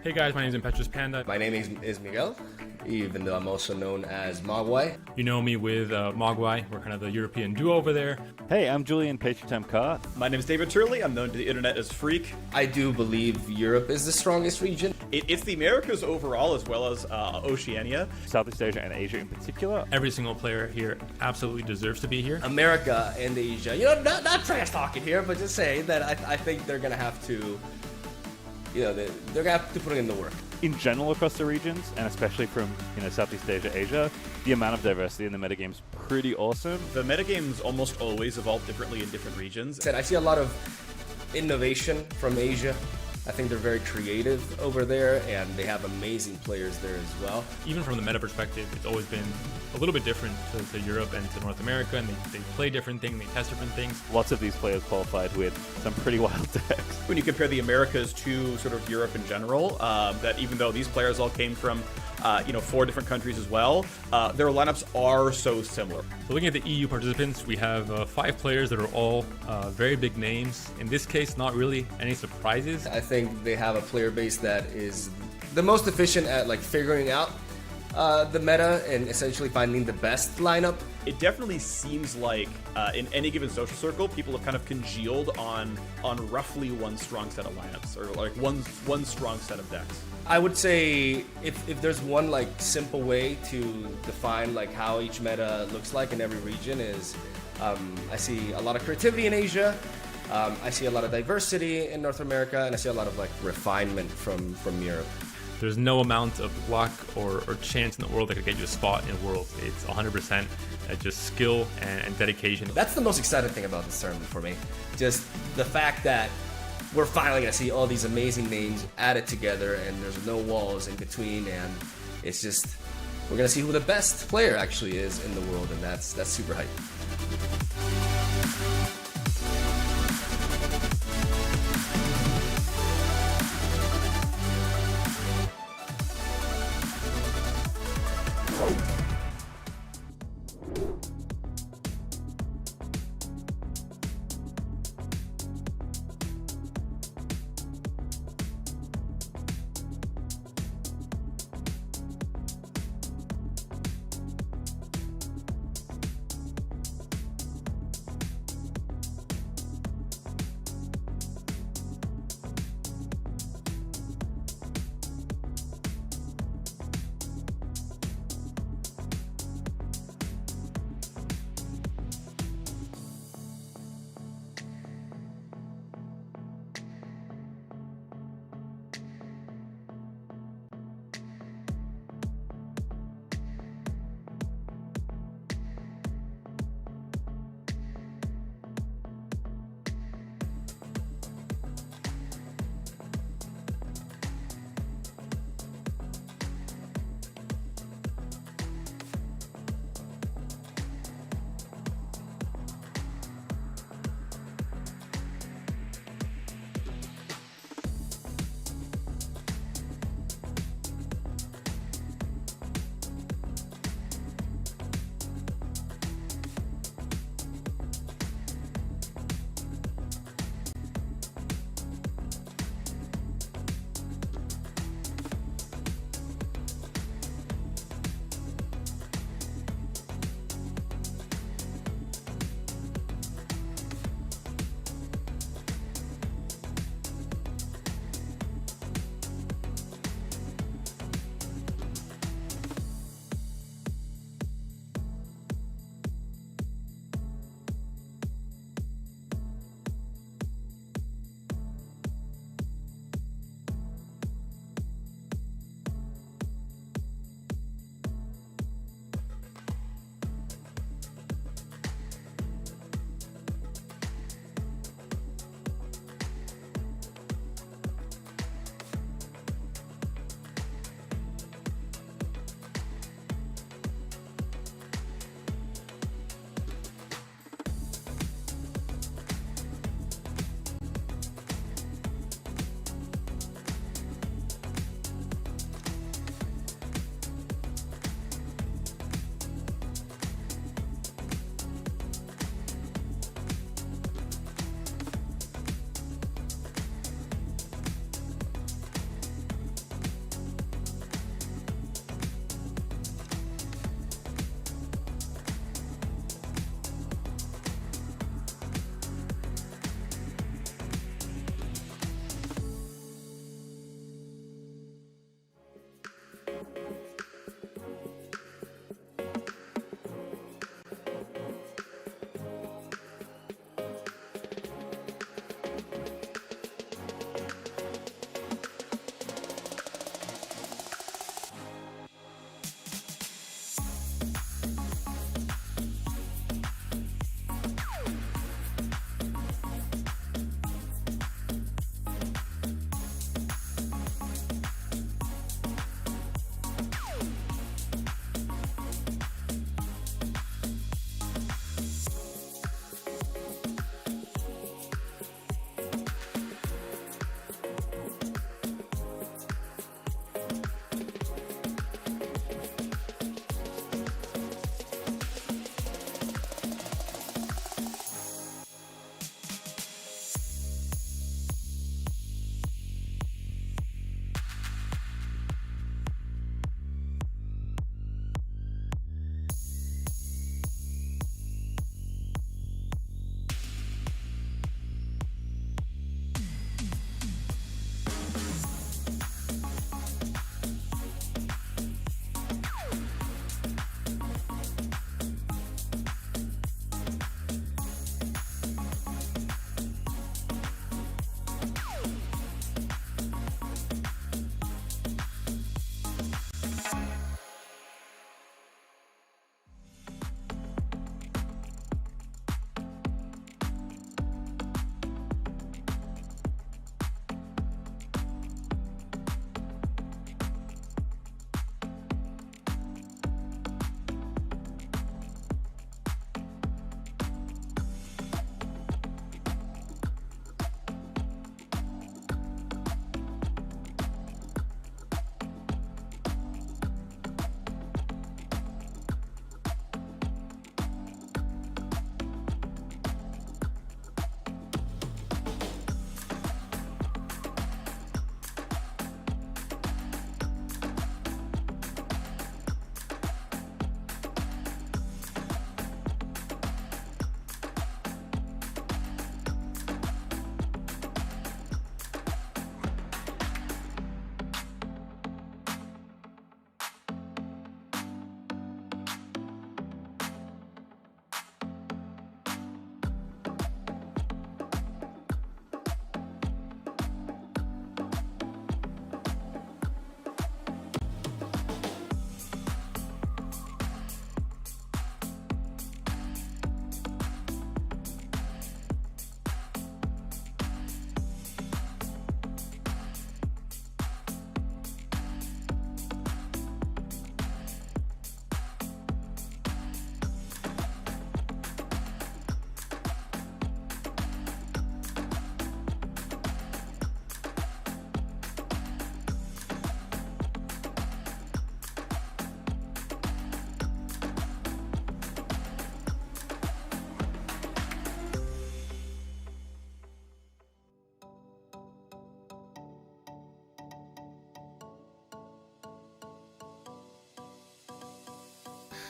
Hey guys, my name is Impetuous Panda. My name is Miguel, even though I'm also known as Mogwai. You know me with Mogwai. We're kind of the European duo over there. Hey, I'm Julian Patriot Carr. My name is David Turley. I'm known to the internet as Freak. I do believe Europe is the strongest region. It's the Americas overall, as well as Oceania. Southeast Asia and Asia in particular. Every single player here absolutely deserves to be here. America and Asia. Not trash talking here, but just saying that I think they're going to have to, they're going to have to put in the work. In general across the regions, and especially from Southeast Asia, Asia, the amount of diversity in the metagame's pretty awesome. The metagames almost always evolve differently in different regions. I see a lot of innovation from Asia. I think they're very creative over there, and they have amazing players there as well. Even from the meta perspective, it's always been a little bit different to Europe and to North America, and they play different things, they test different things. Lots of these players qualified with some pretty wild decks. When you compare the Americas to sort of Europe in general, that even though these players all came from 4 different countries as well, their lineups are so similar. So looking at the EU participants, we have 5 players that are all very big names. In this case, not really any surprises. I think they have a player base that is the most efficient at figuring out the meta and essentially finding the best lineup. It definitely seems like in any given social circle, people have kind of congealed on roughly one strong set of lineups, or like one strong set of decks. I would say if there's one simple way to define how each meta looks like in every region is, I see a lot of creativity in Asia, I see a lot of diversity in North America, and I see a lot of refinement from Europe. There's no amount of luck or chance in the world that could get you a spot in Worlds. It's 100% just skill and dedication. That's the most exciting thing about this tournament for me. Just the fact that we're finally going to see all these amazing names added together, and there's no walls in between, and it's just, we're going to see who the best player actually is in the world, and that's super hype.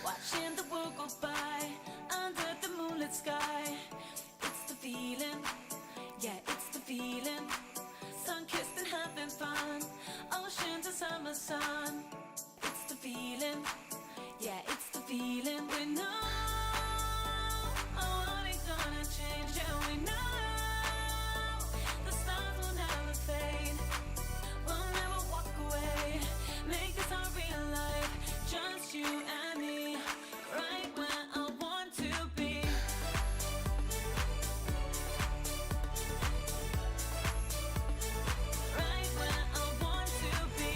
Watching the world go by under the moonlit sky. It's the feeling, yeah, it's the feeling. Sun-kissed and having fun, ocean to summer sun. It's the feeling, yeah, it's the feeling. We know all ain't gonna change, yeah, we know the stars will never fade. We'll never walk away, make this our real life, just you and me, right where I want to be. Right where I want to be.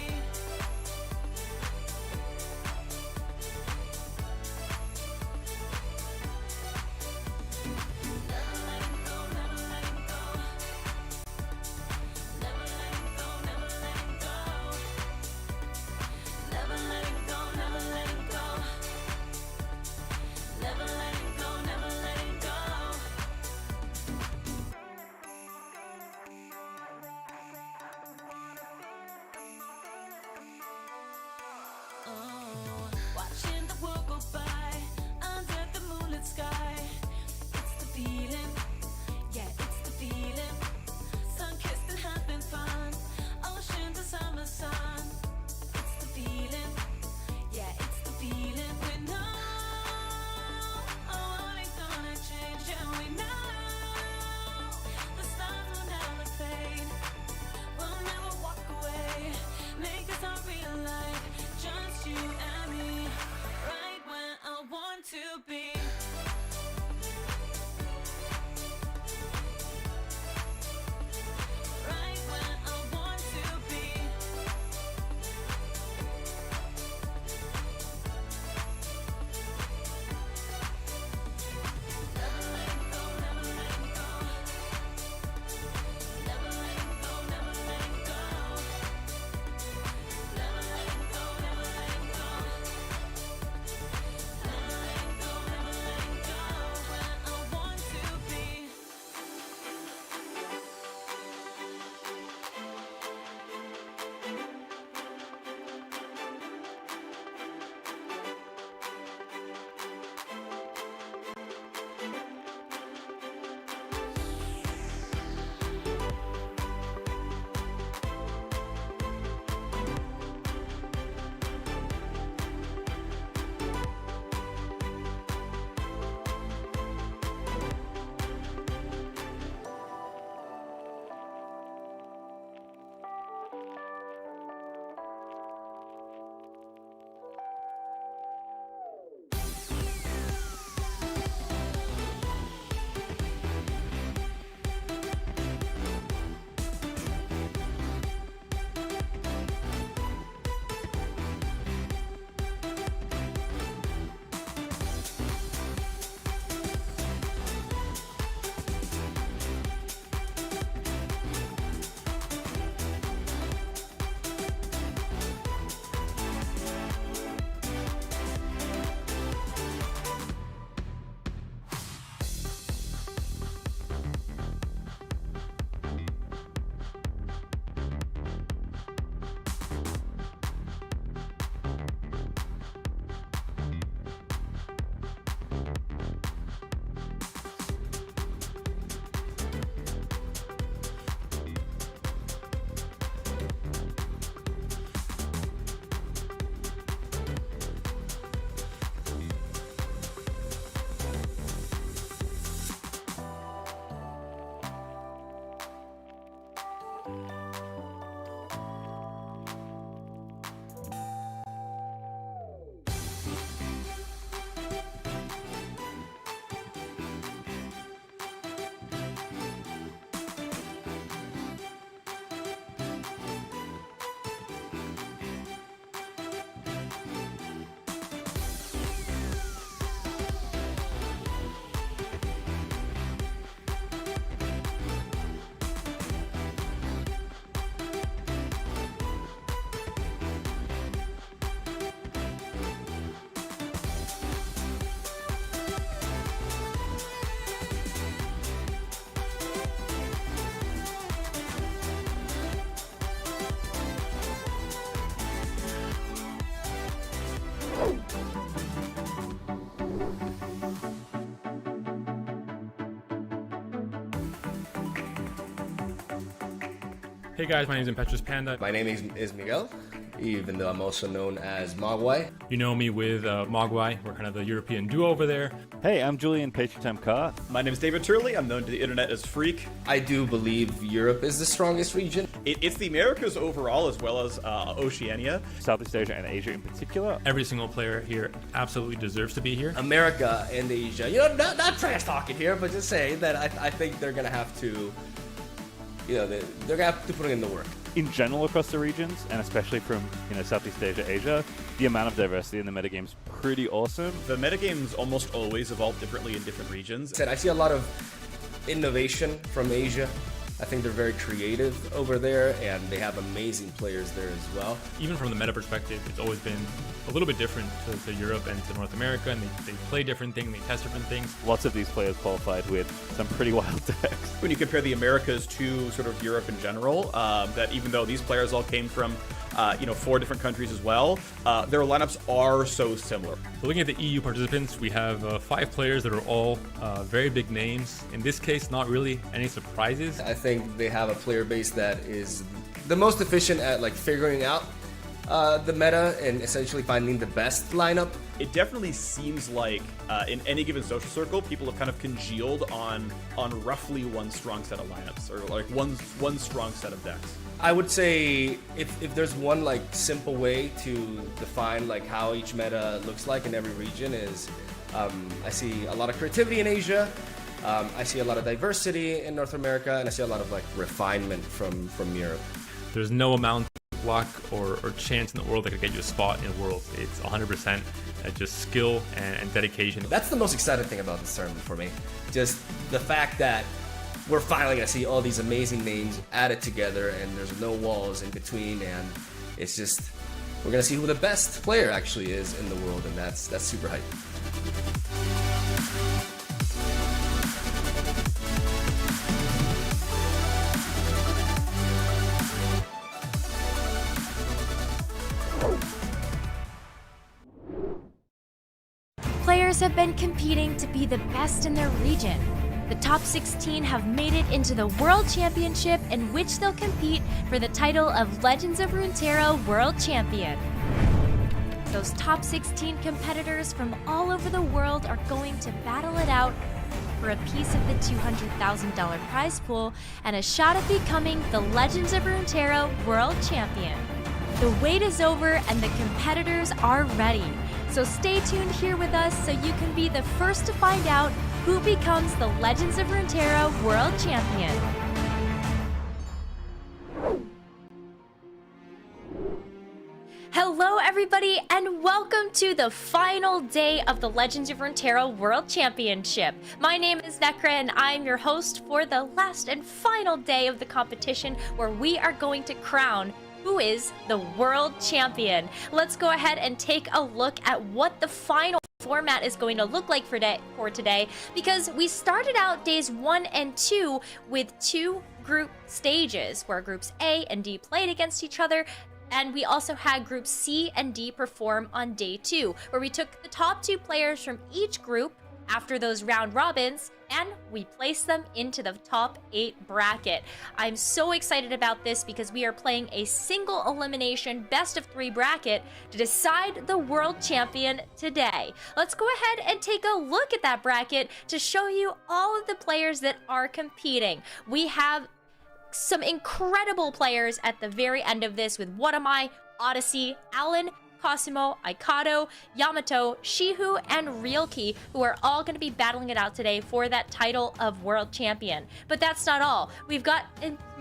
Never letting go, never letting go. Never letting go, never letting go. Never letting go, never letting go. Never letting go, never letting go. Oh, watching the world go by under the moonlit sky. It's the feeling, yeah, it's the feeling. Sun-kissed and having fun, ocean to summer sun. It's the feeling, yeah, it's the feeling. We know all ain't gonna change, yeah, we know the stars will never fade. We'll never walk away, make this our real life, just you and me, right where I want to be. Hey guys, my name is Impetuous Panda. My name is Miguel, even though I'm also known as Mogwai. You know me with Mogwai. We're kind of the European duo over there. Hey, I'm Julian Patriotem Carr. My name is David Turley. I'm known to the internet as Freak. I do believe Europe is the strongest region. It's the Americas overall, as well as Oceania. Southeast Asia and Asia in particular. Every single player here absolutely deserves to be here. America and Asia. You know, not trash talking here, but just saying that I think they're gonna have to, they're gonna have to put in the work. In general across the regions, and especially from Southeast Asia, Asia, the amount of diversity in the metagame's pretty awesome. The metagames almost always evolve differently in different regions. I see a lot of innovation from Asia. I think they're very creative over there, and they have amazing players there as well. Even from the meta perspective, it's always been a little bit different to Europe and to North America, and they play different things, they test different things. Lots of these players qualified with some pretty wild decks. When you compare the Americas to sort of Europe in general, that even though these players all came from 4 different countries as well, their lineups are so similar. So looking at the EU participants, we have 5 players that are all very big names. In this case, not really any surprises. I think they have a player base that is the most efficient at figuring out the meta and essentially finding the best lineup. It definitely seems like in any given social circle, people have kind of congealed on roughly one strong set of lineups, or like one strong set of decks. I would say if there's one simple way to define how each meta looks like in every region is, I see a lot of creativity in Asia, I see a lot of diversity in North America, and I see a lot of refinement from Europe. There's no amount of luck or chance in the world that could get you a spot in Worlds. It's 100% just skill and dedication. That's the most exciting thing about this tournament for me. Just the fact that we're finally gonna see all these amazing names added together, and there's no walls in between, and it's just we're gonna see who the best player actually is in the world, and that's super hype. Players have been competing to be the best in their region. The top 16 have made it into the World Championship, in which they'll compete for the title of Legends of Runeterra World Champion. Those top 16 competitors from all over the world are going to battle it out for a piece of the $200,000 prize pool and a shot at becoming the Legends of Runeterra World Champion. The wait is over and the competitors are ready. So stay tuned here with us so you can be the first to find out who becomes the Legends of Runeterra World Champion. Hello everybody, and welcome to the final day of the Legends of Runeterra World Championship. My name is Nekra, and I'm your host for the last and final day of the competition, where we are going to crown who is the world champion. Let's go ahead and take a look at what the final format is going to look like for today, because we started out days 1 and 2 with 2 group stages where groups A and D played against each other, and we also had groups C and D perform on day 2, where we took the top 2 players from each group after those round robins, and we placed them into the top 8 bracket. I'm so excited about this because we are playing a single elimination best of 3 bracket to decide the world champion today. Let's go ahead and take a look at that bracket to show you all of the players that are competing. We have some incredible players at the very end of this with What Am I, Odyssey, Alan, Cosimo, Aikado, Yamato, Shihu, and Realkey, who are all going to be battling it out today for that title of World Champion. But that's not all. We've got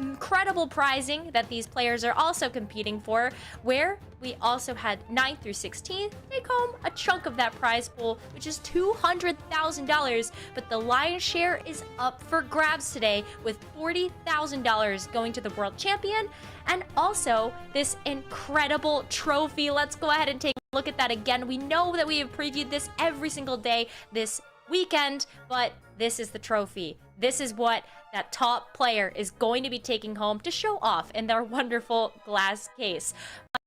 incredible prizing that these players are also competing for, where we also had 9th through 16th take home a chunk of that prize pool, which is $200,000, but the lion's share is up for grabs today, with $40,000 going to the World Champion, and also this incredible trophy. Let's go ahead and take a look at that again. We know that we have previewed this every single day this weekend, but this is the trophy. This is what that top player is going to be taking home to show off in their wonderful glass case.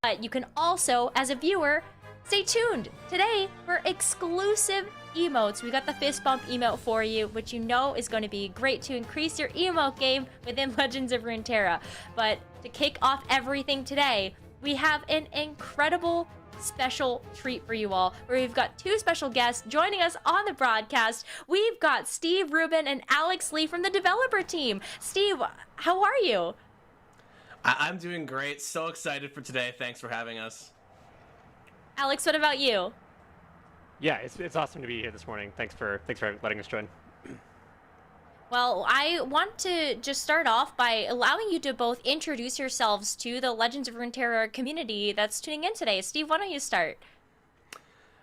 But you can also, as a viewer, stay tuned today for exclusive emotes. We got the fist bump emote for you, which you know is going to be great to increase your emote game within Legends of Runeterra. But to kick off everything today, we have an incredible special treat for you all, where we've got two special guests joining us on the broadcast. We've got Steve Rubin and Alex Lee from the developer team. Steve, how are you? I'm doing great. So excited for today. Thanks for having us. Alex, what about you? Yeah, it's awesome to be here this morning. Thanks for letting us join. Well, I want to just start off by allowing you to both introduce yourselves to the Legends of Runeterra community that's tuning in today. Steve, why don't you start?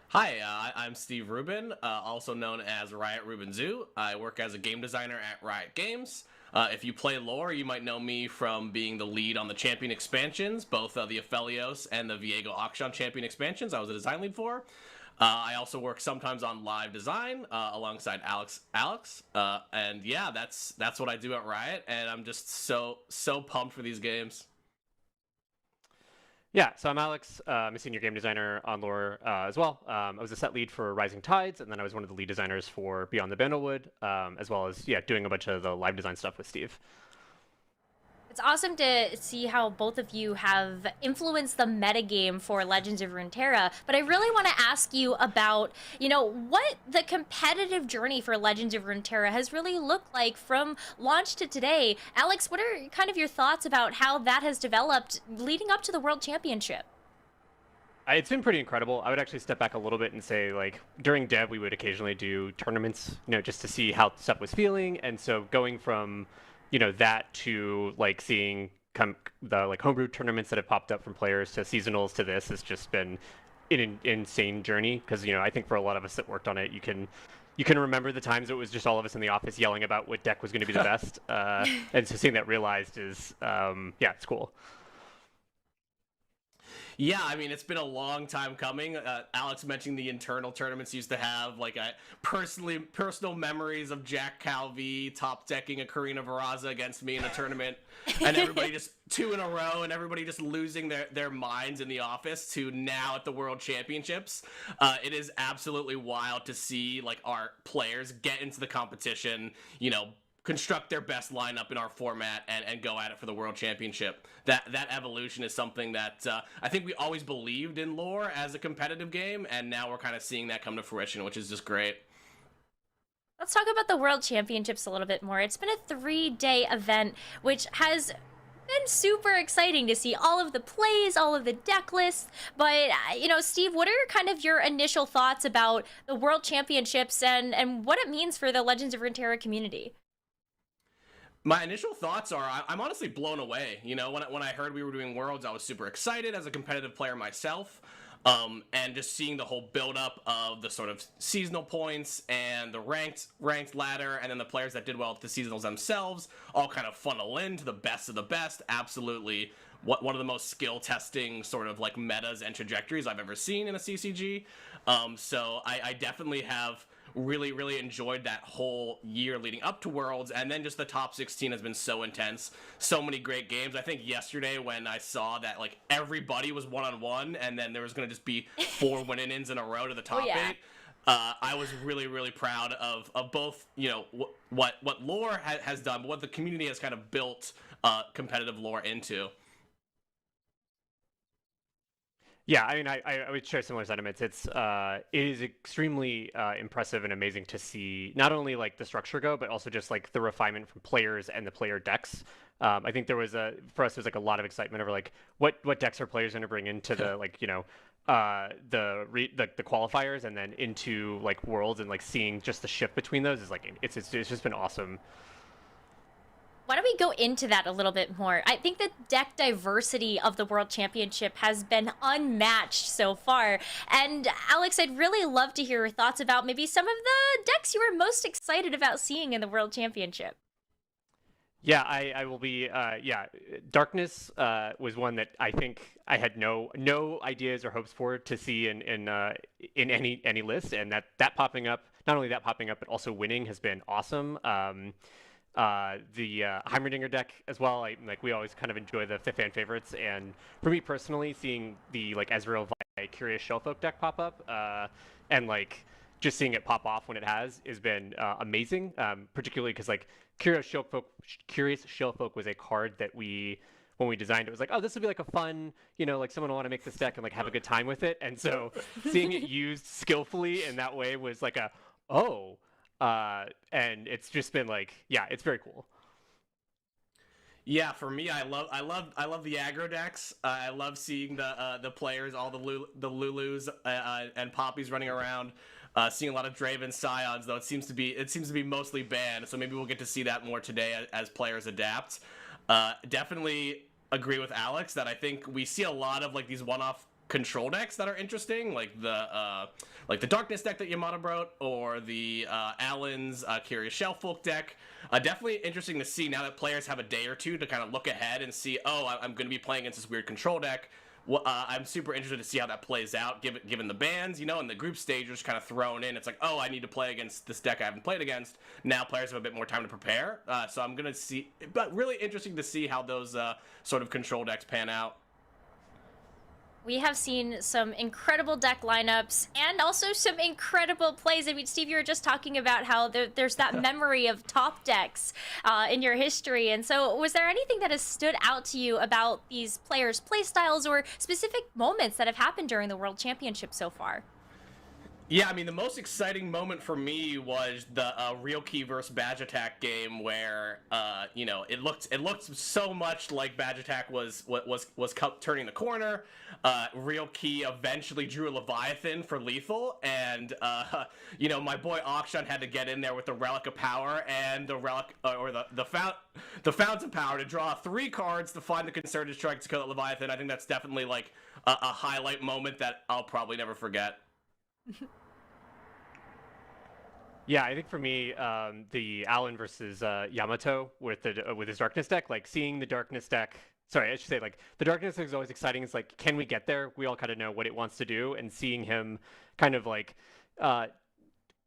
Hi, I'm Steve Rubin, also known as Riot Rubin Zoo. I work as a game designer at Riot Games. If you play lore, you might know me from being the lead on the champion expansions, both the Aphelios and the Viego Akshan champion expansions I was a design lead for. I also work sometimes on live design alongside Alex. And yeah, that's what I do at Riot, and I'm just so pumped for these games. Yeah, so I'm Alex. I'm a senior game designer on lore as well. I was a set lead for Rising Tides, and then I was one of the lead designers for Beyond the Bandlewood, as well as doing a bunch of the live design stuff with Steve. It's awesome to see how both of you have influenced the metagame for Legends of Runeterra, but I really want to ask you about, what the competitive journey for Legends of Runeterra has really looked like from launch to today. Alex, what are kind of your thoughts about how that has developed leading up to the World Championship? It's been pretty incredible. I would actually step back a little bit and say, like, during dev, we would occasionally do tournaments, just to see how stuff was feeling, and so going from that to like seeing the like homebrew tournaments that have popped up from players to seasonals to this has just been an insane journey, because I think for a lot of us that worked on it, you can remember the times it was just all of us in the office yelling about what deck was going to be the best, and so seeing that realized is it's cool. Yeah, I mean, it's been a long time coming. Alex mentioned the internal tournaments used to have, like, personal memories of Jack Calvi top decking a Karina Varaza against me in a tournament, and everybody just 2 in a row, and everybody just losing their minds in the office, to now at the World Championships. It is absolutely wild to see, like, our players get into the competition, construct their best lineup in our format and go at it for the World Championship. That evolution is something that I think we always believed in lore as a competitive game, and now we're kind of seeing that come to fruition, which is just great. Let's talk about the World Championships a little bit more. It's been a 3-day event, which has been super exciting to see all of the plays, all of the deck lists. But, Steve, what are kind of your initial thoughts about the World Championships and what it means for the Legends of Runeterra community? My initial thoughts are I'm honestly blown away. When I heard we were doing Worlds, I was super excited as a competitive player myself. And just seeing the whole build-up of the sort of seasonal points and the ranked ladder, and then the players that did well at the seasonals themselves all kind of funnel into the best of the best. Absolutely one of the most skill-testing sort of like metas and trajectories I've ever seen in a CCG. So I definitely have really enjoyed that whole year leading up to Worlds, and then just the top 16 has been so intense. So many great games. I think yesterday when I saw that like everybody was 1-on-1, and then there was going to just be 4 win-ins in a row to the top 8. I was really proud of both, what lore has done, but what the community has kind of built competitive lore into. Yeah, I mean, I would share similar sentiments. It is extremely impressive and amazing to see not only like the structure go, but also just like the refinement from players and the player decks. I think for us, there's like a lot of excitement over like what decks are players going to bring into the like the qualifiers, and then into like Worlds, and like seeing just the shift between those is like it's just been awesome. Why don't we go into that a little bit more? I think the deck diversity of the World Championship has been unmatched so far. And Alex, I'd really love to hear your thoughts about maybe some of the decks you were most excited about seeing in the World Championship. Yeah, I will be. Darkness was one that I think I had no ideas or hopes for to see in any list, and that popping up, not only that popping up, but also winning has been awesome. The Heimerdinger deck as well. We always kind of enjoy the fan favorites, and for me personally, seeing the like Ezreal Curious Shellfolk deck pop up, and like just seeing it pop off when it has been amazing. Particularly because like Curious Shellfolk was a card that we when we designed it. It was like, oh, this would be like a fun, like someone will want to make this deck and like have a good time with it. And so seeing it used skillfully in that way was like and it's just been like, yeah, it's very cool. Yeah, for me, I love the aggro decks. I love seeing the players, all the Lulus and Poppies running around. Seeing a lot of Draven Scions, though it seems to be mostly banned. So maybe we'll get to see that more today as players adapt. Definitely agree with Alex that I think we see a lot of like these one-off control decks that are interesting, like the Darkness deck that Yamada brought, or the Allen's Curious Shellfolk deck. Definitely interesting to see now that players have a day or two to kind of look ahead and see, oh, I'm going to be playing against this weird control deck. I'm super interested to see how that plays out, given the bans, and the group stage is kind of thrown in. It's like, oh, I need to play against this deck I haven't played against. Now players have a bit more time to prepare. So I'm going to see, but really interesting to see how those sort of control decks pan out. We have seen some incredible deck lineups and also some incredible plays. I mean, Steve, you were just talking about how there's that memory of top decks in your history. And so was there anything that has stood out to you about these players' play styles or specific moments that have happened during the World Championship so far? Yeah, I mean, the most exciting moment for me was the Real Key versus Badge Attack game where, it looked so much like Badge Attack was turning the corner. Real Key eventually drew a Leviathan for lethal, and, my boy Akshan had to get in there with the Relic of Power and the Relic, or the Fount of Power to draw 3 cards to find the Concerted Strike to kill that Leviathan. I think that's definitely, like, a highlight moment that I'll probably never forget. Yeah, I think for me, the Allen versus Yamato with his Darkness deck, like seeing the Darkness deck. Sorry, I should say like the Darkness deck is always exciting. It's like, can we get there? We all kind of know what it wants to do, and seeing him kind of like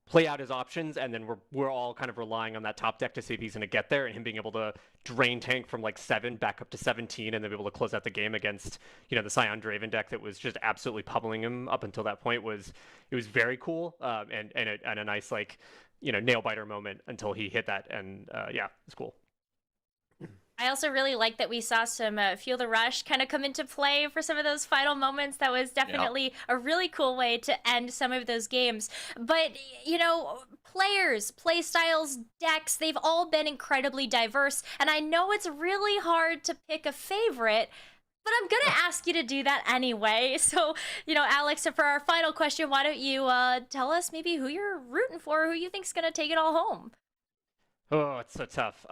play out his options, and then we're all kind of relying on that top deck to see if he's going to get there, and him being able to drain tank from like 7 back up to 17, and then be able to close out the game against the Scion Draven deck that was just absolutely pummeling him up until that point was very cool, and a nice like nail biter moment until he hit that, and yeah, it's cool. I also really like that we saw some Feel the Rush kind of come into play for some of those final moments. That was definitely a really cool way to end some of those games. But, players, play styles, decks, they've all been incredibly diverse. And I know it's really hard to pick a favorite, but I'm going to ask you to do that anyway. So, Alex, for our final question, why don't you tell us maybe who you're rooting for, who you think's going to take it all home? Oh, it's so tough.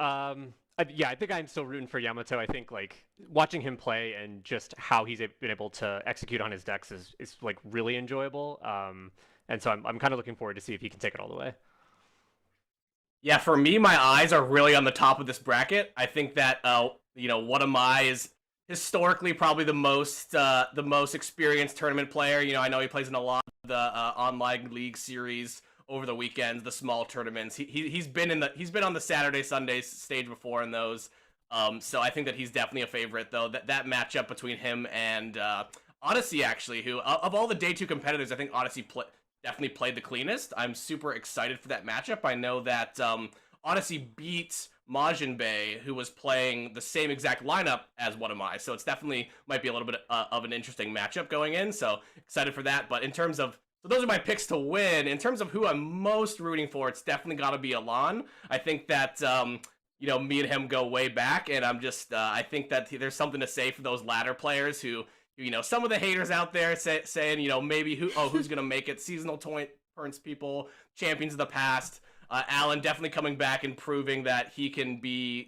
Yeah, I think I'm still rooting for Yamato. I think like watching him play and just how he's been able to execute on his decks is like really enjoyable. And so I'm kind of looking forward to see if he can take it all the way. Yeah, for me, my eyes are really on the top of this bracket. I think that What Am I is historically probably the most experienced tournament player. I know he plays in a lot of the online league series over the weekends, the small tournaments. He's been on the Saturday Sunday stage before in those. So I think that he's definitely a favorite, though. That matchup between him and Odyssey, actually, who of all the day 2 competitors, I think Odyssey definitely played the cleanest. I'm super excited for that matchup. I know that Odyssey beat Majin Bay, who was playing the same exact lineup as What Am I. So it's definitely might be a little bit of an interesting matchup going in. So excited for that. But in terms of those are my picks to win. In terms of who I'm most rooting for, it's definitely got to be Alon. I think that, me and him go way back, and I'm just, I think that there's something to say for those ladder players who some of the haters out there saying, maybe who's going to make it, seasonal tournaments people, champions of the past. Alan definitely coming back and proving that he can be,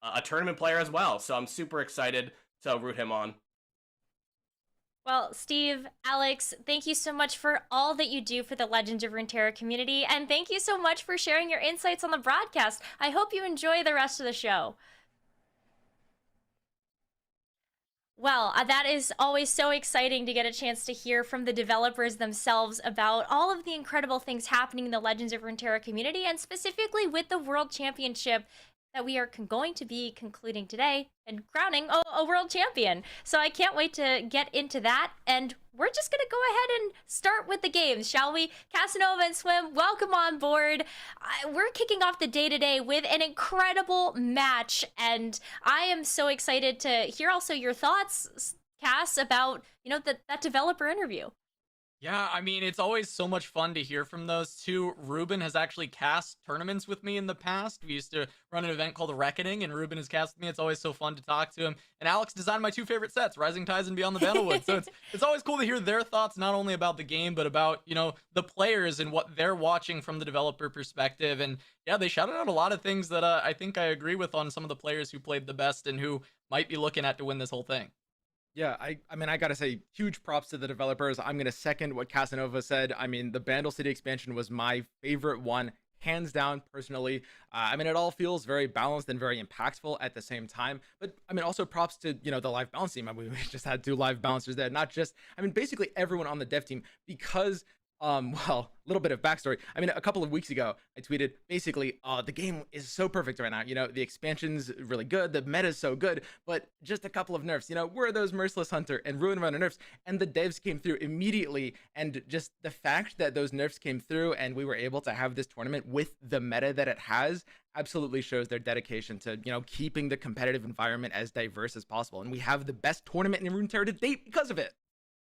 a tournament player as well. So I'm super excited to root him on. Well, Steve, Alex, thank you so much for all that you do for the Legends of Runeterra community, and thank you so much for sharing your insights on the broadcast. I hope you enjoy the rest of the show. Well, that is always so exciting to get a chance to hear from the developers themselves about all of the incredible things happening in the Legends of Runeterra community, and specifically with the World Championship that we are going to be concluding today and crowning a world champion. So I can't wait to get into that. And we're just going to go ahead and start with the games, shall we? Casanova and Swim, welcome on board. We're kicking off the day today with an incredible match. And I am so excited to hear also your thoughts, Cass, about, that developer interview. Yeah, I mean, it's always so much fun to hear from those two. Ruben has actually cast tournaments with me in the past. We used to run an event called Reckoning, and Ruben has cast with me. It's always so fun to talk to him. And Alex designed my two favorite sets, Rising Tides and Beyond the Vandalwood. So it's always cool to hear their thoughts, not only about the game, but about, the players and what they're watching from the developer perspective. And yeah, they shouted out a lot of things that I think I agree with on some of the players who played the best and who might be looking at to win this whole thing. Yeah, I mean, I gotta say, huge props to the developers. I'm gonna second what Casanova said. I mean, the Bandle City expansion was my favorite one, hands down, personally. I mean, it all feels very balanced and very impactful at the same time. But I mean, also props to, the live balance team. I mean, we just had 2 live balancers there, not just, basically everyone on the dev team, because well, a little bit of backstory. I mean, a couple of weeks ago, I tweeted basically, the game is so perfect right now. The expansion's really good, the meta's so good, but just a couple of nerfs. Where are those Merciless Hunter and Ruin Runner nerfs? And the devs came through immediately, and just the fact that those nerfs came through and we were able to have this tournament with the meta that it has absolutely shows their dedication to, keeping the competitive environment as diverse as possible. And we have the best tournament in Runeterra to date because of it.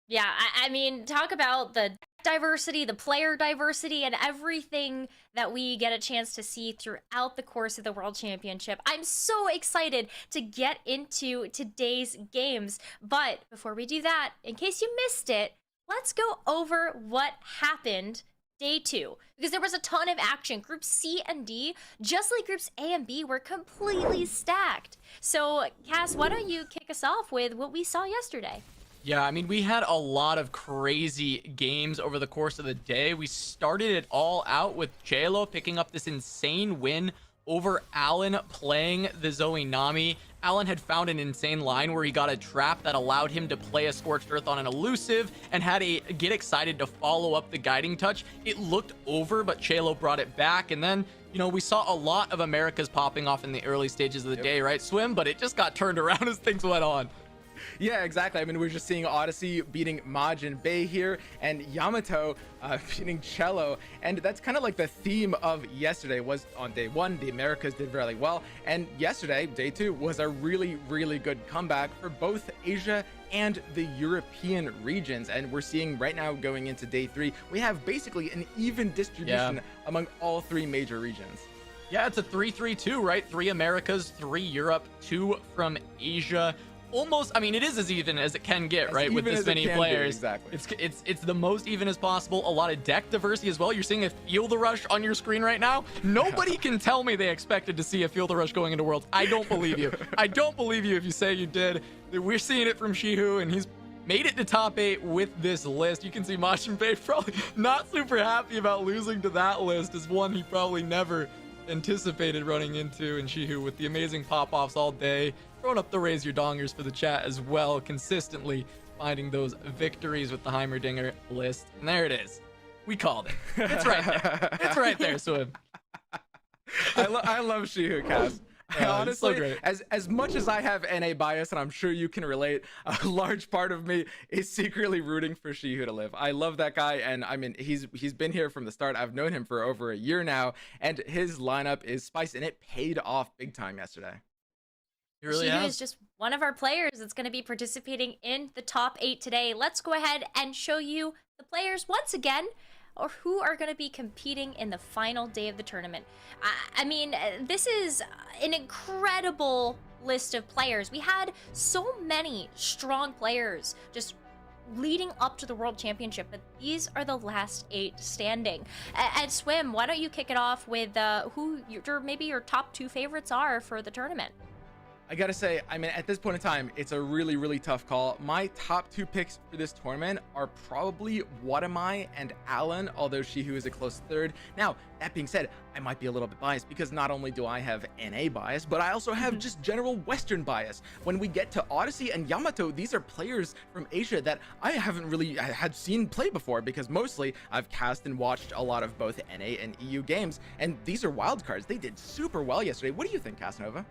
Yeah, I mean, talk about the diversity, the player diversity, and everything that we get a chance to see throughout the course of the World Championship. I'm so excited to get into today's games. But before we do that, in case you missed it, let's go over what happened day 2, because there was a ton of action. Groups C and D, just like groups A and B, were completely stacked. So, Cass, why don't you kick us off with what we saw yesterday? Yeah, I mean, we had a lot of crazy games over the course of the day. We started it all out with Chelo picking up this insane win over Alan playing the Zoe Nami. Alan had found an insane line where he got a trap that allowed him to play a Scorched Earth on an elusive and had a Get Excited to follow up the Guiding Touch. It looked over, but Chelo brought it back. And then, we saw a lot of Americas popping off in the early stages of the day, right, Swim? But it just got turned around as things went on. Yeah, exactly. I mean, we're just seeing Odyssey beating Majin Bay here, and Yamato beating Cello, and that's kind of like the theme of yesterday. Was on day 1, the Americas did really well, and yesterday, day 2, was a really, really good comeback for both Asia and the European regions. And we're seeing right now, going into day 3, we have basically an even distribution among all 3 major regions. Yeah, it's a 3-3-2, right? 3 Americas, 3 Europe, 2 from Asia. Almost, I mean, it is as even as it can get, right, with this many players. Exactly. It's the most even as possible. A lot of deck diversity as well. You're seeing a Feel the Rush on your screen right now. Nobody can tell me they expected to see a Feel the Rush going into Worlds. I don't believe you. I don't believe you if you say you did. We're seeing it from Shihu, and he's made it to top 8 with this list. You can see Majin Bay probably not super happy about losing to that list, as one he probably never anticipated running into, and Shihu with the amazing pop-offs all day, throwing up the raise your dongers for the chat as well, consistently finding those victories with the Heimerdinger list. And there it is. We called it. It's right there. It's right there, Swim. I love Shihu, Cass. Honestly, so great. As much as I have NA bias, and I'm sure you can relate, a large part of me is secretly rooting for Shihu to live. I love that guy, and I mean, he's been here from the start. I've known him for over a year now, and his lineup is spicy, and it paid off big time yesterday. It really Shihu has. is just one of our players that's going to be participating in the top 8 today. Let's go ahead and show you the players once again, or who are going to be competing in the final day of the tournament. I mean, this is an incredible list of players. We had so many strong players just leading up to the World Championship, but these are the last 8 standing. And Swim, why don't you kick it off with who maybe your top 2 favorites are for the tournament? I gotta say, I mean, at this point in time, it's a really, really tough call. My top 2 picks for this tournament are probably Watamai and Alan, although Shihu is a close third. Now, that being said, I might be a little bit biased because not only do I have NA bias, but I also have just general Western bias. When we get to Odyssey and Yamato, these are players from Asia that I haven't really had seen play before, because mostly I've cast and watched a lot of both NA and EU games, and these are wildcards. They did super well yesterday. What do you think, Casanova?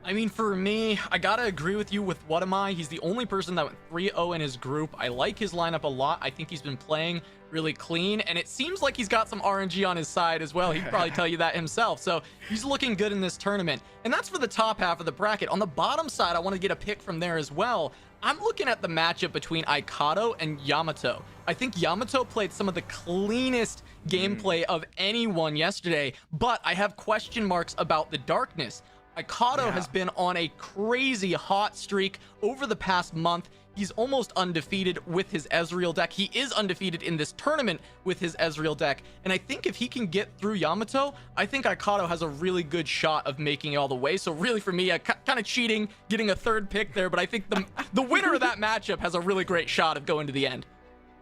I mean, for me, I gotta agree with you with Watamai. He's the only person that went 3-0 in his group. I like his lineup a lot. I think he's been playing really clean, and it seems like he's got some RNG on his side as well. He'd probably tell you that himself. So he's looking good in this tournament. And that's for the top half of the bracket. On the bottom side, I want to get a pick from there as well. I'm looking at the matchup between Aikado and Yamato. I think Yamato played some of the cleanest gameplay of anyone yesterday, but I have question marks about the darkness. Aikado has been on a crazy hot streak over the past month. He's almost undefeated with his Ezreal deck. He is undefeated in this tournament with his Ezreal deck. And I think if he can get through Yamato, I think Aikado has a really good shot of making it all the way. So really for me, kind of cheating, getting a third pick there. But I think the winner of that matchup has a really great shot of going to the end.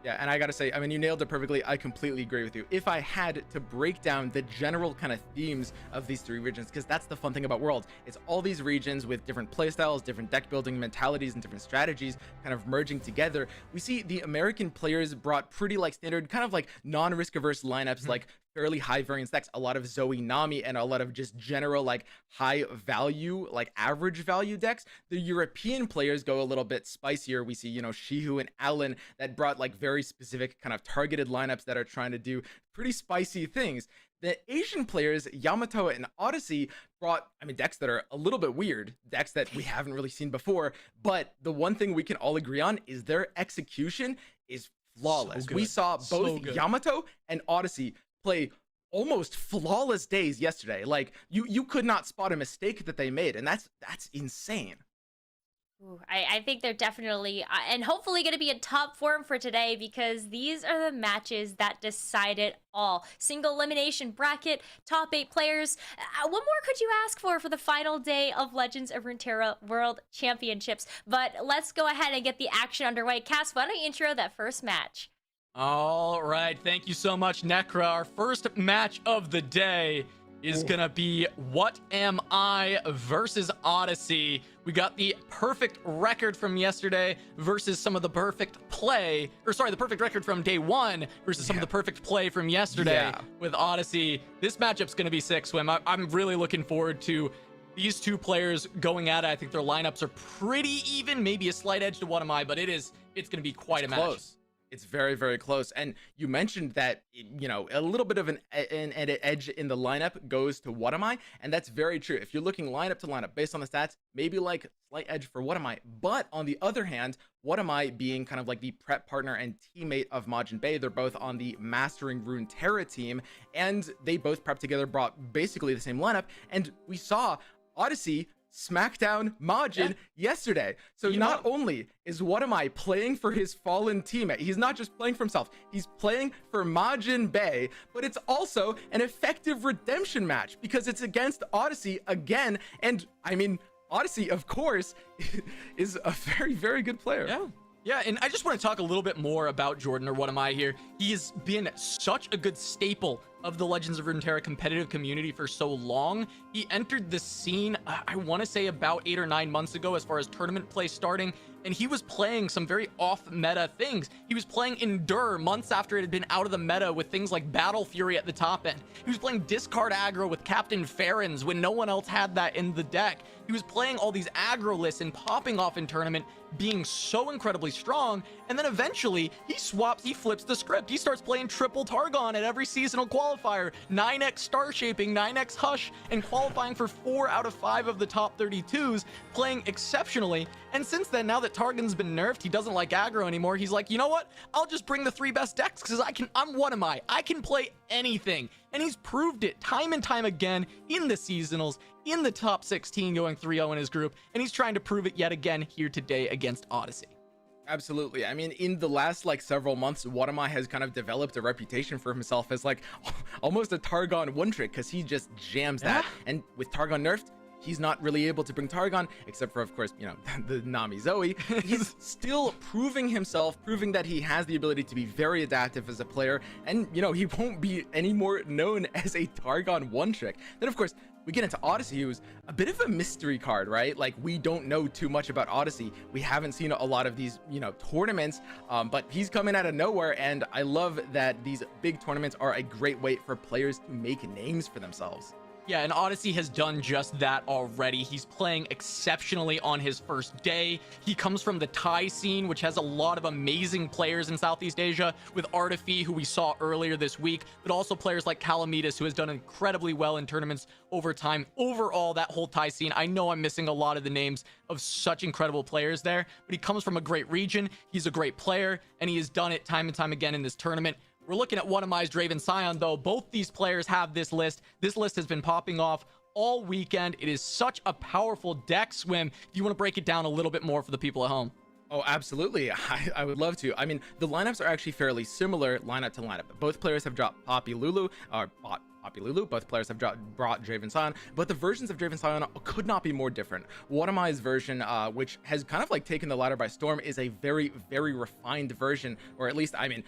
Yeah, and I gotta say, I mean, you nailed it perfectly. I completely agree with you. If I had to break down the general kind of themes of these 3 regions, because that's the fun thing about Worlds, it's all these regions with different playstyles, different deck building mentalities, and different strategies kind of merging together. We see the American players brought pretty like standard, kind of like non-risk averse lineups, like fairly high variance decks, a lot of Zoe Nami, and a lot of just general like high value, like average value decks. The European players go a little bit spicier. We see, you know, Shihu and Alan that brought like very specific kind of targeted lineups that are trying to do pretty spicy things. The Asian players, Yamato and Odyssey, brought, I mean, decks that are a little bit weird, decks that we haven't really seen before, but the one thing we can all agree on is their execution is flawless. We saw both Yamato and Odyssey play almost flawless days yesterday. Like you could not spot a mistake that they made, and that's insane. Ooh, I think they're definitely and hopefully going to be in top form for today, because these are the matches that decide it all. Single elimination bracket, top 8 players. What more could you ask for the final day of Legends of Runeterra World Championships? But let's go ahead and get the action underway. Cass, why don't you intro that first match? All right, thank you so much, Necra. Our first match of the day is gonna be What Am I versus Odyssey. We got the perfect record from yesterday versus some of the perfect play, or sorry, the perfect record from day 1 versus some of the perfect play from yesterday with Odyssey. This matchup's gonna be sick, Swim. I'm really looking forward to these 2 players going at it. I think their lineups are pretty even, maybe a slight edge to What Am I, but it's gonna be quite a match. Close. It's very, very close. And you mentioned that, you know, a little bit of an edge in the lineup goes to What Am I? And that's very true. If you're looking lineup to lineup based on the stats, maybe like slight edge for What Am I? But on the other hand, What Am I being kind of like the prep partner and teammate of Majin Bay, they're both on the Mastering Runeterra team, and they both prepped together, brought basically the same lineup. And we saw Odyssey Smackdown Majin yesterday. So not only is What Am I playing for his fallen teammate, he's not just playing for himself, he's playing for Majin Bay, but it's also an effective redemption match because it's against Odyssey again. And I mean, Odyssey, of course, is a very, very good player. Yeah, and I just want to talk a little bit more about Jordan, or What Am I here. He has been such a good staple of the Legends of Runeterra competitive community for so long. He entered the scene, I want to say about 8 or 9 months ago as far as tournament play starting, and he was playing some very off-meta things. He was playing Endure months after it had been out of the meta with things like Battle Fury at the top end. He was playing Discard Aggro with Captain Farron's when no one else had that in the deck. He was playing all these aggro lists and popping off in tournament, being so incredibly strong, and then eventually he flips the script. He starts playing triple Targon at every seasonal qualifier, 9x Star Shaping, 9x Hush, and qualifying for 4 out of 5 of the top 32s, playing exceptionally. And since then, now that Targon's been nerfed, he doesn't like aggro anymore. He's like, you know what? I'll just bring the 3 best decks because I'm What Am I? I can play anything. And he's proved it time and time again in the seasonals, in the top 16, going 3-0 in his group, and he's trying to prove it yet again here today against Odyssey. Absolutely. I mean, in the last like several months, What Am I has kind of developed a reputation for himself as like almost a Targon one trick, because he just jams that. And with Targon nerfed, he's not really able to bring Targon, except for, of course, you know, the Nami Zoe. He's still proving himself, proving that he has the ability to be very adaptive as a player, and, you know, he won't be any more known as a Targon one-trick. Then, of course, we get into Odyssey, who's a bit of a mystery card, right? Like, we don't know too much about Odyssey. We haven't seen a lot of these, you know, tournaments, but he's coming out of nowhere, and I love that these big tournaments are a great way for players to make names for themselves. Yeah, and Odyssey has done just that already. He's playing exceptionally on his first day. He comes from the Thai scene, which has a lot of amazing players in Southeast Asia, with Artifi, who we saw earlier this week, but also players like Calamitas, who has done incredibly well in tournaments over time. Overall, that whole Thai scene, I know I'm missing a lot of the names of such incredible players there, but he comes from a great region. He's a great player, and he has done it time and time again in this tournament. We're looking at Whatami's Draven Scion, though. Both these players have this list. This list has been popping off all weekend. It is such a powerful deck, Swim. Do you want to break it down a little bit more for the people at home? Oh, absolutely. I would love to. I mean, the lineups are actually fairly similar lineup to lineup. Both players have dropped Poppy Lulu, or Poppy Lulu. Both players have brought Draven Scion, but the versions of Draven Scion could not be more different. Whatami's version, which has kind of like taken the ladder by storm, is a very, very refined version, or at least, I mean,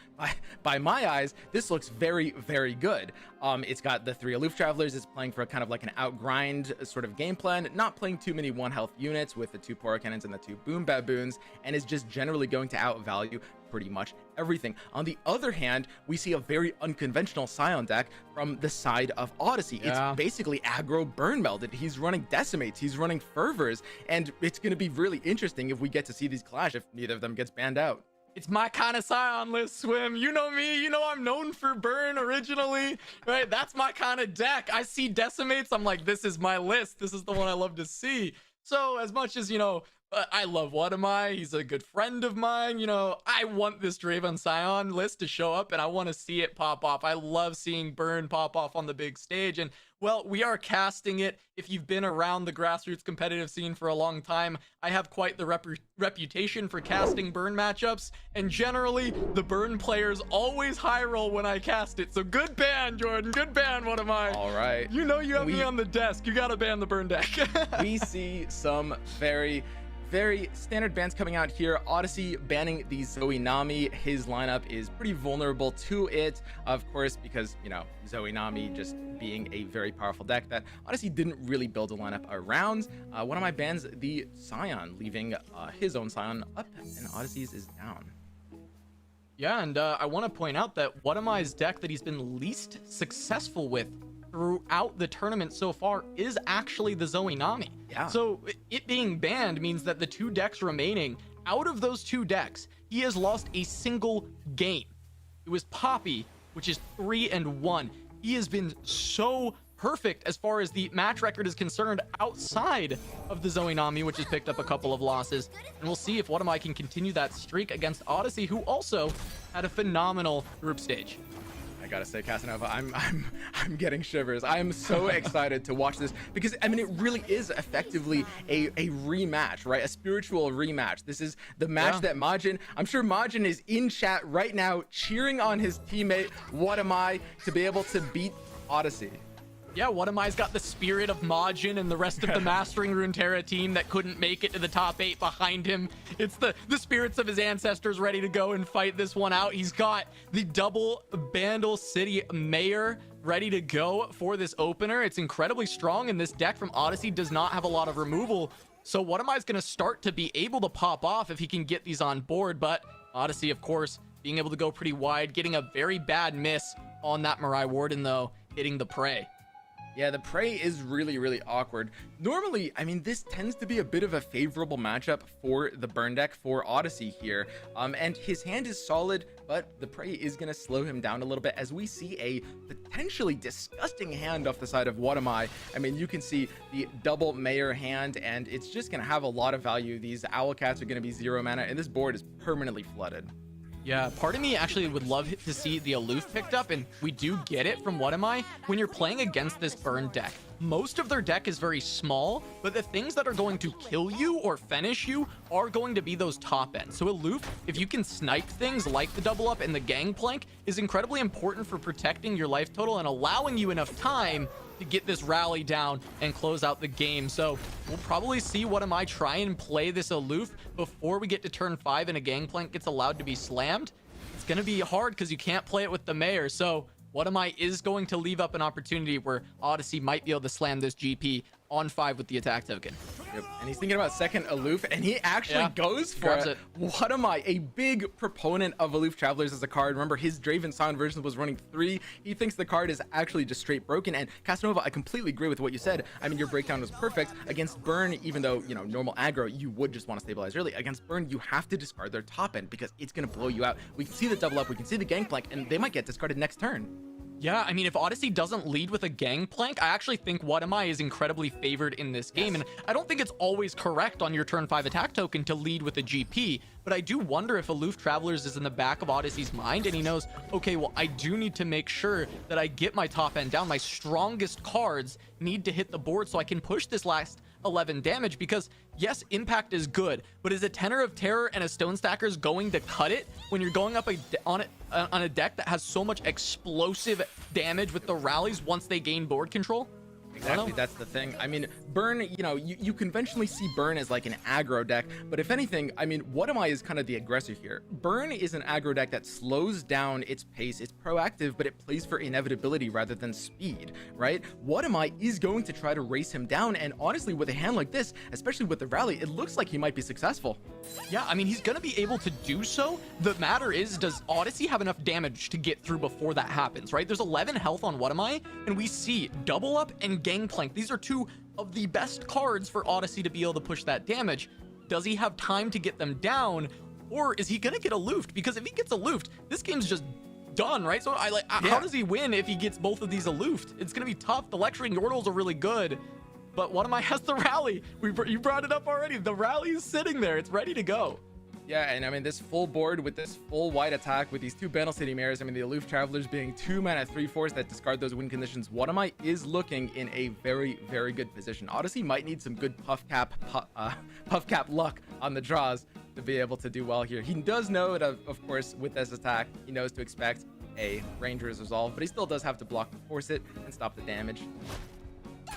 by my eyes, this looks very, very good. It's got the 3 Aloof Travelers. It's playing for kind of like an outgrind sort of game plan, not playing too many 1 health units with the 2 Poro Cannons and the 2 Boom Baboons, and is just generally going to outvalue pretty much everything. On the other hand, we see a very unconventional Scion deck from the side of Odyssey. Yeah. It's basically aggro burn melded. He's running Decimates, he's running Fervors, and it's going to be really interesting if we get to see these clash if neither of them gets banned out. It's my kind of Scion list, Swim. You know me. You know I'm known for burn originally, right? That's my kind of deck. I see Decimates. I'm like, this is my list. This is the one I love to see. So as much as, you know, I love Whatami, he's a good friend of mine, you know, I want this Draven Scion list to show up, and I want to see it pop off. I love seeing burn pop off on the big stage, and well, we are casting it. If you've been around the grassroots competitive scene for a long time, I have quite the reputation for casting burn matchups, and generally the burn players always high roll when I cast it. So good ban, Jordan, good ban. Whatami? All right, you know you have me on the desk. You gotta ban the burn deck. We see some very standard bans coming out here. Odyssey banning the Zoe Nami. His lineup is pretty vulnerable to it, of course, because, you know, Zoe Nami just being a very powerful deck that Odyssey didn't really build a lineup around. One of my bans, the Scion, leaving his own Scion up, and Odyssey's is down. Yeah, and I want to point out that Whatami's deck that he's been least successful with throughout the tournament so far is actually the Zoe Nami. Yeah. So it being banned means that the 2 decks remaining, out of those 2 decks, he has lost a single game. It was Poppy, which is 3-1. He has been so perfect as far as the match record is concerned outside of the Zoe Nami, which has picked up a couple of losses. And we'll see if Whatami can continue that streak against Odyssey, who also had a phenomenal group stage. I gotta say, Casanova, I'm getting shivers. I am so excited to watch this because, I mean, it really is effectively a rematch, right? A spiritual rematch. This is the match that Majin, I'm sure Majin is in chat right now cheering on his teammate Whatami to be able to beat Odyssey. Yeah, Whatami's got the spirit of Majin and the rest of the Mastering Runeterra team that couldn't make it to the top 8 behind him. It's the spirits of his ancestors ready to go and fight this one out. He's got the double Bandle City Mayor ready to go for this opener. It's incredibly strong, and this deck from Odyssey does not have a lot of removal. So Whatami's going to start to be able to pop off if he can get these on board, but Odyssey, of course, being able to go pretty wide, getting a very bad miss on that Mirai Warden, though, hitting the prey. Yeah, the prey is really, really awkward. Normally, I mean, this tends to be a bit of a favorable matchup for the burn deck for Odyssey here. And his hand is solid, but the prey is going to slow him down a little bit as we see a potentially disgusting hand off the side of Whatami. I mean, you can see the double Mayor hand, and it's just going to have a lot of value. These Owlcats are going to be 0 mana, and this board is permanently flooded. Yeah, part of me actually would love to see the Aloof picked up, and we do get it from Whatami when you're playing against this burn deck. Most of their deck is very small, but the things that are going to kill you or finish you are going to be those top ends. So Aloof, if you can snipe things like the double up and the gangplank, is incredibly important for protecting your life total and allowing you enough time to get this rally down and close out the game. So we'll probably see What Am I try and play this aloof before we get to turn 5 and a Gangplank gets allowed to be slammed. It's going to be hard because you can't play it with the Mayor. So What Am I is going to leave up an opportunity where Odyssey might be able to slam this GP on 5 with the attack token. Yep. And he's thinking about second aloof, and he actually goes for grabs it. What Am I? A big proponent of Aloof Travelers as a card. Remember, his Draven Sound version was running 3. He thinks the card is actually just straight broken. And Casanova, I completely agree with what you said. I mean, your breakdown was perfect. Against Burn, even though, you know, normal aggro, you would just want to stabilize early. Against Burn, you have to discard their top end because it's going to blow you out. We can see the double up, we can see the Gangplank, and they might get discarded next turn. Yeah, I mean, if Odyssey doesn't lead with a Gangplank, I actually think What Am I is incredibly favored in this game. And I don't think it's always correct on your turn 5 attack token to lead with a GP, but I do wonder if Aloof Travelers is in the back of Odyssey's mind and he knows, okay, well, I do need to make sure that I get my top end down. My strongest cards need to hit the board so I can push this last 11 damage, because yes, impact is good, but is a Tenor of Terror and a Stone Stackers going to cut it when you're going up on a deck that has so much explosive damage with the rallies once they gain board control? Exactly, that's the thing. I mean, Burn, you know, you conventionally see Burn as like an aggro deck, but if anything, I mean, What Am I is kind of the aggressor here. Burn is an aggro deck that slows down its pace. It's proactive, but it plays for inevitability rather than speed, right? What Am I is going to try to race him down, and honestly, with a hand like this, especially with the rally, it looks like he might be successful. Yeah, I mean, he's going to be able to do so. The matter is, does Odyssey have enough damage to get through before that happens, right? There's 11 health on What Am I, and we see Double Up and Gangplank. These are two of the best cards for Odyssey to be able to push that damage. Does he have time to get them down, or is he going to get aloofed? Because if he gets aloofed, this game's just done, right? So how does he win if he gets both of these aloofed? It's going to be tough. The Lecturing Yordles are really good, but What Am I has the rally. You brought it up already. The rally is sitting there. It's ready to go. Yeah, and I mean, this full board with this full white attack with these 2 Battle City Mares, I mean, the Aloof Travelers being 2 mana 3/4 that discard those win conditions, What Am I is looking in a very, very good position. Odyssey might need some good puff cap luck on the draws to be able to do well here. He does know that, of course, with this attack, he knows to expect a Ranger's Resolve, but he still does have to block to force it and stop the damage.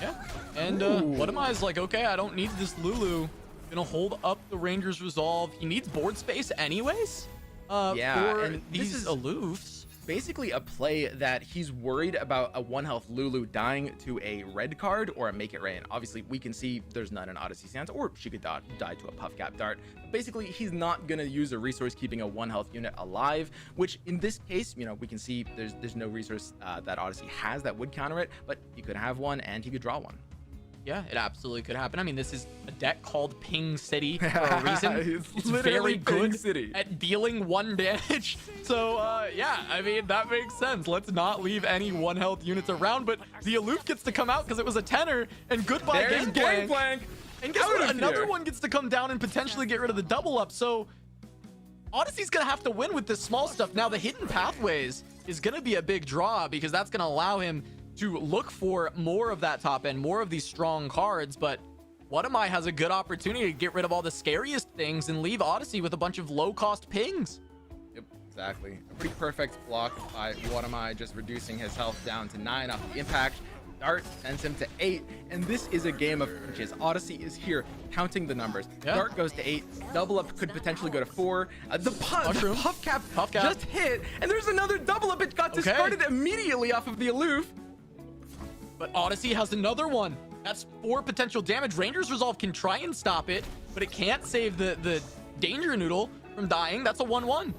Yeah, and What Am I is like, okay, I don't need this Lulu. Gonna hold up the Ranger's Resolve. He needs board space anyways. Yeah, for and these this is aloofs. basically a play that he's worried about a 1 health Lulu dying to a red card or a Make It Rain. Obviously, we can see there's none in Odyssey Sands, or she could die to a Puff Cap Dart. Basically, he's not going to use a resource keeping a 1 health unit alive, which in this case, you know, we can see there's no resource that Odyssey has that would counter it, but he could have one and he could draw one. Yeah, it absolutely could happen. I mean, this is a deck called Ping City for a reason. It's literally very Ping good City. at dealing 1 damage. So, yeah, I mean, that makes sense. Let's not leave any 1 health units around, but the Aloof gets to come out because it was a Tenor, and goodbye There's Gangplank. And guess Out what? of Another here. one gets to come down and potentially get rid of the double up. So Odyssey's going to have to win with this small stuff. Now, the Hidden Pathways is going to be a big draw because that's going to allow him to look for more of that top end, more of these strong cards. But What Am I has a good opportunity to get rid of all the scariest things and leave Odyssey with a bunch of low-cost pings. Yep, exactly. A pretty perfect block by What Am I, just reducing his health down to 9 off the impact. Dart sends him to 8, and this is a game of pinches. Odyssey is here counting the numbers. Yeah. Dart goes to 8, double up could potentially go to 4. The puff cap just hit, and there's another double up. It got discarded immediately off of the Aloof. But Odyssey has another one. That's 4 potential damage. Ranger's Resolve can try and stop it, but it can't save the Danger Noodle from dying. That's a 1/1.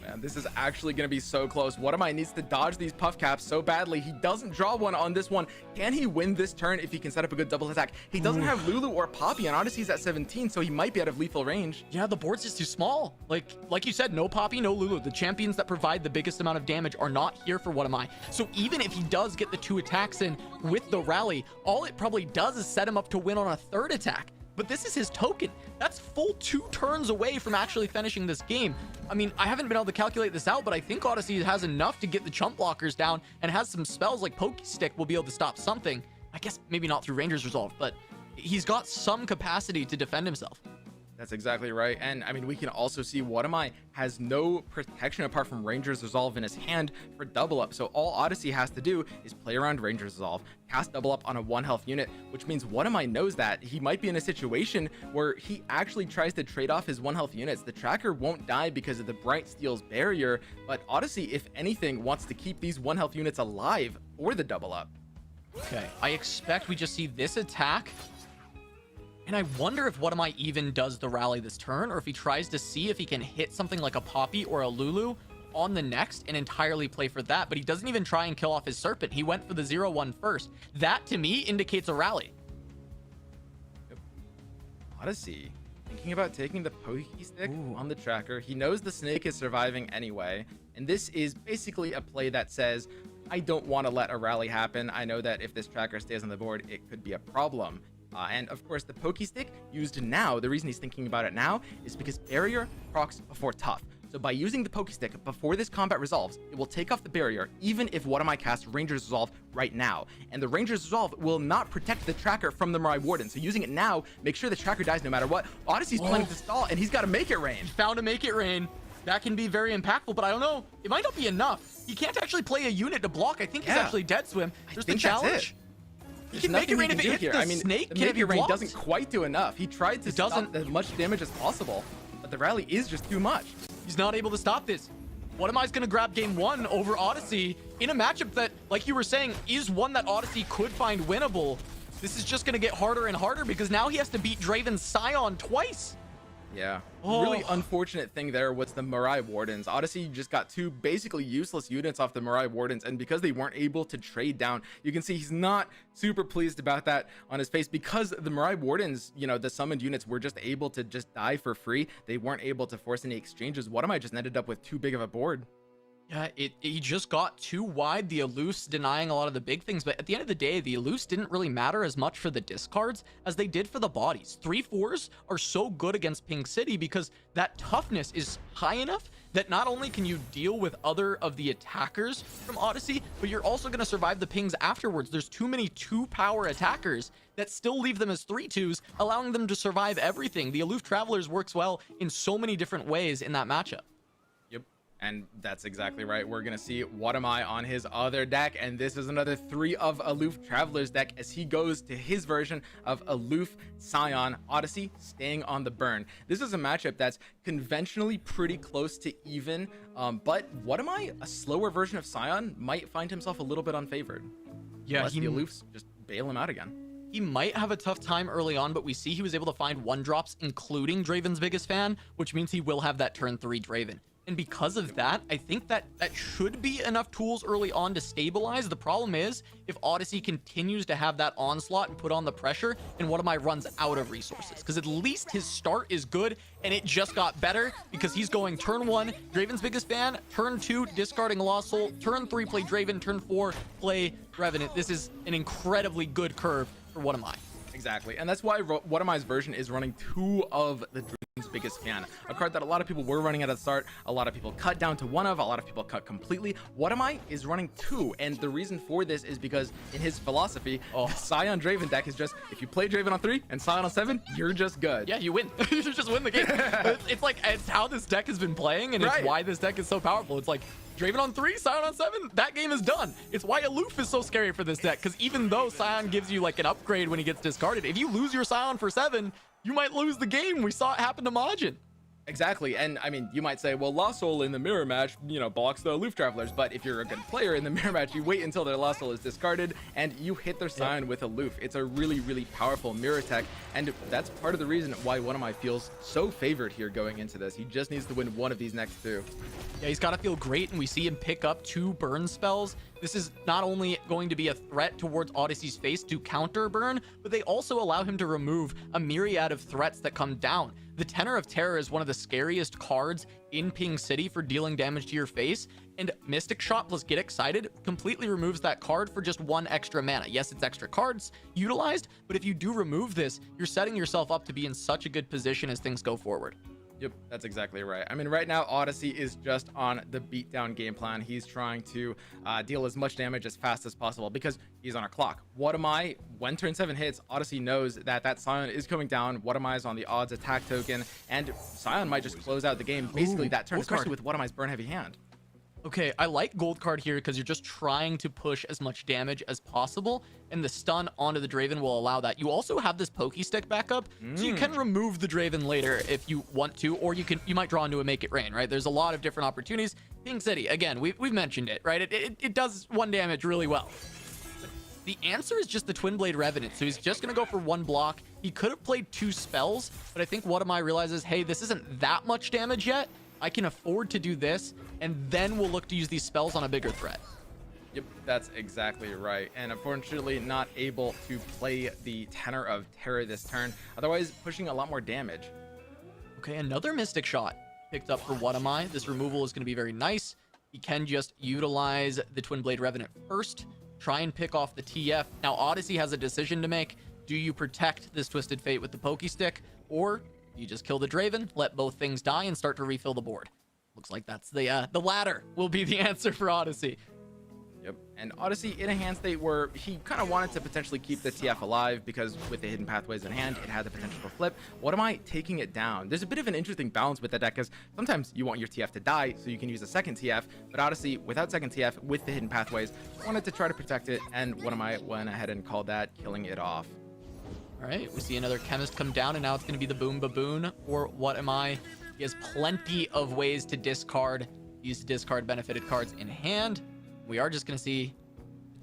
Man, this is actually going to be so close. What Am I needs to dodge these puff caps so badly. He doesn't draw one on this one. Can he win this turn if he can set up a good double attack? He doesn't have Lulu or Poppy, and Odyssey's at 17, so he might be out of lethal range. Yeah, the board's just too small. Like you said, no Poppy, no Lulu. The champions that provide the biggest amount of damage are not here for What Am I. So even if he does get the 2 attacks in with the rally, all it probably does is set him up to win on a 3rd attack. But this is his token. That's full 2 turns away from actually finishing this game. I mean, I haven't been able to calculate this out, but I think Odyssey has enough to get the chump blockers down and has some spells like Pokey Stick will be able to stop something. I guess maybe not through Ranger's Resolve, but he's got some capacity to defend himself. That's exactly right. And I mean, we can also see What Am I has no protection apart from Ranger's Resolve in his hand for double up. So all Odyssey has to do is play around Ranger's Resolve, cast double up on a 1 health unit, which means What Am I knows that he might be in a situation where he actually tries to trade off his 1 health units. The tracker won't die because of the Bright Steel's barrier, but Odyssey, if anything, wants to keep these 1 health units alive for the double up. Okay, I expect we just see this attack. And I wonder if What Am I even does the rally this turn, or if he tries to see if he can hit something like a Poppy or a Lulu on the next and entirely play for that. But he doesn't even try and kill off his Serpent. He went for the 0-1 first. That, to me, indicates a rally. Yep. Odyssey thinking about taking the Pokey Stick on the tracker. He knows the Snake is surviving anyway. And this is basically a play that says, I don't want to let a rally happen. I know that if this tracker stays on the board, it could be a problem. And of course, the Pokey Stick used now, the reason he's thinking about it now is because barrier procs before tough. So by using the Pokey Stick before this combat resolves, it will take off the barrier even if What Am I cast Ranger's Resolve right now. And the Ranger's Resolve will not protect the tracker from the Mirai Warden. So using it now, make sure the tracker dies no matter what. Odyssey's planning to stall and he's got to make it rain. Found a Make It Rain. That can be very impactful, but I don't know. It might not be enough. He can't actually play a unit to block. I think he's actually Dead Swim. There's the challenge. He can make it rain if it hits the snake. The Make It Rain doesn't quite do enough. He tried to stop as much damage as possible, but the rally is just too much. He's not able to stop this. What Am I's going to grab game 1 over Odyssey in a matchup that, like you were saying, is one that Odyssey could find winnable. This is just going to get harder and harder because now he has to beat Draven's Scion twice. Yeah. Really unfortunate thing there was the Mirai Wardens. Odyssey just got 2 basically useless units off the Mirai Wardens, and because they weren't able to trade down, you can see he's not super pleased about that on his face because the Mirai Wardens, you know, the summoned units were just able to just die for free. They weren't able to force any exchanges. What Am I just ended up with too big of a board? Yeah, he just got too wide, the Eluce denying a lot of the big things, but at the end of the day, the Eluce didn't really matter as much for the discards as they did for the bodies. 3/4s are so good against Pink City because that toughness is high enough that not only can you deal with other of the attackers from Odyssey, but you're also going to survive the pings afterwards. There's too many 2-power attackers that still leave them as 3/2s, allowing them to survive everything. The Aloof Travelers works well in so many different ways in that matchup. And that's exactly right. We're going to see What Am I on his other deck. And this is another 3 of Aloof Traveler's deck as he goes to his version of Aloof Scion Odyssey staying on the burn. This is a matchup that's conventionally pretty close to even. But What Am I, a slower version of Scion, might find himself a little bit unfavored. Yeah, unless the Aloofs just bail him out again. He might have a tough time early on, but we see he was able to find 1-drops, including Draven's Biggest Fan, which means he will have that turn 3 Draven. And because of that, I think that should be enough tools early on to stabilize. The problem is, if Odyssey continues to have that onslaught and put on the pressure, and What Am I runs out of resources. Because at least his start is good, and it just got better because he's going turn 1, Draven's Biggest Fan, turn 2, discarding Lost Soul, turn 3, play Draven, turn 4, play Revenant. This is an incredibly good curve for What Am I. Exactly, and that's why What Am I's version is running 2 of the Draven's Biggest Fan, a card that a lot of people were running at the start, a lot of people cut down to 1 of, a lot of people cut completely. What Am I is running 2, and the reason for this is because in his philosophy, the Scion Draven deck is just, if you play Draven on 3 and Scion on 7, you're just good. Yeah, you win. You just win the game. It's how this deck has been playing, and it's why this deck is so powerful. It's like, Draven on 3, Scion on 7, that game is done. It's why Aloof is so scary for this deck, because even though Scion gives you like an upgrade when he gets discarded, if you lose your Scion for 7, you might lose the game. We saw it happen to Majin. Exactly, and I mean, you might say, well, Lost Soul in the mirror match, you know, blocks the Aloof Travelers, but if you're a good player in the mirror match, you wait until their Lost Soul is discarded, and you hit their Scion with Aloof. It's a really, really powerful mirror tech, and that's part of the reason why What Am I feels so favored here going into this. He just needs to win 1 of these next 2. Yeah, he's got to feel great, and we see him pick up 2 burn spells. This is not only going to be a threat towards Odyssey's face to counter burn, but they also allow him to remove a myriad of threats that come down. The Tenor of Terror is one of the scariest cards in Pink City for dealing damage to your face, and Mystic Shot plus Get Excited completely removes that card for just 1 extra mana. Yes, it's extra cards utilized, but if you do remove this, you're setting yourself up to be in such a good position as things go forward. Yep, that's exactly right. I mean, right now, Odyssey is just on the beatdown game plan. He's trying to deal as much damage as fast as possible because he's on a clock. What am I? When turn 7 hits, Odyssey knows that that Scion is coming down. What am I is on the odds attack token, and Scion might just close out the game basically that turn, especially with What am I's burn heavy hand. Okay, I like gold card here because you're just trying to push as much damage as possible, and the stun onto the Draven will allow that. You also have this Pokey Stick backup, so you can remove the Draven later if you want to, or you might draw into a Make It Rain, right? There's a lot of different opportunities. Ping City, again, we've mentioned it, right? It does 1 damage really well. The answer is just the Twin Blade Revenant, so he's just going to go for 1 block. He could have played 2 spells, but I think What Am I realizes, hey, this isn't that much damage yet. I can afford to do this, and then we'll look to use these spells on a bigger threat. Yep, that's exactly right. And unfortunately, not able to play the Tenor of Terror this turn. Otherwise, pushing a lot more damage. Okay, another Mystic Shot picked up for What Am I. This removal is going to be very nice. He can just utilize the Twin Blade Revenant first, try and pick off the TF. Now, Odyssey has a decision to make. Do you protect this Twisted Fate with the Pokey Stick, or you just kill the Draven, let both things die, and start to refill the board? Looks like that's the latter will be the answer for Odyssey. Yep, and Odyssey in a hand state where he kind of wanted to potentially keep the TF alive because with the Hidden Pathways in hand, it had the potential to flip. What am I taking it down? There's a bit of an interesting balance with that deck because sometimes you want your TF to die so you can use a second TF, but Odyssey without second TF with the Hidden Pathways wanted to try to protect it, and What am I went ahead and called that, killing it off. All right, we see another Chemist come down, and now it's going to be the Boom Baboon or What Am I. He has plenty of ways to discard. Use to discard benefited cards in hand. We are just going to see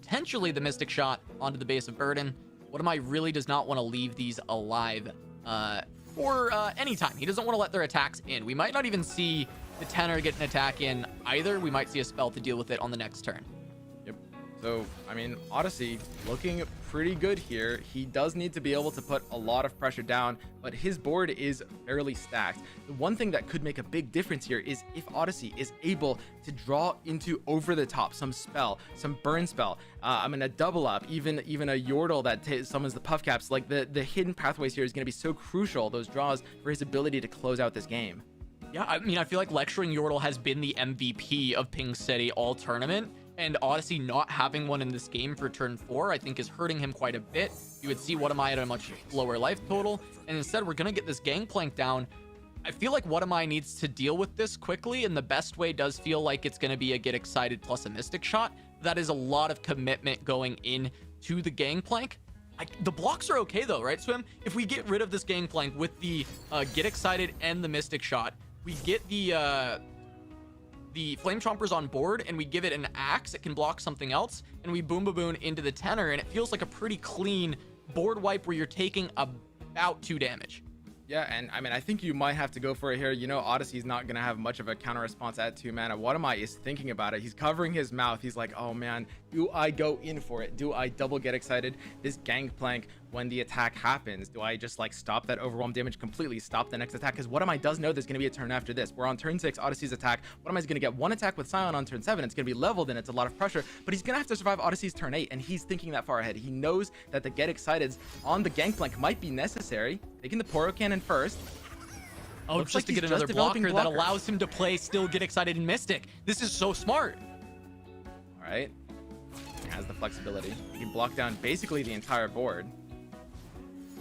potentially the Mystic Shot onto the base of Burden. What Am I really does not want to leave these alive for any time. He doesn't want to let their attacks in. We might not even see the Tenor get an attack in either. We might see a spell to deal with it on the next turn. So, I mean, Odyssey looking pretty good here. He does need to be able to put a lot of pressure down, but his board is fairly stacked. The one thing that could make a big difference here is if Odyssey is able to draw into over the top some spell, some burn spell. I mean, a double up, even a Yordle that summons the Puff Caps. Like the Hidden Pathways here is going to be so crucial, those draws, for his ability to close out this game. Yeah, I mean, I feel like Lecturing Yordle has been the MVP of Ping City all tournament. And Odyssey not having one in this game for turn 4, I think, is hurting him quite a bit. You would see What Am I at a much lower life total. And instead, we're going to get this Gangplank down. I feel like What Am I needs to deal with this quickly. And the best way does feel like it's going to be a Get Excited plus a Mystic Shot. That is a lot of commitment going in to the Gangplank. The blocks are okay, though, right, Swim? If we get rid of this Gangplank with the Get Excited and the Mystic Shot, we get the Flame Chompers on board, and we give it an axe, it can block something else, and we Boom Baboon into the Tenor, and it feels like a pretty clean board wipe where you're taking about 2 damage. Yeah, and I mean, I think you might have to go for it here. You know, Odyssey's not going to have much of a counter response at 2 mana. What Am I is thinking about it. He's covering his mouth. He's like, oh man, do I go in for it? Do I double Get Excited this Gangplank when the attack happens? Do I just like stop that overwhelm damage completely, stop the next attack? Because What Am I does know there's going to be a turn after this. We're on turn 6, Odyssey's attack. What Am I is going to get 1 attack with Scion on turn 7. It's going to be leveled and it's a lot of pressure, but he's going to have to survive Odyssey's turn 8, and he's thinking that far ahead. He knows that the Get Exciteds on the Gangplank might be necessary. Taking the Poro Cannon first. Oh, Looks just like to he's get another just developing blocker that blockers. allows him to play still Get Excited and Mystic. This is so smart. All right. He has the flexibility. He can block down basically the entire board.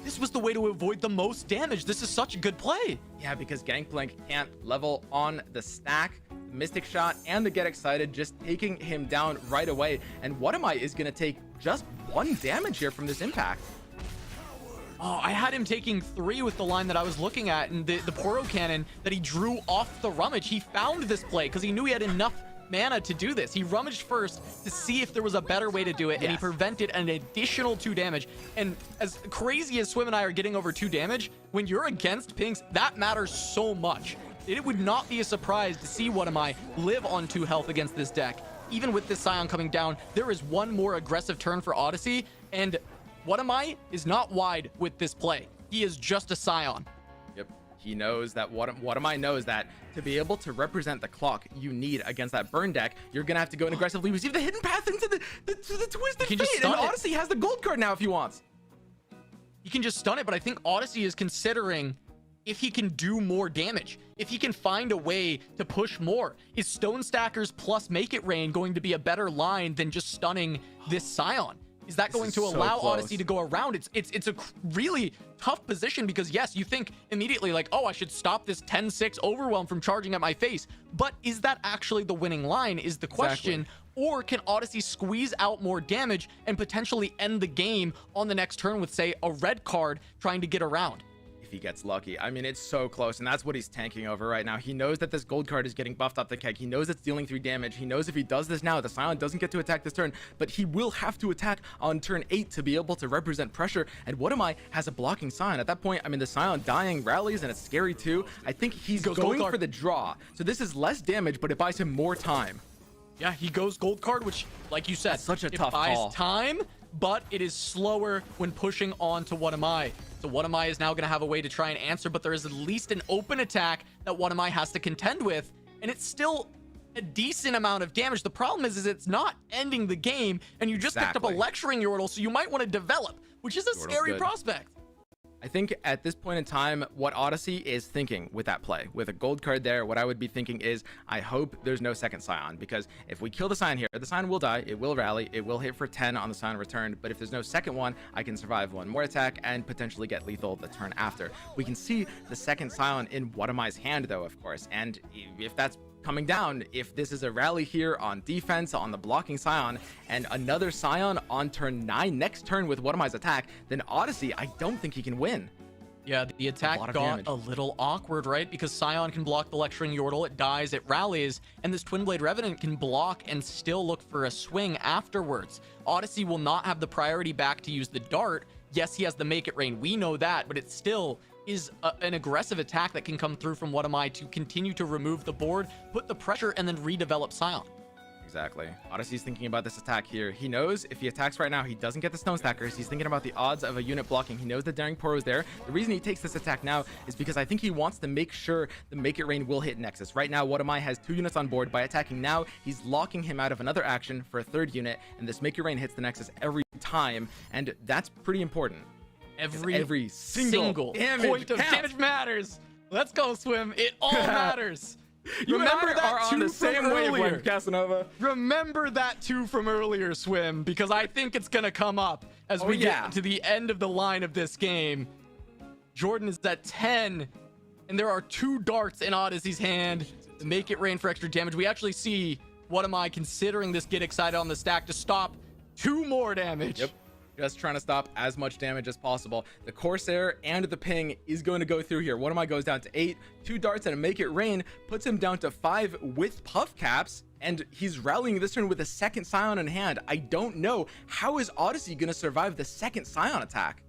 This was the way to avoid the most damage. This is such a good play. Yeah, because Gangplank can't level on the stack, Mystic Shot, and the Get Excited, just taking him down right away. And What Am I is going to take just 1 damage here from this impact. Oh, I had him taking 3 with the line that I was looking at, and the Poro Cannon that he drew off the Rummage. He found this play because he knew he had enough mana to do this. He rummaged first to see if there was a better way to do it, and he prevented an additional 2 damage. And as crazy as Swim and I are getting over 2 damage, when you're against Pinks, that matters so much. It would not be a surprise to see What Am I live on 2 health against this deck. Even with this Scion coming down, there is 1 more aggressive turn for Odyssey, and What Am I is not wide with this play. He is just a Scion. Yep. He knows that What Am I knows that to be able to represent the clock you need against that burn deck, you're going to have to go and aggressively receive the Hidden Path into the Twisted He can just Fate. And stun it. Odyssey has the gold card now if he wants. He can just stun it, but I think Odyssey is considering if he can do more damage, if he can find a way to push more. Is Stone Stackers plus Make It Rain going to be a better line than just stunning this Scion? Is that going to allow Odyssey to go around? It's a really tough position because, yes, you think immediately like, oh, I should stop this 10-6 overwhelm from charging at my face. But is that actually the winning line is the question. Exactly. Or can Odyssey squeeze out more damage and potentially end the game on the next turn with, say, a red card trying to get around? If he gets lucky. I mean, it's so close, and that's what he's tanking over right now. He knows that this gold card is getting buffed up the keg. He knows it's dealing 3 damage. He knows if he does this now, the Silent doesn't get to attack this turn, but he will have to attack on turn 8 to be able to represent pressure. And What Am I has a blocking Silent. At that point, I mean, the Silent dying rallies, and it's scary too. I think he's going for the draw. So this is less damage, but it buys him more time. Yeah, he goes gold card, which, like you said, That's such a it tough buys call. time, but it is slower when pushing on to What Am I. So What Am I is now going to have a way to try and answer, but there is at least an open attack that What Am I has to contend with, and it's still a decent amount of damage. The problem is it's not ending the game, and you just picked up a Lecturing Yordle, so you might want to develop, which is a scary prospect. I think at this point in time, what Odyssey is thinking with that play, with a gold card there, what I would be thinking is, I hope there's no second Scion, because if we kill the Scion here, the Scion will die, it will rally, it will hit for 10 on the Scion return, but if there's no second one, I can survive one more attack and potentially get lethal the turn after. We can see the second Scion in What Am I's hand, though, of course, and if that's coming down, if this is a rally here on defense, on the blocking Scion, and another Scion on turn 9 next turn with What Am I's attack, then Odyssey, I don't think he can win. Yeah, the attack got a little awkward, right? Because Scion can block the Lecturing Yordle, it dies, it rallies, and this Twin Blade Revenant can block and still look for a swing afterwards. Odyssey will not have the priority back to use the dart. Yes, he has the Make It Rain, we know that, but it still is an aggressive attack that can come through from What Am I to continue to remove the board, put the pressure, and then redevelop Scion. Exactly. Odyssey's thinking about this attack here. He knows if he attacks right now, he doesn't get the Stone Stackers. He's thinking about the odds of a unit blocking. He knows that Daring Poro is there. The reason he takes this attack now is because I think he wants to make sure the Make It Rain will hit Nexus. Right now, What Am I has 2 units on board. By attacking now, he's locking him out of another action for a 3rd unit, and this Make It Rain hits the Nexus every time, and that's pretty important. Every single point of damage matters. Let's go, Swim. It all matters. You remember and I are that on the two same from wavelength, earlier. Casanova. Remember that 2 from earlier, Swim, because I think it's gonna come up as we get to the end of the line of this game. Jordan is at 10, and there are 2 darts in Odyssey's hand to Make It Rain for extra damage. We actually see What Am I considering this Get Excited on the stack to stop 2 more damage. Yep. Just trying to stop as much damage as possible. The Corsair and the Ping is going to go through here. What Am I goes down to 8. 2 darts and a Make It Rain puts him down to 5 with Puff Caps, and he's rallying this turn with a second Scion in hand. I don't know. How is Odyssey going to survive the second Scion attack?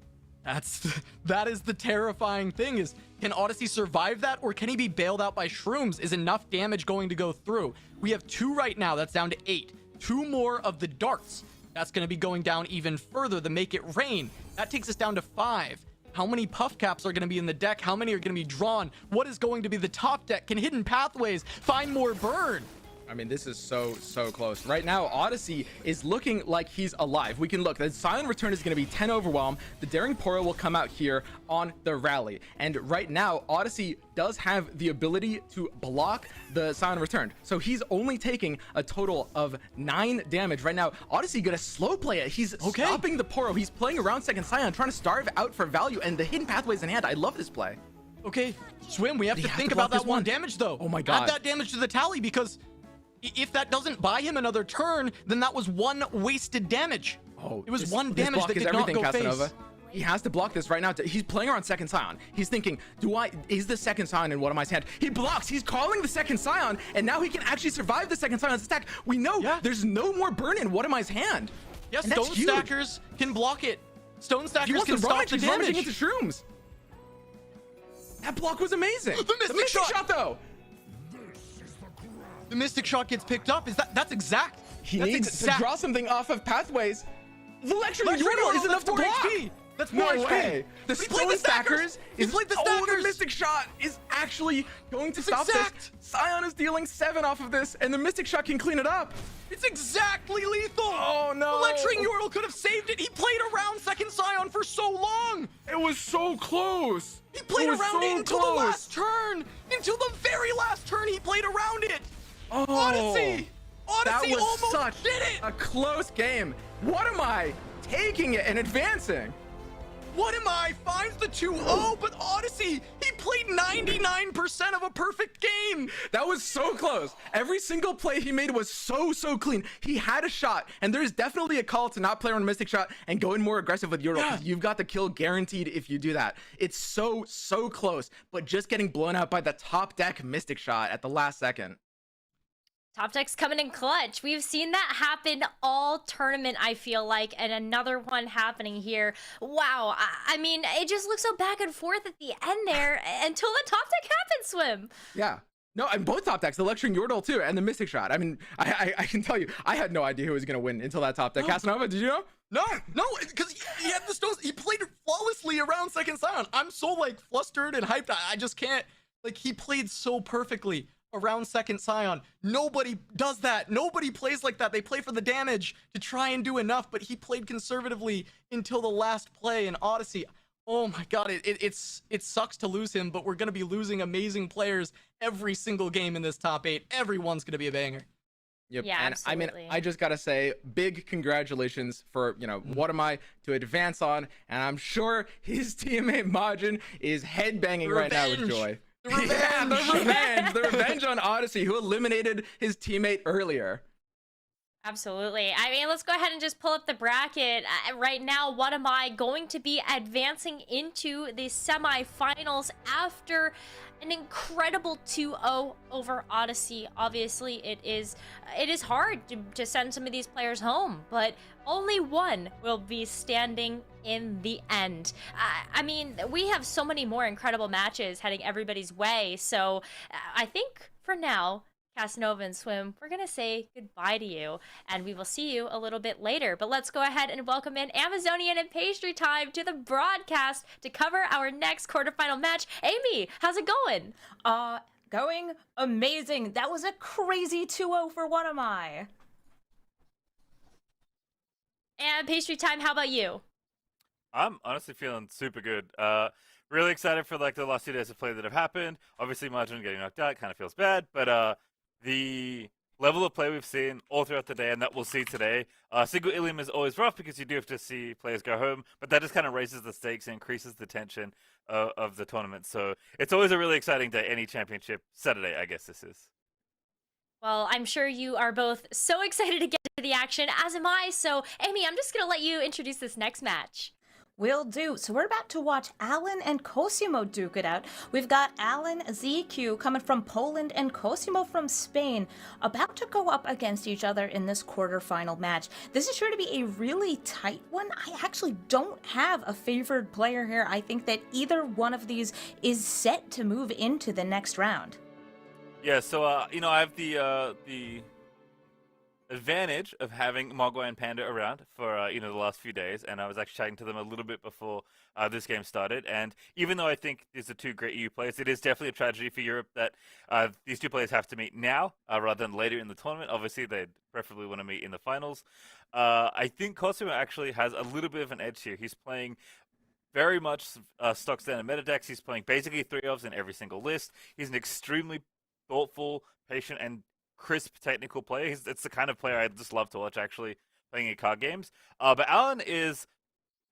That is the terrifying thing, is can Odyssey survive that, or can he be bailed out by Shrooms? Is enough damage going to go through? We have 2 right now. That's down to 8. 2 more of the darts. That's going to be going down even further. The Make It Rain, that takes us down to 5. How many Puff Caps are going to be in the deck? How many are going to be drawn? What is going to be the top deck? Can Hidden Pathways find more burn? I mean, this is so close. Right now, Odyssey is looking like he's alive. We can look. The Silent Return is going to be 10 Overwhelm. The Daring Poro will come out here on the rally. And right now, Odyssey does have the ability to block the Silent Return. So he's only taking a total of 9 damage. Right now, Odyssey going to slow play it. He's stopping the Poro. He's playing around second Scion, trying to starve out for value. And the Hidden Pathways in hand. I love this play. Okay, Swim, we have to think about that 1 damage, though. Oh my God. Add that damage to the tally, because if that doesn't buy him another turn, then that was 1 wasted damage. Oh, it was 1 damage that did not go face. He has to block this right now. He's playing around second Scion. He's thinking, is the second Scion in What Am I's hand? He blocks. He's calling the second Scion, and now he can actually survive the second Scion's attack. We know there's no more burn in What Am I's hand. Yeah, Stone Stackers can block it. Stone Stackers can stop the damage. Into Shrooms. That block was amazing. The Mystic Shot, though. The Mystic Shot gets picked up. That's exact. He needs to draw something off of Pathways. The Lecturing Yordle is enough to block. HP. That's No more way. The He played Stone the Stackers. Stackers He is played the Oh, the Stackers. Mystic Shot is actually going to It's stop exact. this. Scion is dealing 7 off of this, and the Mystic Shot can clean it up. It's exactly lethal. Oh, no. Lecturing Yordle could have saved it. He played around second Scion for so long. It was so close. He played It was around so it until close. the last turn. Until the very last turn, he played around it. Oh, Odyssey that was almost such did it. a close game. What am I? Taking it and advancing. What am I? Finds the 2-0, but Odyssey, he played 99% of a perfect game. That was so close. Every single play he made was so clean. He had a shot, and there's definitely a call to not play around Mystic Shot and go in more aggressive with Yordle, because you've got the kill guaranteed if you do that. It's so close, but just getting blown out by the top deck Mystic Shot at the last second. Top deck's coming in clutch. We've seen that happen all tournament, I feel like, and another one happening here. Wow, I mean, it just looks so back and forth at the end there until the top deck happens, Swim. Yeah. No, and both top decks, the Lecturing Yordle too, and the Mystic Shot. I mean, I can tell you, I had no idea who was going to win until that top deck. Casanova, did you know? No, because he had the stones. He played flawlessly around second Scion. I'm so like flustered and hyped. I just can't. Like, he played so perfectly around second Scion. Nobody does that. Nobody plays like that. They play for the damage to try and do enough, but he played conservatively until the last play in Odyssey. Oh my god, it sucks to lose him, but we're going to be losing amazing players every single game in this top 8. Everyone's going to be a banger. Yep. Yeah, and absolutely. I mean, I just gotta say, big congratulations for, what am I to advance on, and I'm sure his teammate Majin is headbanging right now with joy. The revenge. Yeah, the revenge. The revenge on Odyssey, who eliminated his teammate earlier. Absolutely. I mean, let's go ahead and just pull up the bracket. Right now, what am I going to be advancing into the semifinals after an incredible 2-0 over Odyssey? Obviously, it is hard to send some of these players home, but only one will be standing in the end. I mean, we have so many more incredible matches heading everybody's way, so I think for now, Casanova and Swim, we're going to say goodbye to you, and we will see you a little bit later. But let's go ahead and welcome in Amazonian and Pastry Time to the broadcast to cover our next quarterfinal match. Amy, how's it going? Going amazing. That was a crazy 2-0 for What Am I? And Pastry Time, how about you? I'm honestly feeling super good. Really excited for like the last 2 days of play that have happened. Obviously, Margin getting knocked out kind of feels bad, but the level of play we've seen all throughout the day and that we'll see today, single Ilium is always rough because you do have to see players go home, but that just kind of raises the stakes and increases the tension of the tournament. So it's always a really exciting day, any championship Saturday, I guess this is. Well, I'm sure you are both so excited to get to the action, as am I. So, Amy, I'm just going to let you introduce this next match. Will do. So we're about to watch Alan and Cosimo duke it out. We've got Alan ZQ coming from Poland and Cosimo from Spain about to go up against each other in this quarterfinal match. This is sure to be a really tight one. I actually don't have a favored player here. I think that either one of these is set to move into the next round. Yeah, so I have the advantage of having Mogwai and Panda around for the last few days, and I was actually chatting to them a little bit before this game started. And even though I think these are two great EU players, it is definitely a tragedy for Europe that these two players have to meet now rather than later in the tournament. Obviously, they'd preferably want to meet in the finals. I think Cosimo actually has a little bit of an edge here. He's playing very much stock standard meta decks. He's playing basically 3-ofs in every single list. He's an extremely thoughtful, patient, and crisp technical player. It's the kind of player I just love to watch actually playing in card games. But Alan is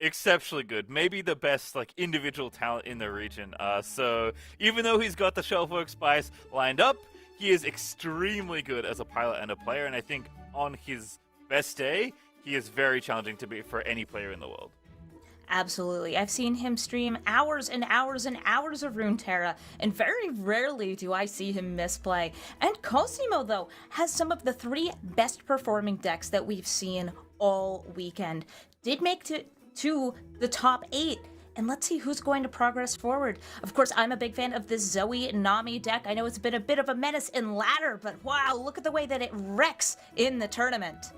exceptionally good, maybe the best like individual talent in the region. So even though he's got the Shelfwork Spice lined up, he is extremely good as a pilot and a player. And I think on his best day, he is very challenging to beat for any player in the world. Absolutely. I've seen him stream hours and hours and hours of Runeterra, and very rarely do I see him misplay. And Cosimo, though, has some of the 3 best performing decks that we've seen all weekend. Did make to the top 8. And let's see who's going to progress forward. Of course, I'm a big fan of this Zoe Nami deck. I know it's been a bit of a menace in ladder, but wow, look at the way that it wrecks in the tournament.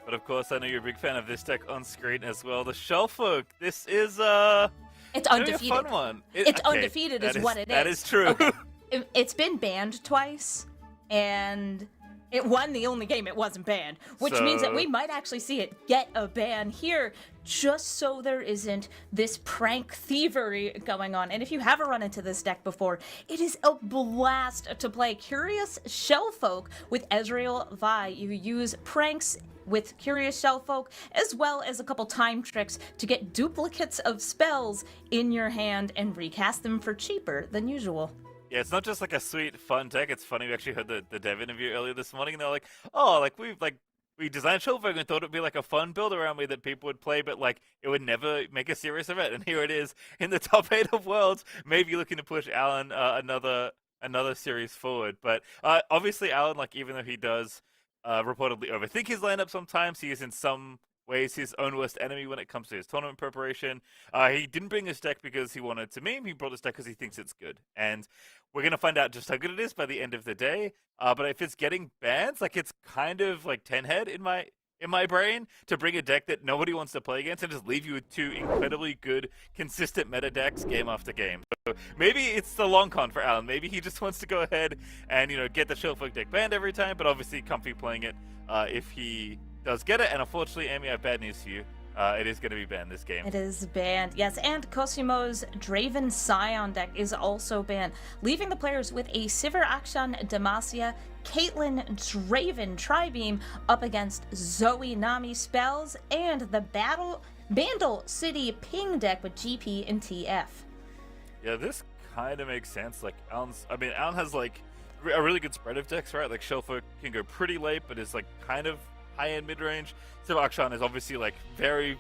But of course, I know you're a big fan of this deck on screen as well. The Shellfolk. This is It's gonna be undefeated. a fun one. It's Okay, undefeated that is what it is. That is true. Okay. It's been banned twice, and it won the only game it wasn't banned, which means that So- we might actually see it get a ban here, just so there isn't this prank thievery going on. And if you haven't run into this deck before, it is a blast to play Curious Shellfolk with Ezreal Vi. You use pranks with Curious Shellfolk, as well as a couple time tricks to get duplicates of spells in your hand and recast them for cheaper than usual. Yeah, it's not just like a sweet, fun deck. It's funny. We actually heard the dev interview earlier this morning, and they're like, "Oh, we designed Shellfolk and thought it'd be like a fun build around me that people would play, but like it would never make a serious event." And here it is in the top 8 of Worlds, maybe looking to push Alan another series forward. But obviously, Alan, like even though he does reportedly overthink his lineup sometimes, he is in some ways his own worst enemy when it comes to his tournament preparation. He didn't bring this deck because he wanted to meme. He brought this deck because he thinks it's good. And we're going to find out just how good it is by the end of the day. But if it's getting bans, like it's kind of like 10 head in my brain to bring a deck that nobody wants to play against and just leave you with 2 incredibly good, consistent meta decks game after game. So maybe it's the long con for Alan. Maybe he just wants to go ahead and, get the Shellfolk deck banned every time, but obviously comfy playing it if he does get it. And unfortunately, Amy, I have bad news for you. It is going to be banned this game. It is banned, yes, and Cosimo's Draven Scion deck is also banned, leaving the players with a Sivir Akshan Demacia, Caitlyn Draven Tribeam up against Zoe Nami spells, and the Bandle City Ping deck with GP and TF. Yeah, this kind of makes sense. Like Alan has like a really good spread of decks, right? Like Shellfolk can go pretty late, but is like kind of high-end mid-range. Sivir Akshan is obviously like very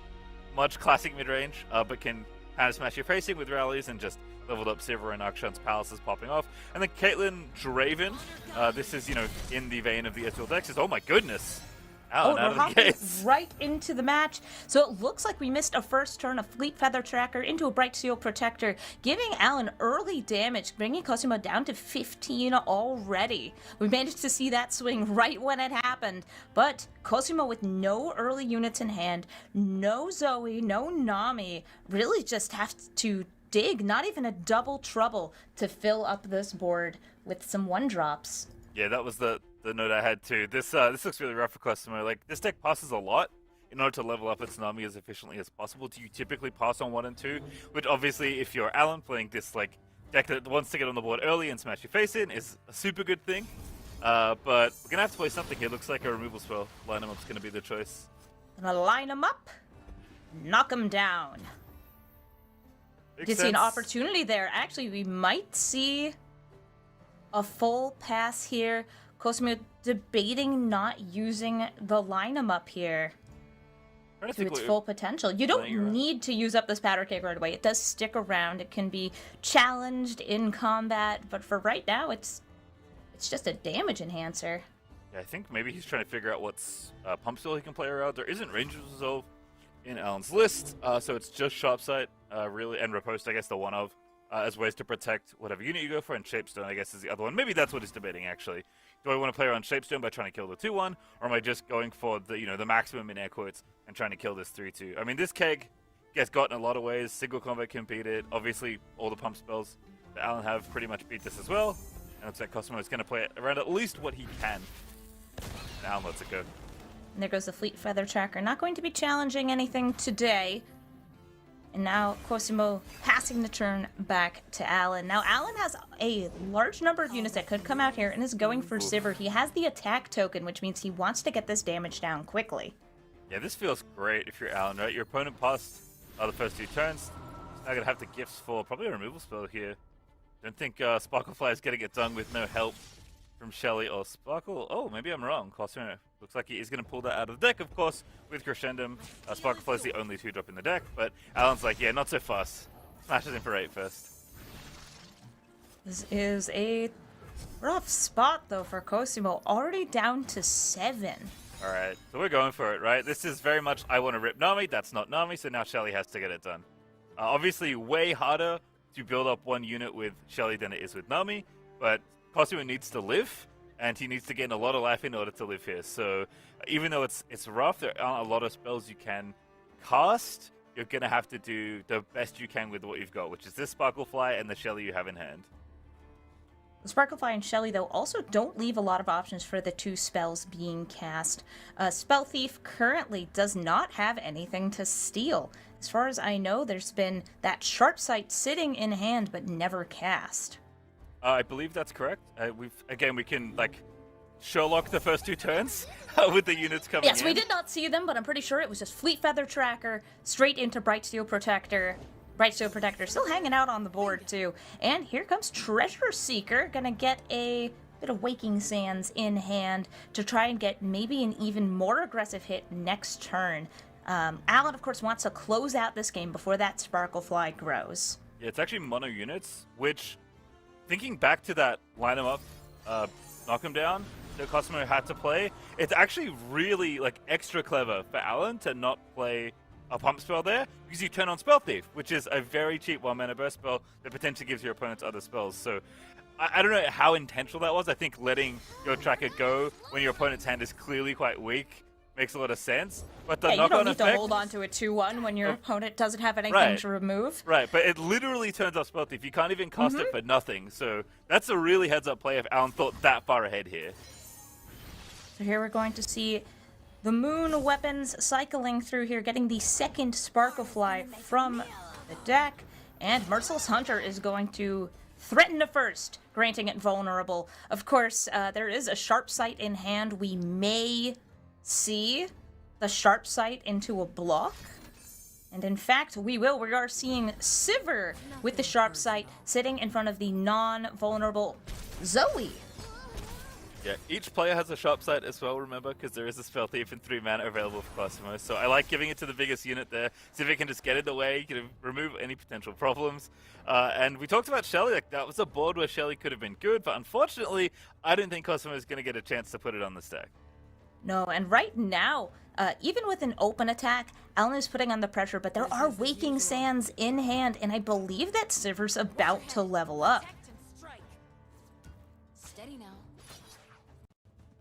much classic mid-range, but can kind of smash your facing with rallies and just leveled up Sivir and Akshan's palaces popping off. And then Caitlyn Draven, this is, in the vein of the Ezreal decks, is, oh my goodness, Alan We're out of the hopping gates. right into the match. So it looks like we missed a first turn of Fleet Feather Tracker into a Bright Seal Protector, giving Alan early damage, bringing Cosimo down to 15 already. We managed to see that swing right when it happened, but Cosimo with no early units in hand, no Zoe, no Nami, really just have to dig, not even a double trouble, to fill up this board with some 1-drops. Yeah, that was the note I had too. This looks really rough for Cosimo. Like, this deck passes a lot in order to level up its Nami as efficiently as possible. Do you typically pass on 1 and 2? Which obviously, if you're Alan playing this like deck that wants to get on the board early and smash your face in, is a super good thing. But we're gonna have to play something here. Looks like a removal spell line-up's gonna be the choice. Gonna line them up, knock them down. Makes Did see an sense. opportunity there. Actually, we might see a full pass here. Cosimo debating not using the line 'em up here Trying to to think its what- full potential. You playing don't around. need to use up this powder cake right away. It does stick around. It can be challenged in combat, but for right now, it's just a damage enhancer. Yeah, I think maybe he's trying to figure out what's pump spell he can play around. There isn't Ranger's Resolve in Alan's list, so it's just Sharp Sight, really, and Riposte, I guess, the one of, as ways to protect whatever unit you go for, and Shapestone, I guess, is the other one. Maybe that's what he's debating, actually. Do I want to play around Shapestone by trying to kill the 2-1, or am I just going for the, the maximum in air quotes and trying to kill this 3-2? I mean, this keg gets got in a lot of ways. Single combat can beat it. Obviously, all the pump spells that Alan have pretty much beat this as well. And looks like Cosimo is going to play around at least what he can. And Alan lets it go. And there goes the Fleet Feather Tracker. Not going to be challenging anything today. And now Cosimo passing the turn back to Alan. Now Alan has a large number of units that could come out here and is going for Sivir. He has the attack token, which means he wants to get this damage down quickly. Yeah, this feels great if you're Alan, right? Your opponent passed the first 2 turns. He's now going to have the gifts for probably a removal spell here. Don't think Sparklefly is getting it done with no help from Shelly or Sparkle. Oh, maybe I'm wrong. Cosimo looks like he is going to pull that out of the deck, of course, with Crescendum. Sparklefly is the only 2-drop in the deck, but Alan's like, yeah, not so fast. Smashes in for 8 first. This is a rough spot, though, for Cosimo. Already down to 7. All right, so we're going for it, right? This is very much, I want to rip Nami. That's not Nami, so now Shelly has to get it done. Obviously, way harder to build up one unit with Shelly than it is with Nami, but Cosimo needs to live, and he needs to gain a lot of life in order to live here. So even though it's rough, there aren't a lot of spells you can cast. You're gonna have to do the best you can with what you've got, which is this Sparklefly and the Shelly you have in hand. The Sparklefly and Shelly, though, also don't leave a lot of options for the two spells being cast. Spell Thief currently does not have anything to steal. As far as I know, there's been that Sharp Sight sitting in hand but never cast. I believe that's correct. We can Sherlock the first 2 turns with the units coming in. Yes, we did not see them, but I'm pretty sure it was just Fleet Feather Tracker straight into Brightsteel Protector. Brightsteel Protector still hanging out on the board, too. And here comes Treasure Seeker, gonna get a bit of Waking Sands in hand to try and get maybe an even more aggressive hit next turn. Alan, of course, wants to close out this game before that Sparklefly grows. Yeah, it's actually mono units, which, thinking back to that line 'em up, knock 'em down, that Cosmo had to play, it's actually really extra clever for Alan to not play a pump spell there, because you turn on Spell Thief, which is a very cheap 1-mana burst spell that potentially gives your opponents other spells. So I don't know how intentional that was. I think letting your tracker go when your opponent's hand is clearly quite weak makes a lot of sense. But the Yeah, you don't knock-on need effect, to hold on to a 2-1 when your opponent doesn't have anything to remove. Right, but it literally turns off Spell Thief. You can't even cast it for nothing. So that's a really heads-up play if Alan thought that far ahead here. So here we're going to see the Moon weapons cycling through here, getting the second Sparklefly from the deck. And Merciless Hunter is going to threaten the first, granting it vulnerable. Of course, there is a Sharp Sight in hand. We may see the Sharp Sight into a block. And in fact, we will. We are seeing Sivir with the Sharp Sight sitting in front of the non-vulnerable Zoe. Yeah, each player has a Sharp Sight as well, remember, because there is a Spell Thief and 3 mana available for Cosmo. So I like giving it to the biggest unit there. See if it can just get in the way, you can remove any potential problems. And we talked about Shelly, that was a board where Shelly could have been good, but unfortunately, I didn't think Cosmo was going to get a chance to put it on the stack. No, and right now, even with an open attack, Alan is putting on the pressure, but there are Waking Sands in hand, and I believe that Sivir's about to level up. Steady now.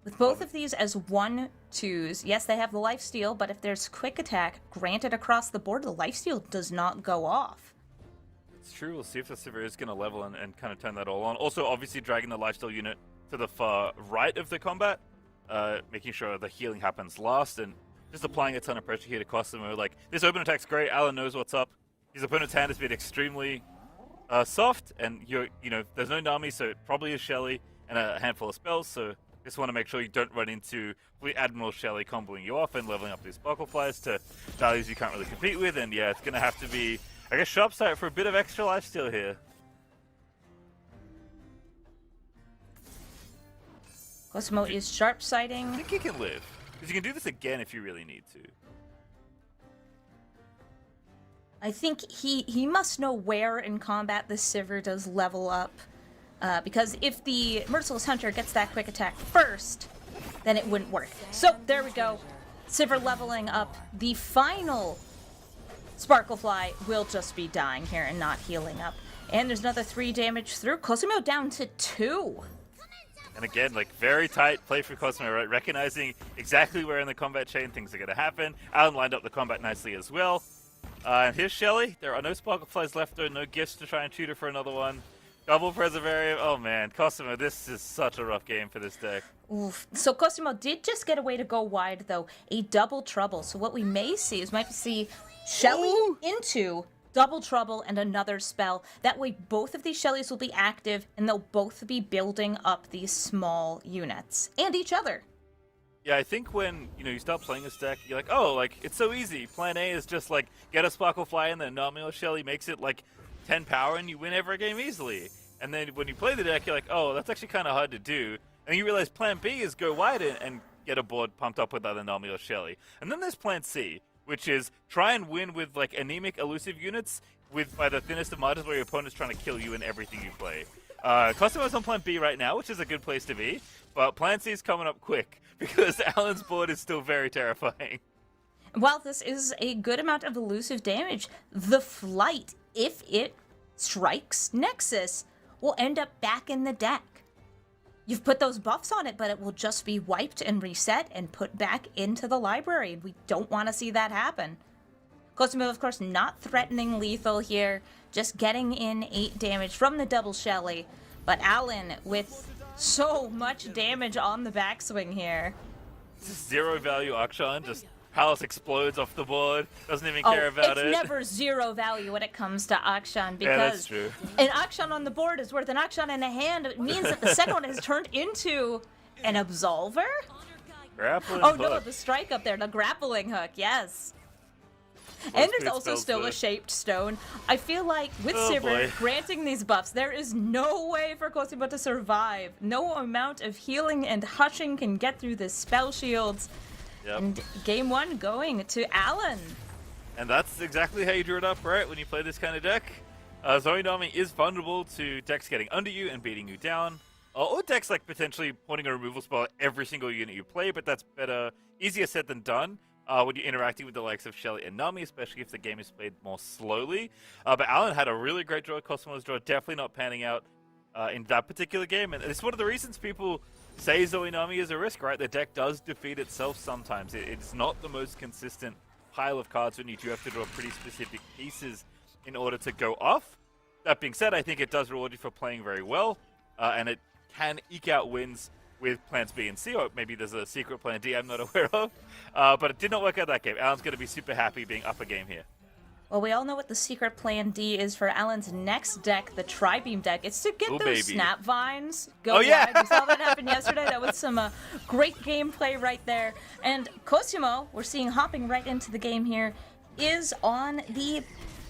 With both of these as 1/2s, yes, they have the lifesteal, but if there's quick attack granted across the board, the lifesteal does not go off. It's true, we'll see if the Sivir is going to level and kind of turn that all on. Also, obviously, dragging the lifesteal unit to the far right of the combat, making sure the healing happens last, and just applying a ton of pressure here to Cosmo. This open attack's great, Alan knows what's up. His opponent's hand has been extremely soft, and there's no Nami, so it probably is Shelly and a handful of spells, so just want to make sure you don't run into Fleet Admiral Shelly comboing you off and leveling up these Sparkleflies to values you can't really compete with, and yeah, it's going to have to be, I guess, Sharp Sight for a bit of extra lifesteal here. Cosmo is sharp sighting. I think he can live, because you can do this again if you really need to. I think he must know where in combat the Sivir does level up. Because if the Merciless Hunter gets that quick attack first, then it wouldn't work. So, there we go. Sivir leveling up. The final Sparklefly will just be dying here and not healing up. And there's another 3 damage through. Cosimo down to 2. And again, very tight play for Cosmo, right? Recognizing exactly where in the combat chain things are going to happen. Alan lined up the combat nicely as well. And here's Shelly. There are no Sparkleflies left, though. No gifts to try and shoot her for another one. Double Preservarium. Oh man, Cosimo, this is such a rough game for this deck. Oof. So Cosimo did just get a way to go wide, though. A double trouble. So what we may see is Shelly into double trouble and another spell. That way both of these Shellys will be active, and they'll both be building up these small units. And each other. Yeah, I think when, you start playing this deck, you're it's so easy. Plan A is just, get a Sparklefly and then Nami or Shelly makes it, 10 power and you win every game easily. And then when you play the deck, you're oh, that's actually kind of hard to do. And you realize plan B is go wide and get a board pumped up with either Nami or Shelly. And then there's plan C, which is try and win with anemic elusive units by the thinnest of margins where your opponent's trying to kill you in everything you play. Cosmo's on plan B right now, which is a good place to be, but plan C is coming up quick because Alan's board is still very terrifying. While this is a good amount of elusive damage, the Flight, if it strikes Nexus, will end up back in the deck. You've put those buffs on it, but it will just be wiped and reset and put back into the library. We don't want to see that happen. Cosimo, of course, not threatening lethal here, just getting in 8 damage from the double Shelly. But Alan with so much damage on the backswing here. Zero value Akshan, just Palace explodes off the board, doesn't even care about it. It's never zero value when it comes to Akshan, Yeah, that's because true. an Akshan on the board is worth an Akshan in a hand. It means that the second one has turned into an Absolver? Grappling Oh no, hook. the strike up there, the grappling hook, yes. And good there's also spells still there. a shaped stone. I feel like with Oh, Sivir boy. granting these buffs, there is no way for Cosimo to survive. No amount of healing and hushing can get through the spell shields. Yep. And game 1 going to Alan. And that's exactly how you drew it up, right? When you play this kind of deck. Zoinami is vulnerable to decks getting under you and beating you down. Or decks like potentially pointing a removal spell at every single unit you play, but that's easier said than done when you're interacting with the likes of Shelly and Nami, especially if the game is played more slowly. But Alan had a really great draw. Cosmo's draw definitely not panning out in that particular game. And it's one of the reasons people say Zoinami is a risk, right? The deck does defeat itself sometimes. It's not the most consistent pile of cards when you do have to draw pretty specific pieces in order to go off. That being said, I think it does reward you for playing very well, and it can eke out wins with plans B and C, or maybe there's a secret plan D I'm not aware of. But it did not work out that game. Alan's going to be super happy being up a game here. Well, we all know what the secret plan D is for Alan's next deck, the Tri-Beam deck. It's to get Ooh, those baby. snap vines. Go Oh, yeah. wide. We saw that happen yesterday. That was some great gameplay right there. And Cosimo, we're seeing hopping right into the game here, is on the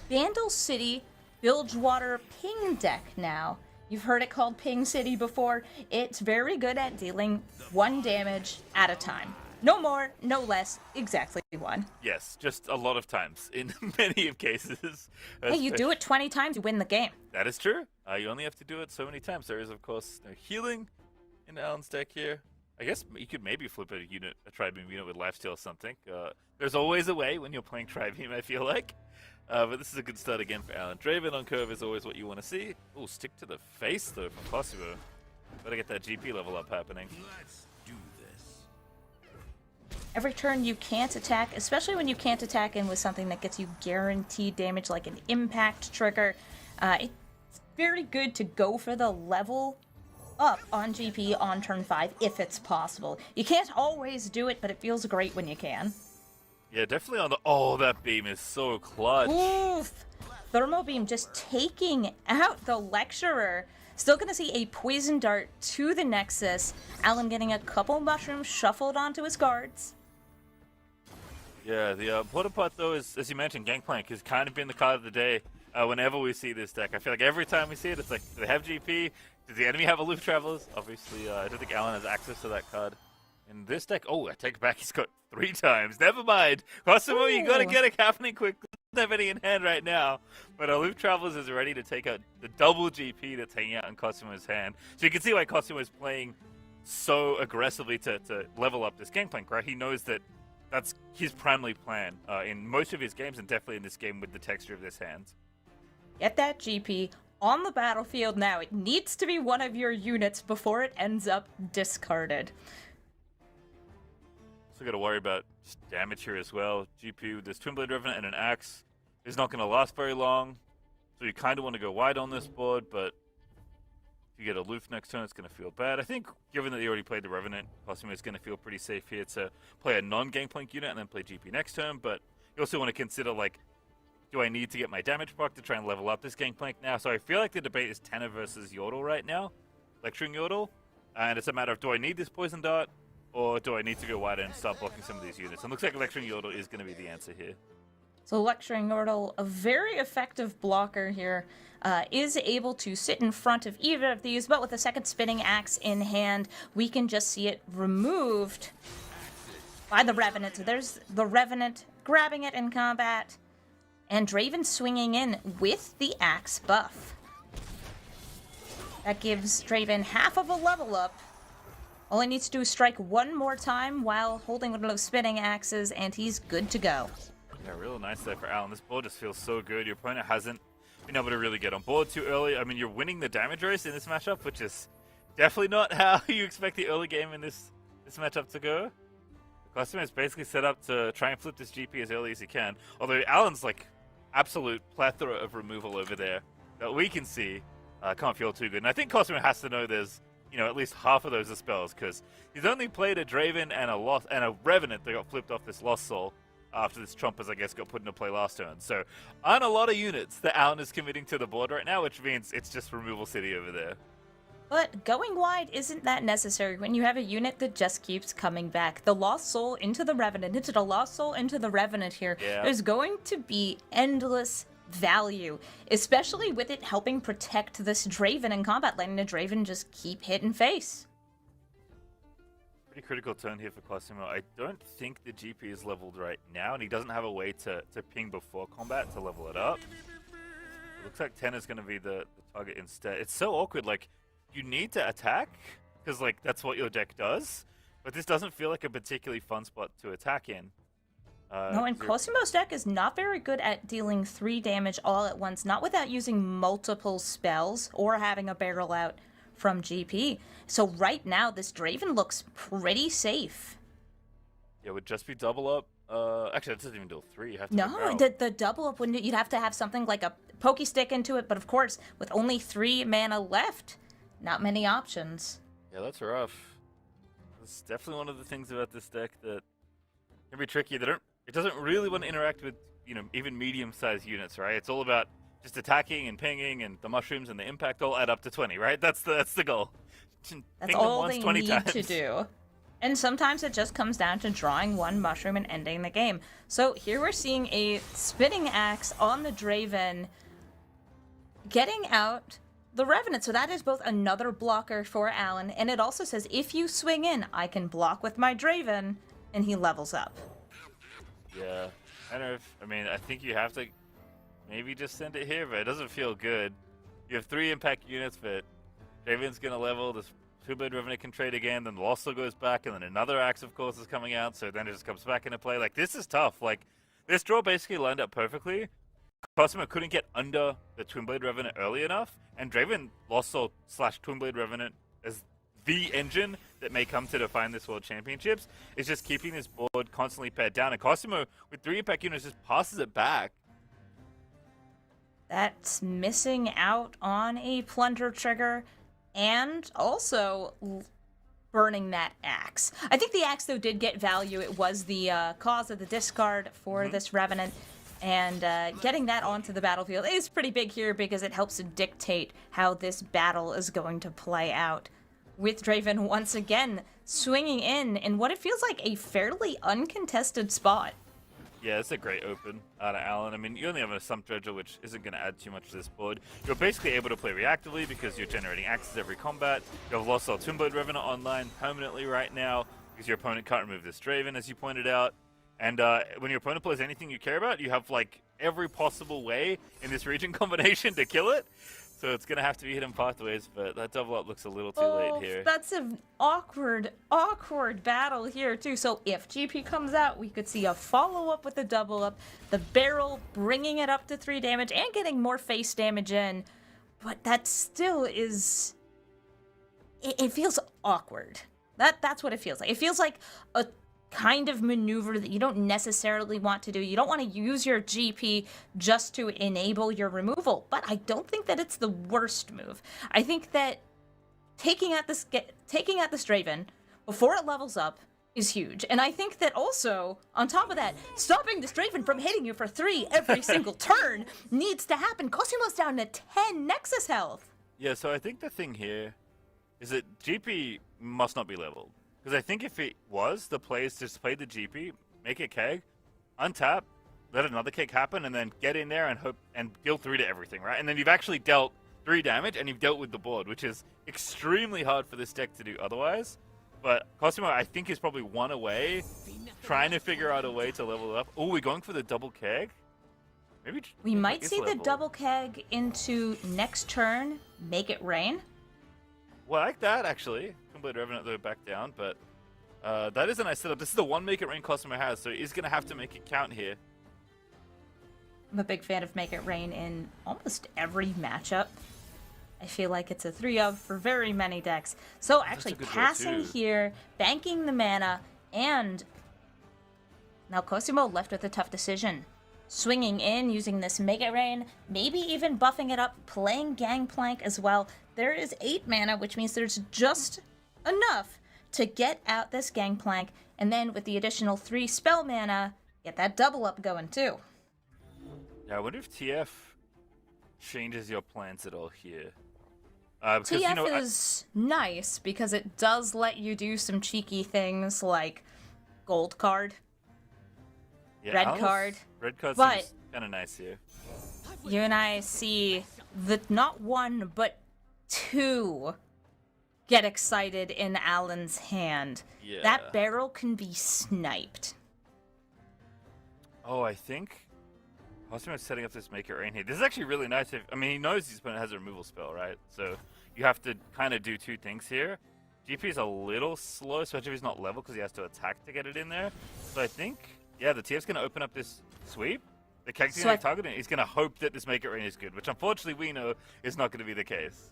Vandal City Bilgewater Ping deck now. You've heard it called Ping City before. It's very good at dealing 1 damage at a time. No more, no less, exactly 1. Yes, just a lot of times in many of cases. Hey, you do it 20 times, you win the game. That is true. You only have to do it so many times. There is, of course, no healing in Alan's deck here. I guess you could maybe flip a Tri-Beam unit with Lifesteal or something. There's always a way when you're playing Tri-Beam, I feel like. But this is a good start again for Alan. Draven on curve is always what you want to see. Oh, stick to the face, though, from Cosimo. Better get that GP level up happening. Every turn you can't attack, especially when you can't attack in with something that gets you guaranteed damage like an impact trigger. It's very good to go for the level up on GP on turn 5 if it's possible. You can't always do it, but it feels great when you can. Yeah, definitely on the... Oh, that beam is so clutch. Oof! Thermo Beam just taking out the Lecturer. Still gonna see a Poison Dart to the Nexus. Alan getting a couple mushrooms shuffled onto his guards. Yeah, the Porta Pot, though, is, as you mentioned, Gangplank has kind of been the card of the day whenever we see this deck. I feel like every time we see it, it's like, do they have GP? Does the enemy have Aloof Travelers? Obviously, I don't think Alan has access to that card. In this deck, oh, I take it back, he's got 3 times. Never mind. Cosimo, you gotta get it happening quickly. Doesn't have any in hand right now. But Aloof Travelers is ready to take out the double GP that's hanging out in Cosimo's hand. So you can see why Cosimo is playing so aggressively to level up this Gangplank, right? He knows that that's his primary plan in most of his games, and definitely in this game with the texture of this hand. Get that GP on the battlefield now. It needs to be one of your units before it ends up discarded. So got to worry about damage here as well. GP with this Twin Blade Revenant and an Axe is not going to last very long. So you kind of want to go wide on this board, but if you get Aloof next turn, it's going to feel bad. I think, given that he already played the Revenant, Cosimo is going to feel pretty safe here to play a non-Gangplank unit and then play GP next turn. But you also want to consider, like, do I need to get my damage proc to try and level up this Gangplank now? So I feel like the debate is Tenor versus Yordle right now. Lecturing Yordle. And it's a matter of, do I need this Poison Dart? Or do I need to go wider and start blocking some of these units? And it looks like Lecturing Yordle is going to be the answer here. So Lecturing Yordle, a very effective blocker here, is able to sit in front of either of these, but with a second Spinning Axe in hand, we can just see it removed by the Revenant. So there's the Revenant grabbing it in combat, and Draven swinging in with the Axe buff. That gives Draven half of a level up. All he needs to do is strike 1 more time while holding one of those Spinning Axes, and he's good to go. Yeah, real nice there for Alan. This board just feels so good. Your opponent hasn't been able to really get on board too early. I mean, you're winning the damage race in this matchup, which is definitely not how you expect the early game in this matchup to go. Cosimo is basically set up to try and flip this GP as early as he can. Although Alan's like absolute plethora of removal over there that we can see can't feel too good. And I think Cosimo has to know there's at least half of those are spells, because he's only played a Draven and a Revenant that got flipped off this Lost Soul after this Trumpers, I guess, got put into play last turn. So aren't a lot of units that Alan is committing to the board right now, which means it's just removal city over there. But going wide isn't that necessary when you have a unit that just keeps coming back. The Lost Soul into the Revenant, into the Lost Soul into the Revenant here. Yeah. There's going to be endless value, especially with it helping protect this Draven in combat, letting the Draven just keep hitting face. Pretty critical turn here for Cosimo. I don't think the GP is leveled right now, and he doesn't have a way to ping before combat to level it up. It looks like 10 is going to be the target instead. It's so awkward, like, you need to attack, because, like, that's what your deck does, but this doesn't feel like a particularly fun spot to attack in. No, and Cosimo's deck is not very good at dealing 3 damage all at once, not without using multiple spells or having a barrel out from GP. So right now, this Draven looks pretty safe. Yeah, it would just be double up. Actually, that doesn't even deal 3. You have to No, the double up, wouldn't you'd have to have something like a pokey stick into it, but of course, with only 3 mana left, not many options. Yeah, that's rough. That's definitely one of the things about this deck that can be tricky. It doesn't really want to interact with, even medium-sized units, right? It's all about just attacking and pinging, and the mushrooms and the impact all add up to 20, right? That's the goal. That's all they need to do. And sometimes it just comes down to drawing 1 mushroom and ending the game. So here we're seeing a spinning axe on the Draven, getting out the Revenant. So that is both another blocker for Alan, and it also says, if you swing in, I can block with my Draven, and he levels up. Yeah, I think you have to maybe just send it here, but it doesn't feel good. You have 3 impact units, but Draven's gonna level, this 2-blade Revenant can trade again, then the Lost Soul goes back, and then another axe, of course, is coming out, so then it just comes back into play. Like, this is tough. Like, this draw basically lined up perfectly. Cosimo couldn't get under the Twin-blade Revenant early enough, and Draven Lost Soul / Twin-blade Revenant as the engine that may come to define this World Championships is just keeping this board constantly pared down, and Cosimo with 3 impact units just passes it back. That's missing out on a plunder trigger, and also burning that axe. I think the axe, though, did get value. It was the cause of the discard for this Revenant, and getting that onto the battlefield is pretty big here because it helps to dictate how this battle is going to play out. With Draven once again swinging in what it feels like a fairly uncontested spot. Yeah, it's a great open out of Alan. I mean, you only have a Sump Dredger, which isn't going to add too much to this board. You're basically able to play reactively because you're generating axes every combat. You have Lost Soul Twin-blade Revenant online permanently right now because your opponent can't remove this Draven, as you pointed out. And when your opponent plays anything you care about, you have, like, every possible way in this region combination to kill it. So it's going to have to be hidden pathways, but that double up looks a little too late here. That's an awkward battle here, too. So if GP comes out, we could see a follow-up with a double up, the barrel bringing it up to 3 damage and getting more face damage in. But that still is... It feels awkward. That's what it feels like. It feels like a kind of maneuver that you don't necessarily want to do. You don't want to use your GP just to enable your removal, but I don't think that it's the worst move. I think that taking out this Draven before it levels up is huge, and I think that also, on top of that, stopping this Draven from hitting you for 3 every single turn needs to happen. Cosimo's down to 10 Nexus health. Yeah, so I think the thing here is that GP must not be leveled. Because I think if it was, the play is just play the GP, make it keg, untap, let another keg happen, and then get in there and hope and deal 3 to everything, right? And then you've actually dealt 3 damage, and you've dealt with the board, which is extremely hard for this deck to do otherwise. But Cosimo, I think, is probably 1 away, trying to figure out a way to level it up. Oh, we're going for the double keg? Maybe we might see the double keg into next turn, make it rain. Well, I like that, actually. Twin-blade Revenant, though, back down, but that is a nice setup. This is the one Make It Rain Cosimo has, so he's going to have to make it count here. I'm a big fan of Make It Rain in almost every matchup. I feel like it's a 3 of for very many decks. So actually a good draw, passing too. here, banking the mana, and now Cosimo left with a tough decision. Swinging in, using this Mega Rain, maybe even buffing it up, playing Gangplank as well. There is 8 mana, which means there's just enough to get out this Gangplank, and then with the additional 3 spell mana, get that double up going too. Yeah, I wonder if TF changes your plans at all here. Because, TF you know, is nice because it does let you do some cheeky things like gold card. Red Al's- card, Red card but- seems kind of nice here. You and I see the not 1 but 2 get excited in Alan's hand. Yeah. That barrel can be sniped. Oh, I think Cosimo's setting up this Make It Rain here. This is actually really nice. I mean, he knows his opponent has a removal spell, right? So you have to kind of do 2 things here. GP is a little slow, especially if he's not level, because he has to attack to get it in there. So I think, yeah, the TF's going to open up this sweep. The Keg's So going I- to target it. He's going to hope that this Make It Rain is good, which unfortunately we know is not going to be the case.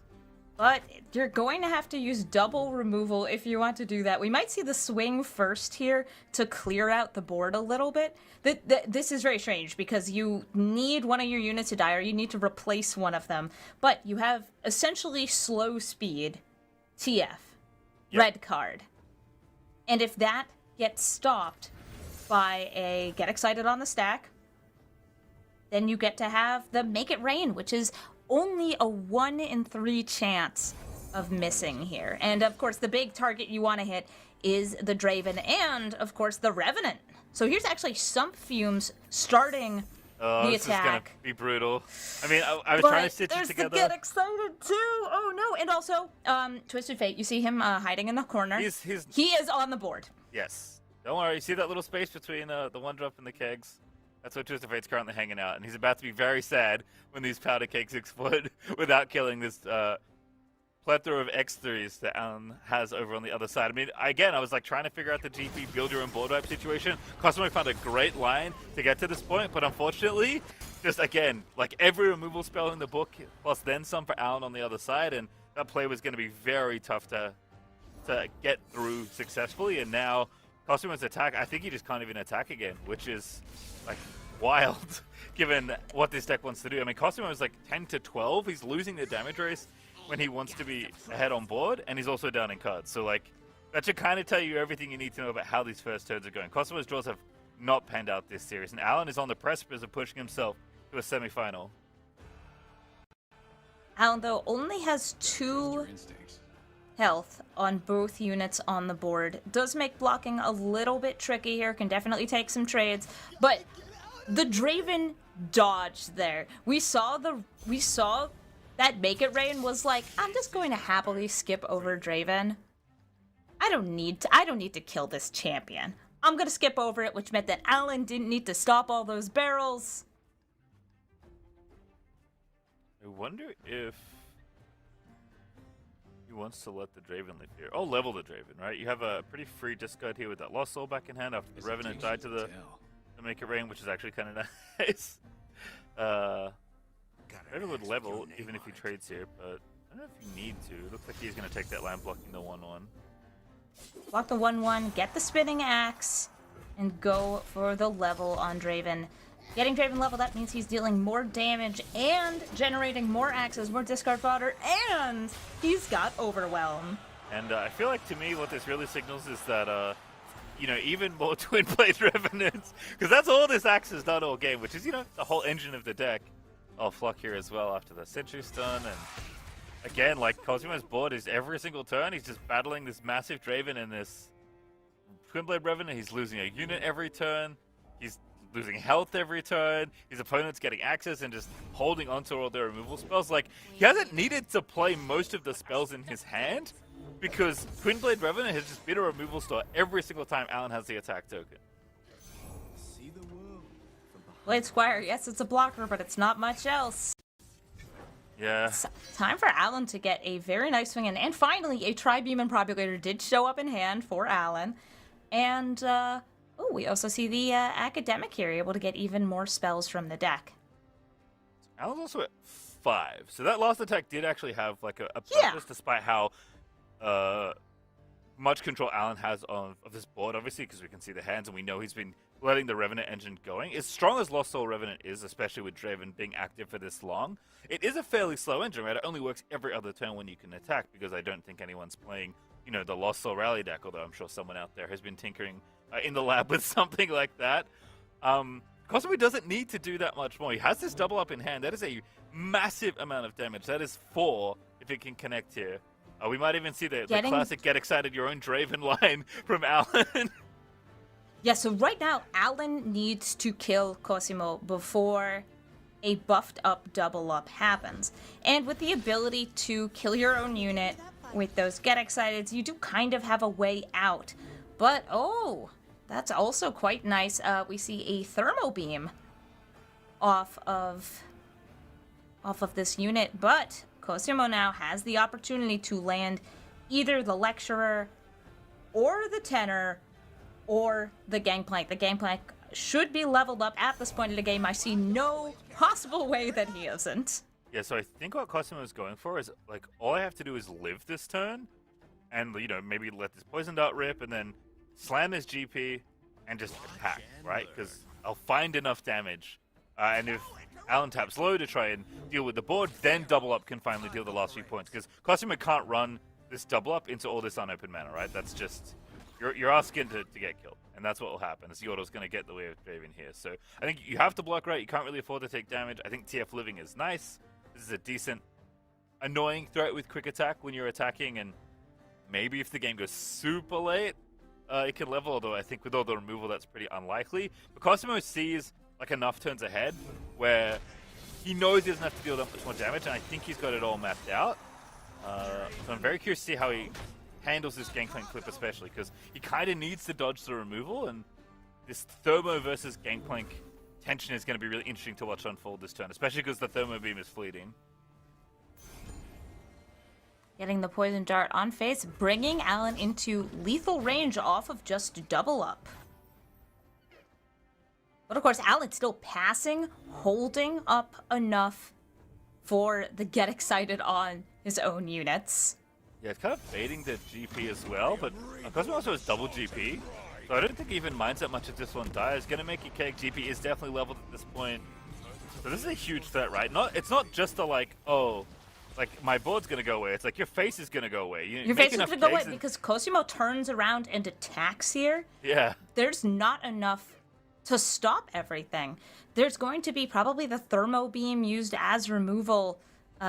But you're going to have to use double removal if you want to do that. We might see the swing first here to clear out the board a little bit. This is very strange because you need one of your units to die or you need to replace one of them. But you have essentially slow speed, TF, red card. And if that gets stopped by a Get Excited on the stack, then you get to have the Make It Rain, which is only a 1 in 3 chance of missing here. And of course, the big target you want to hit is the Draven and, of course, the Revenant. So here's actually Sump Fumes starting Oh, the this is going attack. to be brutal. I mean, I was But trying to stitch it there's together. the Get Excited too. Oh no! And also, Twisted Fate. You see him hiding in the corner. He's He is on the board. Yes. Don't worry. You see that little space between the 1-drop and the kegs? That's where Twisted Fate's currently hanging out, and he's about to be very sad when these powder cakes explode without killing this plethora of X3s that Alan has over on the other side. I mean, again, I was like trying to figure out the GP build your own board wipe situation. Cosmo found a great line to get to this point, but unfortunately, just again, like every removal spell in the book, plus then some for Alan on the other side, and that play was going to be very tough to get through successfully, and now Cosmo's attack, I think he just can't even attack again, which is like wild given what this deck wants to do. I mean, Cosmo is like 10 to 12. He's losing the damage race when he wants to be ahead on board, and he's also down in cards. So like that should kind of tell you everything you need to know about how these first turns are going. Cosmo's draws have not panned out this series, and Alan is on the precipice of pushing himself to a semi-final. Alan, though, only has 2 health on both units on the board. Does make blocking a little bit tricky here, can definitely take some trades, but the Draven dodged there. We saw that Make It Rain was like, I'm just going to happily skip over Draven. I don't need to kill this champion. I'm gonna skip over it, which meant that Alan didn't need to stop all those barrels. I wonder if he wants to let the Draven live here. Oh, level the Draven, right? You have a pretty free discard here with that Lost Soul back in hand after the Revenant died to the Make It Rain, which is actually kind of nice. Draven would level even if he trades here, but I don't know if you need to. It looks like he's going to take that land blocking the 1-1. Block the 1/1, get the spinning axe, and go for the level on Draven. Getting Draven level, that means he's dealing more damage and generating more axes, more discard fodder, and he's got Overwhelm. And I feel like to me what this really signals is that, you know, even more Twin Blade Revenants, because that's all this axe has done all game, which is, you know, the whole engine of the deck. I'll flock here as well after the Sentry Stun, and again, like, Cosimo's board is every single turn, he's just battling this massive Draven and this Twin Blade Revenant. He's losing a unit every turn, he's losing health every turn, his opponent's getting access and just holding onto all their removal spells. Like, he hasn't needed to play most of the spells in his hand, because Twin Blade Revenant has just been a removal store every single time Alan has the attack token. Blade Squire, yes, it's a blocker, but it's not much else. Yeah. It's time for Alan to get a very nice swing in. And finally, a Tri-Beam and Propagator did show up in hand for Alan. And, we also see the Academic here, able to get even more spells from the deck. Alan's also at 5. So that last attack did actually have like a purpose, Yeah. despite how much control Alan has of this board, obviously, because we can see the hands and we know he's been letting the Revenant engine going. As strong as Lost Soul Revenant is, especially with Draven being active for this long, it is a fairly slow engine, right? It only works every other turn when you can attack, because I don't think anyone's playing, you know, the Lost Soul Rally deck, although I'm sure someone out there has been tinkering in the lab with something like that. Cosmo doesn't need to do that much more. He has this double up in hand. That is a massive amount of damage. That is 4 if it can connect here. We might even see the classic get excited your own Draven line from Alan. Yeah, so right now, Alan needs to kill Cosimo before a buffed up double up happens. And with the ability to kill your own unit with those get exciteds, you do kind of have a way out. But, oh, that's also quite nice. We see a thermo beam off of this unit, but Cosimo now has the opportunity to land either the Lecturer or the Tenor or the Gangplank. The Gangplank should be leveled up at this point of the game. I see no possible way that he isn't. Yeah, so I think what Cosimo is going for is, like, all I have to do is live this turn and, you know, maybe let this Poison Dart rip and then slam his GP and just attack, right? Because I'll find enough damage. And if Alan taps low to try and deal with the board, then double up can finally deal the last few points. Because Cosimo can't run this double up into all this unopened mana, right? That's just... You're asking to get killed. And that's what will happen. Is Yordle's going to get the way of Draven here. So I think you have to block right. You can't really afford to take damage. I think TF living is nice. This is a decent, annoying threat with quick attack when you're attacking. And maybe if the game goes super late, it can level. Although I think with all the removal, that's pretty unlikely. But Cosimo sees like enough turns ahead where he knows he doesn't have to deal that much more damage, and I think he's got it all mapped out. So I'm very curious to see how he handles this Gangplank clip, especially because he kind of needs to dodge the removal, and this Thermo versus Gangplank tension is going to be really interesting to watch unfold this turn, especially because the Thermo beam is fleeting. Getting the Poison Dart on face, bringing Alan into lethal range off of just double up. But of course, Alan's still passing, holding up enough for the get excited on his own units. Yeah, it's kind of baiting the GP as well, but Cosmo also has double GP, so I don't think he even minds that much if this one dies. Gonna make a cake. GP is definitely leveled at this point. So this is a huge threat, right? It's not just a like, oh, like my board's gonna go away. It's like your face is gonna go away. Your face is gonna go away because Cosimo turns around and attacks here. Yeah. There's not enough to stop everything. There's going to be probably the Thermo Beam used as removal,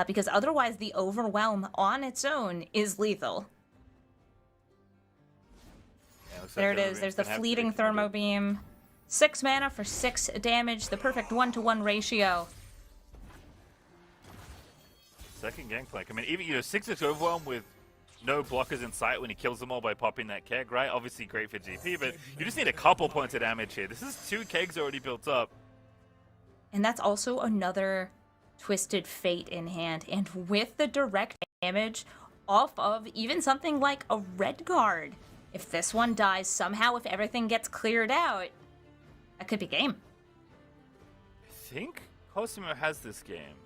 because otherwise the Overwhelm on its own is lethal. Yeah, there it is. There's the fleeting Thermo Beam. 6 mana for 6 damage, the perfect 1-to-1 ratio. Second Gangplank. I mean, even, 6-6 Overwhelm with no blockers in sight when he kills them all by popping that keg, right? Obviously great for GP, but you just need a couple points of damage here. This is 2 kegs already built up. And that's also another Twisted Fate in hand. And with the direct damage off of even something like a red card, if this one dies somehow, if everything gets cleared out, that could be game. I think Cosimo has this game.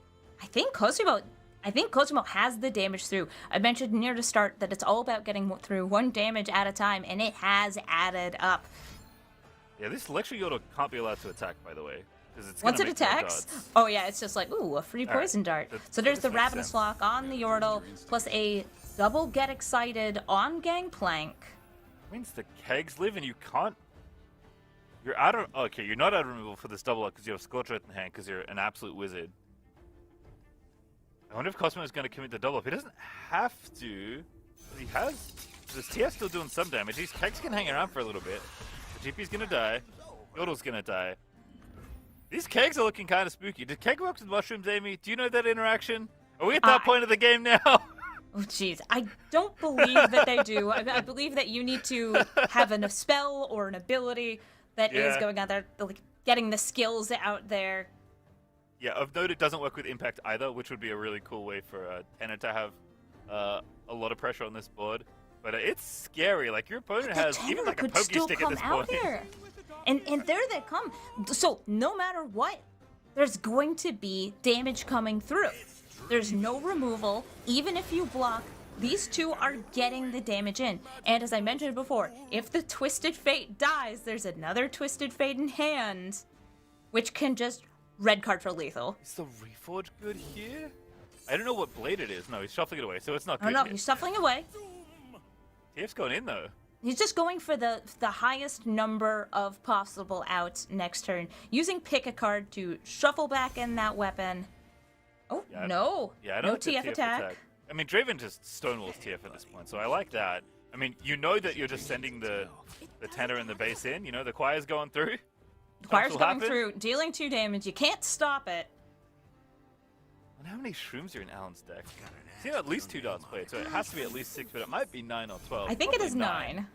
I think Cosimo has the damage through. I mentioned near the start that it's all about getting through 1 damage at a time, and it has added up. Yeah, this Lecture Yordle can't be allowed to attack, by the way. It's Once it attacks, oh yeah, it's just like, ooh, a free Poison Dart. So there's the Ravenous Lock on the Yordle, plus a double Get Excited on Gangplank. Means the kegs live and you can't... You're out of... Okay, you're not out of removal for this double up because you have Scorch Earth in hand because you're an absolute wizard. I wonder if Cosmo is going to commit the double up. He doesn't have to. He has. This TF still doing some damage. These kegs can hang around for a little bit. The GP's going to die. Yordle's going to die. These kegs are looking kind of spooky. Did keg work with mushrooms, Amy? Do you know that interaction? Are we at that point of the game now? Oh, jeez. I don't believe that they do. I believe that you need to have a spell or an ability that is going out there, like getting the skills out there. Yeah, of note, it doesn't work with impact either, which would be a really cool way for Tenor to have a lot of pressure on this board. But it's scary. Like, your opponent has even like a pokey stick at this point. And there they come. So no matter what, there's going to be damage coming through. There's no removal. Even if you block, these two are getting the damage in. And as I mentioned before, if the Twisted Fate dies, there's another Twisted Fate in hand, which can just red card for lethal. Is the Reforge good here? I don't know what blade it is. No, he's shuffling it away, so it's not Oh good no, here. he's shuffling away. TF's going in, though. He's just going for the highest number of possible outs next turn, using pick a card to shuffle back in that weapon. Oh, Yeah, no. Yeah, I don't No like the TF attack. I mean, Draven just stonewalls TF at this point, so I like that. I mean, you know that you're just sending the tenor and the base in. You know, the choir's going through. Choir's will going happen. through, dealing 2 damage. You can't stop it. And how many shrooms are in Alan's deck? I've seen at least 2 dots played, so it has to be at least 6, but it might be 9 or 12. I think it Probably is 9.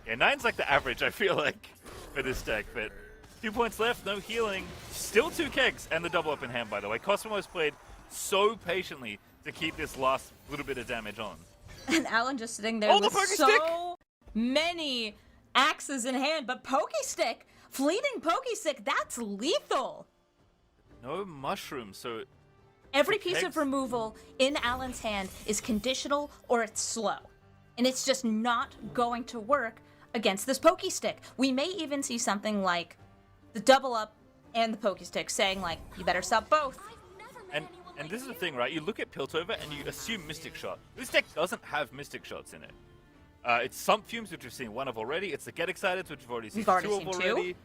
Yeah, 9's like the average, I feel like, for this deck, but 2 points left, no healing. Still 2 kegs, and the double up in hand, by the way. Cosmo's played so patiently to keep this last little bit of damage on. And Alan just sitting there Oh, the with Pokey so Stick! many axes in hand, but Pokey Stick, fleeting Pokey Stick, that's lethal. No mushrooms, so Every The piece of kegs- removal in Alan's hand is conditional or it's slow. And it's just not going to work against this Pokey Stick. We may even see something like the double up and the Pokey Stick saying like, you better stop both. And this is the thing, right? You look at Piltover and you assume Mystic Shot. This deck doesn't have Mystic Shots in it. It's some Fumes, which we've seen 1 of already. It's the Get Excited, which we've already seen We've already 2 seen of 2. already.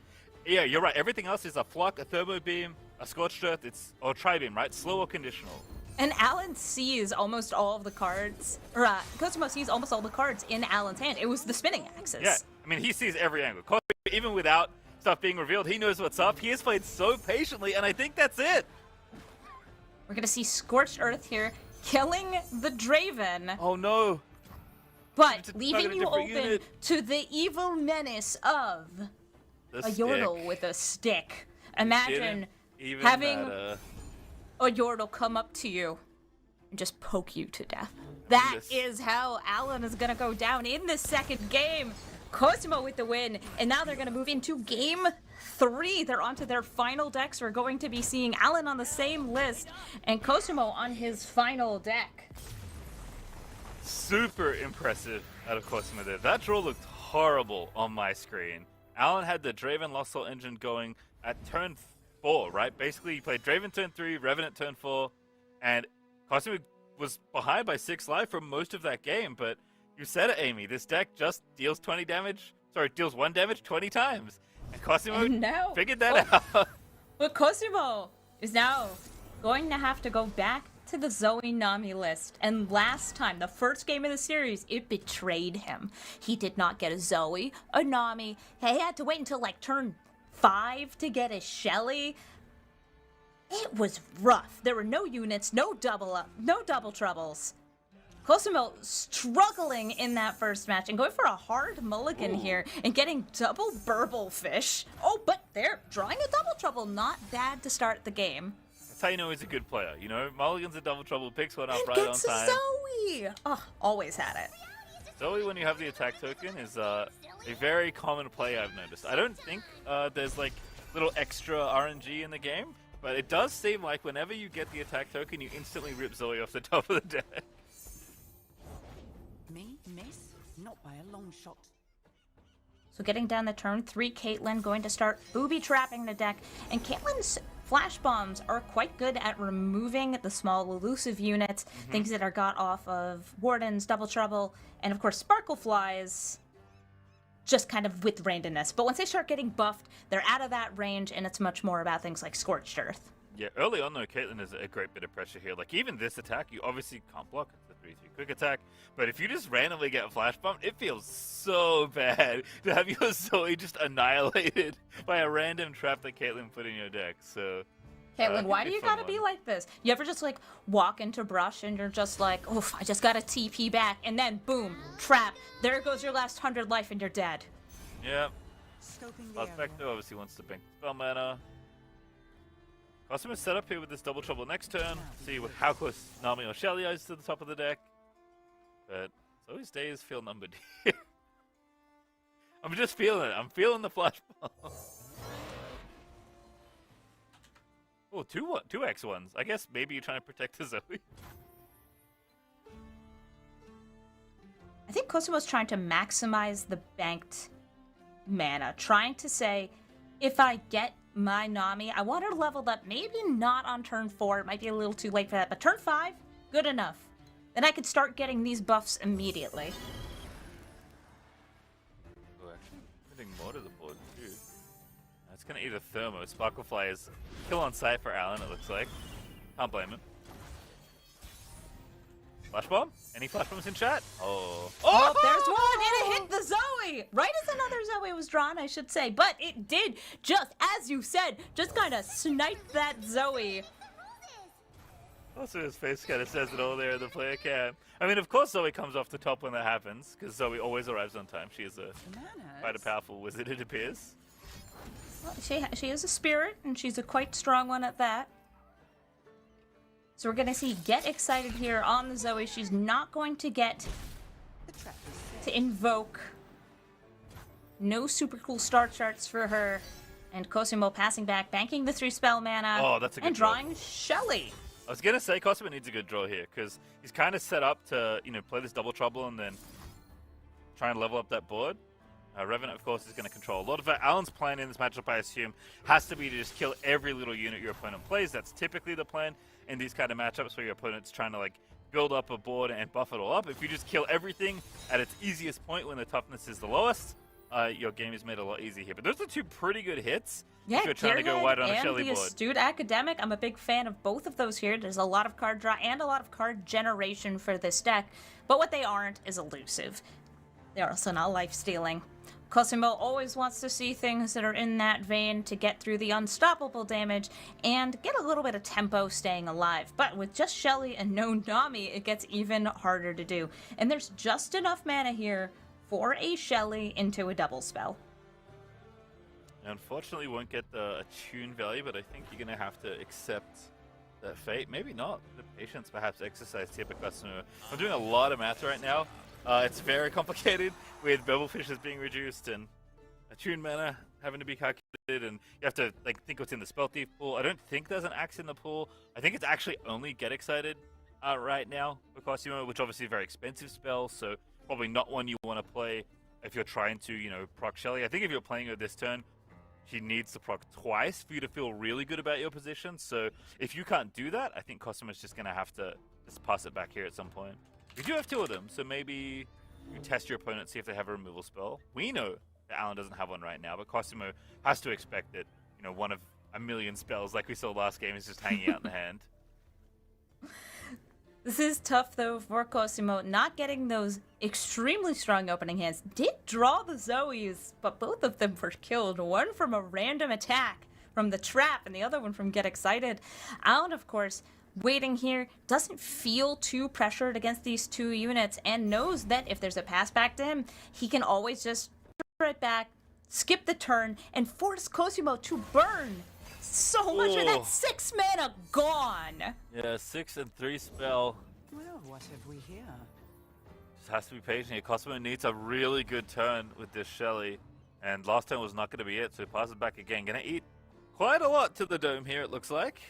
Yeah, you're right. Everything else is a Flock, a Thermo Beam, a Scorched Earth, or Tri-Beam, right? Slow or conditional. And Alan sees almost all of the cards, or Cosmo sees almost all the cards in Alan's hand. It was the spinning axis. Yeah, I mean, he sees every angle. Cosmo, even without stuff being revealed, he knows what's up. He has played so patiently, and I think that's it. We're gonna see Scorched Earth here, killing the Draven, Oh, no. but It's a leaving totally you different open unit. to the evil menace of The a Yordle stick. with a stick. Imagine Didn't even having matter. a Yordle come up to you and just poke you to death. That this- is how Alan is gonna go down in the second game. Cosmo with the win, and now they're gonna move into game 3. They're onto their final decks. We're going to be seeing Alan on the same list and Cosmo on his final deck. Super impressive out of Cosmo there. That draw looked horrible on my screen. Alan had the Draven Lost Soul engine going at turn 4, right? Basically, he played Draven turn 3, Revenant turn 4, and Cosmo was behind by 6 life for most of that game, but you said it, Amy. This deck just deals 20 damage. Sorry, deals 1 damage 20 times. And Cosmo And now- figured that out. But Cosmo is now going to have to go back to the Zoe Nami list. And last time, the first game of the series, it betrayed him. He did not get a Zoe, a Nami. He had to wait until like turn 5 to get a Shelly. It was rough. There were no units, no double troubles. Cosmo struggling in that first match and going for a hard mulligan here and getting double burble fish. Oh, but they're drawing a double trouble. Not bad to start the game. That's how you know he's a good player. You know, Mulligan's a double trouble, picks one up And right on gets a time. Zoe. Oh, always had it. Zoe, when you have the attack token, is a very common play I've noticed. I don't think there's like little extra RNG in the game, but it does seem like whenever you get the attack token, you instantly rip Zoe off the top of the deck. Me, miss? Not by a long shot. So getting down the turn 3, Caitlyn going to start booby trapping the deck. And Caitlyn's flash bombs are quite good at removing the small elusive units, things that are got off of Wardens, Double Trouble, and of course Sparkle Flies, just kind of with randomness. But once they start getting buffed, they're out of that range, and it's much more about things like Scorched Earth. Yeah, early on though, Caitlyn is a great bit of pressure here. Like even this attack, you obviously can't block. It's a 3-3 quick attack. But if you just randomly get flash bombed, it feels so bad to have your Zoe just annihilated by a random trap that Caitlyn put in your deck. So Caitlyn, why do it'd you be a fun gotta be one. like this? You ever just like walk into brush and you're just like, oof, I just gotta TP back, and then boom, trap. There goes your last 100 life and you're dead. Yeah. Scoping the Last area. Vector obviously wants to bank spell mana. Cosmo is set up here with this double trouble next turn. See how close Nami or Shelly is to the top of the deck. But Zoe's days feel numbered here. I'm just feeling it. I'm feeling the flash bomb. Oh, two X1s. I guess maybe you're trying to protect the Zoe. I think Cosimo's trying to maximize the banked mana, trying to say, if I get my Nami, I want her leveled up, maybe not on turn 4, it might be a little too late for that, but turn 5, good enough. Then I could start getting these buffs immediately. Oh, actually, putting more to the board too. That's gonna eat a Thermo. Sparklefly is kill on sight for Alan, it looks like. Can't blame him. Flash bomb? Any flash bombs in chat? Oh. Oh, there's one, and it hit the Zoe! Right as another Zoe was drawn, I should say. But it did, just as you said, just kind of snipe that Zoe. Also, his face kind of says it all there in the player cam. I mean, of course Zoe comes off the top when that happens, because Zoe always arrives on time. She is quite a powerful wizard, it appears. Well, she is a spirit, and she's a quite strong one at that. So we're going to see Get Excited here on the Zoe. She's not going to get to invoke. No super cool start charts for her. And Cosimo passing back, banking the 3 spell mana. Oh, that's a good and draw. drawing Shelly. I was gonna say Cosimo needs a good draw here because he's kind of set up to play this double trouble and then try and level up that board. Revenant, of course, is going to control a lot of it. Alan's plan in this matchup, I assume, has to be to just kill every little unit your opponent plays. That's typically the plan in these kind of matchups where your opponent's trying to like build up a board and buff it all up. If you just kill everything at its easiest point when the toughness is the lowest, your game is made a lot easier here. But those are 2 pretty good hits. Yeah, if you're trying to go wide on a and Shelly the board. Astute Academic. I'm a big fan of both of those here. There's a lot of card draw and a lot of card generation for this deck. But what they aren't is elusive. They're also not life-stealing. Cosimo always wants to see things that are in that vein to get through the unstoppable damage and get a little bit of tempo staying alive. But with just Shelly and no Nami, it gets even harder to do. And there's just enough mana here for a Shelly into a double spell. Unfortunately, you won't get the attune value, but I think you're going to have to accept that fate. Maybe not. The patience perhaps exercised here by Cosimo. I'm doing a lot of math right now. It's very complicated with Bevel Fishes being reduced and attune mana having to be calculated, and you have to like think what's in the Spell Thief pool. I don't think there's an axe in the pool. I think it's actually only Get Excited right now for Cosimo, which obviously is a very expensive spell, so probably not one you want to play if you're trying to, proc Shelly. I think if you're playing her this turn, she needs to proc twice for you to feel really good about your position. So if you can't do that, I think Cosimo's just going to have to just pass it back here at some point. We do have 2 of them, so maybe you test your opponent, see if they have a removal spell. We know that Alan doesn't have one right now, but Cosimo has to expect that, one of a million spells like we saw last game is just hanging out in the hand. This is tough, though, for Cosimo. Not getting those extremely strong opening hands. Did draw the Zoes, but both of them were killed. One from a random attack from the trap, and the other one from Get Excited. Alan, of course, waiting here, doesn't feel too pressured against these 2 units, and knows that if there's a pass back to him, he can always just right back, skip the turn, and force Cosimo to burn so much of that 6 mana gone. Yeah, 6 and 3 spell. Well, what have we here? Just has to be patient here. Cosimo needs a really good turn with this Shelly, and last turn was not going to be it, so he passes back again. Going to eat quite a lot to the dome here, it looks like.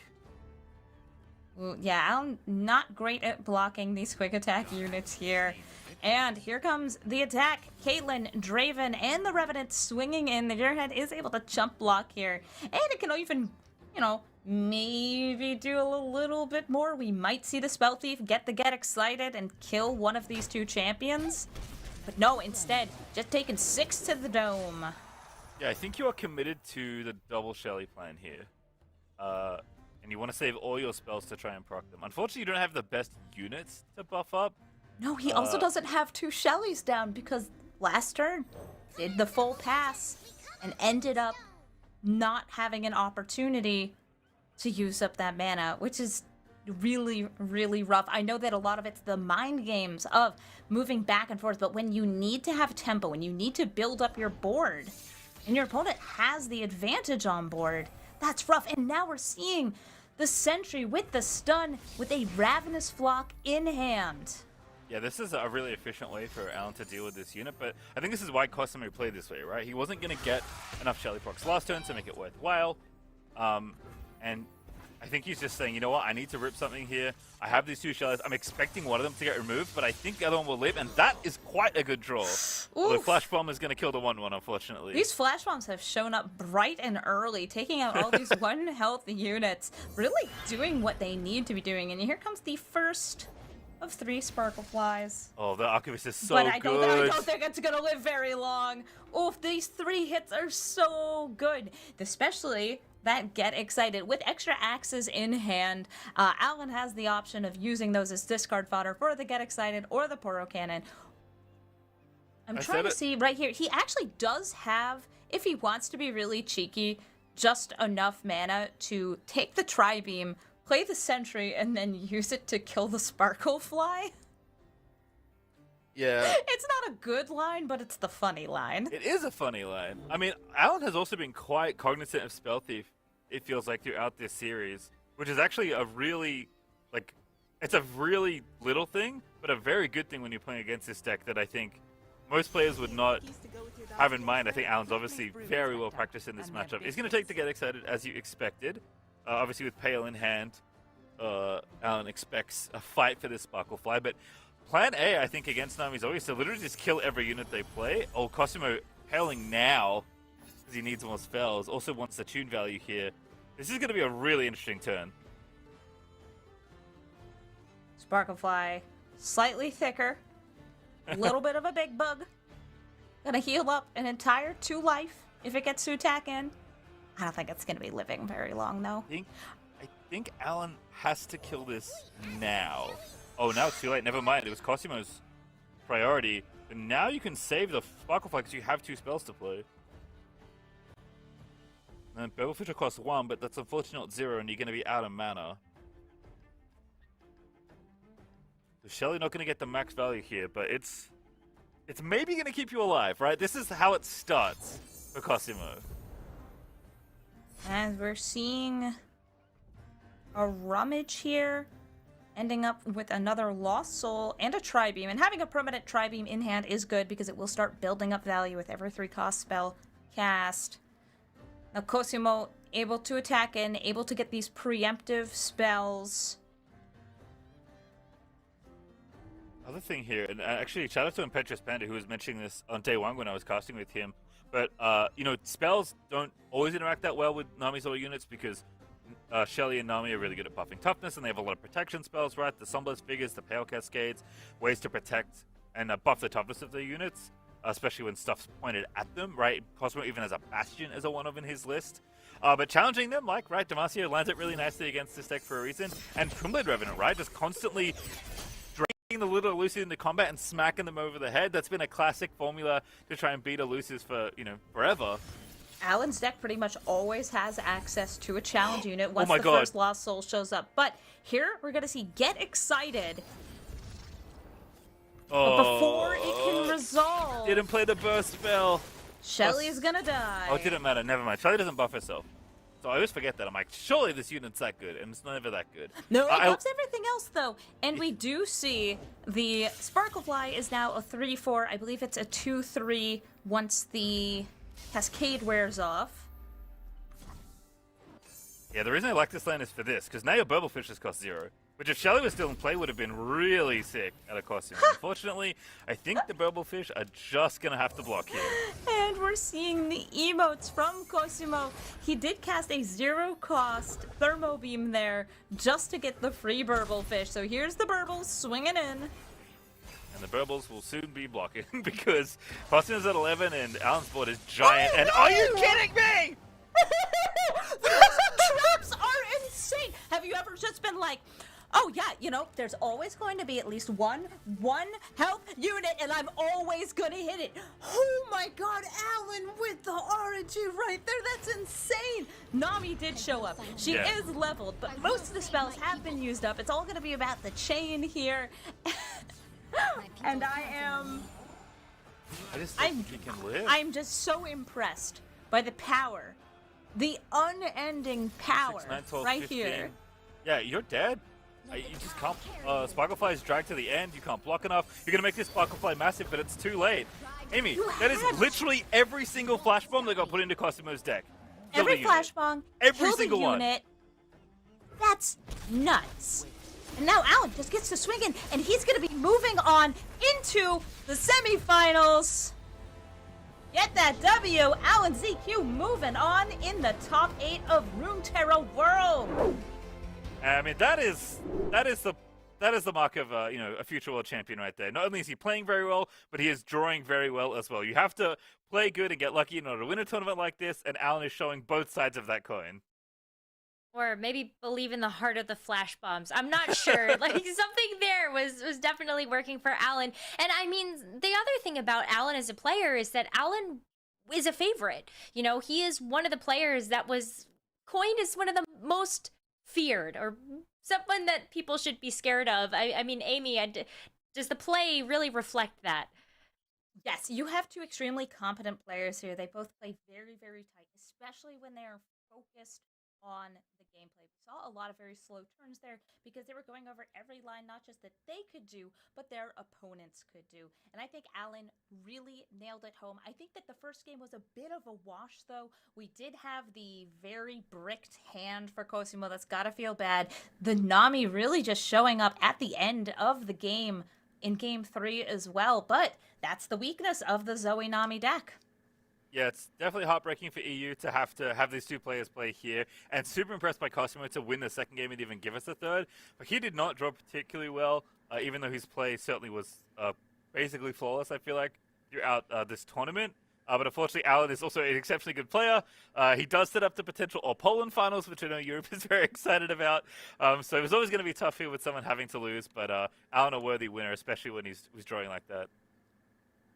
Well, yeah, I'm not great at blocking these quick attack units here. And here comes the attack. Caitlyn, Draven, and the Revenant swinging in. The Deerhead is able to chump block here. And it can even, maybe do a little bit more. We might see the Spell Thief get Excited and kill one of these 2 champions. But no, instead, just taking 6 to the dome. Yeah, I think you are committed to the double Shelly plan here. And you want to save all your spells to try and proc them. Unfortunately, you don't have the best units to buff up. No, he also doesn't have 2 Shellys down because last turn did the full pass and ended up not having an opportunity to use up that mana, which is really, really rough. I know that a lot of it's the mind games of moving back and forth, but when you need to have tempo, when you need to build up your board, and your opponent has the advantage on board, that's rough. And now we're seeing the Sentry with the stun with a Ravenous Flock in hand. Yeah, this is a really efficient way for Alan to deal with this unit, but I think this is why Cosimo played this way, right? He wasn't going to get enough Shelly procs last turn to make it worthwhile, and I think he's just saying, you know what, I need to rip something here. I have these 2 shells. I'm expecting one of them to get removed, but I think the other one will live, and that is quite a good draw. The Flash Bomb is going to kill the 1/1, unfortunately. These Flash Bombs have shown up bright and early, taking out all these 1 health units, really doing what they need to be doing. And here comes the first of 3 Sparkle Flies. Oh, the Archivist is so But I good. don't think it's going to live very long. Oh, these 3 hits are so good. Especially that Get Excited. With extra axes in hand, Alan has the option of using those as discard fodder for the Get Excited or the Poro Cannon. I'm trying to see right here. He actually does have, if he wants to be really cheeky, just enough mana to take the Tri-Beam, play the Sentry, and then use it to kill the Sparkle Fly. Yeah. It's not a good line, but it's the funny line. It is a funny line. I mean, Alan has also been quite cognizant of Spell Thief, it feels like, throughout this series, which is actually a really, like, it's a really little thing, but a very good thing when you're playing against this deck that I think most players would not have in mind. I think Alan's obviously very well practiced in this matchup. He's going to take the Get Excited, as you expected. Obviously, with Pale in hand, Alan expects a fight for this Sparkle Fly, but Plan A, I think, against Nami's always to literally just kill every unit they play. Oh, Cosimo Paling now, because he needs more spells. Also wants the tune value here. This is going to be a really interesting turn. Sparklefly, slightly thicker, a little bit of a big bug. Gonna heal up an entire 2 life if it gets to attack in. I don't think it's gonna be living very long, though. I think Alan has to kill this now. Oh, now it's too late. Never mind. It was Cosimo's priority. But now you can save the Sparklefly because you have 2 spells to play. And Bevelfish costs 1, but that's unfortunate 0, and you're going to be out of mana. So Shelly not going to get the max value here, but it's maybe going to keep you alive, right? This is how it starts for Cosimo. And we're seeing a rummage here, ending up with another Lost Soul and a Tri-Beam. And having a permanent Tri-Beam in hand is good because it will start building up value with every 3-cost spell cast. Now Cosimo able to attack in, able to get these preemptive spells. Other thing here, and actually shout out to Impetuous Panda who was mentioning this on day 1 when I was casting with him. But, you know, spells don't always interact that well with Nami's all units because Shelly and Nami are really good at buffing toughness, and they have a lot of protection spells, right? The Sunblast Figures, the Pale Cascades, ways to protect and buff the toughness of their units, especially when stuff's pointed at them, right? Cosmo even has a Bastion as a one-of in his list. But challenging them, like, right, Damasio lands it really nicely against this deck for a reason. And Twinblade Revenant, right, just constantly dragging the little Elusive into combat and smacking them over the head. That's been a classic formula to try and beat Elusives for, you know, forever. Alan's deck pretty much always has access to a challenge unit once the first Lost Soul shows up. But here, we're going to see Get Excited. Oh, but before it can resolve... Didn't play the burst spell. Shelly's going to die. Oh, it didn't matter. Never mind. Shelly doesn't buff herself. So I always forget that. I'm like, surely this unit's that good, and it's never that good. No, it buffs everything else, though. And we do see the Sparklefly is now a 3-4. I believe it's a 2-3 once the Cascade wears off. Yeah, the reason I like this lane is for this, because now your Burblefishes cost 0. Which if Shelly was still in play would have been really sick at a costume. Unfortunately, I think the Burblefish are just going to have to block here. And we're seeing the emotes from Cosimo. He did cast a 0-cost Thermo Beam there just to get the free Burblefish. So here's the Burble swinging in. And the Burbles will soon be blocking because Cosimo's at 11 and Alan's board is giant. And are you kidding me? These traps are insane. Have you ever just been like, oh yeah, you know, there's always going to be at least one health unit, and I'm always going to hit it. Oh my god, Alan with the RNG right there, that's insane. Nami did show up. She is leveled, but most of the spells have been used up. It's all going to be about the chain here. And I'm just so impressed by the power. The unending power 6, 9, 12, right 15. here. Yeah, you're dead. You just can't. Sparklefly is dragged to the end. You can't block enough. You're going to make this Sparklefly massive, but it's too late. Amy, that is literally every single flash bomb that got put into Cosimo's deck. Every flash bomb, every kill single the unit, That's nuts. And now Alan just gets to swing in, and he's going to be moving on into the semifinals. Get that W. Alan ZQ moving on in the top 8 of Runeterra World. I mean, that is the mark of a future world champion right there. Not only is he playing very well, but he is drawing very well as well. You have to play good and get lucky in order to win a tournament like this, and Alan is showing both sides of that coin. Or maybe believe in the heart of the flash bombs. I'm not sure. Like, something there was definitely working for Alan. And I mean, the other thing about Alan as a player is that Alan is a favorite. You know, he is one of the players that was coined as one of the most feared, or someone that people should be scared of. I mean, Amy, does the play really reflect that? Yes, you have two extremely competent players here. They both play very, very tight, especially when they are focused on the gameplay. We saw a lot of very slow turns there because they were going over every line, not just that they could do, but their opponents could do. And I think Alan really nailed it home. I think that the first game was a bit of a wash, though. We did have the very bricked hand for Cosimo. That's gotta feel bad. The Nami really just showing up at the end of the game in Game 3 as well, but that's the weakness of the Zoe Nami deck. Yeah, it's definitely heartbreaking for EU to have these two players play here, and super impressed by Cosimo to win the second game and even give us a third. But he did not draw particularly well, even though his play certainly was basically flawless, I feel like, throughout this tournament. But unfortunately, Alan is also an exceptionally good player. He does set up the potential All-Poland finals, which I know Europe is very excited about. So it was always going to be tough here with someone having to lose, but Alan a worthy winner, especially when he's drawing like that.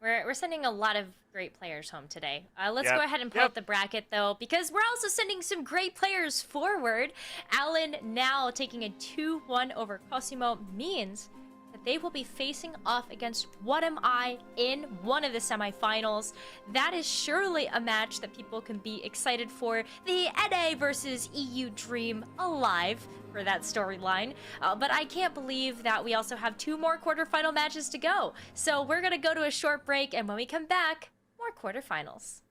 We're sending a lot of great players home today. Let's go ahead and pull up the bracket, though, because we're also sending some great players forward. Alan now taking a 2-1 over Cosimo means that they will be facing off against What Am I in one of the semifinals. That is surely a match that people can be excited for. The NA versus EU dream alive for that storyline. But I can't believe that we also have 2 more quarterfinal matches to go. So we're going to go to a short break, and when we come back, more quarterfinals.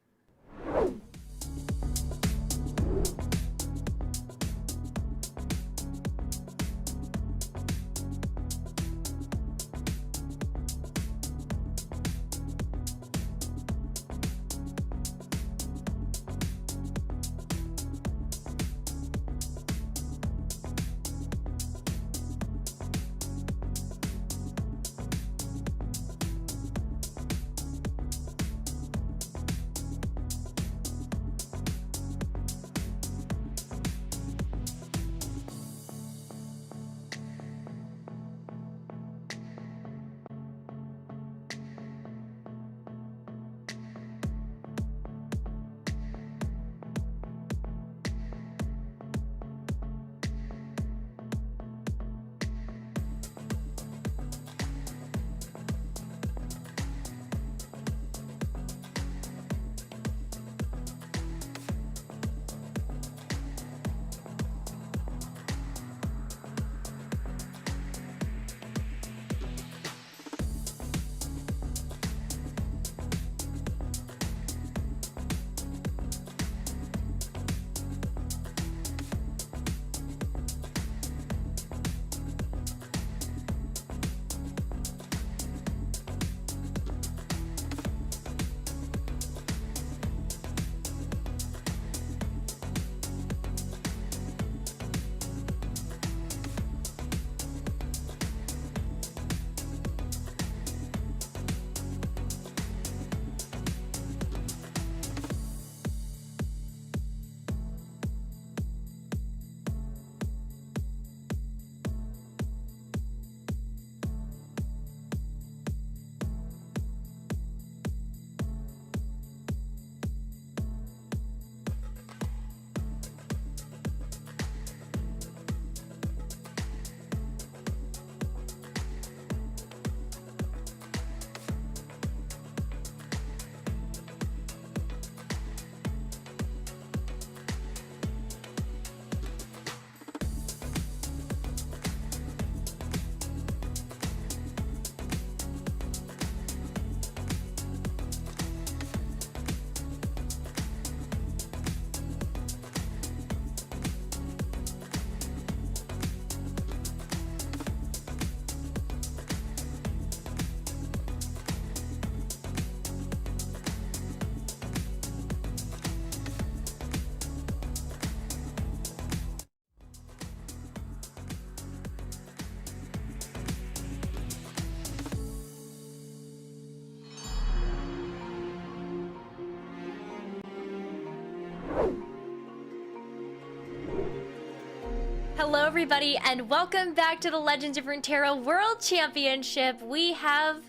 Hello, everybody, and welcome back to the Legends of Runeterra World Championship. We have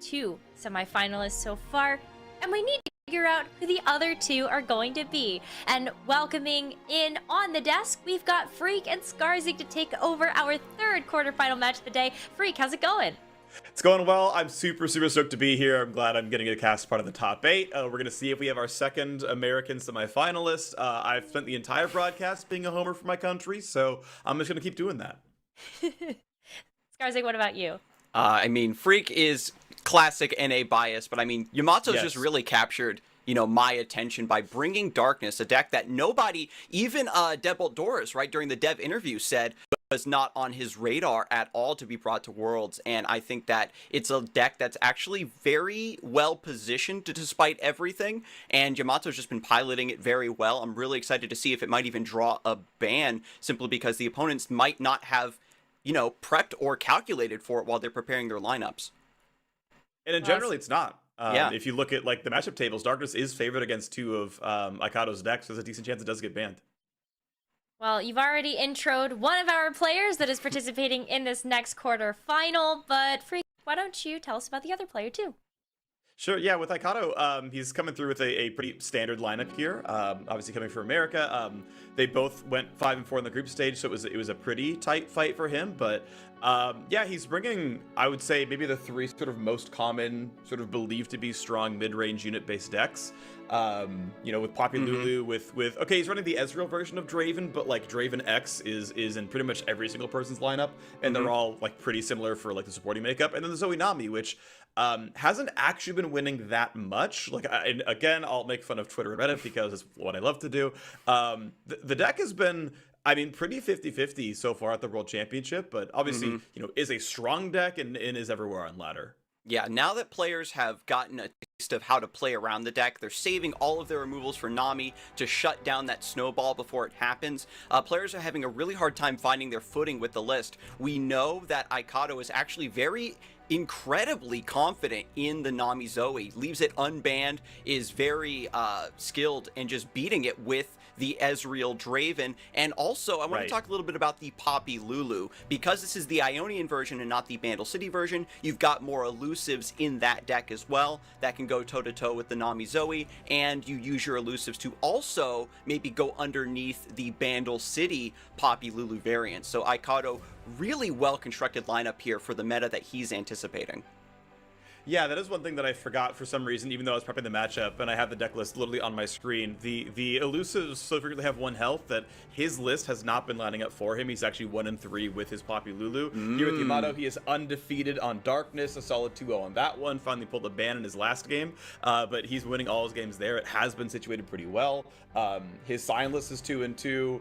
2 semifinalists so far, and we need to figure out who the other 2 are going to be. And welcoming in on the desk, we've got Freak and Scarzig to take over our 3rd quarterfinal match of the day. Freak, how's it going? It's going well. I'm super stoked to be here. I'm glad I'm getting to cast part of the top 8. We're going to see if we have our 2nd American semifinalist. I've spent the entire broadcast being a homer for my country, so I'm just going to keep doing that. Scarzig, what about you? I mean, Freak is classic NA bias, but I mean, Yamato's Yes. just really captured, my attention by bringing Darkness, a deck that nobody, even Deadbolt Doris, right, during the dev interview said was not on his radar at all to be brought to Worlds. And I think that it's a deck that's actually very well positioned despite everything. And Yamato's just been piloting it very well. I'm really excited to see if it might even draw a ban simply because the opponents might not have, prepped or calculated for it while they're preparing their lineups. And in general, it's not. Yeah. If you look at the matchup tables, Darkness is favored against 2 of Ikado's decks, so there's a decent chance it does get banned. Well, you've already introed one of our players that is participating in this next quarterfinal, but Freak, why don't you tell us about the other player too? Sure, yeah, with Ikado, he's coming through with a pretty standard lineup here. Obviously coming from America. They both went 5-4 in the group stage, so it was a pretty tight fight for him. But yeah, he's bringing, I would say, maybe the 3 sort of most common, sort of believed to be strong mid-range unit-based decks. With Poppy Lulu, with okay, he's running the Ezreal version of Draven, but Draven X is in pretty much every single person's lineup, and they're all pretty similar for the supporting makeup. And then the Zoe Nami, which hasn't actually been winning that much. And again, I'll make fun of Twitter and Reddit because it's what I love to do. The deck has been, pretty 50-50 so far at the World Championship, but obviously, is a strong deck and is everywhere on ladder. Yeah, now that players have gotten a taste of how to play around the deck, they're saving all of their removals for Nami to shut down that snowball before it happens. Players are having a really hard time finding their footing with the list. We know that Ikado is actually very incredibly confident in the Nami Zoe, leaves it unbanned, is very skilled and just beating it with the Ezreal Draven. And also, I want to talk a little bit about the Poppy Lulu. Because this is the Ionian version and not the Bandle City version, you've got more elusives in that deck as well that can go toe-to-toe with the Nami Zoe, and you use your elusives to also maybe go underneath the Bandle City Poppy Lulu variant. So Ikado, really well-constructed lineup here for the meta that he's anticipating. Yeah, that is one thing that I forgot for some reason, even though I was prepping the matchup, and I have the deck list literally on my screen. The elusives so frequently have 1 health that his list has not been lining up for him. He's actually 1-3 with his Poppy Lulu. Here with Yamato, he is undefeated on Darkness, a solid 2-0 on that one. Finally pulled a ban in his last game, but he's winning all his games there. It has been situated pretty well. His sign list is 2-2.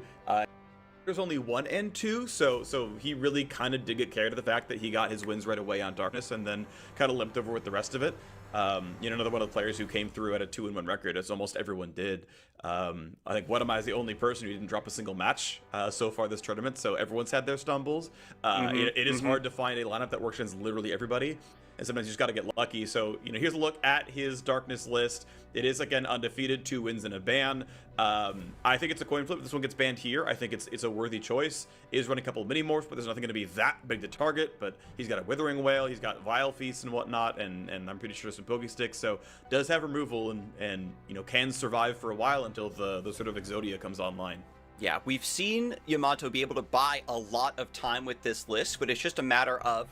There's only 1-2, so he really kind of did get carried to the fact that he got his wins right away on Darkness and then kind of limped over with the rest of it. Another one of the players who came through at a 2-1 record, as almost everyone did. I think Whatama is the only person who didn't drop a single match so far this tournament, so everyone's had their stumbles. It is hard to find a lineup that works against literally everybody, and sometimes you just got to get lucky. So, here's a look at his Darkness list. It is, again, undefeated, 2 wins and a ban. I think it's a coin flip if this one gets banned here. I think it's a worthy choice. He is running a couple of mini-morphs, but there's nothing going to be that big to target. But he's got a Withering Wail, he's got Vile Feast and whatnot, and I'm pretty sure some Poke Sticks. So does have removal and can survive for a while until the sort of Exodia comes online. Yeah, we've seen Yamato be able to buy a lot of time with this list, but it's just a matter of,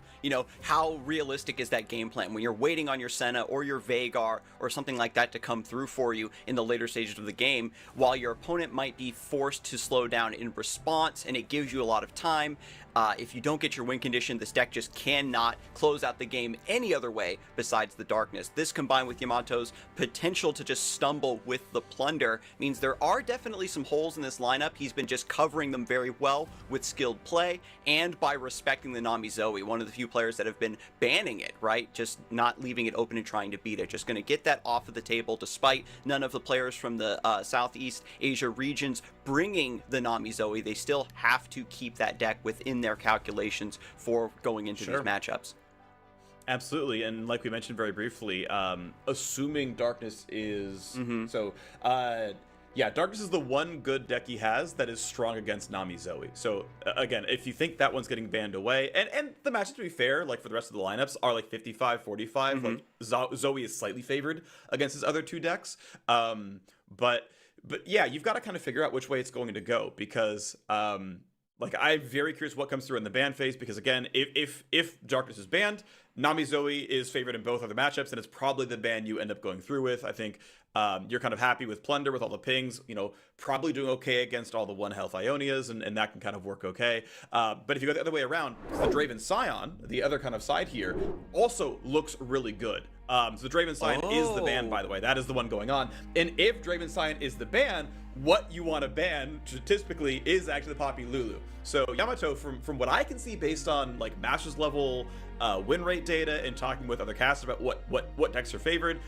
how realistic is that game plan when you're waiting on your Senna or your Veigar or something like that to come through for you in the later stages of the game, while your opponent might be forced to slow down in response, and it gives you a lot of time. If you don't get your win condition, this deck just cannot close out the game any other way besides the Darkness. This, combined with Yamato's potential to just stumble with the Plunder, means there are definitely some holes in this lineup. He's been just covering them very well with skilled play and by respecting the Nami Zoe, one of the few players that have been banning it, right? Just not leaving it open and trying to beat it. Just going to get that off of the table, despite none of the players from the Southeast Asia regions bringing the Nami Zoe. They still have to keep that deck within their calculations for going into these matchups. Absolutely, and like we mentioned very briefly, assuming Darkness is Yeah, Darkness is the one good deck he has that is strong against Nami Zoe. So again, if you think that one's getting banned away, and the matches, to be fair, like for the rest of the lineups are like 55-45. Like Zoe is slightly favored against his other two decks. But yeah, you've got to kind of figure out which way it's going to go, because like I'm very curious what comes through in the ban phase, because again, if Darkness is banned, Nami Zoe is favored in both other matchups, and it's probably the ban you end up going through with. I think you're kind of happy with Plunder with all the pings, probably doing okay against all the 1 health Ionias, and that can kind of work okay. But if you go the other way around, the Draven Scion, the other kind of side here, also looks really good. So the Draven Scion is the ban, by the way. That is the one going on. And if Draven Scion is the ban, what you want to ban statistically is actually the Poppy Lulu. So Yamato, from what I can see based on like Masters level win rate data and talking with other casters about what decks are favored,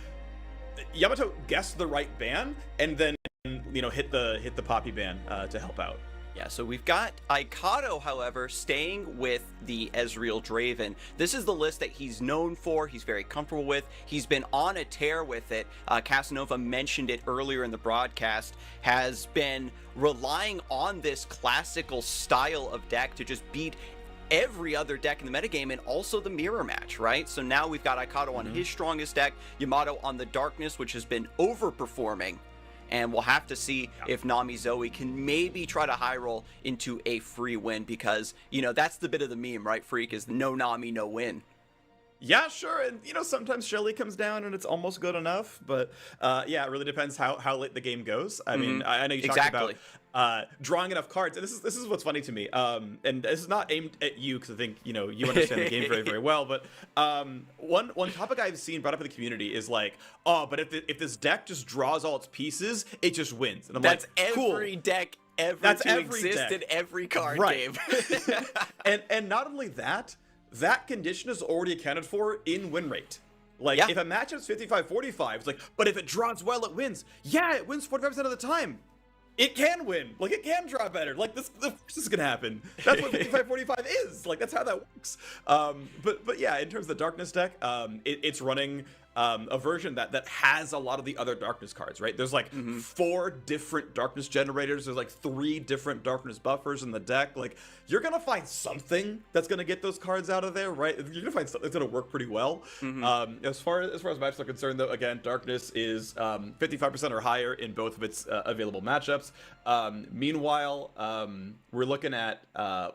Yamato guessed the right ban and then hit the Poppy ban to help out. Yeah, so we've got Aikato, however, staying with the Ezreal Draven. This is the list that he's known for, he's very comfortable with, he's been on a tear with it. Casanova mentioned it earlier in the broadcast, has been relying on this classical style of deck to just beat every other deck in the metagame, and also the mirror match, right? So now we've got Aikato on his strongest deck, Yamato on the Darkness, which has been overperforming. And we'll have to see if Nami Zoe can maybe try to high roll into a free win, because, that's the bit of the meme, right, Freak, is no Nami, no win. Yeah, sure. And, sometimes Shelly comes down and it's almost good enough. But, yeah, it really depends how late the game goes. I mean, I know you talked about drawing enough cards. And this is what's funny to me. And this is not aimed at you, because I think, you understand the game very, very well. But one topic I've seen brought up in the community is like, but if this deck just draws all its pieces, it just wins. And I'm That's like, cool. every deck ever That's to every exist deck. in every card Right. game. and not only that, that condition is already accounted for in win rate. Like, if a matchup's 55-45, it's like, but if it draws well, it wins. Yeah, it wins 45% of the time. It can win. Like, it can draw better. Like, this is gonna happen. That's what 55-45 is. Like, that's how that works. But yeah, in terms of the Darkness deck, it's running a version that has a lot of the other Darkness cards, right? There's like 4 different Darkness generators. There's like 3 different Darkness buffers in the deck. Like, you're gonna find something that's gonna get those cards out of there, right? You're gonna find something that's gonna work pretty well. As far as matchups are concerned, though, again, Darkness is 55% or higher in both of its available matchups. Meanwhile, we're looking at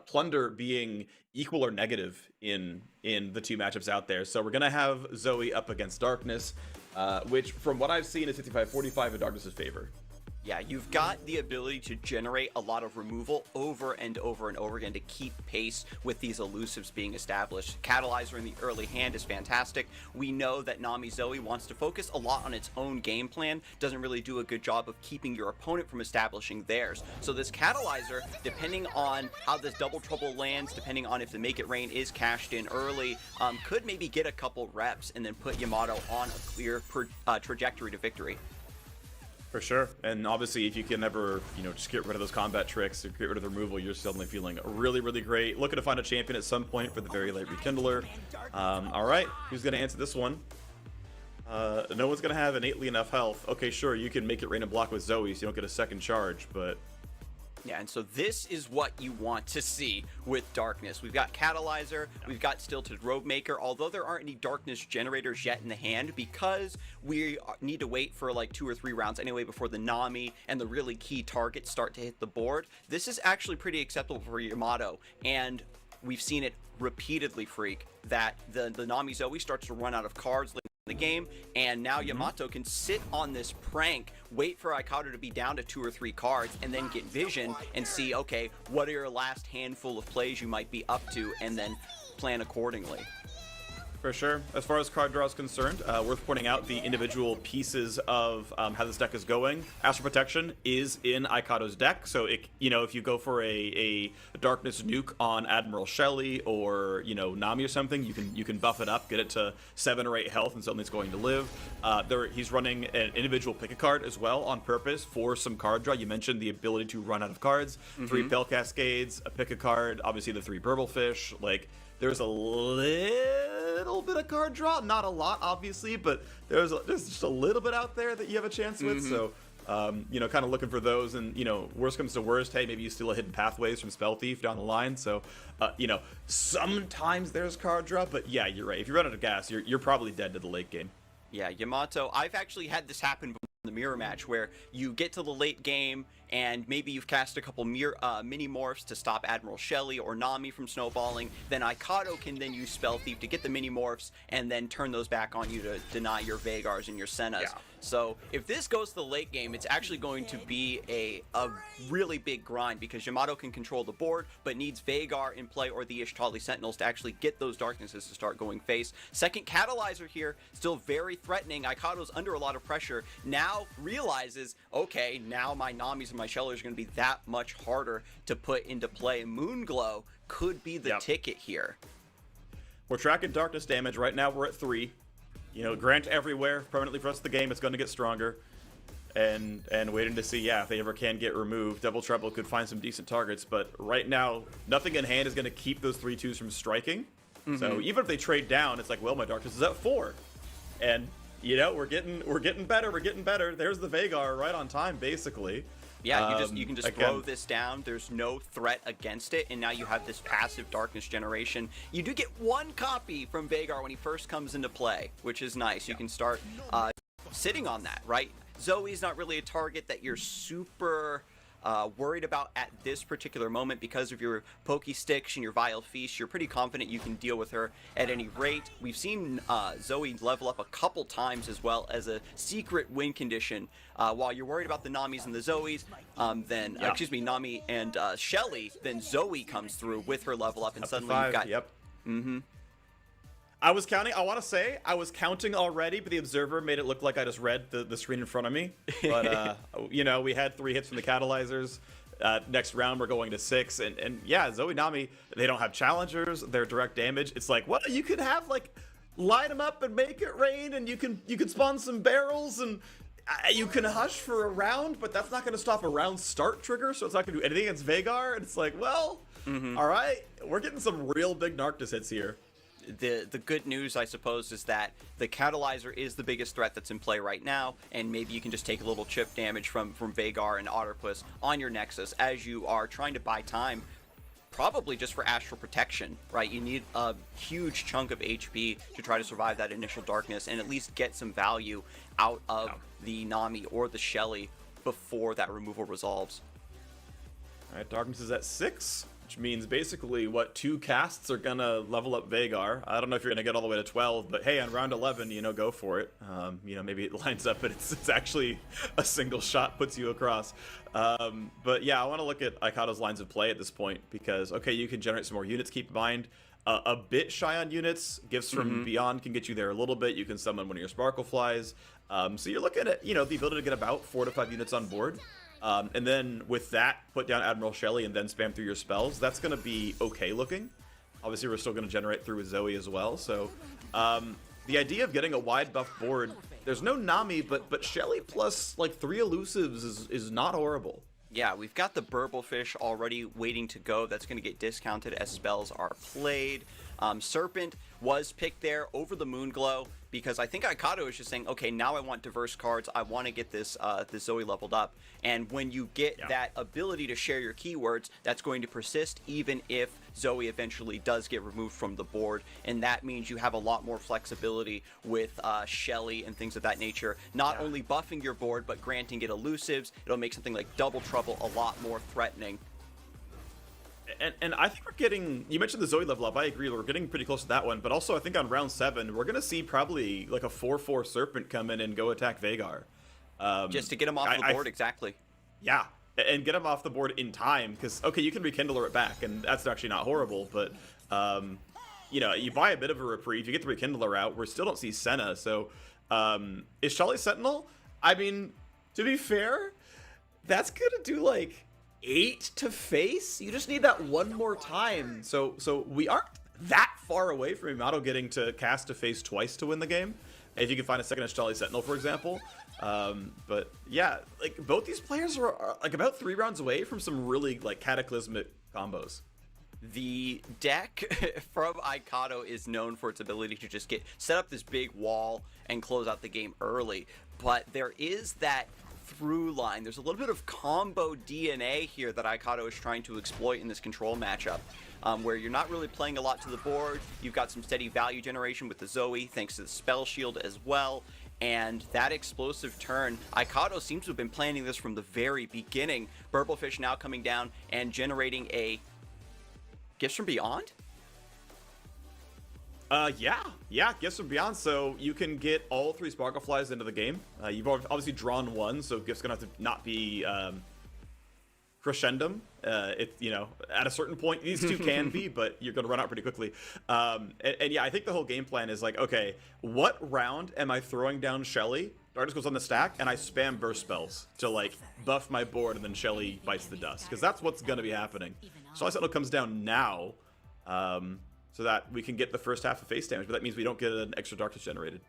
Plunder being equal or negative in the 2 matchups out there. So we're gonna have Zoe up against Darkness, which from what I've seen is 55-45 in Darkness's favor. Yeah, you've got the ability to generate a lot of removal over and over and over again to keep pace with these elusives being established. Catalyzer in the early hand is fantastic. We know that Nami Zoe wants to focus a lot on its own game plan, doesn't really do a good job of keeping your opponent from establishing theirs. So this Catalyzer, depending on how this Double Trouble lands, depending on if the Make It Rain is cashed in early, could maybe get a couple reps and then put Yamato on a clear trajectory to victory. For sure. And obviously, if you can ever, just get rid of those combat tricks or get rid of the removal, you're suddenly feeling really, really great. Looking to find a champion at some point for the very late Rekindler. All right, who's going to answer this one? No one's going to have innately enough health. Okay, sure, you can make it rain and block with Zoe so you don't get a second charge, but... Yeah, and so this is what you want to see with Darkness. We've got Catalyzer, we've got Stilted Robemaker, although there aren't any Darkness generators yet in the hand, because we need to wait for like 2 or 3 rounds anyway before the Nami and the really key targets start to hit the board. This is actually pretty acceptable for Yamato, and we've seen it repeatedly, Freak, that the Nami Zoe starts to run out of cards the game, and now Yamato can sit on this prank, wait for Aikato to be down to 2 or 3 cards, and then get vision and see, okay, what are your last handful of plays you might be up to, and then plan accordingly. For sure. As far as card draw is concerned, worth pointing out the individual pieces of how this deck is going. Astral Protection is in Aikato's deck, so if you go for a Darkness nuke on Admiral Shelley or Nami or something, you can buff it up, get it to 7 or 8 health, and suddenly it's going to live. He's running an individual pick a card as well on purpose for some card draw. You mentioned the ability to run out of cards. 3 Bell Cascades, a pick a card, obviously the 3 Burblefish, like. There's a little bit of card draw, not a lot, obviously, but there's just a little bit out there that you have a chance with. So You know, kind of looking for those, and you know, worst comes to worst, hey, maybe you steal a hidden pathways from Spell Thief down the line. So, you know, sometimes there's card drop, but yeah, you're right. If you run out of gas, you're probably dead to the late game. Yeah, Yamato, I've actually had this happen before in the mirror match where you get to the late game and maybe you've cast a couple mini morphs to stop Admiral Shelley or Nami from snowballing. Then Aikado can then use Spell Thief to get the mini morphs and then turn those back on you to deny your Vagars and your Sennas. Yeah. So if this goes to the late game, it's actually going to be a really big grind because Yamato can control the board, but needs Vagar in play or the Ishtali Sentinels to actually get those darknesses to start going face. Second Catalyzer here, still very threatening. Aikado's under a lot of pressure. Now realizes, okay, now my Namis and my Shellers are going to be that much harder to put into play. Moonglow could be the ticket here. We're tracking darkness damage. Right now we're at 3. You know, Grant everywhere, permanently for the rest of the game. It's going to get stronger. And waiting to see, yeah, if they ever can get removed. Double Trouble could find some decent targets, but right now, nothing in hand is going to keep those 3/2s from striking. So even if they trade down, it's like, well, my darkness is at 4. And, you know, we're getting better. There's the Vagar right on time, basically. Yeah, you can just throw this down. There's no threat against it, and now you have this passive darkness generation. You do get 1 copy from Vagar when he first comes into play, which is nice. You can start sitting on that, right? Zoe's not really a target that you're super worried about at this particular moment because of your Pokey Sticks and your Vile Feast. You're pretty confident you can deal with her at any rate. We've seen Zoe level up a couple times as well as a secret win condition. While you're worried about the Namis and the Zoes, excuse me, Nami and Shelley, then Zoe comes through with her level up, and suddenly you've got... I was counting. I want to say I was counting already, but the observer made it look like I just read the screen in front of me. But you know, we had 3 hits from the catalyzers. Next round we're going to 6, and yeah, Zoe Nami, they don't have challengers. They're direct damage. It's like, what, you could have like line them up and make it rain, and you can spawn some barrels, and you can hush for a round, but that's not going to stop a round start trigger, so it's not going to do anything against Vagar. And it's like, well, all right, we're getting some real big Narctis hits here. The good news, I suppose, is that the Catalyzer is the biggest threat that's in play right now, and maybe you can just take a little chip damage from Vagar and Otterpuss on your Nexus as you are trying to buy time, probably just for Astral Protection, right? You need a huge chunk of HP to try to survive that initial darkness and at least get some value out of the Nami or the Shelley before that removal resolves. All right, darkness is at 6. Which means basically, what, 2 casts are gonna level up Vagar. I don't know if you're gonna get all the way to 12, but hey, on round 11, you know, go for it. You know, maybe it lines up, but it's actually a single shot puts you across. But yeah, I want to look at Aikado's lines of play at this point because, okay, you can generate some more units. Keep in mind, a bit shy on units. Gifts from Beyond can get you there a little bit. You can summon one of your Sparkle Flies. So you're looking at, you know, the ability to get about 4 to 5 units on board. And then with that, put down Admiral Shelley and then spam through your spells. That's going to be okay looking. Obviously, we're still going to generate through with Zoe as well. So the idea of getting a wide buff board, there's no Nami, but Shelley plus like 3 elusives is not horrible. Yeah, we've got the Burblefish already waiting to go. That's going to get discounted as spells are played. Serpent was picked there over the Moonglow because I think Aikado is just saying, okay, now I want diverse cards. I want to get this Zoe leveled up. And when you get that ability to share your keywords, that's going to persist even if Zoe eventually does get removed from the board. And that means you have a lot more flexibility with Shelley and things of that nature. Not only buffing your board, but granting it elusives. It'll make something like Double Trouble a lot more threatening. And I think we're getting, you mentioned the Zoe level up, I agree, we're getting pretty close to that one, but also I think on round 7, we're going to see probably like a 4/4 Serpent come in and go attack Vagar. Just to get him off the board, exactly. Yeah, and get him off the board in time, because, okay, you can rekindle it back, and that's actually not horrible, but, you know, you buy a bit of a reprieve, you get the rekindler out, we still don't see Senna, so, is Shelley Sentinel? I mean, to be fair, that's going to do, like, 8 to face. You just need that one more time. So we aren't that far away from Yamato getting to cast to face twice to win the game. If you can find a second Ashali Sentinel, for example. But yeah, like both these players are like about 3 rounds away from some really like cataclysmic combos. The deck from Aikado is known for its ability to just set up this big wall and close out the game early. But there is that through line. There's a little bit of combo DNA here that Aikato is trying to exploit in this control matchup, where you're not really playing a lot to the board. You've got some steady value generation with the Zoe, thanks to the spell shield as well. And that explosive turn, Aikato seems to have been planning this from the very beginning. Burblefish now coming down and generating a Gifts from Beyond? Yeah, Gifts from Beyond, so you can get all 3 Sparkleflies into the game. You've obviously drawn 1, so Gift's gonna have to not be crescendum. At a certain point, these 2 can be, but you're gonna run out pretty quickly. And yeah, I think the whole game plan is like, okay, what round am I throwing down Shelly? Darkness goes on the stack, and I spam burst spells to like buff my board, and then Shelly bites the dust, because that's what's gonna be happening. Starlight Sentinel comes down now, so that we can get the first half of face damage, but that means we don't get an extra darkness generated.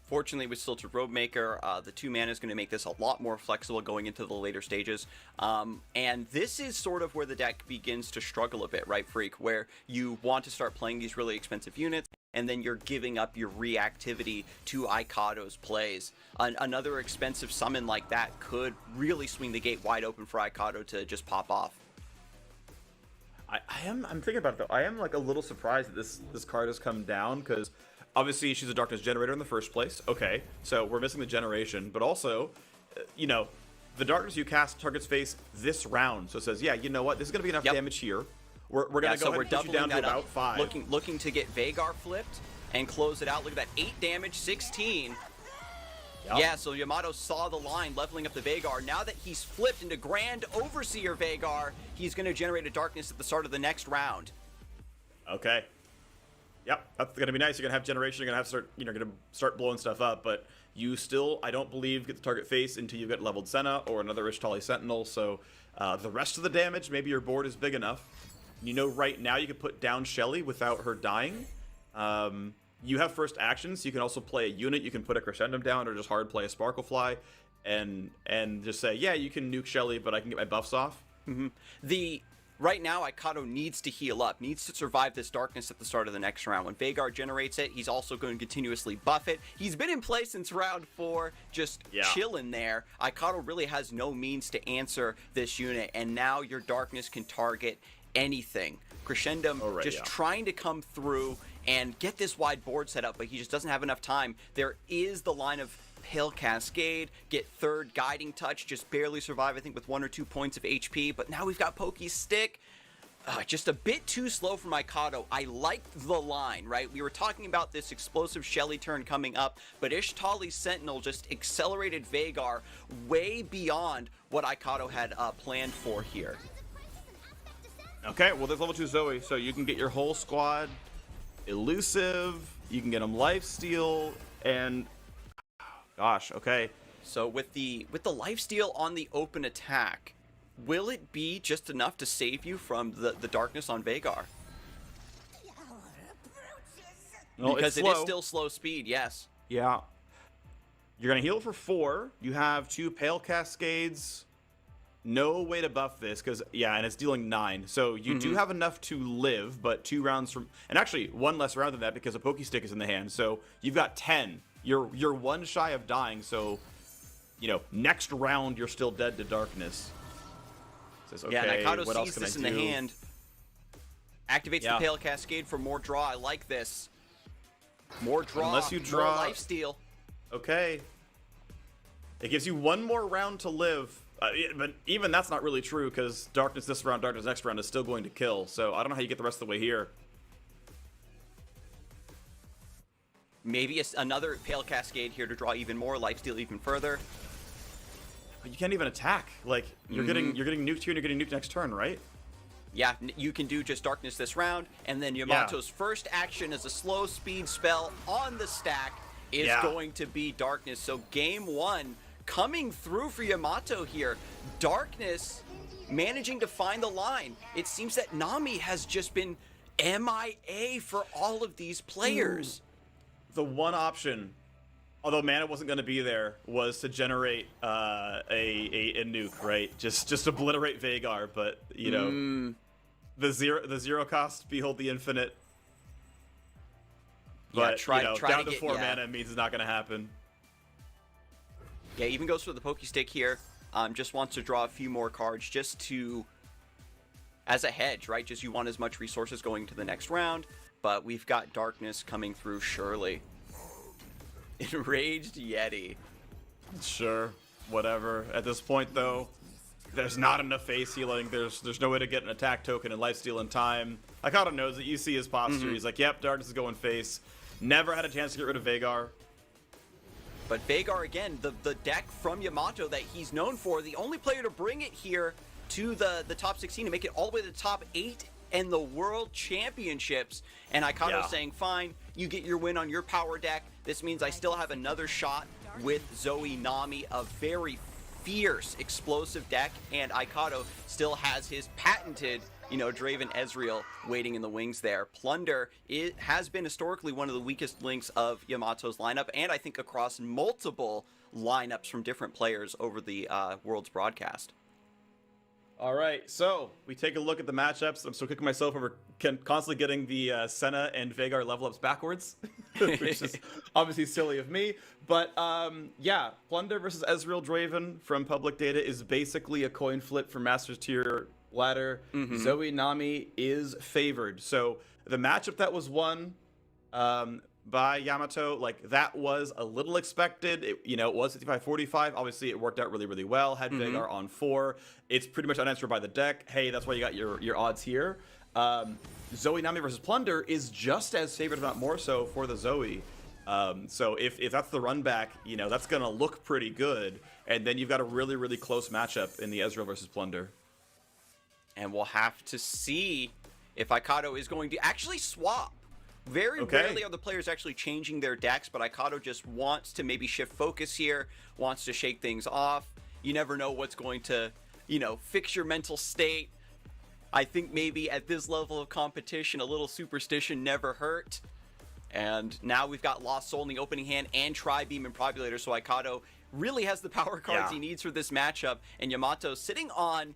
Fortunately, with Stilted Robemaker, the 2 mana is going to make this a lot more flexible going into the later stages. And this is sort of where the deck begins to struggle a bit, right, Freak? Where you want to start playing these really expensive units, and then you're giving up your reactivity to Aikato's plays. Another expensive summon like that could really swing the gate wide open for Aikato to just pop off. I'm thinking about it though. I am like a little surprised that this card has come down, because obviously she's a darkness generator in the first place. Okay, so we're missing the generation, but also, the darkness you cast targets face this round. So it says, yeah, you know what? This is gonna be enough damage here. We're gonna go ahead and push you down to about 5. Looking to get Vhagar flipped and close it out. Look at that, 8 damage, 16. Yep. Yeah, so Yamato saw the line, leveling up the Vhagar. Now that he's flipped into Grand Overseer Vhagar, he's going to generate a darkness at the start of the next round. Okay. Yep, that's going to be nice. You're going to have generation. You're going to start blowing stuff up, but you still, I don't believe, get the target face until you get leveled Senna or another Ishtali Sentinel. So the rest of the damage, maybe your board is big enough. You know, right now you can put down Shelly without her dying. You have first actions. So you can also play a unit. You can put a Crescendum down, or just hard play a Sparklefly, and just say, yeah, you can nuke Shelly, but I can get my buffs off. Right now, Aikato needs to heal up, needs to survive this darkness at the start of the next round. When Vhagar generates it, he's also going to continuously buff it. He's been in play since round 4, just chilling there. Aikato really has no means to answer this unit, and now your darkness can target anything. Crescendum trying to come through and get this wide board set up, but he just doesn't have enough time. There is the line of Pale Cascade, get third Guiding Touch, just barely survive, I think, with 1 or 2 points of HP, but now we've got Poke's Stick. Just a bit too slow for Aikato. I liked the line, right? We were talking about this explosive Shelly turn coming up, but Ishtali's Sentinel just accelerated Vhagar way beyond what Aikato had planned for here. Okay, well, there's level 2 Zoe, so you can get your whole squad elusive, you can get them lifesteal, and gosh, okay. So with the lifesteal on the open attack, will it be just enough to save you from the darkness on Vhagar? Well, because it is still slow speed, yes. Yeah. You're gonna heal for 4. You have 2 Pale Cascades. No way to buff this, because, and it's dealing 9. So you do have enough to live, but 2 rounds from... And actually, 1 less round than that, because a Pokestick is in the hand. So you've got 10. You're 1 shy of dying, so, next round, you're still dead to darkness. Says, okay, and Aikato what else sees can this I in do? the hand. Activates the Pale Cascade for more draw. I like this. More draw, Unless you draw... more lifesteal. Okay. It gives you 1 more round to live. But even that's not really true, because darkness this round, darkness next round is still going to kill. So I don't know how you get the rest of the way here. Maybe another Pale Cascade here to draw even more lifesteal even further. But you can't even attack. Like, you're getting nuked here and you're getting nuked next turn, right? Yeah, you can do just darkness this round, and then Yamato's first action as a slow speed spell on the stack is going to be darkness. So game 1 coming through for Yamato here. Darkness managing to find the line. It seems that Nami has just been MIA for all of these players. The one option, although mana wasn't going to be there, was to generate a nuke, right? Just obliterate Vhagar, but the zero cost, behold the infinite. But try down to to get, 4 mana means it's not going to happen. Yeah, even goes for the Poke Stick here. Just wants to draw a few more cards just to, as a hedge, right? Just you want as much resources going to the next round, but we've got Darkness coming through surely. Enraged Yeti. Sure, whatever. At this point, though, there's not enough face healing. There's no way to get an attack token and lifesteal in time. Aikado knows it. You see his posture. He's like, yep, Darkness is going face. Never had a chance to get rid of Vhagar. But Vhagar, again, the deck from Yamato that he's known for, the only player to bring it here to the top 16 and make it all the way to the top 8 and the World Championships. And Aikado saying, fine, you get your win on your power deck. This means I still have another shot with Zoe Nami, a very fierce, explosive deck, and Aikado still has his patented, Draven Ezreal waiting in the wings there. Plunder has been historically one of the weakest links of Yamato's lineup, and I think across multiple lineups from different players over the World's broadcast. All right, so we take a look at the matchups. I'm still kicking myself over constantly getting the Senna and Vhagar level ups backwards, which is obviously silly of me. But yeah, Plunder versus Ezreal Draven from public data is basically a coin flip for Masters Tier ladder. Zoe Nami is favored. So the matchup that was won by Yamato, like that was a little expected. It was 55-45. Obviously, it worked out really, really well. Had Vhagar on 4. It's pretty much unanswered by the deck. Hey, that's why you got your odds here. Zoe Nami versus Plunder is just as favored, if not more so, for the Zoe. So if that's the run back, that's gonna look pretty good. And then you've got a really, really close matchup in the Ezreal versus Plunder. And we'll have to see if Aikado is going to actually swap. Very rarely are the players actually changing their decks, but Aikado just wants to maybe shift focus here, wants to shake things off. You never know what's going to, fix your mental state. I think maybe at this level of competition, a little superstition never hurt. And now we've got Lost Soul in the opening hand and Tri-Beam and Probulator, so Aikado really has the power cards he needs for this matchup. And Yamato sitting on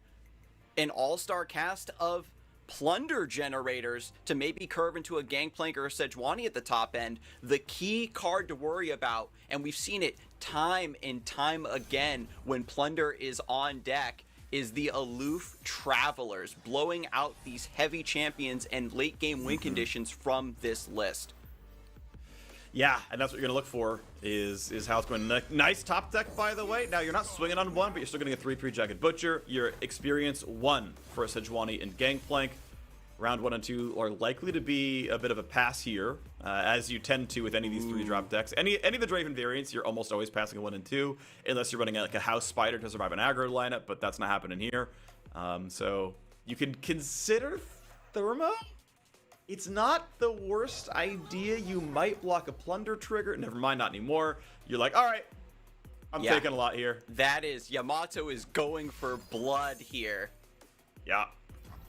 an all-star cast of Plunder generators to maybe curve into a Gangplank or a Sejuani at the top end. The key card to worry about, and we've seen it time and time again when Plunder is on deck, is the aloof Travelers, blowing out these heavy champions and late game win conditions from this list. Yeah, and that's what you're going to look for is how it's going. Nice top deck, by the way. Now, you're not swinging on 1, but you're still getting a 3-3 Jagged Butcher. Your experience 1 for a Sejuani and Gangplank. Round 1 and 2 are likely to be a bit of a pass here, as you tend to with any of these 3-drop decks. Any of the Draven variants, you're almost always passing a 1 and 2, unless you're running like a House Spider to survive an aggro lineup, but that's not happening here. So you can consider Thermo. It's not the worst idea. You might block a Plunder trigger. Never mind, not anymore. You're like, all right, I'm taking a lot here. That is, Yamato is going for blood here. Yeah.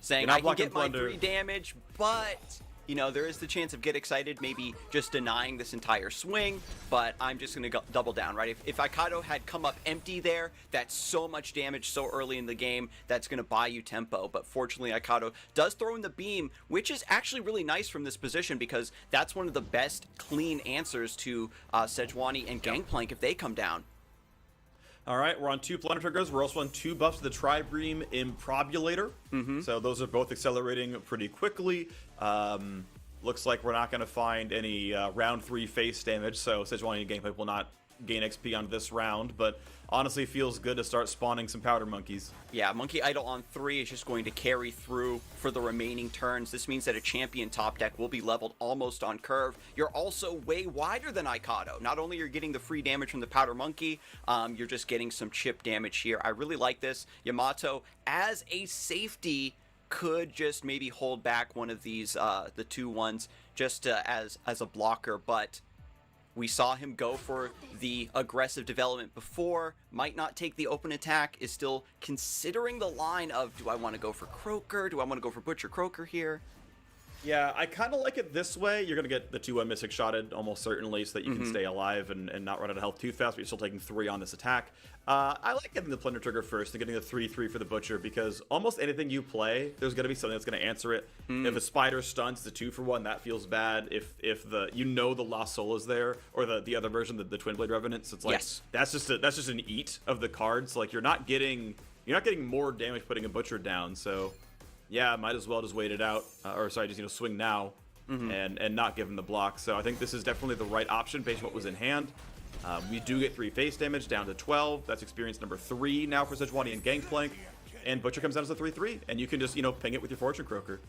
Saying, I can get my 3 damage, but, there is the chance of get excited, maybe just denying this entire swing, but I'm just going to double down, right? If Aikado had come up empty there, that's so much damage so early in the game, that's going to buy you tempo, but fortunately Aikado does throw in the beam, which is actually really nice from this position because that's one of the best clean answers to Sejuani and Gangplank if they come down. All right, we're on 2 Plunder triggers. We're also on 2 buffs to the Tri-Beam Improbulator. So those are both accelerating pretty quickly. Looks like we're not going to find any round 3 face damage, so Sejuani and Gangplank will not gain XP on this round, but honestly feels good to start spawning some Powder Monkeys. Yeah, Monkey Idol on 3 is just going to carry through for the remaining turns. This means that a champion top deck will be leveled almost on curve. You're also way wider than Aikado. Not only you're getting the free damage from the Powder Monkey, you're just getting some chip damage here. I really like this. Yamato, as a safety, could just maybe hold back one of these, the 2 ones, just as a blocker, but we saw him go for the aggressive development before, might not take the open attack, is still considering the line of, do I want to go for Croaker? Do I want to go for Butcher Croaker here? Yeah, I kind of like it this way. You're going to get the 2-1 Mystic shotted almost certainly so that you can stay alive and not run out of health too fast, but you're still taking 3 on this attack. I like getting the Plunder Trigger first and getting the 3-3 for the Butcher because almost anything you play, there's going to be something that's going to answer it. If a Spider stuns, it's a 2-for-1, that feels bad. If the the Lost Soul is there, or the other version, the Twin Blade Revenant, so it's like that's just an eat of the cards. Like you're not getting more damage putting a Butcher down, so yeah, might as well just wait it out, just swing now, and not give him the block. So I think this is definitely the right option based on what was in hand. We do get 3 face damage down to 12. That's experience number 3 now for Sejuani and Gangplank, and Butcher comes down as a 3-3, and you can just ping it with your Fortune Croaker.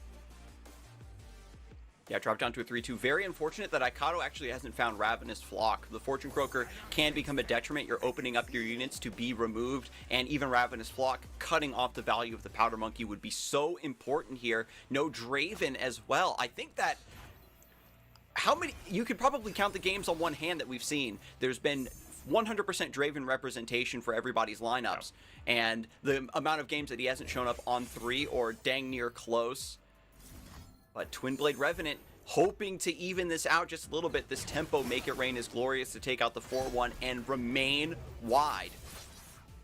Yeah, drop down to a 3-2. Very unfortunate that Aikado actually hasn't found Ravenous Flock. The Fortune Croaker can become a detriment. You're opening up your units to be removed, and even Ravenous Flock cutting off the value of the Powder Monkey would be so important here. No Draven as well. I think that you could probably count the games on one hand that we've seen. There's been 100% Draven representation for everybody's lineups, and the amount of games that he hasn't shown up on 3 or dang near close. But Twin Blade Revenant hoping to even this out just a little bit. This tempo, Make It Rain, is glorious to take out the 4-1 and remain wide.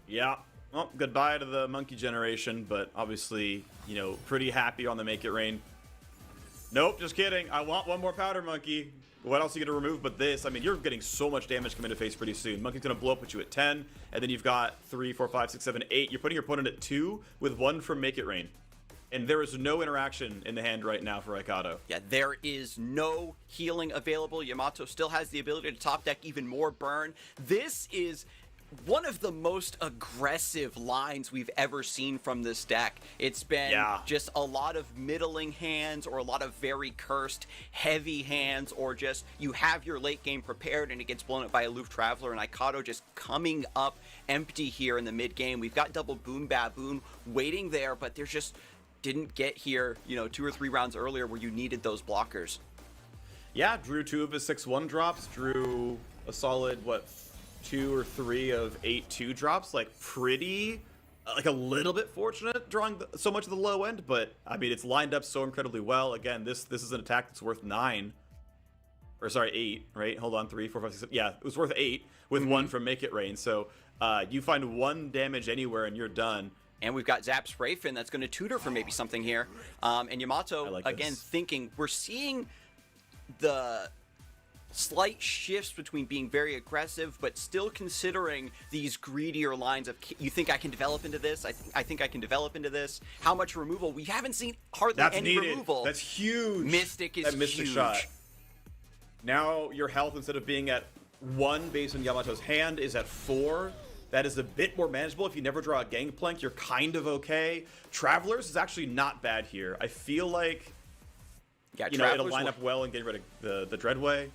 Yeah. Well, goodbye to the monkey generation, but obviously, pretty happy on the Make It Rain. Nope, just kidding. I want one more Powder Monkey. What else are you going to remove but this? I mean, you're getting so much damage coming to face pretty soon. Monkey's going to blow up at you at 10, and then you've got 3, 4, 5, 6, 7, 8. You're putting your opponent at 2 with 1 from Make It Rain. And there is no interaction in the hand right now for Aikado. Yeah, there is no healing available. Yamato still has the ability to top deck even more burn. This is one of the most aggressive lines we've ever seen from this deck. It's been just a lot of middling hands, or a lot of very cursed heavy hands, or just you have your late game prepared and it gets blown up by Aloof Traveler, and Aikado just coming up empty here in the mid game. We've got double Boom Baboon waiting there, but there's just didn't get here, 2 or 3 rounds earlier where you needed those blockers. Yeah, drew 2 of his 6-1 drops, drew a solid, 2 or 3 of 8-2 drops. Like, pretty, a little bit fortunate drawing so much of the low end, but, I mean, it's lined up so incredibly well. Again, this is an attack that's worth 9. Or, sorry, 8, right? Hold on, 3, 4, 5, 6, 7. Yeah, it was worth 8 with 1 from Make It Rain. So, you find 1 damage anywhere and you're done. And we've got Zap Sprayfin that's going to tutor for maybe something here. And Yamato, again, thinking, we're seeing the slight shifts between being very aggressive, but still considering these greedier lines of, you think I can develop into this? I think I can develop into this. How much removal? We haven't seen hardly any removal. That's huge. Mystic is that Mystic huge. Shot. Now your health, instead of being at 1 based on Yamato's hand, is at 4. That is a bit more manageable. If you never draw a Gangplank, you're kind of okay. Travelers is actually not bad here. I feel like, it'll line up well and get rid of the Dreadway.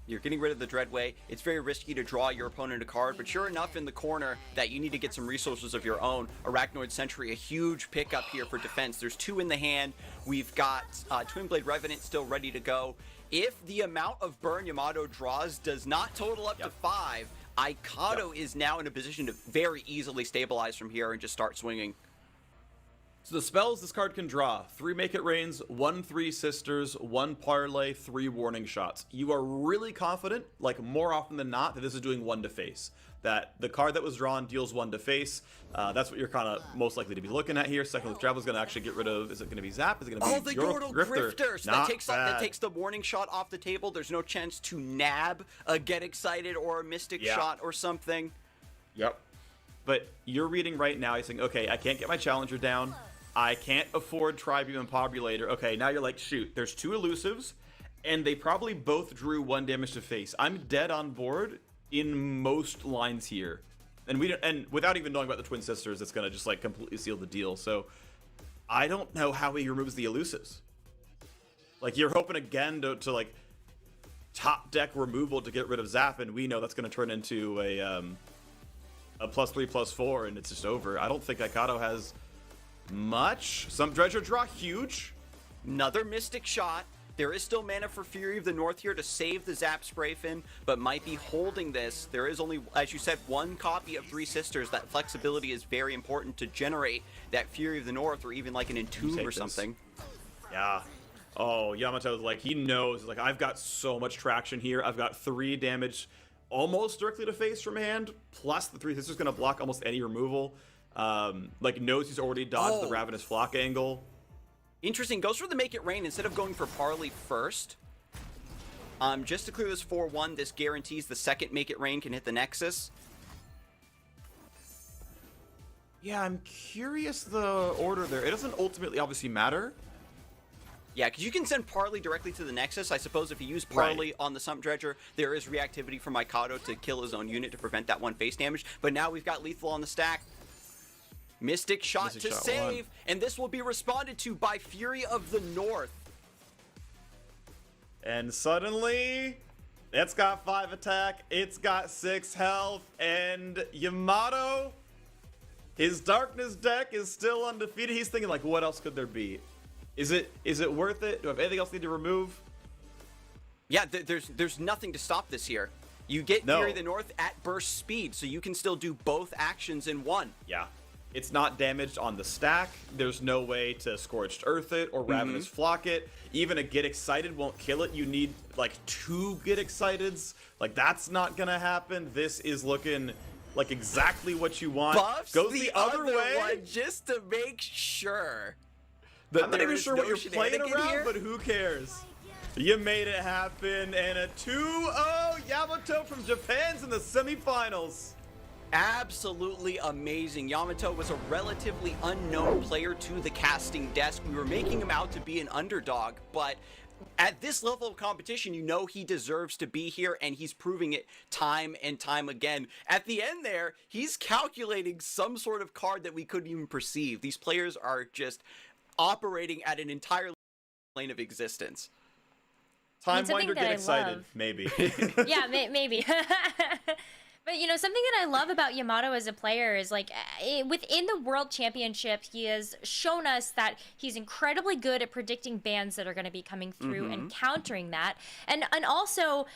You're getting rid of the Dreadway. It's very risky to draw your opponent a card, but sure enough in the corner that you need to get some resources of your own. Arachnoid Sentry, a huge pickup here for defense. There's 2 in the hand. We've got Twin Blade Revenant still ready to go. If the amount of burn Yamato draws does not total up to 5, Aikado is now in a position to very easily stabilize from here and just start swinging. So the spells this card can draw: 3 Make It Rains, 1 3 Sisters, 1 Parlay, 3 Warning Shots. You are really confident, like more often than not, that this is doing 1 to face. That the card that was drawn deals 1 to face. That's what you're kind of most likely to be looking at here. Second Loop Travel is going to actually get rid of, is it going to be Zap? Is it going to be the Yordle Grifter? So that takes the Warning Shot off the table. There's no chance to nab a Get Excited or a Mystic Shot or something. Yep. But you're reading right now, you're saying, okay, I can't get my Challenger down. I can't afford Tribeam and Pobulator. Okay, now you're like, shoot, there's 2 elusives, and they probably both drew 1 damage to face. I'm dead on board in most lines here. And without even knowing about the Twin Sisters, it's gonna just like completely seal the deal. So I don't know how he removes the elusives. Like, you're hoping again to like top deck removal to get rid of Zap, and we know that's gonna turn into a +3/+4, and it's just over. I don't think Aikado has much. Some Dredger draw, huge. Another Mystic Shot. There is still mana for Fury of the North here to save the Zap Sprayfin, but might be holding this. There is only, as you said, 1 copy of 3 Sisters. That flexibility is very important to generate that Fury of the North, or even like an Entomb or something. Yeah. Oh, Yamato's like, he knows, like, I've got so much traction here. I've got 3 damage almost directly to face from hand, plus the 3 sisters gonna block almost any removal. Like, knows he's already dodged the Ravenous Flock angle. Interesting. Goes for the Make It Rain instead of going for Parley first. Just to clear this 4-1, this guarantees the second Make It Rain can hit the Nexus. Yeah, I'm curious the order there. It doesn't ultimately obviously matter. Yeah, because you can send Parley directly to the Nexus. I suppose if you use Parley on the Sump Dredger, there is reactivity from Mikado to kill his own unit to prevent that 1 face damage. But now we've got Lethal on the stack. Mystic Shot to save, and this will be responded to by Fury of the North. And suddenly, it's got 5 attack, it's got 6 health, and Yamato, his Darkness deck is still undefeated. He's thinking, like, what else could there be? Is it worth it? Do I have anything else I need to remove? Yeah, there's nothing to stop this here. You get Fury of the North at burst speed, so you can still do both actions in one. Yeah. It's not damaged on the stack. There's no way to Scorched Earth it or Ravenous Flock it. Even a Get Excited won't kill it. You need, like, 2 Get Exciteds. Like, that's not gonna happen. This is looking like exactly what you want. Buffs Goes the other way. One just to make sure. I'm not even sure what you're playing around, but who cares? You made it happen, and a 2-0 Yamato from Japan's in the semifinals. Absolutely amazing. Yamato was a relatively unknown player to the casting desk. We were making him out to be an underdog, but at this level of competition, you know he deserves to be here, and he's proving it time and time again. At the end there, he's calculating some sort of card that we couldn't even perceive. These players are just operating at an entirely plane of existence. Time Winder Get Excited, maybe. Yeah, maybe. But, you know, something that I love about Yamato as a player is, like, within the World Championship, he has shown us that he's incredibly good at predicting bans that are going to be coming through and countering that. And also,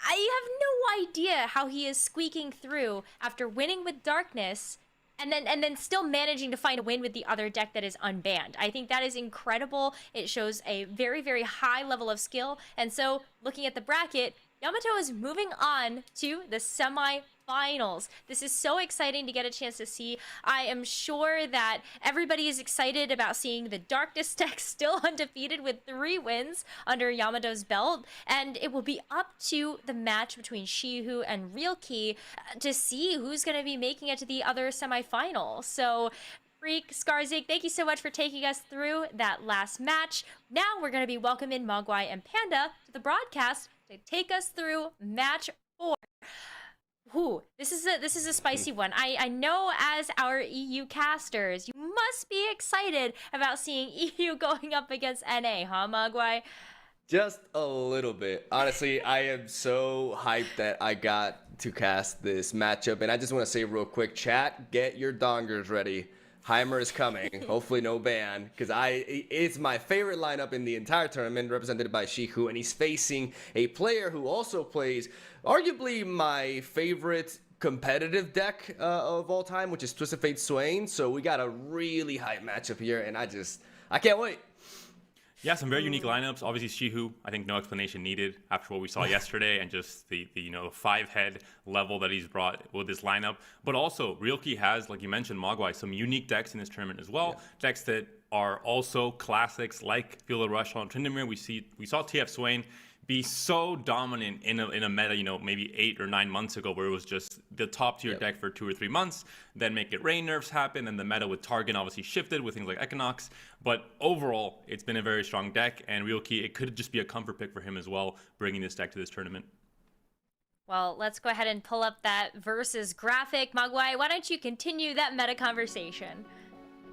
I have no idea how he is squeaking through after winning with Darkness and then still managing to find a win with the other deck that is unbanned. I think that is incredible. It shows a very, very high level of skill. And so, looking at the bracket, Yamato is moving on to the semi-finals. This is so exciting to get a chance to see. I am sure that everybody is excited about seeing the Darkness deck still undefeated with 3 wins under Yamato's belt. And it will be up to the match between Shihu and Realkey to see who's going to be making it to the other semi-final. So, Freak, Skarzig, thank you so much for taking us through that last match. Now we're going to be welcoming Mogwai and Panda to the broadcast to take us through match 4. Ooh, this is a spicy one. I know as our EU casters, you must be excited about seeing EU going up against NA, huh, Mogwai? Just a little bit. Honestly, I am so hyped that I got to cast this matchup, and I just want to say real quick, chat, get your dongers ready. Heimer is coming. Hopefully no ban, because it's my favorite lineup in the entire tournament, represented by Shihu, and he's facing a player who also plays arguably my favorite competitive deck of all time, which is Twisted Fate Swain. So we got a really hype matchup here, and I can't wait. Yeah, some very unique lineups. Obviously, Shihu, I think no explanation needed after what we saw yesterday and just the 5-head level that he's brought with this lineup. But also, Realkey has, like you mentioned, Mogwai, some unique decks in this tournament as well. Yeah. Decks that are also classics like Feel the Rush on Tryndamere. We saw TF Swain be so dominant in a meta, maybe 8 or 9 months ago, where it was just the top tier deck for 2 or 3 months. Then Make It Rain nerfs happened, and the meta with Targon obviously shifted with things like Equinox. But overall, it's been a very strong deck, and Realkey, it could just be a comfort pick for him as well, bringing this deck to this tournament. Well, let's go ahead and pull up that versus graphic. Mogwai, why don't you continue that meta conversation?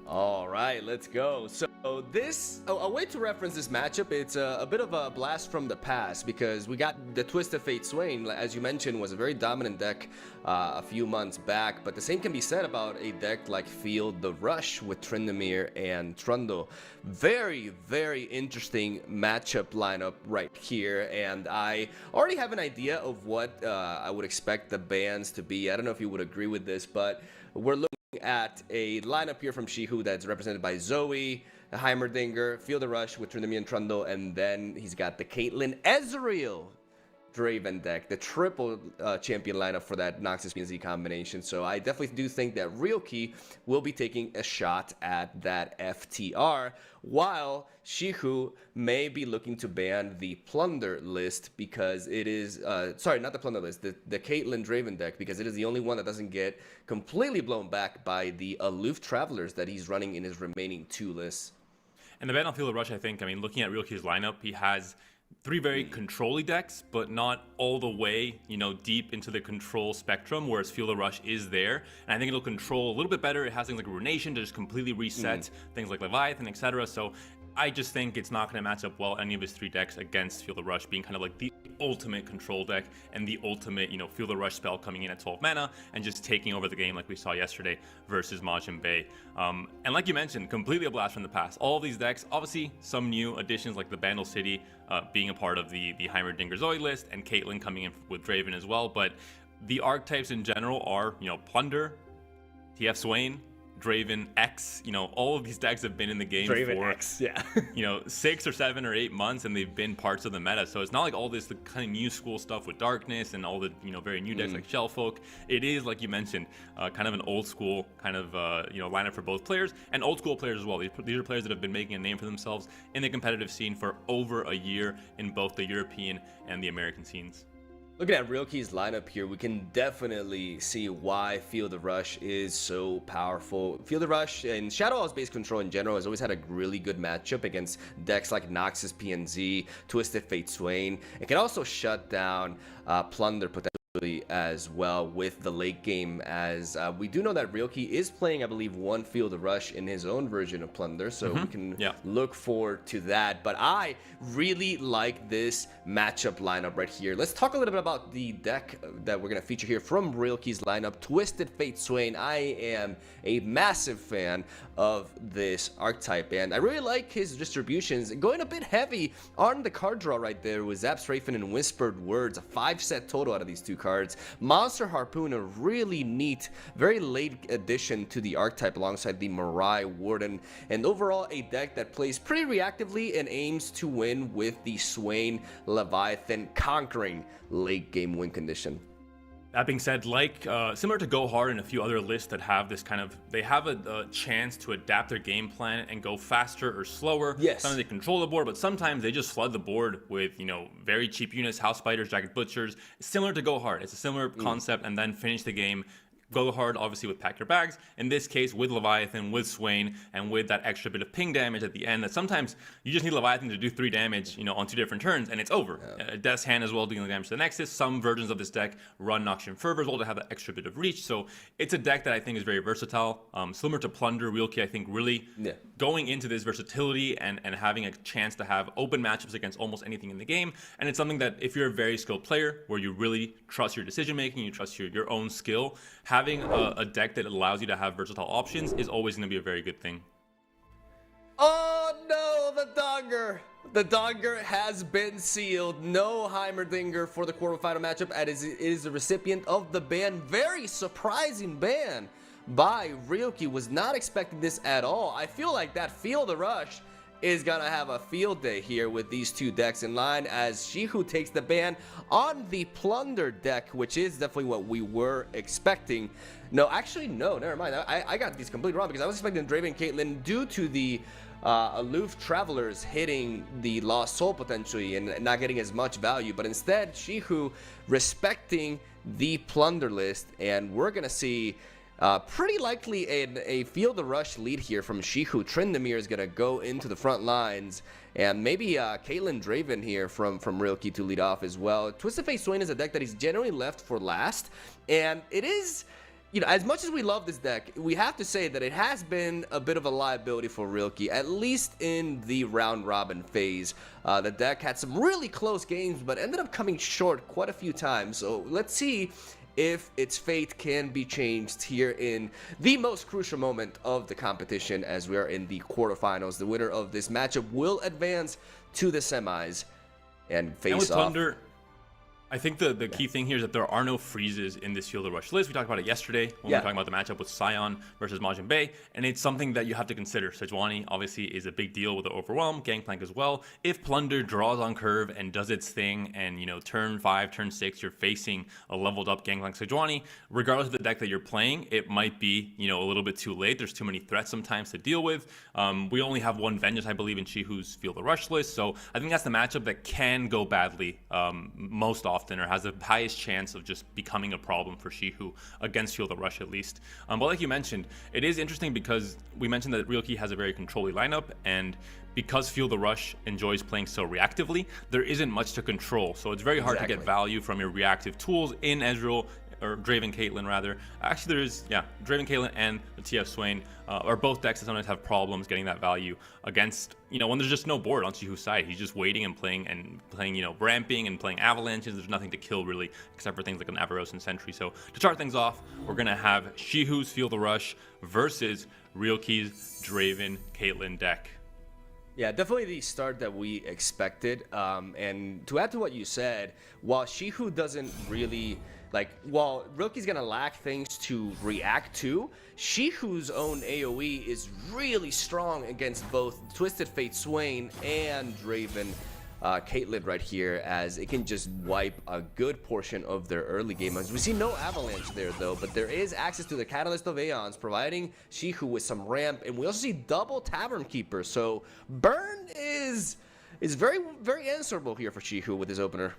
All right, let's go. So a way to reference this matchup, it's a bit of a blast from the past, because we got the Twisted Fate Swain, as you mentioned, was a very dominant deck a few months back, but the same can be said about a deck like Feel the Rush with Tryndamere and Trundle. Very, very interesting matchup lineup right here, and I already have an idea of what I would expect the bans to be. I don't know if you would agree with this, but we're looking at a lineup here from Shihu that's represented by Zoe, Heimerdinger, Feel the Rush with Tryndamere and Trundle, and then he's got the Caitlyn Ezreal Draven deck, the triple champion lineup for that Noxus PNZ combination. So I definitely do think that Realkey will be taking a shot at that FTR, while Shihu may be looking to ban the Plunder list because it is, sorry, not the Plunder list, the Caitlyn Draven deck, because it is the only one that doesn't get completely blown back by the Aloof Travelers that he's running in his remaining 2 lists. And the ban on Feel the Rush, I think, I mean, looking at Realkey's lineup, he has 3 very control-y decks, but not all the way, deep into the control spectrum, whereas Feel the Rush is there. And I think it'll control a little bit better. It has things like Runation to just completely reset things like Leviathan, etc. So I just think it's not going to match up well, any of his 3 decks, against Feel the Rush being kind of like the ultimate control deck and the ultimate, Feel the Rush spell coming in at 12 mana and just taking over the game like we saw yesterday versus Majin Bay. And like you mentioned, completely a blast from the past. All of these decks, obviously some new additions like the Bandle City being a part of the Heimerdinger Zoe list, and Caitlyn coming in with Draven as well. But the archetypes in general are, Plunder, TF Swain, Draven, X, all of these decks have been in the game Draven for X, yeah. 6 or 7 or 8 months, and they've been parts of the meta. So it's not like all this the kind of new school stuff with Darkness and all the very new decks like Shellfolk. It is, like you mentioned, kind of an old school kind of lineup for both players and old school players as well. These are players that have been making a name for themselves in the competitive scene for over a year in both the European and the American scenes. Looking at Realkey's lineup here, we can definitely see why Feel the Rush is so powerful. Feel the Rush and Shadow Owl's base control in general has always had a really good matchup against decks like Noxus PNZ, Twisted Fate Swain. It can also shut down Plunder potentially as well with the late game, as we do know that Realkey is playing, I believe, one Feel the Rush in his own version of Plunder, so we can look forward to that. But I really like this matchup lineup right here. Let's talk a little bit about the deck that we're going to feature here from Realkey's lineup, Twisted Fate Swain. I am a massive fan of this archetype, and I really like his distributions. Going a bit heavy on the card draw right there with Zap Strafen and Whispered Words, a 5-set total out of these 2 cards. Monster Harpoon, a really neat, very late addition to the archetype alongside the Mirai Warden, and overall a deck that plays pretty reactively and aims to win with the Swain Leviathan conquering late game win condition. That being said, similar to Go Hard and a few other lists that have this kind of, they have a chance to adapt their game plan and go faster or slower. Yes. Sometimes they control the board, but sometimes they just flood the board with, very cheap units, House Spiders, Jagged Butchers. Similar to Go Hard. It's a similar concept, and then finish the game. Go hard, obviously, with Pack Your Bags. In this case, with Leviathan, with Swain, and with that extra bit of ping damage at the end, that sometimes you just need Leviathan to do 3 damage, on 2 different turns, and it's over. Death's Hand as well, dealing damage to the Nexus. Some versions of this deck run Noxian Fervor as well to have that extra bit of reach. So it's a deck that I think is very versatile. Similar to Plunder, Realkey, I think, really going into this versatility and having a chance to have open matchups against almost anything in the game. And it's something that if you're a very skilled player, where you really trust your decision making, you trust your own skill, having a deck that allows you to have versatile options is always going to be a very good thing. Oh no, the Donger! The Donger has been sealed. No Heimerdinger for the quarterfinal matchup, as it is the recipient of the ban. Very surprising ban by Realkey. Was not expecting this at all. I feel like that Feel the Rush is gonna have a field day here with these 2 decks in line, as Shihu takes the ban on the Plunder deck, which is definitely what we were expecting. No, actually, no, never mind. I got these completely wrong, because I was expecting Draven and Caitlyn due to the Aloof Travelers hitting the Lost Soul potentially and not getting as much value, but instead Shihu respecting the Plunder list, and we're gonna see pretty likely a Feel the Rush lead here from Shihu. Tryndamere is going to go into the front lines, and maybe Caitlyn Draven here from Realkey to lead off as well. Twisted Fate Swain is a deck that he's generally left for last, and it is, as much as we love this deck, we have to say that it has been a bit of a liability for Realkey, at least in the round robin phase. The deck had some really close games, but ended up coming short quite a few times, so let's see if its fate can be changed here in the most crucial moment of the competition, as we are in the quarterfinals. The winner of this matchup will advance to the semis and face with off. Plunder, I think the key thing here is that there are no freezes in this Field of Rush list. We talked about it yesterday when we were talking about the matchup with Sion versus Majin Bay, and it's something that you have to consider. Sejuani obviously is a big deal with the Overwhelm, Gangplank as well. If Plunder draws on curve and does its thing, and turn 5, turn 6, you're facing a leveled up Gangplank Sejuani, regardless of the deck that you're playing, it might be a little bit too late. There's too many threats sometimes to deal with. We only have one Vengeance, I believe, in Shihu's Field of Rush list, so I think that's the matchup that can go badly most often, or has the highest chance of just becoming a problem for Shihu against Field of Rush at least. But like you mentioned, it is interesting because we mentioned that Realkey has a very controlly lineup, and because Field of Rush enjoys playing so reactively, there isn't much to control. So it's very hard to get value from your reactive tools in Ezreal, or Draven Caitlyn rather. Actually, there is, Draven Caitlyn and the TF Swain are both decks that sometimes have problems getting that value against, when there's just no board on Shihu's side. He's just waiting and playing, ramping and playing avalanches. There's nothing to kill really, except for things like an Avaros and Sentry. So to start things off, we're gonna have Shihu's Field of Rush versus Realkey's Draven Caitlyn deck. Yeah, definitely the start that we expected. And to add to what you said, while Shihu doesn't really while Realkey's gonna lack things to react to, Shihu's own AoE is really strong against both Twisted Fate Swain and Draven Caitlyn right here, as it can just wipe a good portion of their early game. As we see no Avalanche there though, but there is access to the Catalyst of Aeons, providing Shihu with some ramp, and we also see double Tavern Keeper, so burn is very, very answerable here for Shihu with his opener.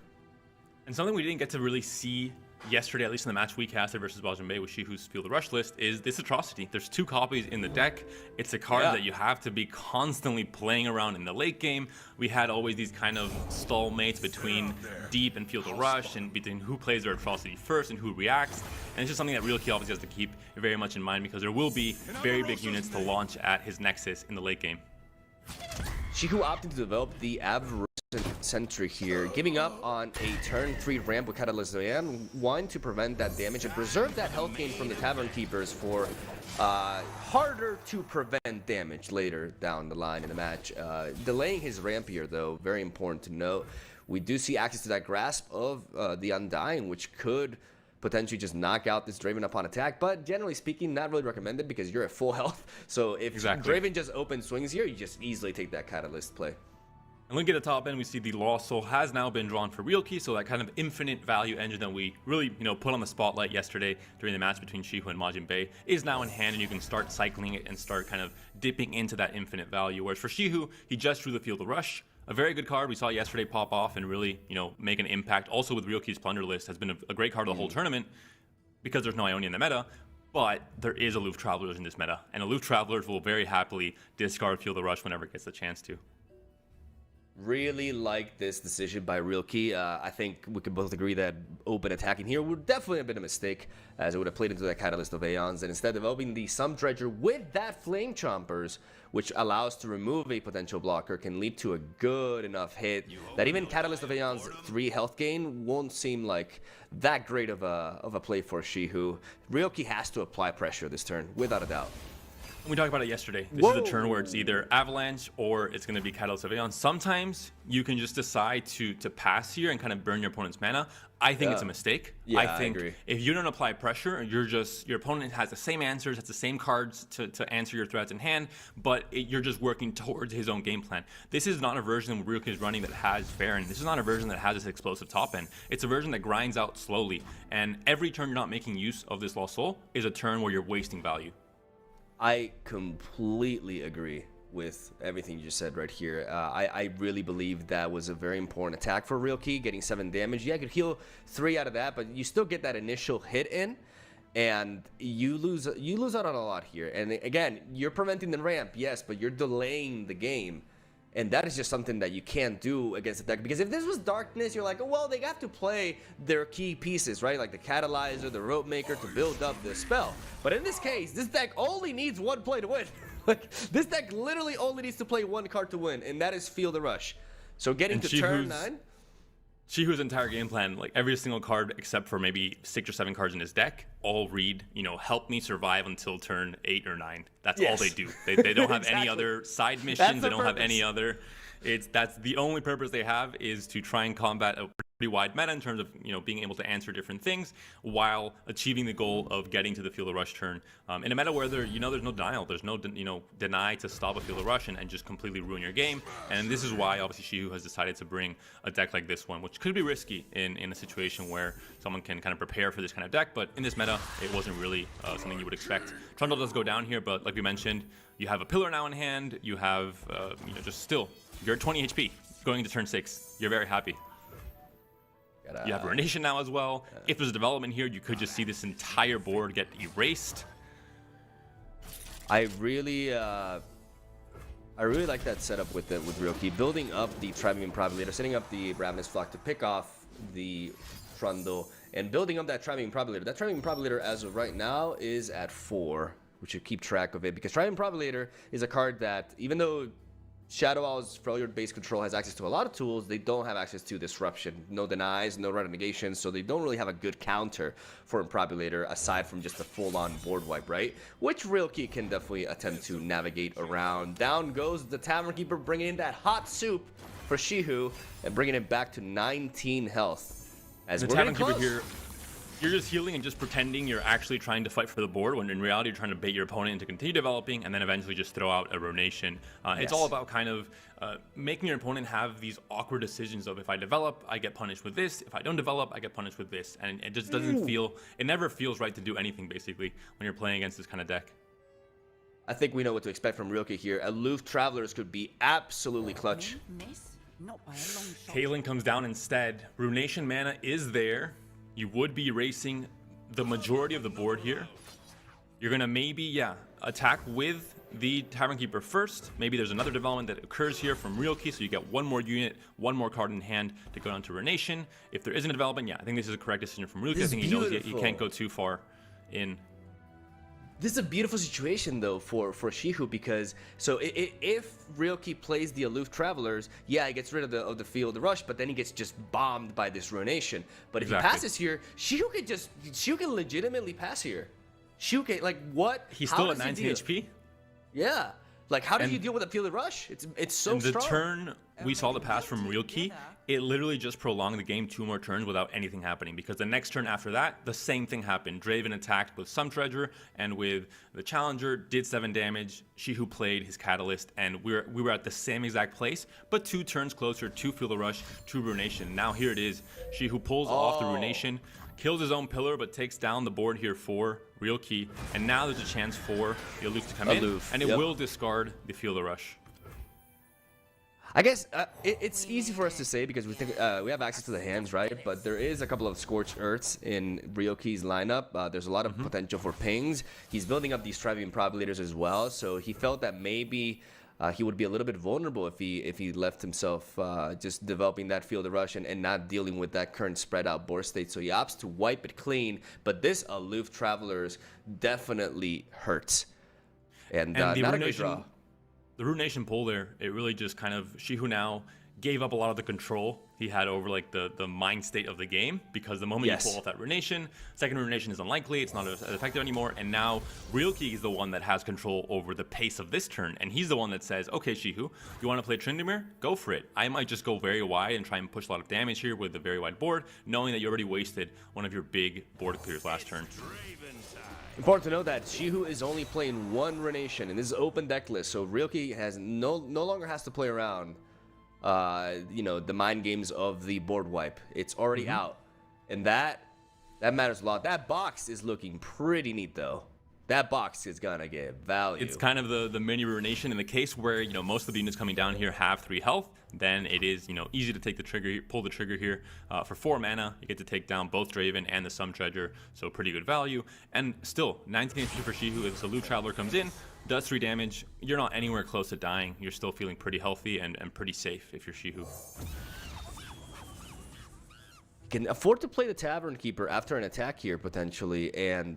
And something we didn't get to really see yesterday, at least in the match we casted versus Majin Bay with Shihu's Field of Rush list, is this Atrocity. There's 2 copies in the deck. It's a card that you have to be constantly playing around in the late game. We had always these kind of stallmates between Deep and Field of Rush, and between who plays their Atrocity first and who reacts. And it's just something that Realkey obviously has to keep very much in mind, because there will be very big units to launch at his Nexus in the late game. Shihu opting to develop the Avaros Sentry here, giving up on a turn 3 ramp with Catalyst and one to prevent that damage and preserve that health gain from the Tavern Keepers for harder to prevent damage later down the line in the match. Delaying his ramp here though, very important to note. We do see access to that Grasp of the Undying, which could potentially just knock out this Draven upon attack, but generally speaking, not really recommended because you're at full health. So if Draven just open swings here, you just easily take that Catalyst play. And looking at the top end, we see the Lost Soul has now been drawn for Realkey, so that kind of infinite value engine that we really, put on the spotlight yesterday during the match between Shihu and Majin Bay is now in hand, and you can start cycling it and start kind of dipping into that infinite value. Whereas for Shihu, he just drew the Field of Rush. A very good card we saw yesterday pop off and really, make an impact. Also with Realkey's Plunder list has been a great card the whole tournament because there's no Ionia in the meta, but there is Aloof Travelers in this meta, and Aloof Travelers will very happily discard Field of Rush whenever it gets the chance to. Really like this decision by Realkey. I think we can both agree that open attacking here would definitely have been a mistake, as it would have played into that Catalyst of Aeons, and instead developing the Sum Dredger with that Flame Chompers, which allows to remove a potential blocker, can lead to a good enough hit that even Catalyst of Aeons 3 health gain won't seem like that great of a play for Shihu. Realkey has to apply pressure this turn, without a doubt. We talked about it yesterday. This is a turn where it's either Avalanche or it's going to be Catalyst of Aeon. Sometimes you can just decide to pass here and kind of burn your opponent's mana. I think it's a mistake. I think agree. If you don't apply pressure, your opponent has the same answers, has the same cards to answer your threats in hand, but you're just working towards his own game plan. This is not a version Ryuk is running that has Baron. This is not a version that has this explosive top end. It's a version that grinds out slowly, and every turn you're not making use of this Lost Soul is a turn where you're wasting value. I completely agree with everything you just said right here. I really believe that was a very important attack for Realkey, getting 7 damage. Yeah, I could heal 3 out of that, but you still get that initial hit in, and you lose out on a lot here. And again, you're preventing the ramp, yes, but you're delaying the game. And that is just something that you can't do against the deck. Because if this was Darkness, you're like, oh, well, they have to play their key pieces, right? Like the Catalyzer, the Rope Maker to build up the spell. But in this case, this deck only needs 1 play to win. Like, this deck literally only needs to play 1 card to win, and that is Field of Rush. So getting to turn 9... Shihu's entire game plan, like every single card except for maybe 6 or 7 cards in his deck, all read, help me survive until turn 8 or 9. That's all they do. They don't have any other side missions. They don't have any other, That's the only purpose they have, is to try and combat a pretty wide meta in terms of being able to answer different things while achieving the goal of getting to the Field of Rush turn in a meta where there's no denial, there's no deny to stop a Field of Rush and just completely ruin your game. And this is why obviously Shihu has decided to bring a deck like this one, which could be risky in a situation where someone can kind of prepare for this kind of deck, but in this meta it wasn't really something you would expect. Trundle does go down here, but like we mentioned, you have a pillar now in hand, you have just still, you're at 20 HP going into turn 6, you're very happy. You have Ruination now as well. If there's a development here, you could just see this entire board get erased. I really like that setup with Ryoki, building up the Tribeman Propagator, setting up the Ravenous Flock to pick off the Trundle, and building up that Tribeman Propagator. That Tribeman Propagator, as of right now, is at 4. We should keep track of it, because Tribeman Propagator is a card that, even though Shadow Owl's Freljord-based control has access to a lot of tools, they don't have access to Disruption. No denies, no renegations, so they don't really have a good counter for Improbulator aside from just a full-on board wipe, right? Which Ryoki can definitely attempt to navigate around. Down goes the Tavern Keeper, bringing in that hot soup for Shihu and bringing it back to 19 health. As the Tavern Keeper here, you're just healing and just pretending you're actually trying to fight for the board, when in reality you're trying to bait your opponent into continue developing and then eventually just throw out a Ruination. It's all about kind of making your opponent have these awkward decisions of, if I develop, I get punished with this. If I don't develop, I get punished with this. And it just doesn't it never feels right to do anything, basically, when you're playing against this kind of deck. I think we know what to expect from Ryoki here. Aloof Travelers could be absolutely clutch. Kaelin comes down instead. Ruination mana is there. You would be erasing the majority of the board here. You're going to maybe, attack with the Tavern Keeper first. Maybe there's another development that occurs here from Ryoki, so you get one more unit, one more card in hand to go down to Ruination. If there isn't a development, I think this is a correct decision from Ryoki. I think he knows he can't go too far in. This is a beautiful situation, though, for Shihu, because if Ryoki plays the Aloof Travelers, he gets rid of the Field of Rush, but then he gets just bombed by this Ruination. But if he passes here, Shihu can legitimately pass here. Shihu can, what? He's still at 19 HP? Yeah. How do you deal with a Field of Rush? It's so strong. The turn we saw the pass from Ryoki, it literally just prolonged the game 2 more turns without anything happening, because the next turn after that, the same thing happened. Draven attacked with some Treasure, and with the Challenger, did 7 damage. Shihu played his Catalyst, and we were at the same exact place, but 2 turns closer to Field of Rush, to Ruination. Now here it is. Shihu pulls off the Ruination, kills his own pillar, but takes down the board here for Ryoki, and now there's a chance for the Aloof to come in, and it will discard the Field of Rush. I guess it's easy for us to say because we think we have access to the hands, right? But there is a couple of Scorched Earths in Ryoki's lineup. There's a lot of potential for pings. He's building up these Tribeman Propagators as well, so he felt that maybe he would be a little bit vulnerable if he left himself just developing that Field of Rush and not dealing with that current spread out board state. So he opts to wipe it clean, but this Aloof Travelers definitely hurts. And not a great draw. The Ruination pull there, it really just kind of, Shihu now gave up a lot of the control he had over the mind state of the game, because the moment you pull off that Ruination, second Ruination is unlikely, it's not as effective anymore, and now Ryoki is the one that has control over the pace of this turn, and he's the one that says, okay Shihu, you want to play Tryndamere? Go for it. I might just go very wide and try and push a lot of damage here with a very wide board, knowing that you already wasted one of your big board clears last turn. Important to know that Shihu is only playing 1 Ruination, and this is open deck list, so Ryoki has no longer has to play around the mind games of the board wipe. It's already out, and that matters a lot. That box is looking pretty neat, though. That box is gonna get value. It's kind of the mini Ruination in the case where most of the units coming down here have 3 health. Then it is easy to take the trigger, pull the trigger here for 4 mana. You get to take down both Draven and the Sum Treasure, so pretty good value. And still 19 HP for Shihu. If Aloof Traveler comes in, does 3 damage, you're not anywhere close to dying. You're still feeling pretty healthy and pretty safe if you're Shihu. Can afford to play the Tavern Keeper after an attack here potentially,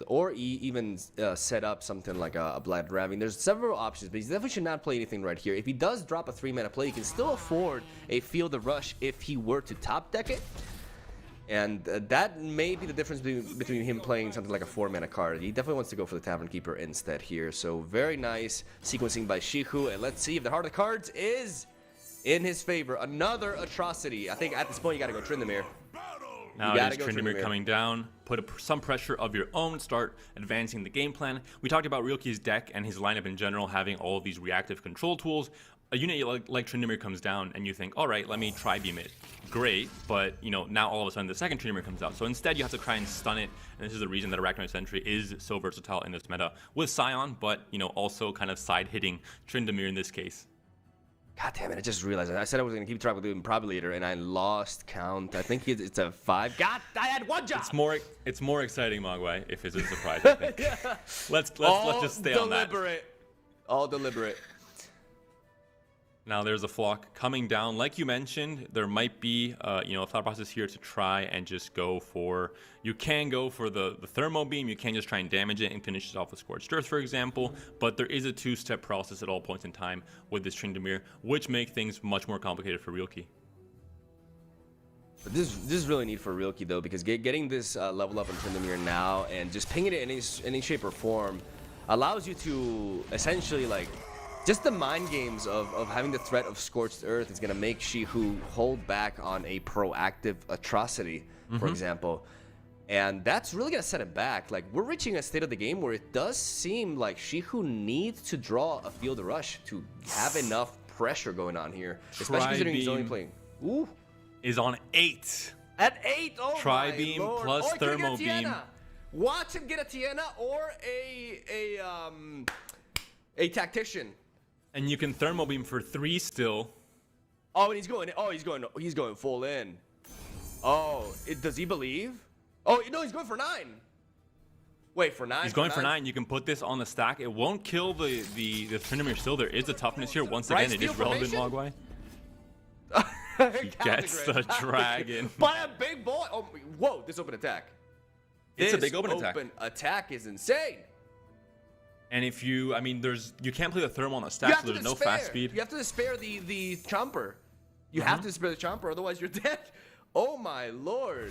or even set up something like a Blood Raving. There's several options, but he definitely should not play anything right here. If he does drop a 3-mana play, he can still afford a Field of Rush if he were to top deck it, and that may be the difference between him playing something like a 4-mana card. He definitely wants to go for the Tavern Keeper instead here. So very nice sequencing by Shihu, and let's see if the heart of the cards is in his favor. Another atrocity. I think at this point you got to go Tryndamere. Now it is Tryndamere coming down. Put some pressure of your own. Start advancing the game plan. We talked about Realkey's deck and his lineup in general having all of these reactive control tools. A unit like Tryndamere comes down and you think, all right, let me tri-beam it. Great, but now all of a sudden the second Tryndamere comes out. So instead you have to try and stun it, and this is the reason that Arachnoid Sentry is so versatile in this meta with Scion, but also kind of side-hitting Tryndamere in this case. God damn it, I just realized I said I was going to keep track with doing Prob Leader, and I lost count. I think it's a 5. God, I had one job! It's more exciting, Mogwai, if it's a surprise, I think. Yeah. Let's just stay on that. All deliberate. Now there's a flock coming down. Like you mentioned, there might be a thought process here to try and just go for... You can go for the Thermo Beam. You can just try and damage it and finish it off with Scorched Earth, for example. But there is a 2-step process at all points in time with this Tryndamere, which make things much more complicated for Realkey. This is really neat for Realkey, though, because getting this level up in Tryndamere now and just pinging it in any shape or form allows you to essentially, just the mind games of having the threat of Scorched Earth is going to make Shihu hold back on a proactive atrocity, for example. And that's really going to set it back. We're reaching a state of the game where it does seem like Shihu needs to draw a Field of Rush to have enough pressure going on here. Especially considering he's only playing... Ooh. Is on 8. At 8? Oh, Tri-beam my Lord. plus he could Thermo get a Beam. Tiana. Watch him get a Tiana or a Tactician. And you can Thermo Beam for 3 still. Oh, and he's going full in. Oh, does he believe? Oh, no, he's going for 9. Wait, for 9? He's going for 9. You can put this on the stack. It won't kill the Tryndamere still. There is a toughness here. Once again, it is relevant, Mogwai. He gets the dragon. By a big boy. Oh, whoa, this open attack. It's a big open attack. Open attack is insane. And if you can't play the thermal on the stack, so there's no fast speed. You have to despair the Chomper. You have to despair the Chomper, otherwise you're dead. Oh my Lord.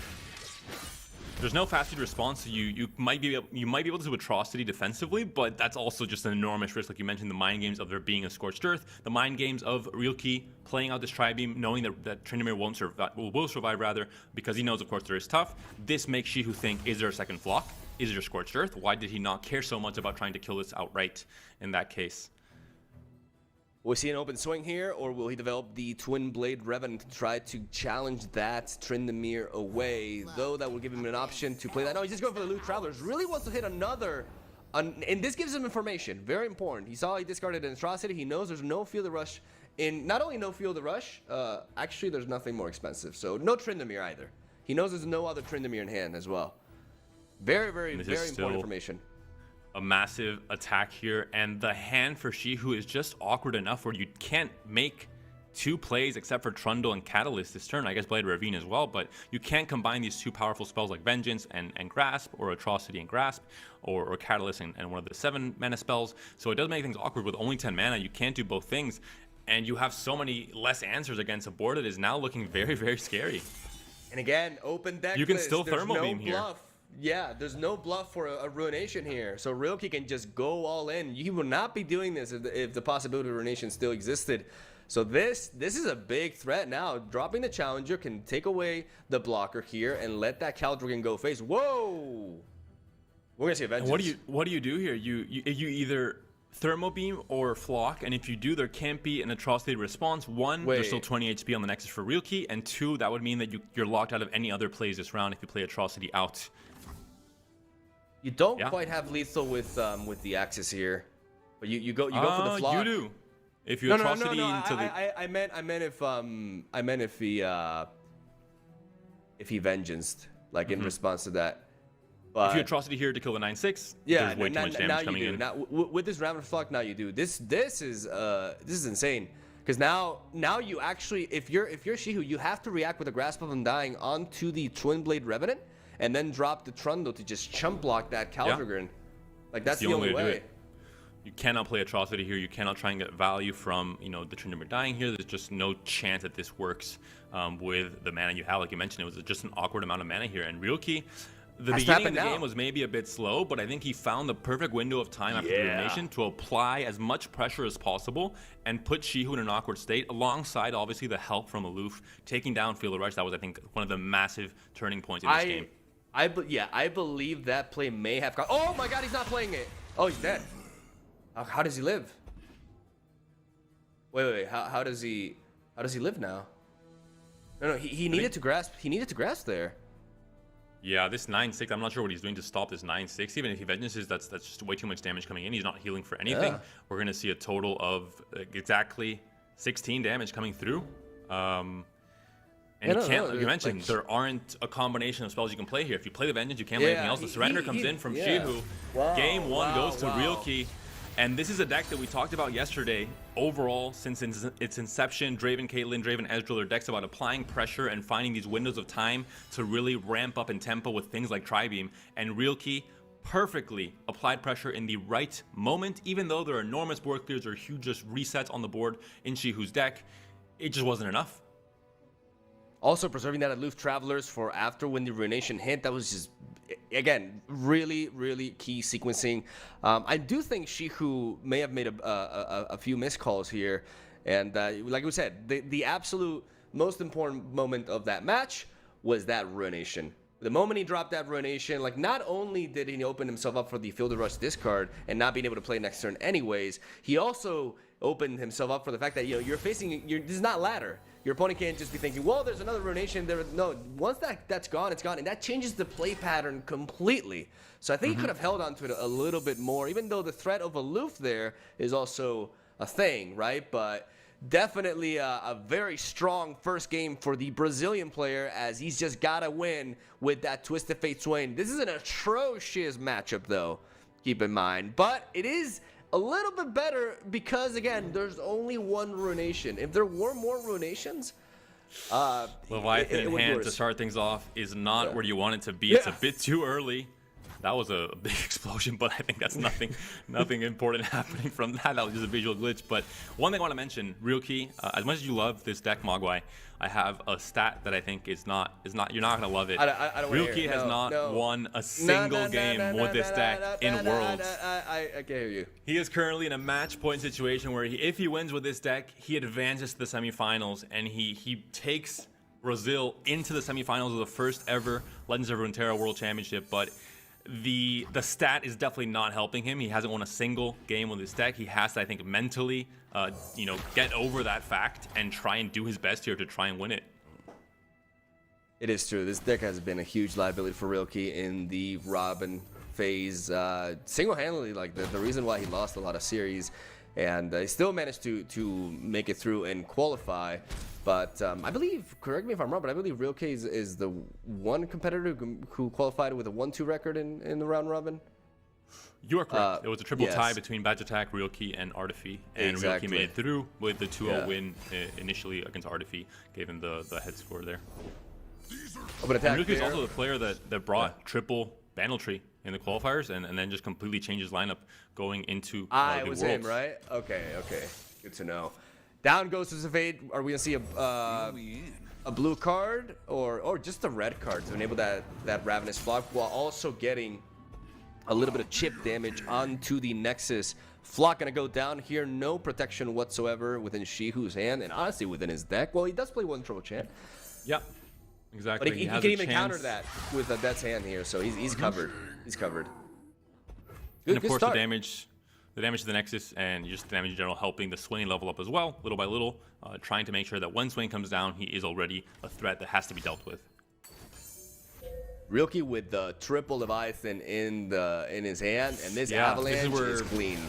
There's no fast speed response, so you might be able to do Atrocity defensively, but that's also just an enormous risk. Like you mentioned, the mind games of there being a Scorched Earth, the mind games of Realkey playing out this Tri-Beam, knowing that Tryndamere will survive rather, because he knows, of course, there is tough. This makes Shihu think, is there a second flock? Is there Scorched Earth? Why did he not care so much about trying to kill this outright in that case? Will we see an open swing here, or will he develop the Twin Blade Revenant to try to challenge that Tryndamere away? Though that will give him an option to play that. No, he's just going for the Loot Travelers. Really wants to hit another. And this gives him information. Very important. He saw he discarded an Atrocity. He knows there's no Field of Rush. Not only no Field of Rush, actually there's nothing more expensive. So no Tryndamere either. He knows there's no other Tryndamere in hand as well. Very, very, very important information. A massive attack here, and the hand for Shihu is just awkward enough where you can't make 2 plays except for Trundle and Catalyst this turn. I guess Blade Ravine as well, but you can't combine these 2 powerful spells like Vengeance and Grasp, or Atrocity and Grasp, or Catalyst and one of the 7 mana spells. So it does make things awkward with only 10 mana. You can't do both things, and you have so many less answers against a board that is now looking very, very scary. And again, open deck You can list. still There's Thermo no Beam here. Bluff. Yeah, there's no bluff for a Ruination here. So Realkey can just go all in. He will not be doing this if the possibility of Ruination still existed. So this is a big threat now. Dropping the Challenger can take away the blocker here and let that Caldrigan go face. Whoa! We're gonna see a Vengeance. And what do you do here? You either Thermo Beam or Flock, and if you do, there can't be an Atrocity response. 1, there's still 20 HP on the Nexus for Realkey, and 2, that would mean that you're locked out of any other plays this round if you play Atrocity out. You don't quite have lethal with the Axis here, but you go for the Flock. You do. If you Atrocity into the... I meant if he Vengeanced, in response to that. But if you Atrocity here to kill the 9/6, yeah, there's way too much damage coming in. Now, with this Ravenous Flock, now you do. This is insane. Because now you actually, if you're Shihu, you have to react with a Grasp of Undying onto the Twin Blade Revenant, and then drop the Trundle to just chump block that Caldrigan. That's the only way. You cannot play Atrocity here. You cannot try and get value from the Tryndamere dying here. There's just no chance that this works with the mana you have. Like you mentioned, it was just an awkward amount of mana here. And Realkey, The Has to beginning of happen the now. game was maybe a bit slow, but I think he found the perfect window of time after the ruination to apply as much pressure as possible and put Shihu in an awkward state, alongside obviously the help from Aloof taking down Field of Rush. That was, I think, one of the massive turning points in this game. I believe that play may have gone. Oh my God, he's not playing it. Oh, he's dead. How does he live? Wait. How does he live now? No. He needed to grasp. He needed to grasp there. Yeah, this 9-6, I'm not sure what he's doing to stop this 9-6. Even if he vengeances, that's just way too much damage coming in. He's not healing for anything. Yeah. We're going to see a total of exactly 16 damage coming through. And you can't, like you mentioned, there aren't a combination of spells you can play here. If you play the Vengeance, you can't play anything else. The Surrender comes in from Shihu. Game 1 goes to Realkey. And this is a deck that we talked about yesterday. Overall, since its inception, Draven Caitlyn, Draven Ezreal are decks about applying pressure and finding these windows of time to really ramp up in tempo with things like Tri-Beam. And Realkey perfectly applied pressure in the right moment, even though there are enormous board clears or huge just resets on the board in Shihu's deck. It just wasn't enough. Also preserving that Aloof Travelers for after when the Ruination hit. That was just, again, really, really key sequencing. I do think Shihu may have made a few missed calls here. And like we said, the absolute most important moment of that match was that Ruination. The moment he dropped that Ruination, like, not only did he open himself up for the Field of Rush discard and not being able to play next turn anyways, he also opened himself up for the fact that, you know, this is not ladder. Your opponent can't just be thinking, well, there's another Ruination there. No, once that's gone, it's gone. And that changes the play pattern completely. So I think he could have held on to it a little bit more, even though the threat of Aloof there is also a thing, right? But definitely a very strong first game for the Brazilian player, as he's just got to win with that Twisted Fate Swain. This is an atrocious matchup, though, keep in mind. But it is a little bit better because, again, there's only one Ruination. If there were more Ruinations, Leviathan in hand to start things off is not where you want it to be. It's a bit too early. That was a big explosion, but I think that's nothing important happening from that. That was just a visual glitch. But one thing I want to mention, Realkey, as much as you love this deck, Mogwai, I have a stat that I think is not. You're not gonna love it. I don't Realkey has not won a single game with this deck in Worlds. I can't hear you. He is currently in a match point situation where if he wins with this deck, he advances to the semifinals, and he takes Brazil into the semifinals of the first ever Legends of Runeterra World Championship. But the stat is definitely not helping him. He hasn't won a single game with his deck. He has to, I think, mentally, get over that fact and try and do his best here to try and win it. It is true. This deck has been a huge liability for Realkey in the Robin phase. Single-handedly, like the reason why he lost a lot of series, and he still managed to make it through and qualify. But I believe, correct me if I'm wrong, but I believe Realkey is the one competitor who qualified with a 1-2 record in the round robin. You are correct. It was a triple tie between Badge Attack, Realkey, and Artifi. And Realkey made it through with the 2-0 win initially against Artifi, gave him the head score there. But Realkey is also the player that brought triple Bandletree in the qualifiers and then just completely changed his lineup going into it was him, right? Okay. Good to know. Down goes to Zavade. Are we gonna see a blue card or just a red card to enable that Ravenous Flock, while also getting a little bit of chip damage onto the Nexus? Flock gonna go down here. No protection whatsoever within Shihu's hand, and honestly within his deck. Well, he does play one Triple Chant. Yep, exactly. But he can even counter that with a Death's Hand here, so he's covered. He's covered. And of course, the damage to the Nexus and just the damage in general helping the Swain level up as well, little by little, trying to make sure that when Swain comes down, he is already a threat that has to be dealt with. Realkey with the triple Leviathan in his hand, and this Avalanche is clean.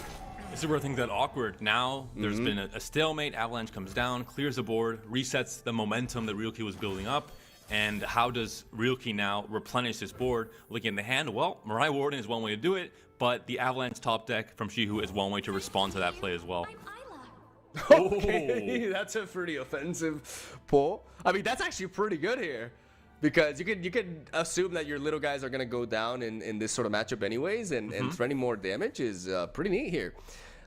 This is where things get awkward. Now there's been a stalemate. Avalanche comes down, clears the board, resets the momentum that Realkey was building up. And how does Realkey now replenish this board? Looking at the hand, well, Mirai Warden is one way to do it, but the Avalanche top deck from Shihu is one way to respond to that play as well. Okay, that's a pretty offensive pull. I mean, that's actually pretty good here, because you could assume that your little guys are gonna go down in this sort of matchup anyways, and threatening more damage is pretty neat here.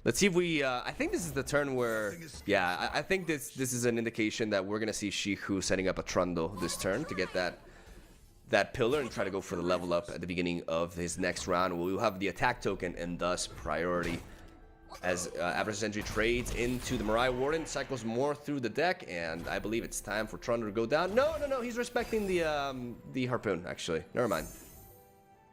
Let's see if we. I think this is the turn where, I think this is an indication that we're gonna see Shihu setting up a Trundle this turn to get that that pillar and try to go for the level up at the beginning of his next round. We will have the attack token and thus priority. As Average Sentry trades into the Mirai Warden, cycles more through the deck, and I believe it's time for Trundle to go down. No, he's respecting the Harpoon, actually. Never mind.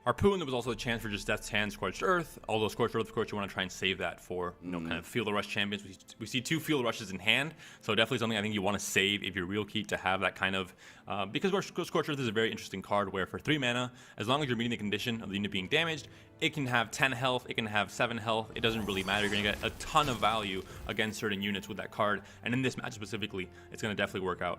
Harpoon, there was also a chance for just Death's Hand, Scorched Earth. Although Scorched Earth, of course, you want to try and save that for, kind of Feel the Rush champions. We see 2 Feel the Rushes in hand, so definitely something I think you want to save if you're real key to have that kind of... because Scorched Earth is a very interesting card where for 3 mana, as long as you're meeting the condition of the unit being damaged, it can have 10 health, it can have 7 health, it doesn't really matter. You're going to get a ton of value against certain units with that card, and in this match specifically, it's going to definitely work out.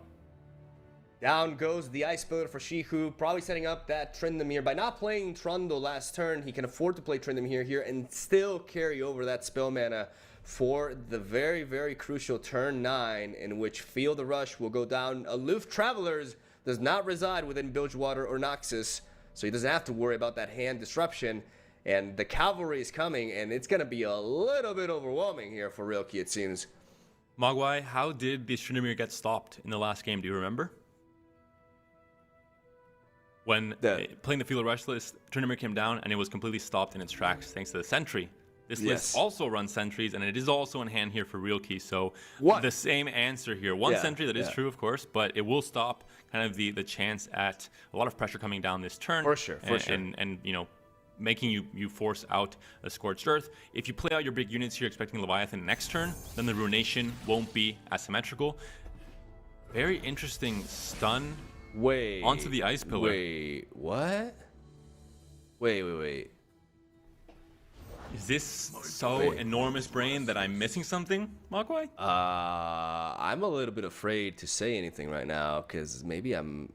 Down goes the Ice Pillar for Shihu, probably setting up that Tryndamere. By not playing Trundle last turn, he can afford to play Tryndamere here and still carry over that spell mana for the very, very crucial turn 9, in which Feel the Rush will go down. Aloof Travelers does not reside within Bilgewater or Noxus, so he doesn't have to worry about that hand disruption. And the cavalry is coming, and it's going to be a little bit overwhelming here for Realkey, it seems. Mogwai, how did the Tryndamere get stopped in the last game? Do you remember? When playing the Feel the Rush list, Tryndamere came down and it was completely stopped in its tracks thanks to the Sentry. This list also runs Sentries, and it is also in hand here for Realkey. So the same answer here. One Sentry, that is true, of course, but it will stop kind of the chance at a lot of pressure coming down this turn. For sure. And making you force out a Scorched Earth. If you play out your big units here expecting Leviathan next turn, then the Ruination won't be as symmetrical. Very interesting stun. Onto the Ice Pillar. Wait, what? Wait. Is this so enormous brain that I'm missing something, Mogwai? I'm a little bit afraid to say anything right now, because maybe I'm...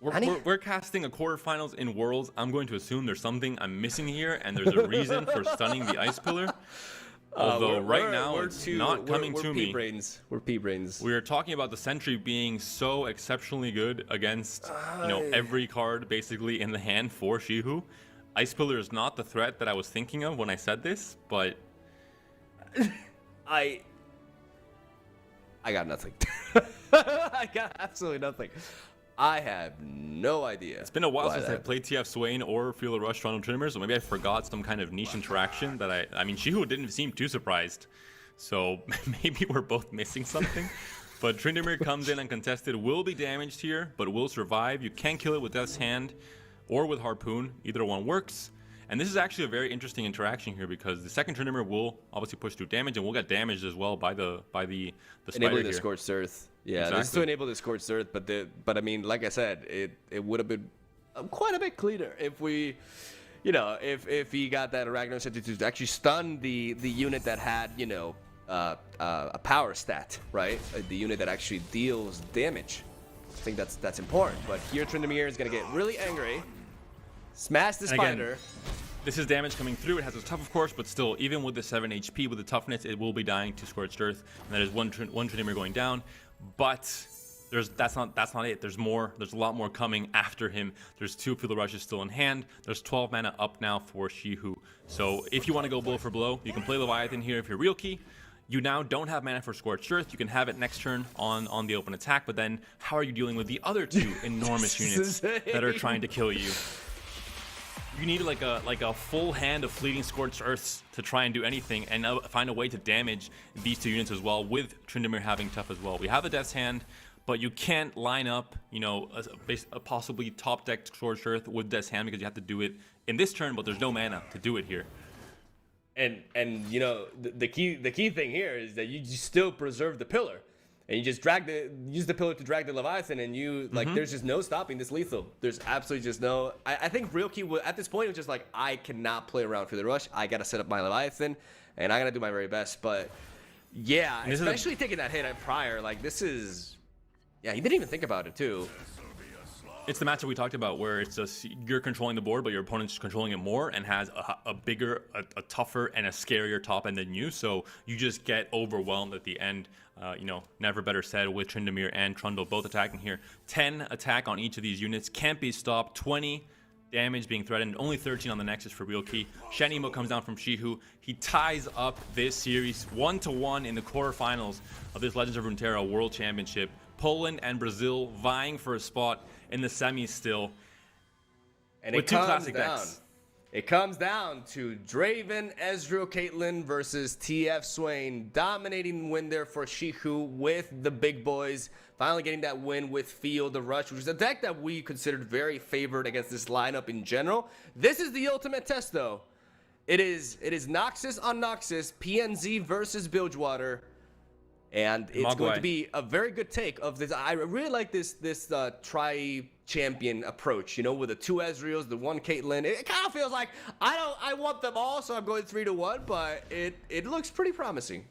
We're casting a quarterfinals in Worlds. I'm going to assume there's something I'm missing here, and there's a reason for stunning the Ice Pillar. Although right now it's not coming to me. We're pea-brains. We are talking about the Sentry being so exceptionally good against every card basically in the hand for Shihu. Ice Pillar is not the threat that I was thinking of when I said this, but I got nothing. I got absolutely nothing. I have no idea. It's been a while since I played TF Swain or Feel the Rush Toronto Tryndamere, so maybe I forgot some kind of niche interaction that I mean, Shihu didn't seem too surprised, so maybe we're both missing something. But Tryndamere comes in uncontested, will be damaged here, but will survive. You can kill it with Death's Hand or with Harpoon. Either one works. And this is actually a very interesting interaction here because the second Tryndamere will obviously push through damage and will get damaged as well by the spider enabling here. The Scorched Earth. Yeah, exactly. This is to enable the Scorched Earth, but I mean, like I said, it would have been quite a bit cleaner if we, if he got that Arachno Sentry to actually stun the unit that had, a power stat, right? The unit that actually deals damage. I think that's important. But here Tryndamere is gonna get really angry, smash the spider. This is damage coming through. It has its tough, of course, but still, even with the 7 HP, with the toughness, it will be dying to Scorched Earth. And that is one Tryndamere going down. But that's not it. There's more. There's a lot more coming after him. There's 2 Feel the Rushes still in hand. There's 12 mana up now for Shihu. So if you want to go blow for blow, you can play Leviathan here if you're real key. You now don't have mana for Scorched Earth. You can have it next turn on the open attack, but then how are you dealing with the other 2 enormous units that are trying to kill you? You need like a full hand of fleeting Scorched Earths to try and do anything and find a way to damage these 2 units as well, with Tryndamere having tough as well. We have the Death's Hand, but you can't line up, a possibly top decked Scorched Earth with Death's Hand because you have to do it in this turn, but there's no mana to do it here. And the key thing here is that you still preserve the pillar. And you just use the pillar to drag the Leviathan, and there's just no stopping this lethal. There's absolutely just no. I think Realkey at this point was just like, I cannot play around for the rush. I gotta set up my Leviathan, and I gotta do my very best. But yeah, especially taking that hit at prior, this is. Yeah, he didn't even think about it too. It's the matchup we talked about where it's just you're controlling the board, but your opponent's controlling it more and has a bigger, a tougher, and a scarier top end than you. So you just get overwhelmed at the end. Never better said with Tryndamere and Trundle both attacking here. 10 attack on each of these units. Can't be stopped. 20 damage being threatened. Only 13 on the Nexus for Realkey. Shenimo comes down from Shihu. He ties up this series 1-1 in the quarterfinals of this Legends of Runeterra World Championship. Poland and Brazil vying for a spot in the semis still. And with it two comes classic down. decks. It comes down to Draven, Ezreal, Caitlyn versus TF Swain. Dominating win there for Shihu with the big boys. Finally getting that win with Feel the Rush, which is a deck that we considered very favored against this lineup in general. This is the ultimate test, though. It is Noxus on Noxus, PNZ versus Bilgewater. And it's going to be a very good take of this. I really like this tri-champion approach, you know, with the 2 Ezreals, the 1 Caitlyn. It kind of feels like I want them all, so I'm going 3-1, but it looks pretty promising.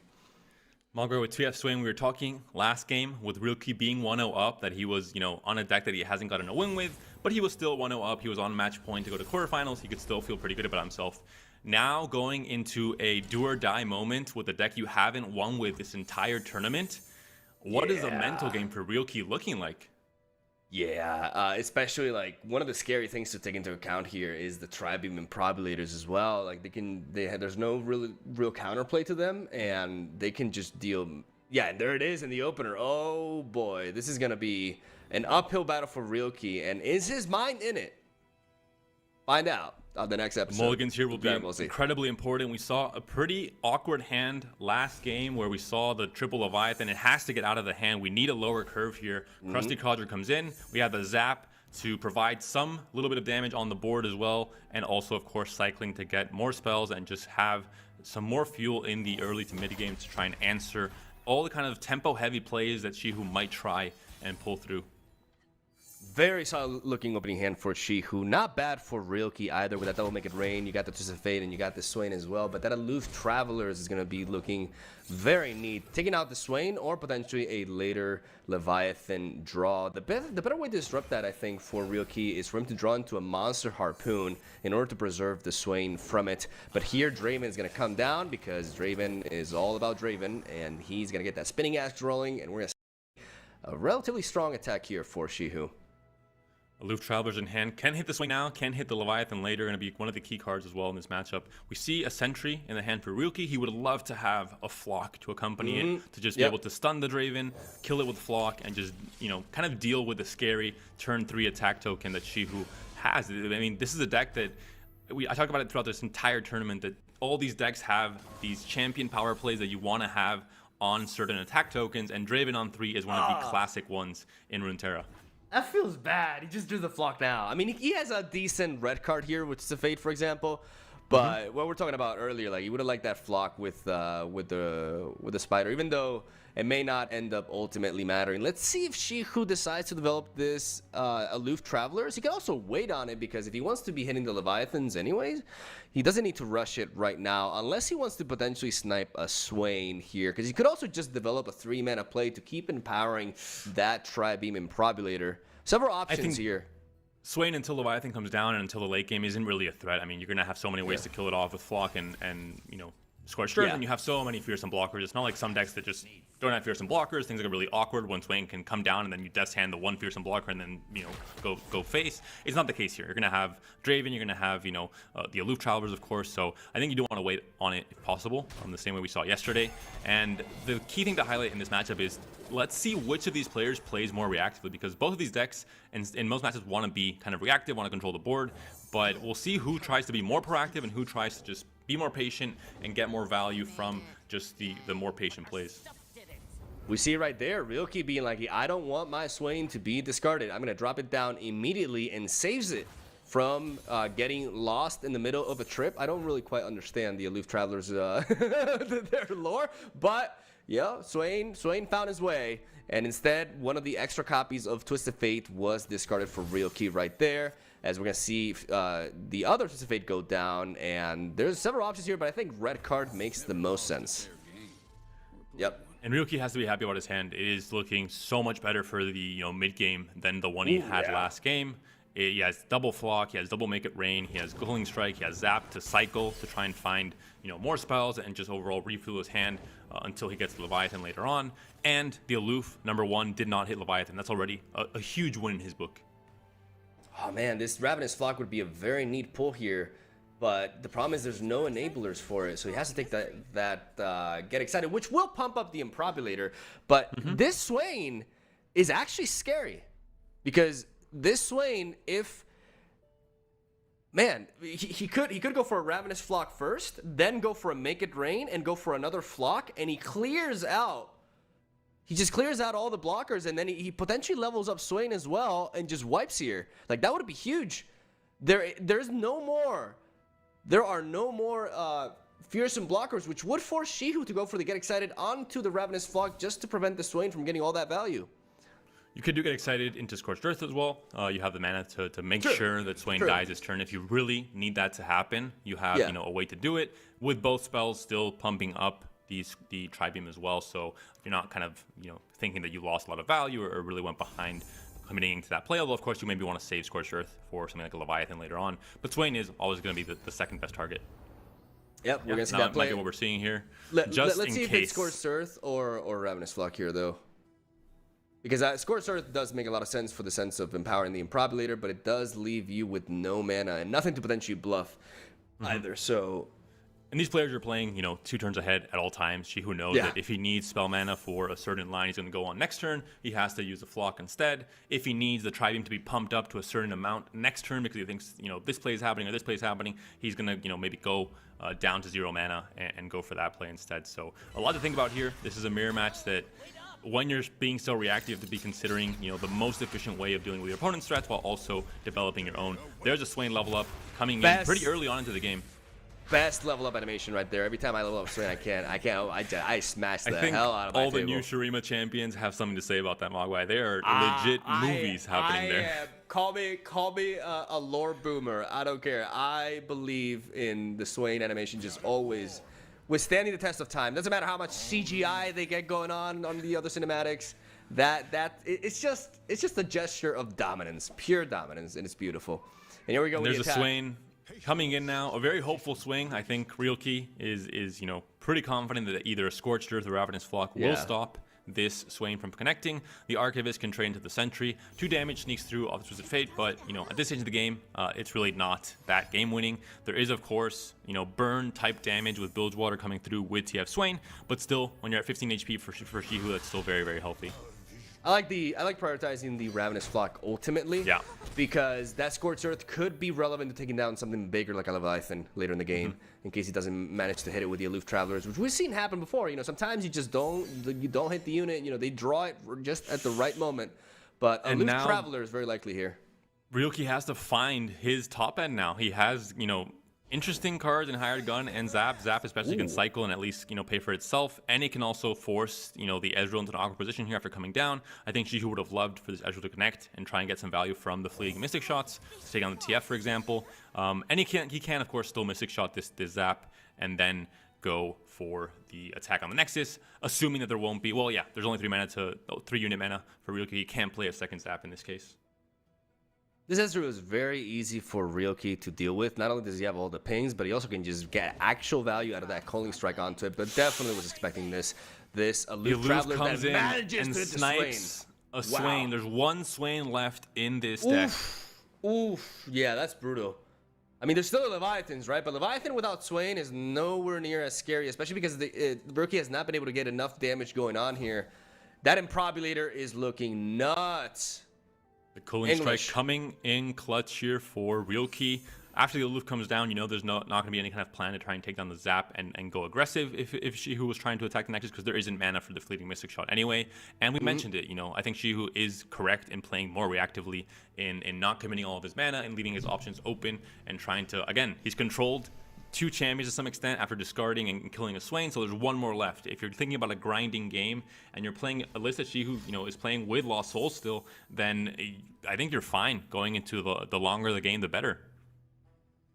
Mulgrew with TF Swain, we were talking last game with Realkey being 1-0 up, that he was, you know, on a deck that he hasn't gotten a win with, but he was still 1-0 up. He was on match point to go to quarterfinals. He could still feel pretty good about himself. Now going into a do or die moment with a deck you haven't won with this entire tournament, what is the mental game for Realkey looking like? Yeah, especially like one of the scary things to take into account here is the Tri-Beam Improbulators as well. Like there's no real counterplay to them, and they can just deal. Yeah, and there it is in the opener. Oh boy, this is gonna be an uphill battle for Realkey, and is his mind in it? Find out on the next episode. Mulligans here will be incredibly important. We saw a pretty awkward hand last game where we saw the triple Leviathan. It has to get out of the hand. We need a lower curve here. Krusty Codger comes in. We have the Zap to provide some little bit of damage on the board as well. And also, of course, cycling to get more spells and just have some more fuel in the early to mid game to try and answer all the kind of tempo-heavy plays that Shihu might try and pull through. Very solid looking opening hand for Shihu. Not bad for Realkey either with that double Make It Rain. You got the Twist of Fate and you got the Swain as well. But that Aloof Travelers is going to be looking very neat. Taking out the Swain or potentially a later Leviathan draw. The better way to disrupt that, I think, for Realkey is for him to draw into a Monster Harpoon in order to preserve the Swain from it. But here Draven is going to come down because Draven is all about Draven. And he's going to get that Spinning Axe rolling. And we're going to see a relatively strong attack here for Shihu. Aloof Travelers in hand, can hit the Swing now, can hit the Leviathan later, going to be one of the key cards as well in this matchup. We see a Sentry in the hand for Realkey. He would love to have a Flock to accompany it, to just be able to stun the Draven, kill it with Flock, and just, you know, kind of deal with the scary turn 3 attack token that Shihu has. I mean, this is a deck that, I talk about it throughout this entire tournament, that all these decks have these champion power plays that you want to have on certain attack tokens, and Draven on 3 is one of the classic ones in Runeterra. That feels bad. He just drew the Flock now. I mean, he has a decent red card here, which is a Fate, for example. But what we're talking about earlier, like, you would have liked that Flock with the Spider, even though it may not end up ultimately mattering. Let's see if Shihu decides to develop this Aloof Travelers. He can also wait on it, because if he wants to be hitting the Leviathans anyways, he doesn't need to rush it right now, unless he wants to potentially snipe a Swain here, because he could also just develop a 3-mana play to keep empowering that Tri-Beam Improbulator. Several options here. Swain until Leviathan comes down and until the late game isn't really a threat. I mean, you're going to have so many ways to kill it off with Flock and you know, Scorched Earth, and you have so many fearsome blockers. It's not like some decks that just don't have fearsome blockers. Things are really awkward when Swain can come down and then you death hand the one fearsome blocker and then, you know, go face. It's not the case here. You're going to have Draven, you're going to have, you know, the Aloof Travelers, of course. So I think you do want to wait on it if possible, the same way we saw yesterday. And the key thing to highlight in this matchup is, let's see which of these players plays more reactively, because both of these decks in most matches want to be kind of reactive, want to control the board, but we'll see who tries to be more proactive and who tries to just be more patient and get more value from just the more patient plays. We see right there, Realkey being like, I don't want my Swain to be discarded. I'm going to drop it down immediately, and saves it from getting lost in the middle of a trip. I don't really quite understand the Aloof Travelers, their lore, but yeah, Swain found his way, and instead, one of the extra copies of Twisted Fate was discarded for Realkey right there, as we're going to see the other Twisted Fate go down, and there's several options here, but I think red card makes the most sense. Yep. And Realkey has to be happy about his hand. It is looking so much better for the, you know, mid game than the one he had last game. He has double Flock, he has double Make It Rain, he has Cooling Strike, he has Zap to cycle to try and find, you know, more spells and just overall refuel his hand until he gets Leviathan later on. And the Aloof, #1, did not hit Leviathan. That's already a huge win in his book. Oh man, this Ravenous Flock would be a very neat pull here, but the problem is there's no enablers for it, so he has to take that Get Excited, which will pump up the Improbulator. But this Swain is actually scary. Because this Swain, if... Man, he could go for a Ravenous Flock first, then go for a Make It Rain, and go for another Flock, and he clears out. He just clears out all the blockers, and then he potentially levels up Swain as well, and just wipes here. Like, that would be huge. There's no more. There are no more fearsome blockers, which would force Shihu to go for the Get Excited onto the Ravenous Flock just to prevent the Swain from getting all that value. You could do Get Excited into Scorched Earth as well. You have the mana to make sure that Swain dies his turn. If you really need that to happen, you have a way to do it with both spells still pumping up the Tri-Beam as well. So if you're not kind of thinking that you lost a lot of value or really went behind committing to that play, although of course you maybe want to save Scorched Earth for something like a Leviathan later on. But Swain is always going to be the second best target. Yep, we're going to see that play. Might be what we're seeing here. Let's see if it's Scorched Earth or Ravenous Flock here, though. Because Scorched Earth does make a lot of sense for the sense of empowering the Improbulator, but it does leave you with no mana and nothing to potentially bluff either. So, and these players are playing, 2 turns ahead at all times. Shihu knows that if he needs spell mana for a certain line, he's going to go on next turn. He has to use the Flock instead. If he needs the Tri-Beam to be pumped up to a certain amount next turn because he thinks, this play is happening or this play is happening, he's going to, maybe go down to 0 mana and go for that play instead. So a lot to think about here. This is a mirror match that when you're being so reactive, to be considering, the most efficient way of dealing with your opponent's threats while also developing your own. There's a Swain level up coming in pretty early on into the game. Best level up animation right there. Every time I level up Swain, I smash the hell out of my all the table. new Shurima champions have something to say about that Mogwai. There are legit movies happening there. Call me a lore boomer. I don't care. I believe in the Swain animation just always withstanding the test of time. Doesn't matter how much CGI they get going on the other cinematics. It's just a gesture of dominance, pure dominance, and it's beautiful. And here we go. There's a Swain coming in now, a very hopeful swing. I think Realkey is pretty confident that either a Scorched Earth or Ravenous Flock will stop this Swain from connecting. The Archivist can trade into the Sentry. 2 damage sneaks through off the Twisted Fate, but at this stage of the game, it's really not that game winning. There is of course burn type damage with Bilgewater coming through with TF Swain, but still when you're at 15 HP for Shihu, that's still very, very healthy. I like prioritizing the Ravenous Flock ultimately. Yeah. Because that Scorched Earth could be relevant to taking down something bigger like a Leviathan later in the game, in case he doesn't manage to hit it with the Aloof Travelers, which we've seen happen before. Sometimes you just don't hit the unit. They draw it just at the right moment. But Aloof Traveler is very likely here. Realkey has to find his top end now. He has interesting cards in Hired Gun and Zap. Zap especially can cycle and at least pay for itself, and it can also force the Ezreal into an awkward position here after coming down. I think Shihu would have loved for this Ezreal to connect and try and get some value from the fleeting Mystic Shots to take on the TF, for example. And he can of course still Mystic Shot this Zap and then go for the attack on the Nexus, assuming that there won't be. Well, yeah, there's only 3 unit mana for Realkey. He can't play a second Zap in this case. This Ezreal is very easy for Realkey to deal with. Not only does he have all the pings, but he also can just get actual value out of that Culling Strike onto it. But definitely was expecting this. This Aloof Traveler comes in and snipes a Swain. There's 1 Swain left in this deck. Oof. Yeah, that's brutal. I mean, there's still Leviathans, right? But Leviathan without Swain is nowhere near as scary, especially because Realkey has not been able to get enough damage going on here. That Improbulator is looking nuts. The Culling Strike coming in clutch here for Realkey. After the Aloof comes down, there's not going to be any kind of plan to try and take down the Zap and go aggressive if Shihu was trying to attack the Nexus, because there isn't mana for the fleeting Mystic Shot anyway. And we mentioned it, I think Shihu is correct in playing more reactively, in not committing all of his mana and leaving his options open and trying to, again, he's controlled 2 champions to some extent after discarding and killing a Swain, so there's 1 more left. If you're thinking about a grinding game and you're playing a list that Shihu is playing with Lost Souls still, then I think you're fine going into the longer the game, the better.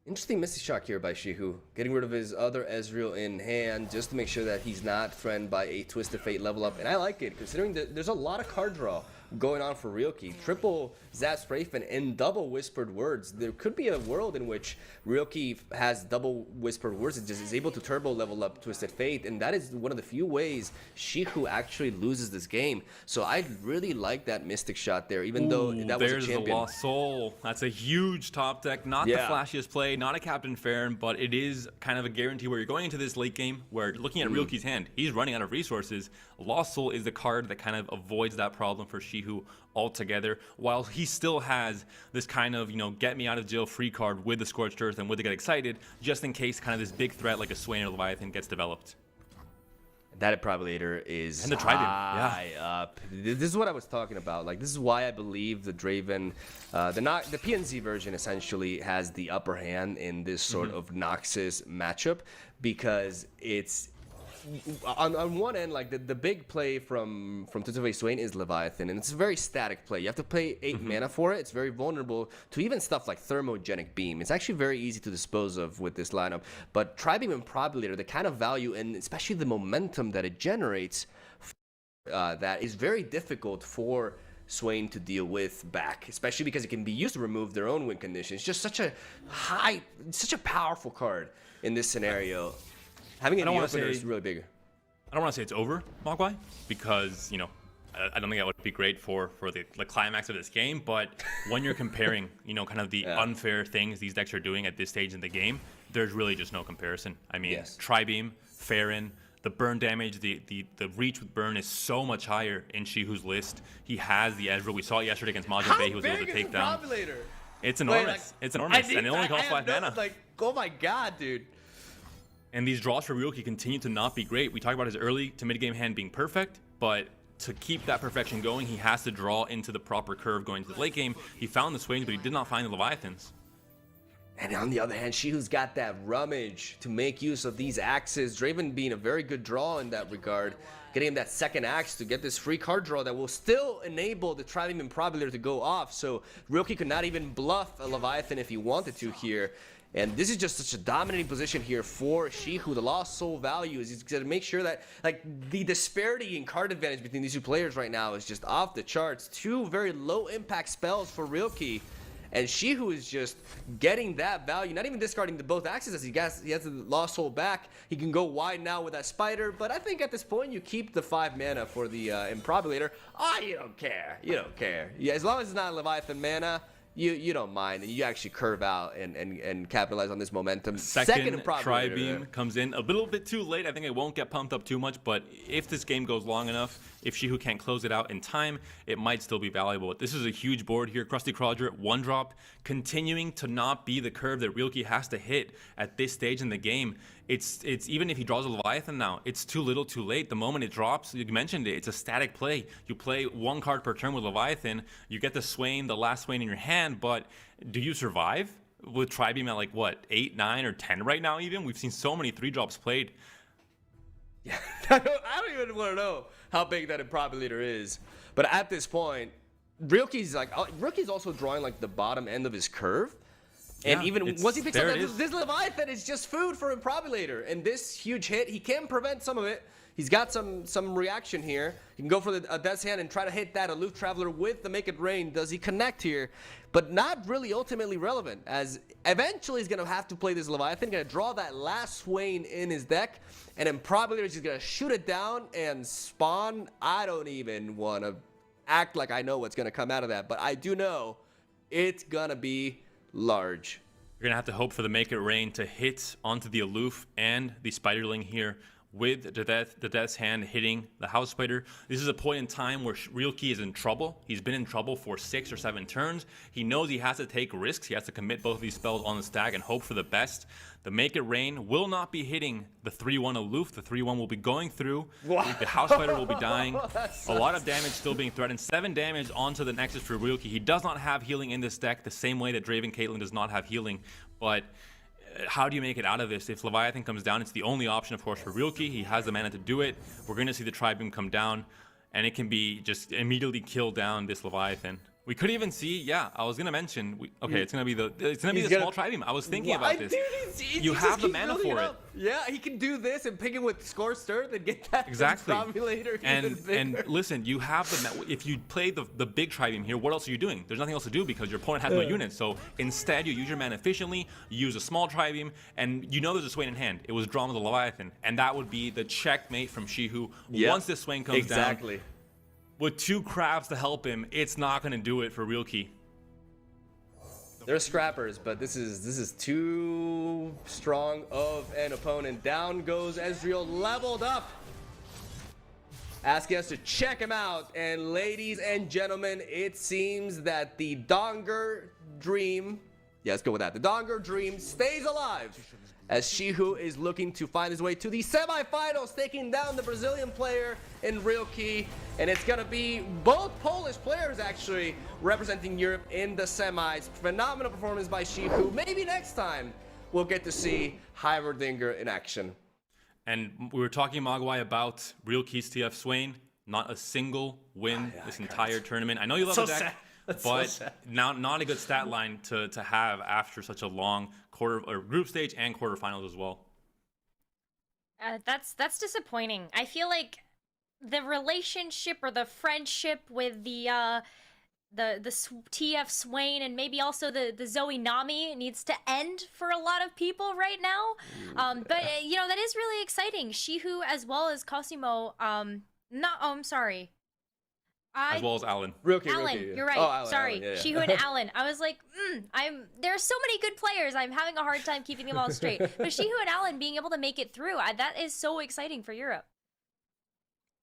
Interesting Mystic Shock here by Shihu, getting rid of his other Ezreal in hand just to make sure that he's not threatened by a Twisted Fate level up. And I like it, considering that there's a lot of card draw going on for Realkey. Triple Zap Sprayfin and double Whispered Words. There could be a world in which Realkey has double Whispered Words and just is able to turbo level up Twisted Fate, and that is one of the few ways Shihu actually loses this game. So I really like that Mystic Shot there, even though that was a champion. There's the Lost Soul. That's a huge top deck. Not the flashiest play, not a Captain Farron, but it is kind of a guarantee where you're going into this late game where, looking at Realkey's hand, he's running out of resources. Lost Soul is the card that kind of avoids that problem for Shihu. Shihu altogether, while he still has this kind of, get me out of jail free card with the Scorched Earth and with the Get Excited, just in case kind of this big threat like a Swain or Leviathan gets developed. That Improbulator is And the Tribeam, high up. This is what I was talking about. Like, this is why I believe the Draven, the PNZ version essentially has the upper hand in this sort of Noxus matchup, because it's on one end, like the big play from Tutove Swain is Leviathan, and it's a very static play. You have to pay 8 mana for it. It's very vulnerable to even stuff like Thermogenic Beam. It's actually very easy to dispose of with this lineup. But Tribeam Improbulator, the kind of value and especially the momentum that it generates, that is very difficult for Swain to deal with back, especially because it can be used to remove their own win conditions. Just such a powerful card in this scenario. Having it in the opener is really big. I don't want to say it's over, Mogwai, because, I don't think that would be great for the climax of this game, but when you're comparing, kind of the unfair things these decks are doing at this stage in the game, there's really just no comparison. I mean, Tribeam, Farron, the burn damage, the reach with burn is so much higher in Shihu's list. He has the Ezreal. We saw it yesterday against Majin Bay. He was able to take down. It's enormous. It's enormous. And it only costs 5 mana. Oh my god, dude. And these draws for Ryuki continue to not be great. We talked about his early to mid-game hand being perfect, but to keep that perfection going, he has to draw into the proper curve going to the late game. He found the Swains, but he did not find the Leviathans. And on the other hand, Shihu's got that rummage to make use of these axes. Draven being a very good draw in that regard. Getting him that second axe to get this free card draw that will still enable the Tribeam Improbulator to go off. So Ryuki could not even bluff a Leviathan if he wanted to here. And this is just such a dominating position here for Shihu. The lost soul value is he's going to make sure that, the disparity in card advantage between these two players right now is just off the charts. 2 very low impact spells for Ryuki. And Shihu is just getting that value, not even discarding the both axes as he has the lost soul back. He can go wide now with that spider, but I think at this point you keep the 5 mana for the Improbulator. You don't care. You don't care. Yeah, as long as it's not Leviathan mana, you don't mind, and you actually curve out and capitalize on this momentum. Second Tribeam comes in a little bit too late. I think it won't get pumped up too much, but if this game goes long enough, if Shihu can't close it out in time, it might still be valuable. This is a huge board here. Krusty Krogger, 1-drop, continuing to not be the curve that Ryuki has to hit at this stage in the game. It's even if he draws a Leviathan now, it's too little too late. The moment it drops, you mentioned it, it's a static play. You play 1 card per turn with Leviathan, you get the Swain, the last Swain in your hand, but do you survive with Tribeam at 8, 9, or 10 right now even? We've seen so many 3-drops played. Yeah, I don't even want to know how big that Improbulator is. But at this point, Ryuki's also drawing the bottom end of his curve. And even once he picks up this Leviathan is just food for Improbulator. And this huge hit, he can prevent some of it. He's got some reaction here. He can go for a Death's Hand and try to hit that Aloof Traveler with the Make It Rain. Does he connect here? But not really ultimately relevant, as eventually he's going to have to play this Leviathan, going to draw that last Swain in his deck, and Improbulator is just going to shoot it down and spawn. I don't even want to act like I know what's going to come out of that, but I do know it's going to be large. You're going to have to hope for the Make It Rain to hit onto the Aloof and the Spiderling here, with the Death's Hand hitting the House Spider. This is a point in time where Ryuki is in trouble. He's been in trouble for 6 or 7 turns. He knows he has to take risks. He has to commit both of these spells on the stack and hope for the best. The Make It Rain will not be hitting the 3-1 Aloof. The 3-1 will be going through. Wow. The House Spider will be dying. A lot of damage still being threatened. 7 damage onto the Nexus for Ryuki. He does not have healing in this deck the same way that Draven Caitlyn does not have healing. But how do you make it out of this? If Leviathan comes down, it's the only option, of course, for Ryuki. He has the mana to do it. We're going to see the Tribeam come down, and it can be just immediately kill down this Leviathan. We could even see, I was gonna mention. It's gonna be the small Tribeam. I was thinking about this. Dude, you have the mana for it. Yeah, he can do this and pick it with Scorched Earth and get that exactly. Improbulator and listen, you have if you play the big Tribeam here, what else are you doing? There's nothing else to do because your opponent has no units. So instead, you use your mana efficiently. You use a small Tribeam, and you know there's a Swain in hand. It was drawn with a Leviathan, and that would be the checkmate from Shihu. Once this Swain comes down. With 2 crabs to help him, it's not going to do it for Ryuki. They're scrappers, but this is too strong of an opponent. Down goes Ezreal, leveled up. asking us to check him out. And ladies and gentlemen, it seems that the Donger Dream, yeah, let's go with that. The Donger Dream stays alive as Shihu is looking to find his way to the semifinals, taking down the Brazilian player in Rilke. And it's going to be both Polish players actually representing Europe in the semis. Phenomenal performance by Shihu. Maybe next time we'll get to see Heimerdinger in action. And we were talking, Mogwai, about Rilke's TF Swain. Not a single win this entire tournament. I know you love the deck, but now not a good stat line to have after such a long group stage and quarterfinals as well. That's disappointing. I feel like the relationship or the friendship with the TF Swain and maybe also the Zoe Nami needs to end for a lot of people right now. But that is really exciting. Shihu as well as Cosimo. I'm sorry. As well as Alan. Rilke, you're right. Oh, Sorry, Alan, yeah. Shihu and Alan. I was like, there are so many good players. I'm having a hard time keeping them all straight. But Shihu and Alan being able to make it through, that is so exciting for Europe.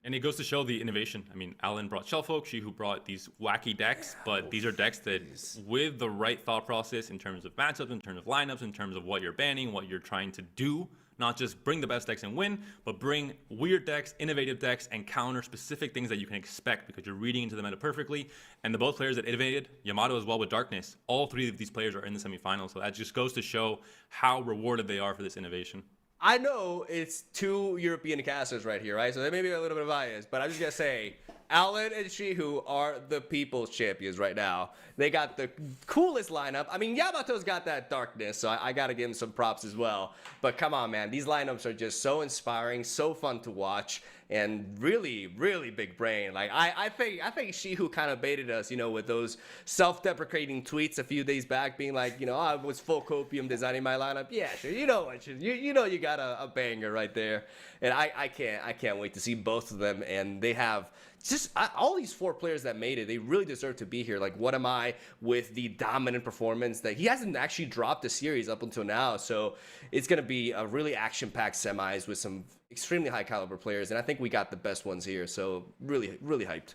And it goes to show the innovation. I mean, Alan brought Shellfolk, Shihu brought these wacky decks, but these are decks that, with the right thought process in terms of matchups, in terms of lineups, in terms of what you're banning, what you're trying to do, not just bring the best decks and win, but bring weird decks, innovative decks, and counter specific things that you can expect because you're reading into the meta perfectly. And the both players that innovated, Yamato as well with Darkness, all three of these players are in the semifinals. So that just goes to show how rewarded they are for this innovation. I know it's two European casters right here, right? So there may be a little bit of bias, but I'm just going to say, Alan and Shihu are the people's champions right now. They got the coolest lineup. I mean, Yamato's got that darkness, so I got to give him some props as well. But come on, man. These lineups are just so inspiring, so fun to watch, and really, really big brain. Like, I think Shihu kind of baited us, with those self-deprecating tweets a few days back being like, I was full copium designing my lineup. Yeah, sure. You know you got a banger right there. And I can't wait to see both of them. And they have just all these four players that made it. They really deserve to be here. Like, what am I with the dominant performance that he hasn't actually dropped the series up until now. So it's going to be a really action-packed semis with some extremely high caliber players. And I think we got the best ones here. So really, really hyped.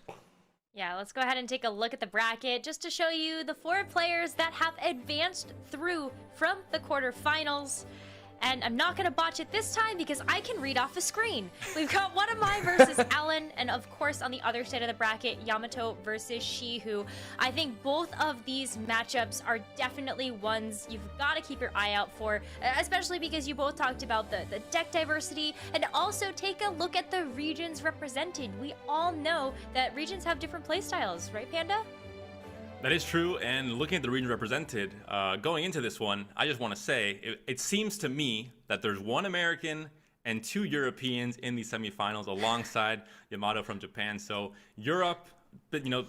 Yeah, let's go ahead and take a look at the bracket just to show you the four players that have advanced through from the quarterfinals. And I'm not going to botch it this time because I can read off the screen. We've got One of My versus Alan, and of course on the other side of the bracket, Yamato versus Shihu. I think both of these matchups are definitely ones you've got to keep your eye out for, especially because you both talked about the deck diversity, and also take a look at the regions represented. We all know that regions have different playstyles, right, Panda? That is true, and looking at the region represented, going into this one, I just want to say, it seems to me that there's one American and two Europeans in the semifinals alongside Yamato from Japan. So Europe,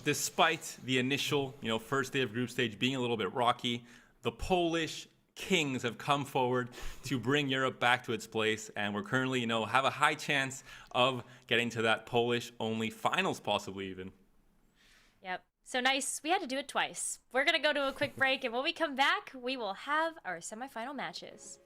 despite the initial, first day of group stage being a little bit rocky, the Polish kings have come forward to bring Europe back to its place, and we're currently, have a high chance of getting to that Polish-only finals, possibly even. Yep. So nice. We had to do it twice. We're going to go to a quick break, and when we come back, we will have our semifinal matches.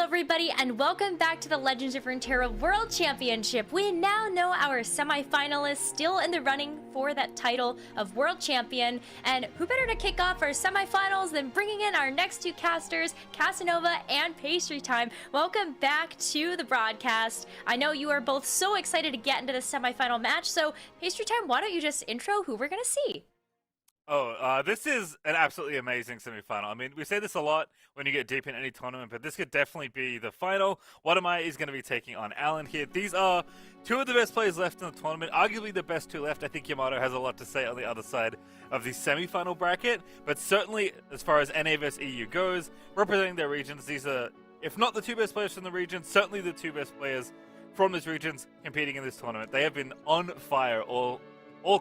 everybody, and welcome back to the Legends of Runeterra World Championship. We now know our semi-finalists still in the running for that title of World Champion, and who better to kick off our semi-finals than bringing in our next two casters, Casanova and Pastry Time. Welcome back to the broadcast. I know you are both so excited to get into the semi-final match, so Pastry Time, why don't you just intro who we're gonna see? This is an absolutely amazing semifinal. I mean, we say this a lot when you get deep in any tournament, but this could definitely be the final. Whatamai is going to be taking on Alan here. These are two of the best players left in the tournament, arguably the best two left. I think Yamato has a lot to say on the other side of the semifinal bracket, but certainly as far as NA vs EU goes, representing their regions, these are, if not the two best players from the region, certainly the two best players from these regions competing in this tournament. They have been on fire all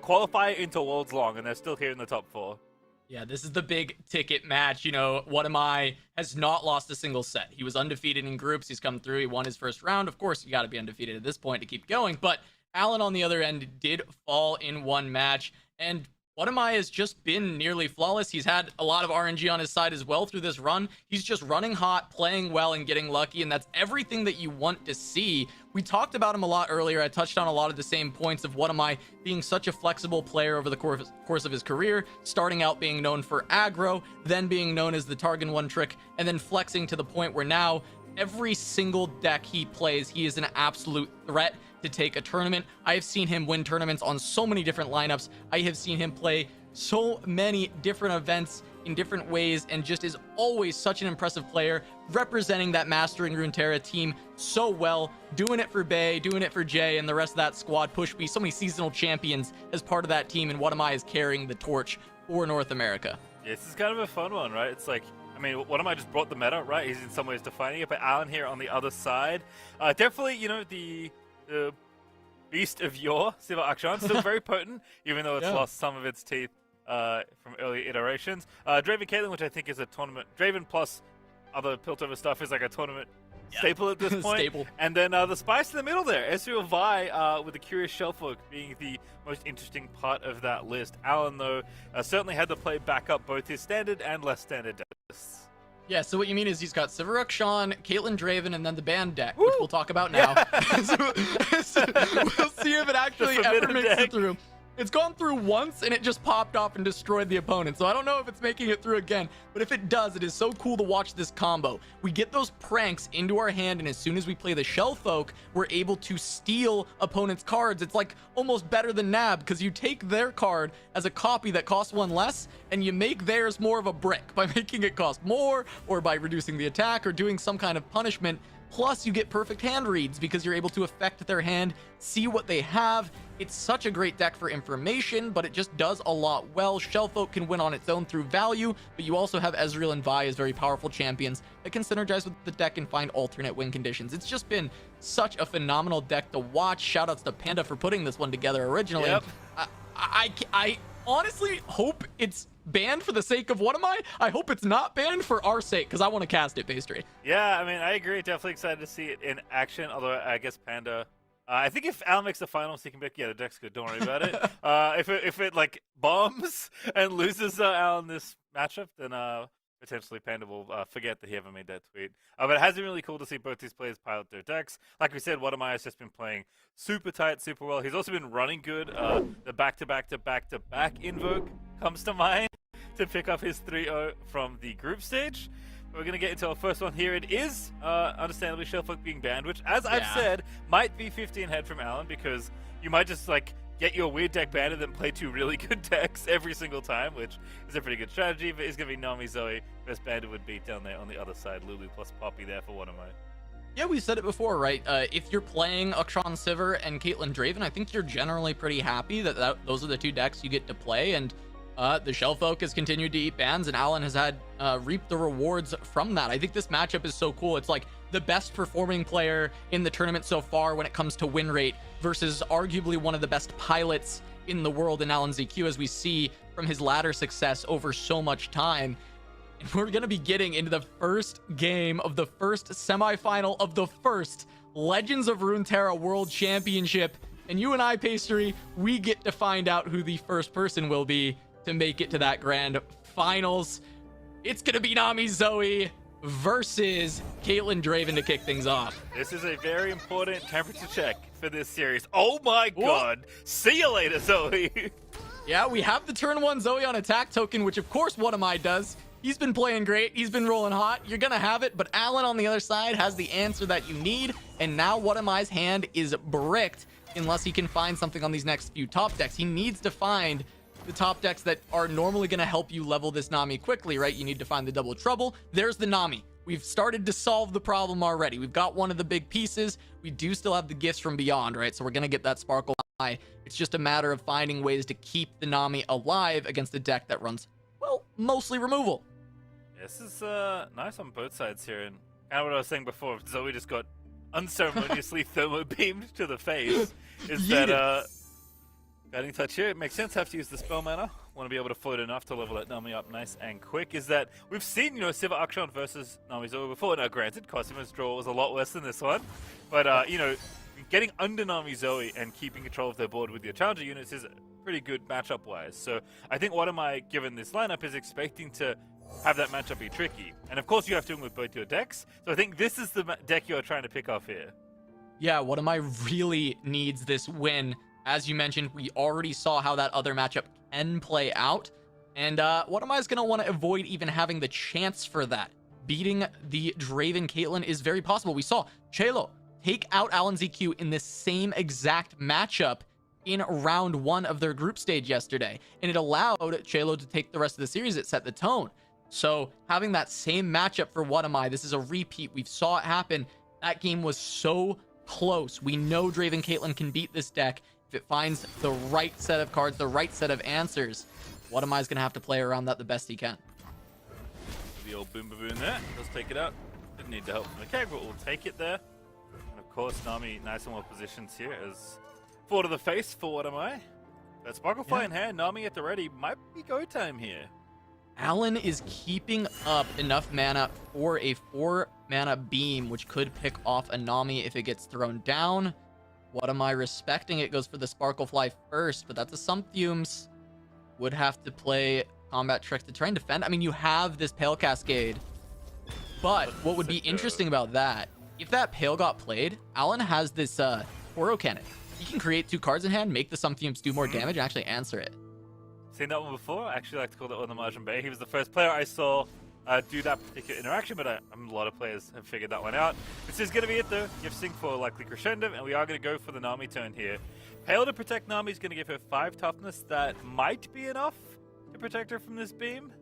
qualify into Worlds long, and they're still here in the top 4. Yeah, this is the big ticket match. You know, Whatamai has not lost a single set. He was undefeated in groups. He's come through. He won his first round. Of course, you got to be undefeated at this point to keep going. But Alan, on the other end, did fall in one match. And Whatamai has just been nearly flawless. He's had a lot of RNG on his side as well through this run. He's just running hot, playing well, and getting lucky, and that's everything that you want to see. We talked about him a lot earlier. I touched on a lot of the same points of Whatamai being such a flexible player over the course of his career, starting out being known for aggro, then being known as the Targon one trick, and then flexing to the point where now every single deck he plays, he is an absolute threat to take a tournament. I have seen him win tournaments on so many different lineups. I have seen him play so many different events in different ways, and just is always such an impressive player, representing that Mastering Runeterra team so well, doing it for Bay, doing it for Jay, and the rest of that squad. Push B, so many seasonal champions as part of that team, and Whatamai is carrying the torch for North America. Yeah, this is kind of a fun one, right? It's like, I mean, Whatamai just brought the meta, right? He's in some ways defining it, but Alan here on the other side, definitely, you know, the beast of yore, Siva Akshan, still very potent, even though it's lost some of its teeth from early iterations. Draven Caitlyn, which I think is a tournament, Draven plus other Piltover stuff is like a tournament staple at this point. Staple. And then the spice in the middle there, Ezreal Vi with the Curious Shellfolk being the most interesting part of that list. Alan, though, certainly had to play back up both his standard and less standard decks. Yeah, so what you mean is he's got Sivaruk, Sean, Caitlyn Draven, and then the band deck, which we'll talk about now. So we'll see if it actually ever makes it through. It's gone through once, and it just popped off and destroyed the opponent. So I don't know if it's making it through again, but if it does, it is so cool to watch this combo. We get those pranks into our hand, and as soon as we play the Shellfolk, we're able to steal opponents' cards. It's like almost better than Nab, because you take their card as a copy that costs one less, and you make theirs more of a brick by making it cost more, or by reducing the attack, or doing some kind of punishment. Plus, you get perfect hand reads because you're able to affect their hand, see what they have. It's such a great deck for information, but it just does a lot well. Shellfolk can win on its own through value, but you also have Ezreal and Vi as very powerful champions that can synergize with the deck and find alternate win conditions. It's just been such a phenomenal deck to watch. Shoutouts to Panda for putting this one together originally. Yep. I honestly hope it's banned for the sake of Whatamai. I hope it's not banned for our sake, because I want to cast it, Pastry. Yeah, I mean, I agree. Definitely excited to see it in action, although I guess Panda... I think if Alan makes the finals, he can pick, yeah, the deck's good, don't worry about it. If it like, bombs and loses Alan this matchup, then potentially Panda will forget that he ever made that tweet. But it has been really cool to see both these players pilot their decks. Like we said, Whatamai has just been playing super tight, super well. He's also been running good. The back-to-back-to-back-to-back invoke comes to mind to pick up his 3-0 from the group stage. We're going to get into our first one here. It is, understandably, Shellfolk being banned, which, as I've said, might be 15 head from Alan, because you might just, like, get your weird deck banned and then play two really good decks every single time, which is a pretty good strategy, but it's going to be Nami Zoe. Best bandit would beat down there on the other side. Lulu plus Poppy there for Whatamai. Yeah, we said it before, right? If you're playing Akshan Sivir and Caitlyn Draven, I think you're generally pretty happy that those are the two decks you get to play, and the Shellfolk has continued to eat bans, and Alan has had reaped the rewards from that. I think this matchup is so cool. It's like the best performing player in the tournament so far when it comes to win rate versus arguably one of the best pilots in the world in Alan ZQ, as we see from his ladder success over so much time. And we're going to be getting into the first game of the first semifinal of the first Legends of Runeterra World Championship. And you and I, Pastry, we get to find out who the first person will be to make it to that grand finals. It's gonna be Nami Zoe versus Caitlyn Draven to kick things off. This is a very important temperature check for this series. Oh my god. See you later, Zoe. Yeah, we have the turn 1 Zoe on attack token, which of course What Am I does. He's been playing great. He's been rolling hot. You're going to have it, but Alan on the other side has the answer that you need, and now What Am I's hand is bricked unless he can find something on these next few top decks. He needs to find the top decks that are normally going to help you level this Nami quickly, right? You need to find the Double Trouble. There's the Nami. We've started to solve the problem already. We've got one of the big pieces. We do still have the gifts from beyond, right? So we're going to get that Sparkle Eye. It's just a matter of finding ways to keep the Nami alive against a deck that runs, well, mostly removal. This is nice on both sides here. And kind of what I was saying before, Zoe just got unceremoniously thermo beamed to the face. Is that guiding touch here? It makes sense. Have to use the spell mana. Want to be able to float enough to level that Nami up nice and quick. Is that we've seen, you know, Siva Akshan versus Nami Zoe before. Now, granted, Cosimo's draw was a lot worse than this one, but you know, getting under Nami Zoe and keeping control of their board with your challenger units is pretty good matchup wise. So I think what am I given this lineup is expecting to have that matchup be tricky. And of course you have to win with both your decks. So I think this is the deck you're trying to pick off here. Yeah, What Am I really needs this win. As you mentioned, we already saw how that other matchup can play out. And What Am I is going to want to avoid even having the chance for that. Beating the Draven Caitlyn is very possible. We saw Chelo take out Alan ZQ in this same exact matchup in round 1 of their group stage yesterday. And it allowed Chelo to take the rest of the series. It set the tone. So having that same matchup for What Am I, this is a repeat. We saw it happen. That game was so close. We know Draven Caitlyn can beat this deck if it finds the right set of cards, the right set of answers. What Am I's going to have to play around that the best he can. The old boom boom there. Let's take it out. Didn't need the help from the keg, but we'll take it there. And of course, Nami nice and well positioned here as forward of the face for What Am I. That Sparklefly in hand, Nami at the ready. Might be go time here. Alan is keeping up enough mana for a 4-mana beam, which could pick off a Nami if it gets thrown down. What Am I respecting? It goes for the Sparklefly first, but that's a Sump Fumes. Would have to play Combat Tricks to try and defend. I mean, you have this Pale Cascade, but what would be interesting about that, if that Pale got played, Alan has this Oro Cannon. He can create 2 cards in hand, make the Sump Fumes do more damage, and actually answer it. Seen that one before. I actually like to call that one the Margin Bay. He was the first player I saw do that particular interaction, but a lot of players have figured that one out. This is going to be it though. Gift Sync for likely Crescendo, and we are going to go for the Nami turn here. Pale to protect Nami is going to give her 5 toughness. That might be enough to protect her from this beam.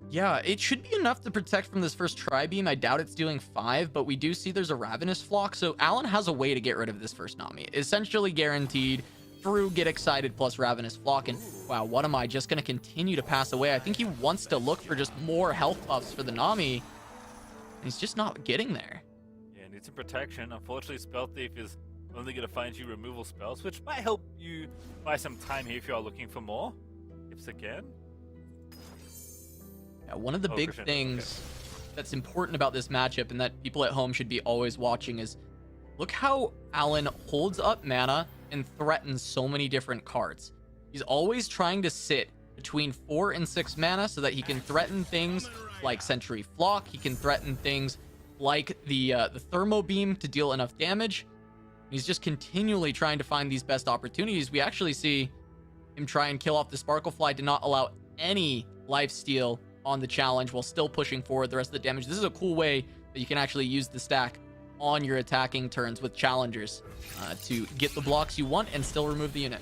Yeah, it should be enough to protect from this first Tri-Beam. I doubt it's doing 5, but we do see there's a Ravenous Flock, so Alan has a way to get rid of this first Nami. Essentially guaranteed through Get Excited plus Ravenous Flock, and wow, What Am I just going to continue to pass away? I think he wants to look for just more health buffs for the Nami, and he's just not getting there. Yeah, needs some protection. Unfortunately, Spell Thief is only going to find you removal spells, which might help you buy some time here if you are looking for more. Gifts again. Yeah, one of the big things that's important about this matchup and that people at home should be always watching is look how Alan holds up mana and threatens so many different cards. He's always trying to sit between 4 and 6 mana so that he can threaten things like Sentry Flock. He can threaten things like the Thermo Beam to deal enough damage. He's just continually trying to find these best opportunities. We actually see him try and kill off the Sparklefly to not allow any lifesteal on the challenge while still pushing forward the rest of the damage. This is a cool way that you can actually use the stack on your attacking turns with challengers to get the blocks you want and still remove the unit.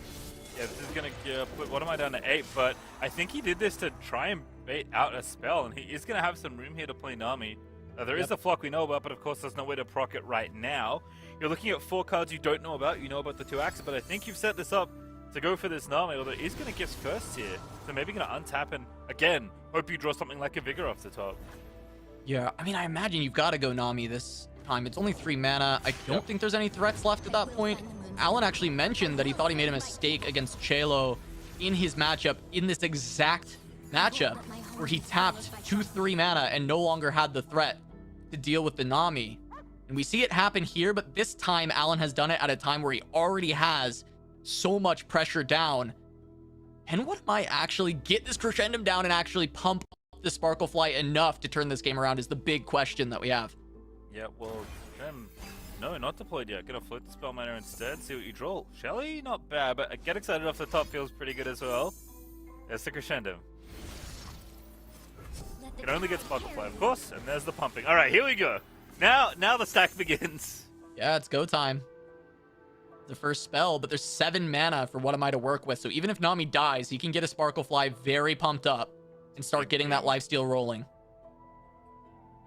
Yeah, this is going to put What Am I down to 8, but I think he did this to try and bait out a spell, and he is going to have some room here to play Nami. There is the Flock we know about, but of course there's no way to proc it right now. You're looking at 4 cards you don't know about. You know about the 2 axes, but I think you've set this up to go for this Nami, although he's going to Gifts first here. So maybe going to untap and, again, hope you draw something like a Vigor off the top. Yeah, I mean, I imagine you've got to go Nami this time. It's only 3 mana. I don't think there's any threats left at that point. Alan actually mentioned that he thought he made a mistake against Chelo in his matchup, in this exact matchup, where he tapped 2-3 mana and no longer had the threat to deal with the Nami. And we see it happen here, but this time Alan has done it at a time where he already has so much pressure down. And What Am I actually get this Crescendum down and actually pump up the Sparklefly enough to turn this game around is the big question that we have. Yeah, well, no, not deployed yet. Gonna float the Spell Miner instead, see what you draw. Shelly, not bad, but Get Excited off the top feels pretty good as well. There's the Crescendo. Can only get Sparklefly, of course, and there's the pumping. All right, here we go. Now the stack begins. Yeah, it's go time. The first spell, but there's 7 mana for What Am I to work with, so even if Nami dies, he can get a Sparklefly very pumped up and start getting that lifesteal rolling.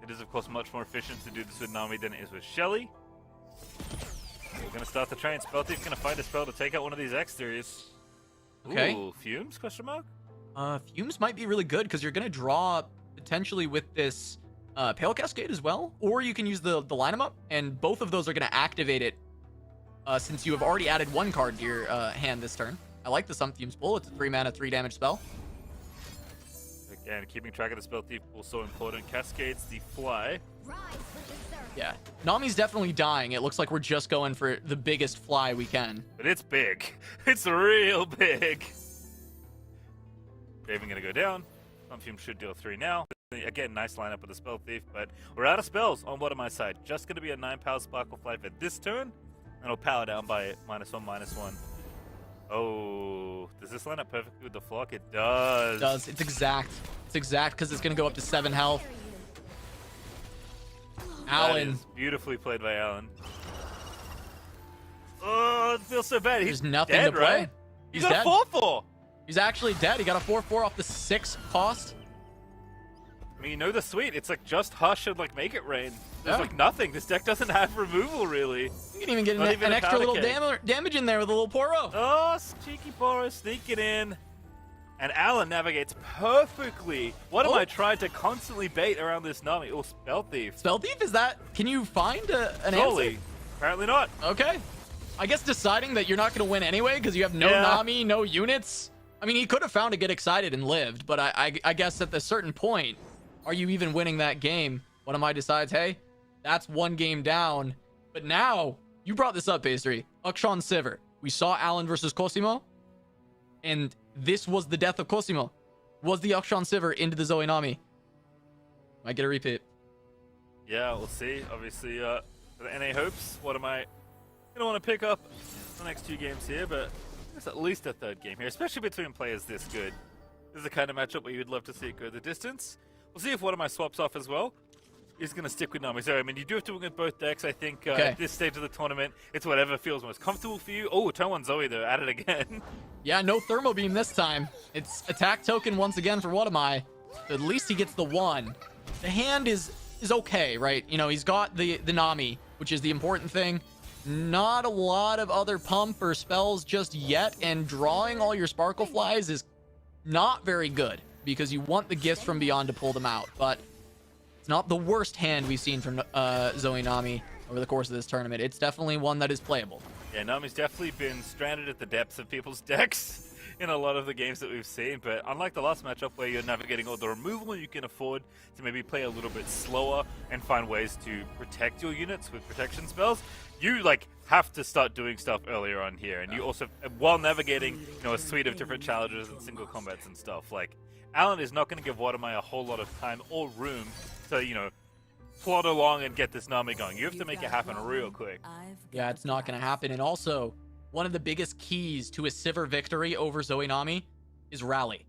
It is, of course, much more efficient to do this with Nami than it is with Shelly. We're going to start the train. Spell Thief's going to find a spell to take out one of these X-Theories. Okay. Ooh, Fumes, question mark? Fumes might be really good because you're going to draw potentially with this Pale Cascade as well, or you can use the line 'em up, and both of those are going to activate it since you have already added 1 card to your hand this turn. I like the Fumes Pull. It's a 3 mana, 3 damage spell. Again, keeping track of the Spell Thief also important. Cascades the Fly. Yeah, Nami's definitely dying. It looks like we're just going for the biggest fly we can. But it's big. It's real big. Raven gonna go down. Fume should deal 3 now. Again, nice lineup with the Spell Thief, but we're out of spells on What Am I side. Just gonna be a 9-power Sparklefly for this turn, and it'll power down by -1/-1. Oh, does this line up perfectly with the Flock? It does. It does. It's exact. It's exact because it's gonna go up to 7 health. Alan. That is beautifully played by Alan. Oh, it feels so bad. He's There's nothing dead, to play. right? He's got dead. a 4/4. He's actually dead. He got a 4/4 off the 6 cost. I mean, you know the suite. It's like just Hush and like Make It Rain. There's Yeah. like nothing. This deck doesn't have removal really. You can even get Not even an a extra little powder keg. damage in there with a little Poro. Oh, cheeky Poro sneaking in. And Alan navigates perfectly. What am I trying to constantly bait around this Nami? Oh, Spell Thief. Spell Thief, is that? Can you find an Surely. answer? Apparently not. Okay. I guess deciding that you're not going to win anyway because you have no Yeah. Nami, no units. I mean, he could have found to Get Excited and lived, but I guess at a certain point, are you even winning that game? One of my decides, hey, that's 1 game down. But now, you brought this up, Pastry. Akshan Sivir. We saw Alan versus Cosimo, and this was the death of Cosimo. Was the Akshan Sivir into the Zoe Nami? Might get a repeat. Yeah, we'll see. Obviously, for the NA hopes, what am I gonna want to pick up the next 2 games here? But there's at least a 3rd game here, especially between players this good. This is the kind of matchup where you'd love to see it go the distance. We'll see if one of my swaps off as well. He's going to stick with Nami. So, I mean, you do have to win with both decks. I think at this stage of the tournament, it's whatever feels most comfortable for you. Oh, turn 1 Zoe, though. At it again. Yeah, no Thermo Beam this time. It's attack token once again for What Am I. At least he gets the 1. The hand is okay, right? You know, he's got the Nami, which is the important thing. Not a lot of other pump or spells just yet, and drawing all your Sparkleflies is not very good because you want the gifts from beyond to pull them out, but it's not the worst hand we've seen from Zoe Nami over the course of this tournament. It's definitely one that is playable. Yeah, Nami's definitely been stranded at the depths of people's decks in a lot of the games that we've seen, but unlike the last matchup where you're navigating all the removal, you can afford to maybe play a little bit slower and find ways to protect your units with protection spells. You like have to start doing stuff earlier on here, and you also, while navigating, you know, a suite of different challenges and single combats and stuff, like Alan is not going to give What Am I a whole lot of time or room to, you know, plod along and get this Nami going. You have to make it happen real quick. Yeah, it's not going to happen. And also, one of the biggest keys to a Sivir victory over Zoe Nami is Rally.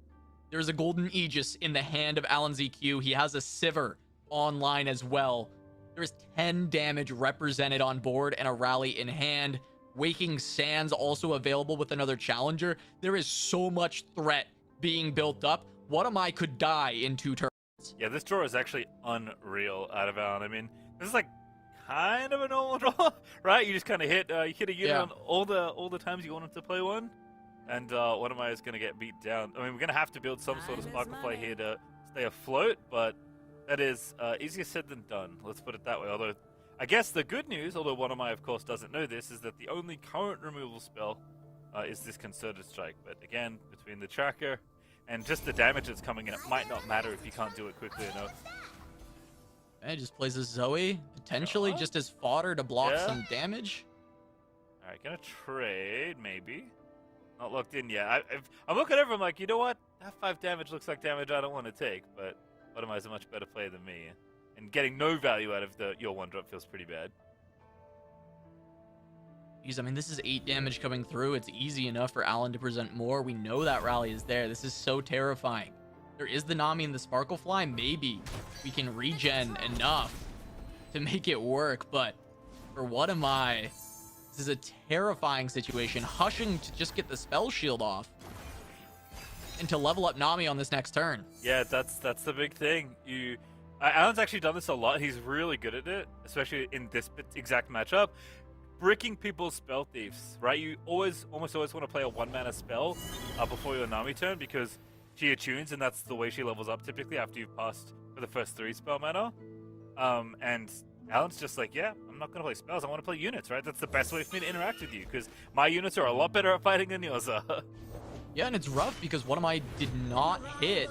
There's a Golden Aegis in the hand of Alan ZQ. He has a Sivir online as well. There's 10 damage represented on board and a Rally in hand. Waking Sands also available with another challenger. There is so much threat being built up. What Am I could die in 2 turns. Yeah, this draw is actually unreal out of Alan. I mean, this is like kind of a normal draw, right? You just kind of hit you hit a unit on all the times you want him to play one, and What Am I is going to get beat down. I mean, we're going to have to build some sort of Sparklefly here to stay afloat, but that is easier said than done. Let's put it that way. Although, I guess the good news, although What Am I, of course, doesn't know this, is that the only current removal spell is this Concerted Strike. But again, between the tracker and just the damage that's coming in, it might not matter if you can't do it quickly enough. He just plays a Zoe, potentially just as fodder to block some damage. All right, gonna trade, maybe. Not locked in yet. I'm looking over, I'm like, you know what? That 5 damage looks like damage I don't want to take, but Otherwise, a much better player than me. And getting no value out of your 1-drop feels pretty bad. Jeez, I mean, this is 8 damage coming through. It's easy enough for Alan to present more. We know that rally is there. This is so terrifying. There is the Nami and the Sparklefly. Maybe we can regen enough to make it work, but for what am I? This is a terrifying situation. Hushing to just get the spell shield off and to level up Nami on this next turn. Yeah, that's the big thing. Alan's actually done this a lot. He's really good at it, especially in this exact matchup. Bricking people's spell thieves, right? You almost always want to play a 1-mana spell before your Nami turn because she attunes, and that's the way she levels up typically after you've passed for the first 3 spell mana. And Alan's just like, yeah, I'm not going to play spells. I want to play units, right? That's the best way for me to interact with you because my units are a lot better at fighting than yours are. Yeah, and it's rough because one of my did not hit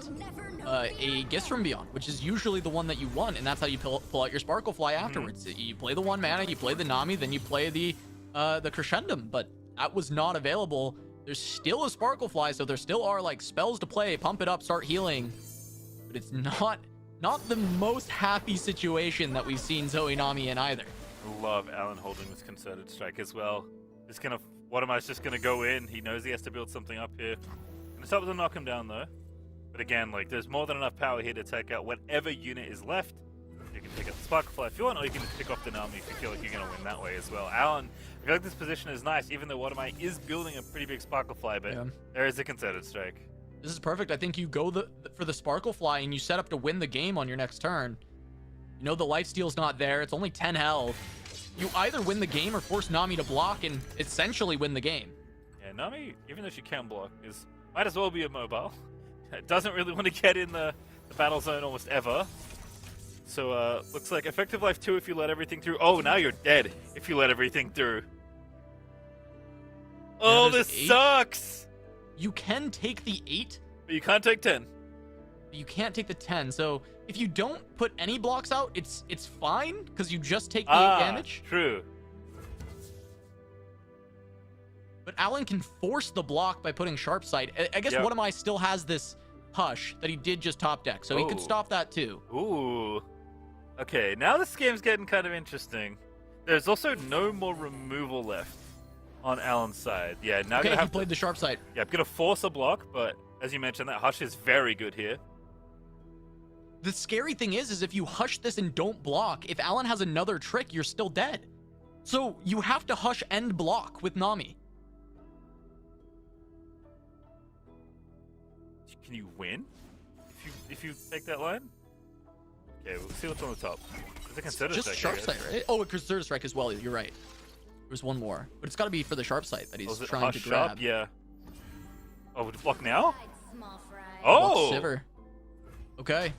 a Gifts from Beyond, which is usually the one that you want, and that's how you pull out your Sparklefly afterwards. You play the 1 mana, you play the Nami, then you play the Crescendum, but that was not available. There's still a Sparklefly, so there still are like spells to play, pump it up, start healing, but it's not the most happy situation that we've seen Zoe Nami in either. I love Alan holding this Concerted Strike as well. It's gonna, what am I just gonna go in? He knows he has to build something up here. And it's up to knock him down though. But again, like, there's more than enough power here to take out whatever unit is left. You can pick up the Sparklefly if you want, or you can just pick off the Nami if you feel like you're gonna win that way as well. Alan, I feel like this position is nice, even though Watermai is building a pretty big Sparklefly, but there is a Concerted Strike. This is perfect. I think you go for the Sparklefly and you set up to win the game on your next turn. You know the lifesteal's not there. It's only 10 health. You either win the game or force Nami to block and essentially win the game. Yeah, Nami, even though she can block, might as well be immobile. Doesn't really want to get in the battle zone almost ever. So looks like effective life 2 if you let everything through. Oh, now you're dead if you let everything through. Oh, this 8. sucks! You can take the 8. But you can't take 10. You can't take the 10. So if you don't put any blocks out, it's fine because you just take the 8 damage. True. But Alan can force the block by putting Sharp Sight. I guess one of my still has this Hush that he did just top deck, so he could stop that too. Ooh. Okay, now this game's getting kind of interesting. There's also no more removal left on Alan's side. Yeah, now okay, gonna have he played the Sharp Sight. Yeah, I'm gonna force a block, but as you mentioned, that Hush is very good here. The scary thing is if you Hush this and don't block, if Alan has another trick, you're still dead. So you have to Hush and block with Nami. Can you win if you take that line? Okay, we'll see what's on the top. There's a Concerted Just Strike, Sharp Sight, right? Oh, a Concerted Strike as well. You're right. There's one more, but it's got to be for the Sharp Sight that he's trying to grab. Sharp? Yeah. Oh, would it block now? Small fry. Oh! Shiver. Okay.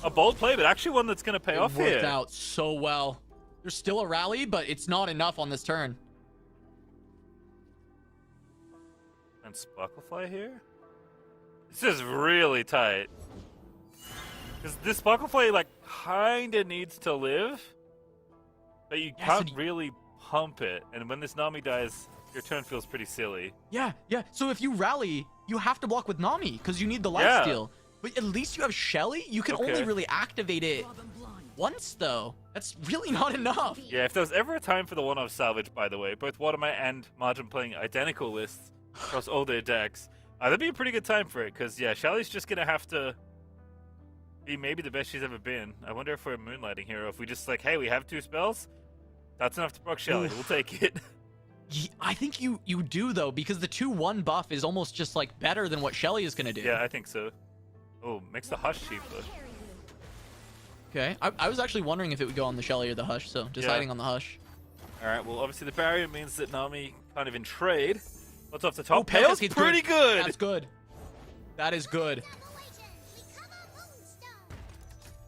A bold play, but actually one that's going to pay off here. It worked out so well. There's still a rally, but it's not enough on this turn. And Sparklefly here? This is really tight. Because this Sparklefly, like, kinda needs to live, but you can't really pump it. And when this Nami dies, your turn feels pretty silly. Yeah. So if you rally, you have to block with Nami, because you need the lifesteal. But at least you have Shelly. You can only really activate it once, though. That's really not enough. Yeah, if there was ever a time for the one-off salvage, by the way, both Watermai and Margin playing identical lists across all their decks, that'd be a pretty good time for it, because, yeah, Shelly's just going to have to be maybe the best she's ever been. I wonder if we're moonlighting here, or if we just like, hey, we have 2 spells? That's enough to proc Shelly. We'll take it. I think you do, though, because the 2-1 buff is almost just, like, better than what Shelly is going to do. Yeah, I think so. Oh, makes the Hush cheaper. Okay. I was actually wondering if it would go on the Shelly or the Hush, so deciding on the Hush. All right, well, obviously the barrier means that Nami kind of in trade. What's off the top? Oh, Pale's pretty good. That's good. That is good.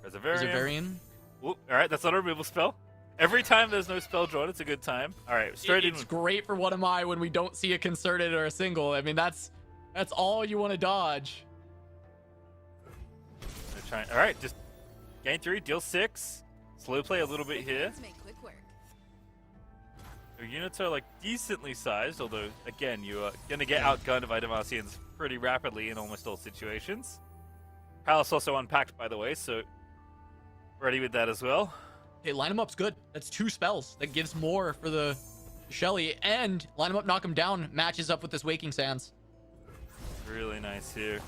Reservarian. All right, that's not a removal spell. Every time there's no spell drawn, it's a good time. All right, straight in. It's great for What Am I when we don't see a Concerted or a single. I mean, that's all you want to dodge. All right, just gain 3, deal 6. Slow play a little bit here. Your units are like decently sized, although again, you are gonna get outgunned by Demacians pretty rapidly in almost all situations. Palace also unpacked, by the way, so ready with that as well. Okay, line him up's good. That's 2 spells. That gives more for the Shelly, and line him up, knock him down, matches up with this Waking Sands. Really nice here.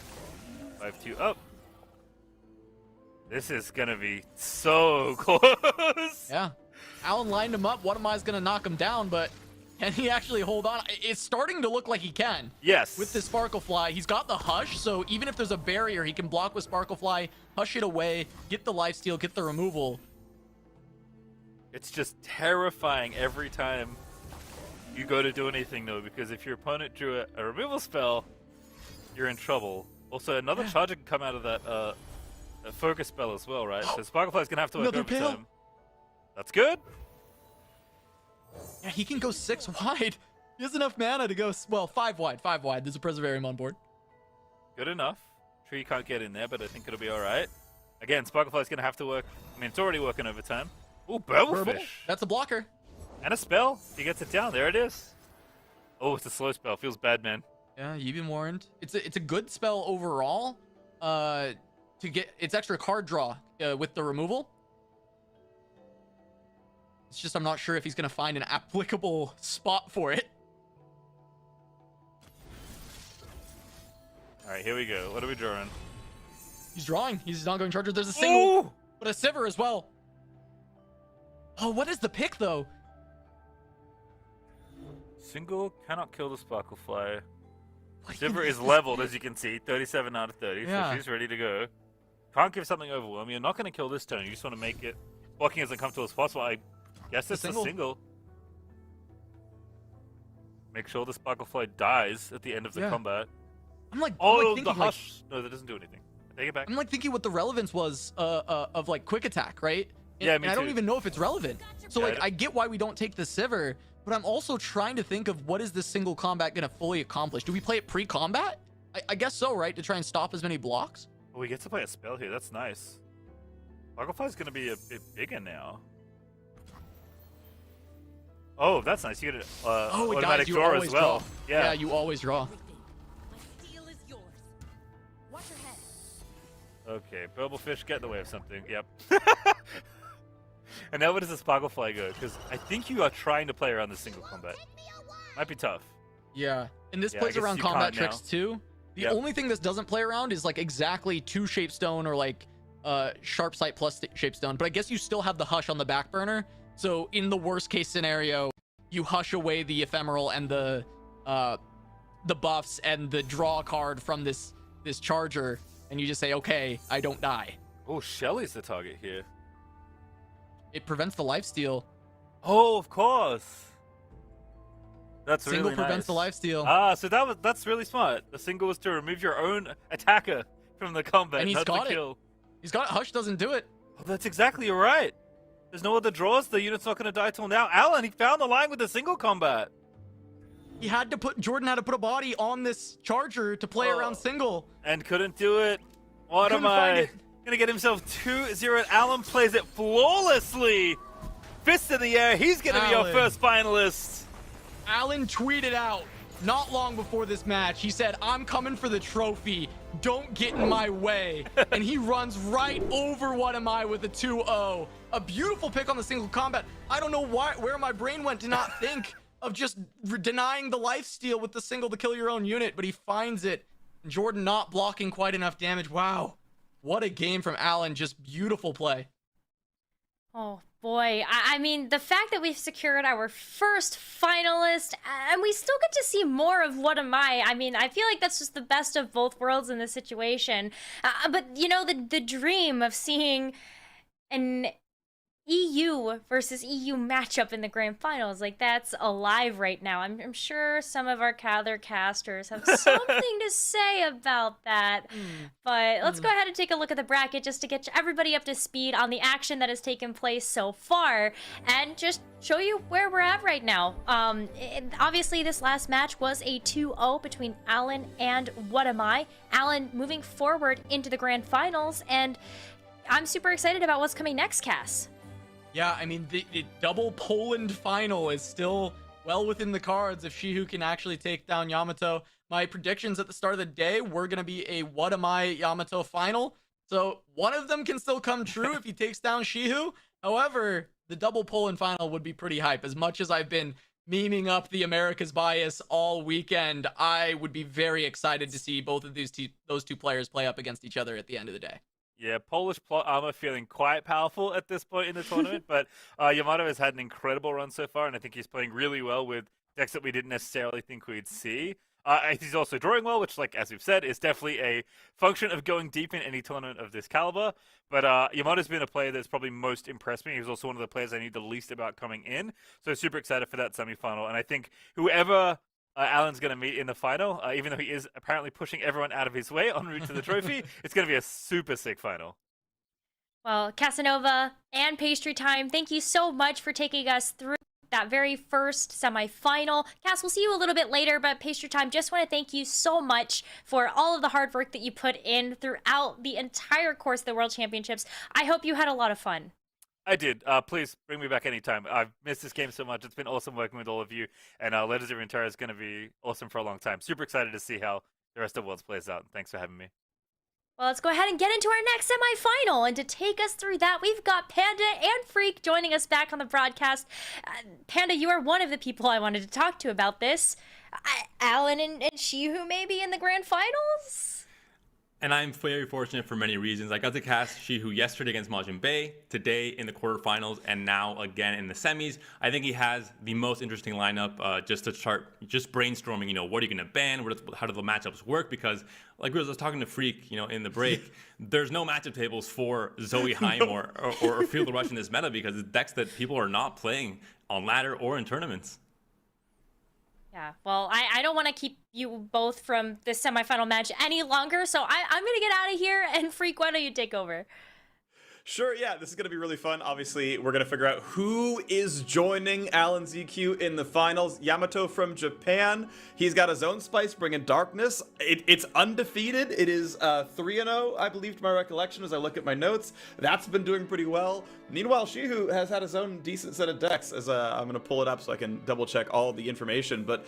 5-2 up. This is gonna be so close. Yeah. Alan lined him up. What am I's gonna knock him down, but can he actually hold on? It's starting to look like he can. Yes. With this Sparklefly, he's got the Hush, so even if there's a barrier, he can block with Sparklefly, hush it away, get the lifesteal, get the removal. It's just terrifying every time you go to do anything, though, because if your opponent drew a removal spell, you're in trouble. Also, another charger can come out of that a focus spell as well, right? So Sparklefly's gonna have to work overtime. That's good. Yeah, he can go 6 wide. He has enough mana to go, well, 5 wide. 5 wide. There's a Preservarium on board. Good enough. Tree can't get in there, but I think it'll be all right. Again, Sparklefly's gonna have to work. I mean, it's already working overtime. Ooh, Burblefish. That's a blocker. And a spell. He gets it down. There it is. Oh, it's a slow spell. Feels bad, man. Yeah, you've been warned. It's a good spell overall. To get its extra card draw with the removal. It's just I'm not sure if he's gonna find an applicable spot for it. All right, here we go. What are we drawing? He's drawing. He's not going charger. There's a single, Ooh! but a Sivir as well. Oh, what is the pick though? Single cannot kill the Sparklefly. Sivir is leveled, as you can see, 37 out of 30, Yeah. so she's ready to go. Can't give something overwhelm. You're not going to kill this turn. You just want to make it blocking as uncomfortable as possible. I guess it's a single. Make sure the Sparklefly dies at the end of the combat. I'm like, the Hush. No, that doesn't do anything. Take it back. I'm like thinking what the relevance was of like quick attack, right? Yeah, and me I don't too. even know if it's relevant. So Yeah, like, I get why we don't take the Sivir, but I'm also trying to think of what is this single combat gonna fully accomplish? Do we play it pre-combat? I guess so, right? To try and stop as many blocks? Oh, we get to play a spell here. That's nice. Sparklefly's going to be a bit bigger now. Oh, that's nice. You get an automatic guys, you draw always as well. draw. Yeah. Yeah, you always draw. My steel is yours. Watch your head. Okay, Burblefish, get in the way of something. Yep. And now where does the Sparklefly go? Because I think you are trying to play around the single combat. Might be tough. Yeah, and this Yeah, I plays guess around you combat can't tricks now. too. The only thing this doesn't play around is like exactly 2 Shapestone or like Sharp Sight plus Shapestone. But I guess you still have the Hush on the back burner. So in the worst case scenario, you hush away the ephemeral and the buffs and the draw card from this charger, and you just say, okay, I don't die. Oh, Shelly's the target here. It prevents the lifesteal. Oh, of course. That's Single really prevents nice. the lifesteal. Ah, so that's really smart. The single was to remove your own attacker from the combat, And he's not got to it. kill. He's got it. Hush doesn't do it. Oh, that's exactly right. There's no other draws. The unit's not going to die till now. Alan, he found the line with the single combat. Jordan had to put a body on this charger to play around single. And couldn't do it. What Couldn't am find I? it. Gonna get himself 2-0. Alan plays it flawlessly. Fist in the air. He's gonna be our Alan. first finalist. Alan tweeted out not long before this match. He said, I'm coming for the trophy. Don't get in my way. And he runs right over What Am I with a 2-0. A beautiful pick on the single combat. I don't know where my brain went to not think of just denying the lifesteal with the single to kill your own unit, but he finds it. Jordan not blocking quite enough damage. Wow. What a game from Alan. Just beautiful play. Oh boy, I mean, the fact that we've secured our first finalist, and we still get to see more of What Am I mean, I feel like that's just the best of both worlds in this situation. But, you know, the dream of seeing an EU versus EU matchup in the grand finals, like, that's alive right now. I'm sure some of our other casters have something to say about that. But let's go ahead and take a look at the bracket just to get everybody up to speed on the action that has taken place so far and just show you where we're at right now. Obviously, this last match was a 2-0 between Alan and What Am I. Alan moving forward into the grand finals, and I'm super excited about what's coming next, Cass. Yeah, I mean, the double Poland final is still well within the cards if Shihu can actually take down Yamato. My predictions at the start of the day were going to be a What Am I Yamato final. So one of them can still come true if he takes down Shihu. However, the double Poland final would be pretty hype. As much as I've been memeing up the America's bias all weekend, I would be very excited to see both of those two players play up against each other at the end of the day. Yeah, Polish plot armor feeling quite powerful at this point in the tournament, but Yamato has had an incredible run so far, and I think he's playing really well with decks that we didn't necessarily think we'd see. He's also drawing well, which, like as we've said, is definitely a function of going deep in any tournament of this caliber. But Yamato's been a player that's probably most impressed me. He was also one of the players I knew the least about coming in, so super excited for that semifinal. And I think whoever Alan's going to meet in the final, even though he is apparently pushing everyone out of his way en route to the trophy, it's going to be a super sick final. Well, Casanova and Pastry Time, thank you so much for taking us through that very first semifinal. Cass, we'll see you a little bit later, but Pastry Time, just want to thank you so much for all of the hard work that you put in throughout the entire course of the World Championships. I hope you had a lot of fun. I did. Please bring me back anytime. I've missed this game so much. It's been awesome working with all of you, and Legends of Runeterra is going to be awesome for a long time. Super excited to see how the rest of Worlds plays out. Thanks for having me. Well, let's go ahead and get into our next semifinal. And to take us through that, we've got Panda and Freak joining us back on the broadcast. Panda, you are one of the people I wanted to talk to about this. Alan and Shihu maybe in the grand finals? And I'm very fortunate for many reasons. I got to cast Shihu yesterday against Majin Bay, today in the quarterfinals, and now again in the semis. I think he has the most interesting lineup just to start just brainstorming, what are you going to ban? How do the matchups work? Because like I was talking to Freak, in the break, there's no matchup tables for Zoe Heim or Field of Rush in this meta because it's decks that people are not playing on ladder or in tournaments. Yeah, well, I don't want to keep you both from this semifinal match any longer, so I'm going to get out of here, and Freak, why don't you take over? Sure, yeah, this is going to be really fun. Obviously, we're going to figure out who is joining Alan ZQ in the finals. Yamato from Japan. He's got his own spice, bringing darkness. It's undefeated. It is 3-0, I believe, to my recollection as I look at my notes. That's been doing pretty well. Meanwhile, Shihu has had his own decent set of decks. As I'm going to pull it up so I can double-check all the information. But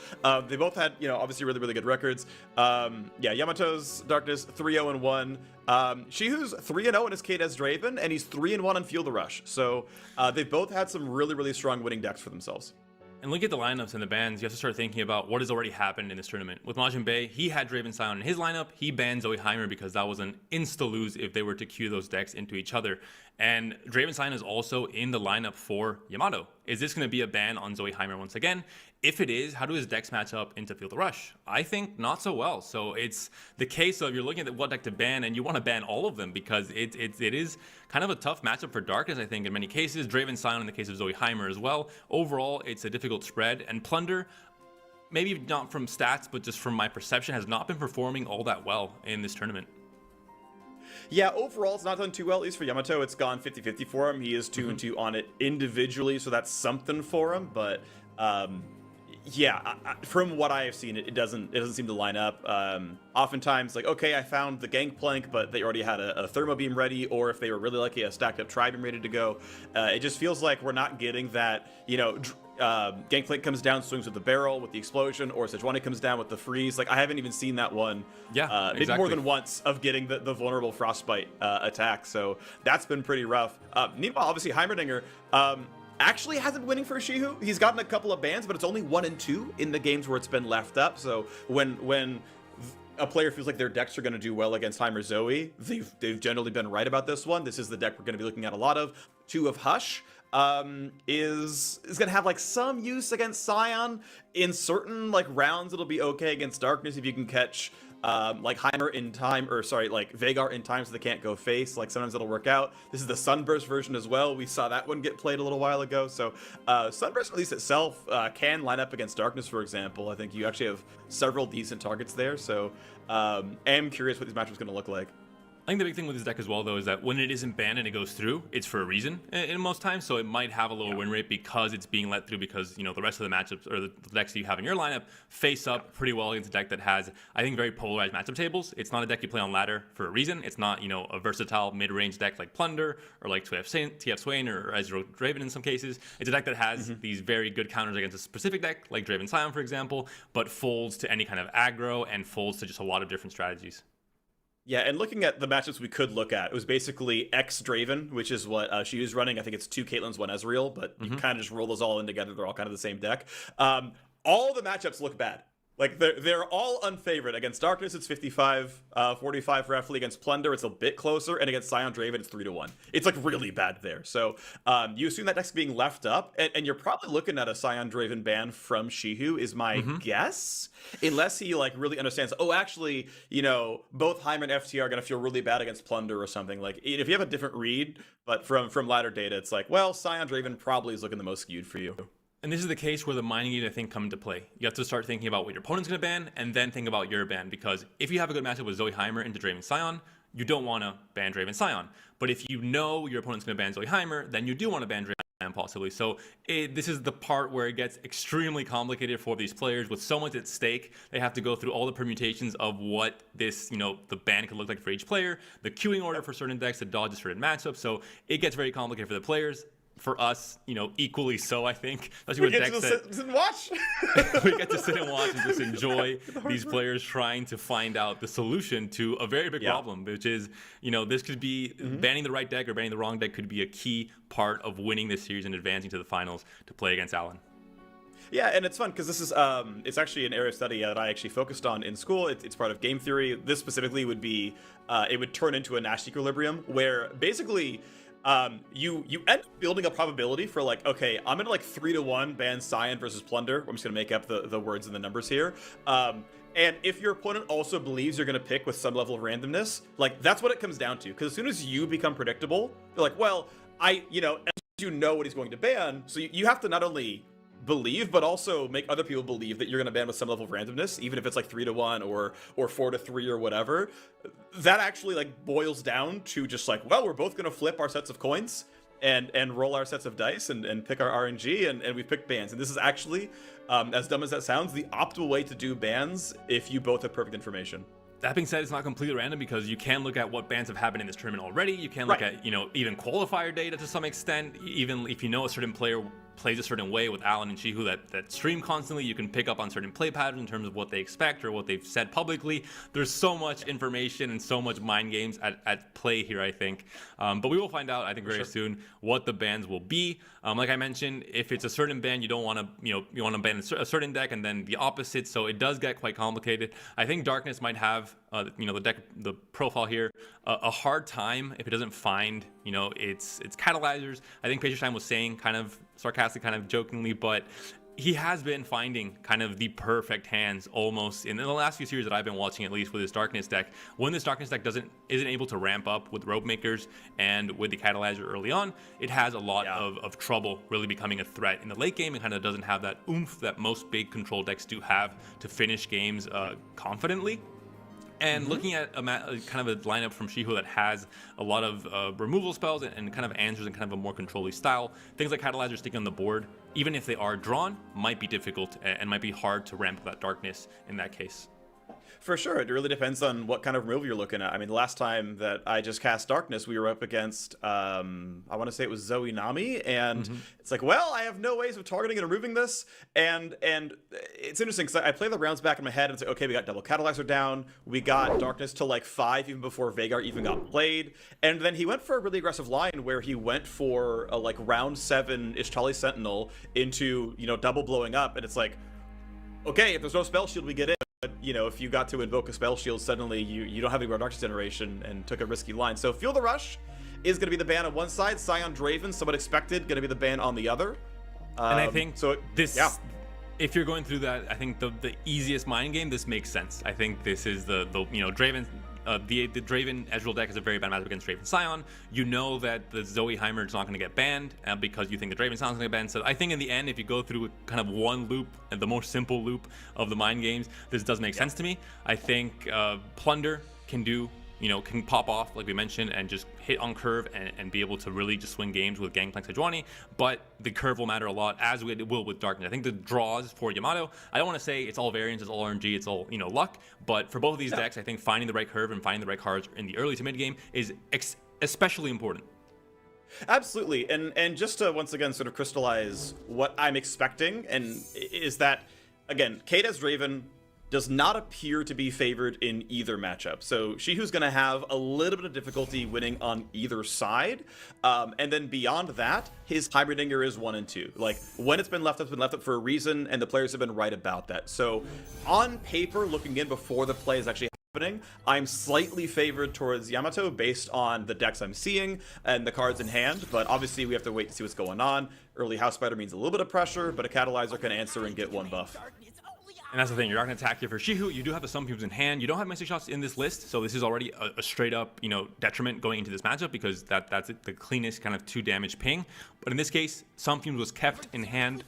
they both had, obviously really, really good records. Yamato's darkness, 3-0-1. Shihu's 3-0 in his K-Des Draven, and he's 3-1 on Field of Rush. So they've both had some really, really strong winning decks for themselves. And look at the lineups and the bans. You have to start thinking about what has already happened in this tournament. With Majin Bay, he had Draven Scion in his lineup. He banned Zoe Heimer because that was an insta-lose if they were to queue those decks into each other. And Draven Scion is also in the lineup for Yamato. Is this going to be a ban on Zoe Heimer once again? If it is, how do his decks match up into Field of Rush? I think not so well. So it's the case of you're looking at what deck to ban, and you want to ban all of them because it is kind of a tough matchup for Darkness, I think, in many cases. Draven Scion in the case of Zoe Heimer as well. Overall, it's a difficult spread. And Plunder, maybe not from stats, but just from my perception, has not been performing all that well in this tournament. Yeah, overall, it's not done too well, at least for Yamato. It's gone 50-50 for him. He is 2-2 on it individually, so that's something for him. But from what I have seen, it doesn't seem to line up. Oftentimes, like, okay, I found the Gangplank, but they already had a Thermo Beam ready, or if they were really lucky, a stacked up Tri-Beam ready to go. It just feels like we're not getting that, Gangplank comes down, swings with the barrel with the explosion, or Sejuani comes down with the freeze. Like, I haven't even seen that one. Maybe more than once of getting the vulnerable Frostbite attack. So that's been pretty rough. Meanwhile, obviously, Heimerdinger actually hasn't been winning for Shihu. He's gotten a couple of bans, but it's only 1 and 2 in the games where it's been left up. So when a player feels like their decks are going to do well against Heimer Zoe, they've generally been right about this one. This is the deck we're going to be looking at a lot of. 2 of Hush is going to have like some use against Scion. In certain like rounds, it'll be okay against Darkness if you can catch like Heimer in time, or sorry, like Vhagar in time so they can't go face. Like sometimes it'll work out. This is the Sunburst version as well. We saw that one get played a little while ago. So Sunburst, at least itself, can line up against Darkness, for example. I think you actually have several decent targets there. So am curious what these matchups going to look like. I think the big thing with this deck as well, though, is that when it isn't banned and it goes through, it's for a reason in most times. So it might have a lower win rate because it's being let through because, the rest of the matchups or the decks that you have in your lineup face up pretty well against a deck that has, I think, very polarized matchup tables. It's not a deck you play on ladder for a reason. It's not, a versatile mid-range deck like Plunder or like TF Swain or Ezreal Draven in some cases. It's a deck that has these very good counters against a specific deck like Draven Scion, for example, but folds to any kind of aggro and folds to just a lot of different strategies. Yeah, and looking at the matchups we could look at, it was basically X Draven, which is what she was running. I think it's 2 Caitlyn's, 1 Ezreal, but you kind of just roll those all in together. They're all kind of the same deck. All the matchups look bad. Like, they're all unfavored. Against Darkness, it's 55-45 roughly. Against Plunder, it's a bit closer. And against Scion Draven, it's 3-1. It's, like, really bad there. So, you assume that deck's being left up. And you're probably looking at a Scion Draven ban from Shihu, is my guess. Unless he, like, really understands, oh, actually, you know, both Heimer and FTR are going to feel really bad against Plunder or something. Like, if you have a different read, but from ladder data, it's like, well, Scion Draven probably is looking the most skewed for you. And this is the case where the mining games, I think, come into play. You have to start thinking about what your opponent's going to ban, and then think about your ban. Because if you have a good matchup with Zoe Heimer into Draven Scion, you don't want to ban Draven Scion. But if you know your opponent's going to ban Zoe Heimer, then you do want to ban Draven Scion possibly. So this is the part where it gets extremely complicated for these players. With so much at stake, they have to go through all the permutations of what this, you know, the ban could look like for each player, the queuing order for certain decks to dodge certain matchups. So it gets very complicated for the players. For us, you know, equally so, I think. Especially with decks that sit and watch. we get to sit and watch and just enjoy these players trying to find out the solution to a very big problem, which is, you know, this could be banning the right deck or banning the wrong deck could be a key part of winning this series and advancing to the finals to play against Alan. Yeah, and it's fun because this is it's actually an area of study that I actually focused on in school. It's part of game theory. This specifically would be it would turn into a Nash equilibrium where basically you end up building a probability for like, okay, I'm gonna like 3-1 ban Scion versus Plunder. I'm just gonna make up the words and the numbers here. And if your opponent also believes you're gonna pick with some level of randomness, like that's what it comes down to. Because as soon as you become predictable, they're like, well, as you know what he's going to ban, so you have to not only believe, but also make other people believe that you're going to ban with some level of randomness, even if it's like 3-1 or 4-3 or whatever. That actually like boils down to just like, well, we're both going to flip our sets of coins and roll our sets of dice and pick our RNG and we picked bans. And this is actually, as dumb as that sounds, the optimal way to do bans if you both have perfect information. That being said, it's not completely random because you can look at what bans have happened in this tournament already. You can look at, you know, even qualifier data to some extent. Even if you know a certain player plays a certain way with Alan and Shihu that stream constantly, you can pick up on certain play patterns in terms of what they expect or what they've said publicly. There's so much information and so much mind games at play here, I think. But we will find out, I think, very soon what the bans will be. Like I mentioned, if it's a certain ban, you don't want to, you want to ban a certain deck and then the opposite. So it does get quite complicated. I think Darkness might have, the profile here, a hard time if it doesn't find, its catalyzers. I think Patriot was saying kind of sarcastic, kind of jokingly, but he has been finding kind of the perfect hands almost in the last few series that I've been watching, at least with his Darkness deck. When this Darkness deck isn't able to ramp up with Rope Makers and with the Catalyzer early on, it has a lot of trouble really becoming a threat in the late game. It kind of doesn't have that oomph that most big control decks do have to finish games confidently. And looking at kind of a lineup from Shihu that has a lot of removal spells and kind of answers in kind of a more control-y style, things like Catalyzer sticking on the board, even if they are drawn, might be difficult and might be hard to ramp that Darkness in that case. For sure, it really depends on what kind of removal you're looking at. I mean, the last time that I just cast Darkness, we were up against, I want to say it was Zoe Nami, and it's like, well, I have no ways of targeting and removing this, and it's interesting because I play the rounds back in my head and say, okay, we got double Catalyzer down, we got Darkness to like 5 even before Vhagar even got played, and then he went for a really aggressive line where he went for a like round 7 Ishtali Sentinel into, double blowing up, and it's like, okay, if there's no spell shield, we get in. But, if you got to invoke a spell shield, suddenly you don't have any more Darkness generation and took a risky line. So Feel the Rush is going to be the ban on one side. Scion Draven, somewhat expected, going to be the ban on the other. And I think if you're going through that, I think the easiest mind game, this makes sense. I think this is the Draven. The Draven Ezreal deck is a very bad matchup against Draven Scion. You know that the Zoe Heimer is not going to get banned because you think the Draven Scion's going to get banned. So I think in the end, if you go through kind of one loop, and the more simple loop of the mind games, this does make sense to me. I think Plunder can do, can pop off, like we mentioned, and just hit on curve and be able to really just swing games with Gangplank Sejuani, but the curve will matter a lot, as it will with Darkness. I think the draws for Yamato, I don't want to say it's all variance, it's all RNG, it's all, luck, but for both of these decks, I think finding the right curve and finding the right cards in the early to mid game is especially important. Absolutely, and just to once again sort of crystallize what I'm expecting, and is that, again, Kate as Draven, does not appear to be favored in either matchup. So Shihu's going to have a little bit of difficulty winning on either side. And then beyond that, his Heimerdinger is 1 and 2. Like, when it's been left up, it's been left up for a reason, and the players have been right about that. So on paper, looking in before the play is actually happening, I'm slightly favored towards Yamato based on the decks I'm seeing and the cards in hand, but obviously we have to wait to see what's going on. Early House Spider means a little bit of pressure, but a Catalyzer can answer and get 1 buff. And that's the thing, you're not going to attack here for Shihu. You do have the Sun Fumes in hand. You don't have Mystic Shots in this list, so this is already a straight up, detriment going into this matchup because that's the cleanest kind of 2 damage ping. But in this case, Sun Fumes was kept in hand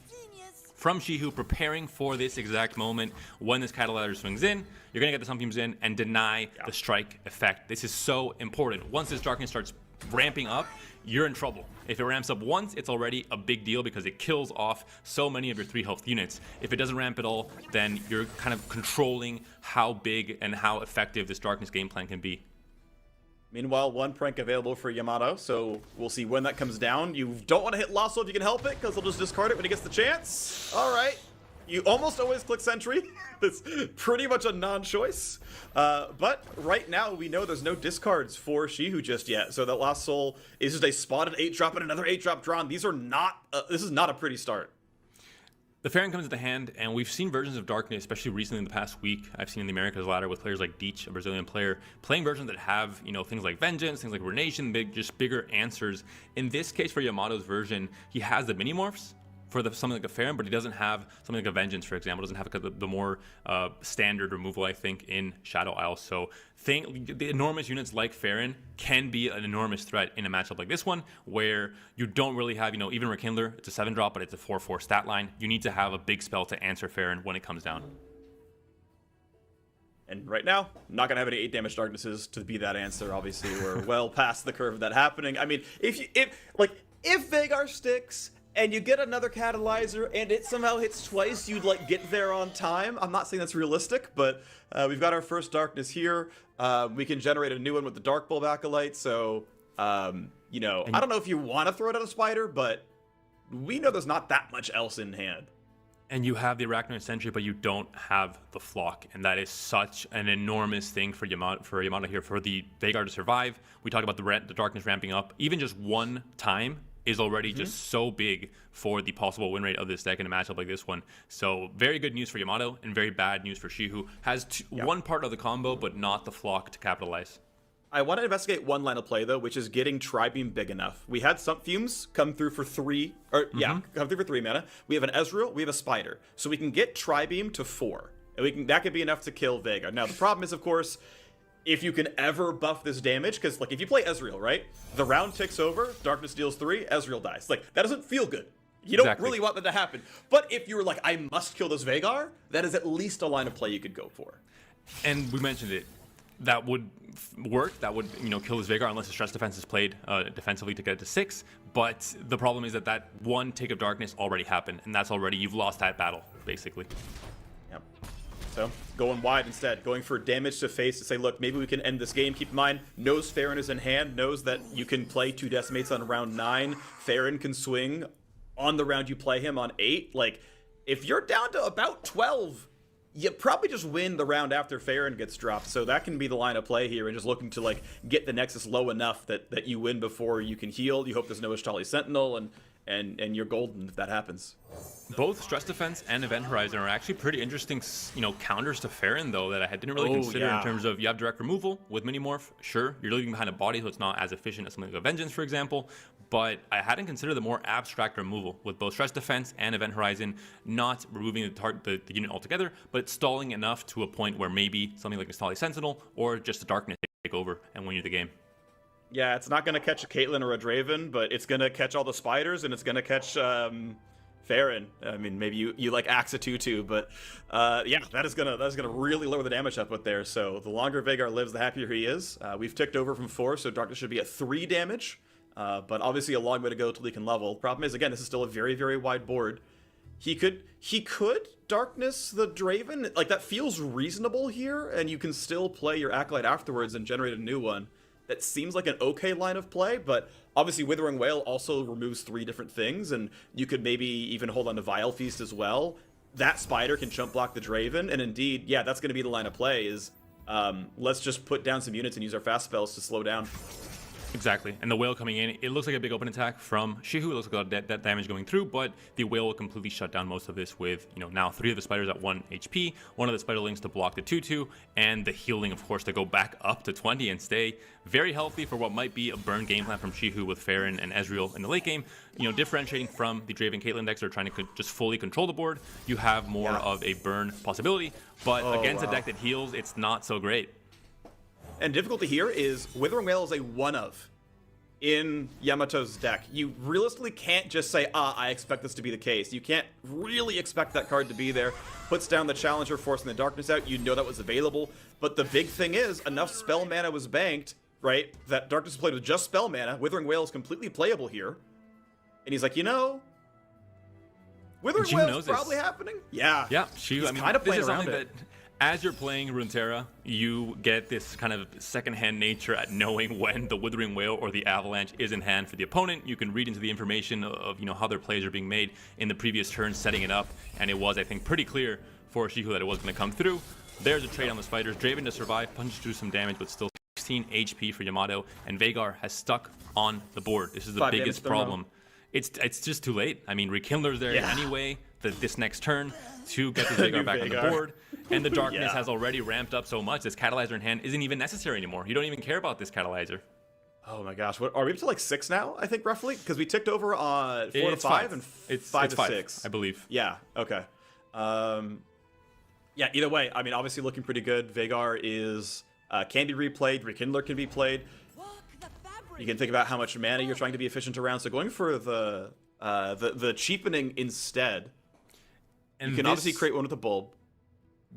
from Shihu, preparing for this exact moment. When this Catalyzer swings in, you're going to get the Sun Fumes in and deny the strike effect. This is so important. Once this darkness starts ramping up, you're in trouble. If it ramps up once, it's already a big deal because it kills off so many of your 3 health units. If it doesn't ramp at all, then you're kind of controlling how big and how effective this darkness game plan can be. Meanwhile, 1 prank available for Yamato, so we'll see when that comes down. You don't want to hit Lasso if you can help it, because he'll just discard it when he gets the chance. All right. You almost always click Sentry. That's pretty much a non-choice. But right now, we know there's no discards for Shihu just yet, so that Lost Soul is just a spotted 8-drop and another 8-drop drawn. These are not, this is not a pretty start. The Farron comes into hand, and we've seen versions of Darkness, especially recently in the past week. I've seen in the Americas ladder with players like Deech, a Brazilian player, playing versions that have, things like Vengeance, things like Renation, just bigger answers. In this case, for Yamato's version, he has the mini-morphs for something like a Farron, but he doesn't have something like a Vengeance, for example. Doesn't have the more standard removal, I think, in Shadow Isle. So the enormous units like Farron can be an enormous threat in a matchup like this one, where you don't really have, even Rekindler, it's a 7-drop, but it's a 4/4 stat line. You need to have a big spell to answer Farron when it comes down. And right now, not going to have any 8 damage darknesses to be that answer. Obviously, we're well past the curve of that happening. I mean, if Veigar sticks and you get another Catalyzer and it somehow hits twice, you'd get there on time. I'm not saying that's realistic, but we've got our first darkness here. We can generate a new one with the Dark Bulb Acolyte, so I don't know if you want to throw it at a spider, but we know there's not that much else in hand. And you have the Arachnoid Sentry, but you don't have the Flock, and that is such an enormous thing for Yamato here, for the Veigar to survive. We talk about the darkness ramping up. Even just 1 time is already just so big for the possible win rate of this deck in a matchup like this one. So very good news for Yamato and very bad news for Shihu. Has one part of the combo, but not the Flock to capitalize. I want to investigate one line of play, though, which is getting Tri-Beam big enough. We had Sun Fumes come through for 3, come through for 3 mana. We have an Ezreal, we have a Spider. So we can get Tri-Beam to 4. And that could be enough to kill Veigar. Now, the problem is, of course, if you can ever buff this damage, because if you play Ezreal, right, the round ticks over, Darkness deals 3, Ezreal dies. That doesn't feel good. You don't really want that to happen. But if you were like, I must kill this Veigar, that is at least a line of play you could go for. And we mentioned it. That would work. That would, kill this Veigar unless the stress defense is played defensively to get it to 6. But the problem is that 1 Take of Darkness already happened, and that's already, you've lost that battle, basically. Yep. So, going wide instead, going for damage to face to say, look, maybe we can end this game. Keep in mind, knows Farron is in hand, knows that you can play 2 Decimates on round 9. Farron can swing on the round you play him on 8. If you're down to about 12, you probably just win the round after Farron gets dropped. So that can be the line of play here, and just looking to get the Nexus low enough that you win before you can heal. You hope there's no Ishtali Sentinel, and you're golden if that happens. Both Stress Defense and Event Horizon are actually pretty interesting, counters to Farron, though, that I didn't really consider in terms of you have direct removal with Minimorph. Sure, you're leaving behind a body, so it's not as efficient as something like a Vengeance, for example. But I hadn't considered the more abstract removal with both Stress Defense and Event Horizon, not removing the unit altogether, but stalling enough to a point where maybe something like a Stali Sentinel or just the Darkness take over and win you the game. Yeah, it's not going to catch a Caitlyn or a Draven, but it's going to catch all the spiders, and it's going to catch Farron. I mean, maybe you like Axatutu, but that is gonna really lower the damage output there. So the longer Veigar lives, the happier he is. We've ticked over from 4, so Darkness should be at 3 damage. But obviously a long way to go till he can level. Problem is, again, this is still a very, very wide board. He could Darkness the Draven. That feels reasonable here, and you can still play your Acolyte afterwards and generate a new one. That seems like an okay line of play, but obviously Withering Wail also removes 3 different things, and you could maybe even hold on to Vile Feast as well. that Spider can jump block the Draven, and indeed, yeah, that's going to be the line of play is let's just put down some units and use our fast spells to slow down. Exactly. And the whale coming in, it looks like a big open attack from Shihu. It looks like a lot of damage going through, but the whale will completely shut down most of this with, now 3 of the spiders at 1 HP, 1 of the spiderlings to block the 2/2, and the healing, of course, to go back up to 20 and stay very healthy for what might be a burn game plan from Shihu with Farron and Ezreal in the late game. Differentiating from the Draven Caitlyn decks that are trying to just fully control the board, you have more of a burn possibility, but against a deck that heals, it's not so great. And difficulty here is Withering Wail is a one-of in Yamato's deck. You realistically can't just say, I expect this to be the case. You can't really expect that card to be there. Puts down the Challenger, forcing the Darkness out. You know that was available. But the big thing is, enough spell mana was banked, right? That Darkness is played with just spell mana. Withering Wail is completely playable here. And he's like, Withering Wail is probably happening? Yeah. Yeah, he's kind of playing around it. As you're playing Runeterra, you get this kind of secondhand nature at knowing when the Withering Wail or the Avalanche is in hand for the opponent. You can read into the information of how their plays are being made in the previous turn, setting it up, and it was, I think, pretty clear for Shihu that it was going to come through. There's a trade on the spiders. Draven to survive, punches through some damage, but still 16 HP for Yamato, and Veigar has stuck on the board. This is the biggest problem. It's just too late. I mean, Rekindler's there anyway, this next turn to get the Veigar back on the board. And the darkness has already ramped up so much, this catalyzer in hand isn't even necessary anymore. You don't even care about this catalyzer. Oh my gosh, what are we up to, like 6 now, I think, roughly? Because we ticked over on 4 to 5 and 5 to 6. I believe. Yeah, okay. Yeah, either way, I mean, obviously looking pretty good. Veigar is can be replayed, Rekindler can be played. You can think about how much mana you're trying to be efficient around, so going for the cheapening instead. And you can obviously create one with a bulb.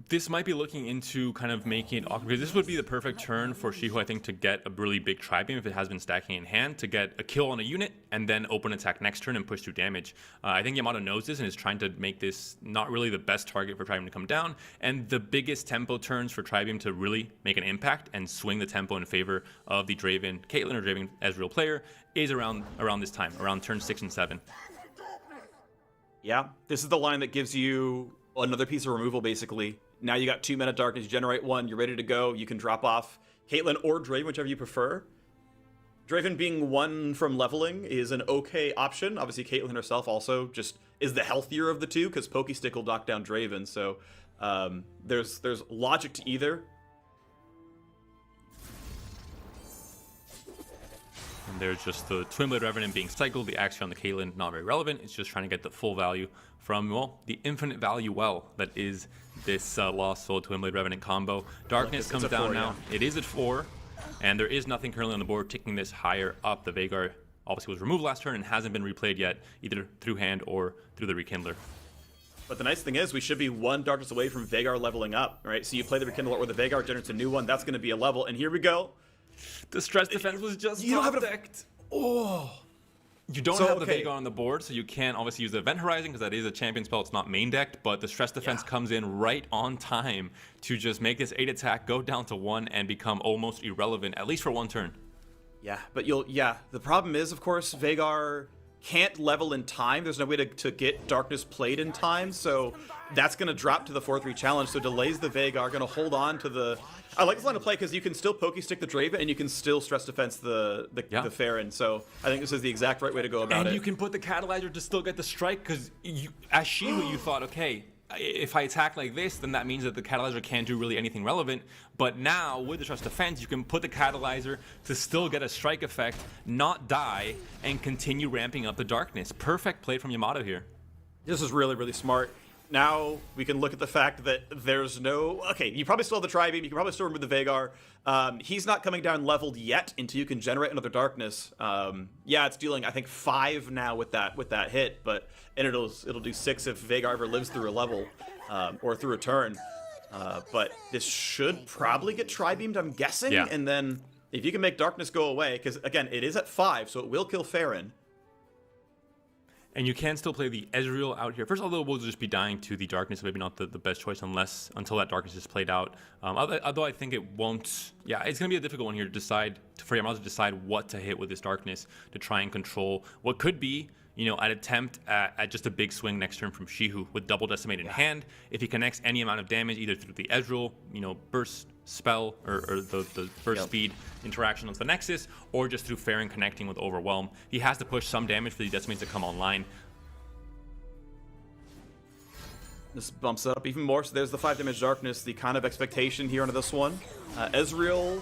This might be looking into kind of making it awkward, because this would be the perfect turn for Shihu, I think, to get a really big Tri-Beam if it has been stacking in hand, to get a kill on a unit and then open attack next turn and push through damage. I think Yamato knows this and is trying to make this not really the best target for Tri-Beam to come down, and the biggest tempo turns for Tri-Beam to really make an impact and swing the tempo in favor of the Draven Caitlyn or Draven Ezreal player is around this time, around turn 6 and 7. Yeah, this is the line that gives you another piece of removal, basically. Now you got 2 mana darkness, you generate 1, you're ready to go. You can drop off Caitlyn or Draven, whichever you prefer. Draven being 1 from leveling is an okay option. Obviously, Caitlyn herself also just is the healthier of the two, because Pokestick will knock down Draven. So there's logic to either. And there's just the Twin Blade Revenant being cycled, the Axion on the Caitlyn, not very relevant. It's just trying to get the full value from, well, the infinite value that is this Lost Soul Twin Blade Revenant combo. Darkness comes down now. It is at 4, and there is nothing currently on the board ticking this higher up. The Veigar obviously was removed last turn and hasn't been replayed yet, either through hand or through the Rekindler. But the nice thing is, we should be 1 darkness away from Veigar leveling up, right? So you play the Rekindler or the Veigar generates a new one, that's going to be a level, and here we go. The stress defense was just decked. Oh. You don't have the Veigar on the board, so you can't obviously use the Event Horizon because that is a champion spell. It's not main decked, but the stress defense comes in right on time to just make this 8 attack go down to 1 and become almost irrelevant, at least for 1 turn. Yeah, but the problem is, of course, Veigar can't level in time. There's no way to get Darkness played in time, so that's going to drop to the 4-3 challenge, so delays the Veigar, going to hold on to the... I like this line of play because you can still Pokestick the Draven and you can still stress defense the Farron, so I think this is the exact right way to go about it. And you can put the Catalyzer to still get the strike, because as Shihu, you thought, okay, if I attack like this, then that means that the Catalyzer can't do really anything relevant. But now, with the Trust Defense, you can put the Catalyzer to still get a strike effect, not die, and continue ramping up the Darkness. Perfect play from Yamato here. This is really, really smart. Now we can look at the fact that there's no... Okay, you probably still have the Tri-Beam, you can probably still remove the Veigar. He's not coming down leveled yet until you can generate another Darkness. Yeah, it's dealing, I think, 5 now with that hit, and it'll do 6 if Veigar ever lives through a level, or through a turn. But this should probably get Tri-Beamed, I'm guessing, and then if you can make Darkness go away, because again, it is at 5, so it will kill Farron. And you can still play the Ezreal out here. First, although we'll just be dying to the Darkness, maybe not the best choice until that Darkness is played out. Although I think it won't... Yeah, it's going to be a difficult one here to decide, for Yamato to decide what to hit with this Darkness to try and control what could be, I'd attempt at just a big swing next turn from Shihu with double Decimate in hand. If he connects any amount of damage, either through the Ezreal, burst spell or the burst speed interaction with the Nexus, or just through Farron connecting with Overwhelm, he has to push some damage for the Decimates to come online. This bumps it up even more. So there's the 5 damage Darkness, the kind of expectation here under this one. Ezreal,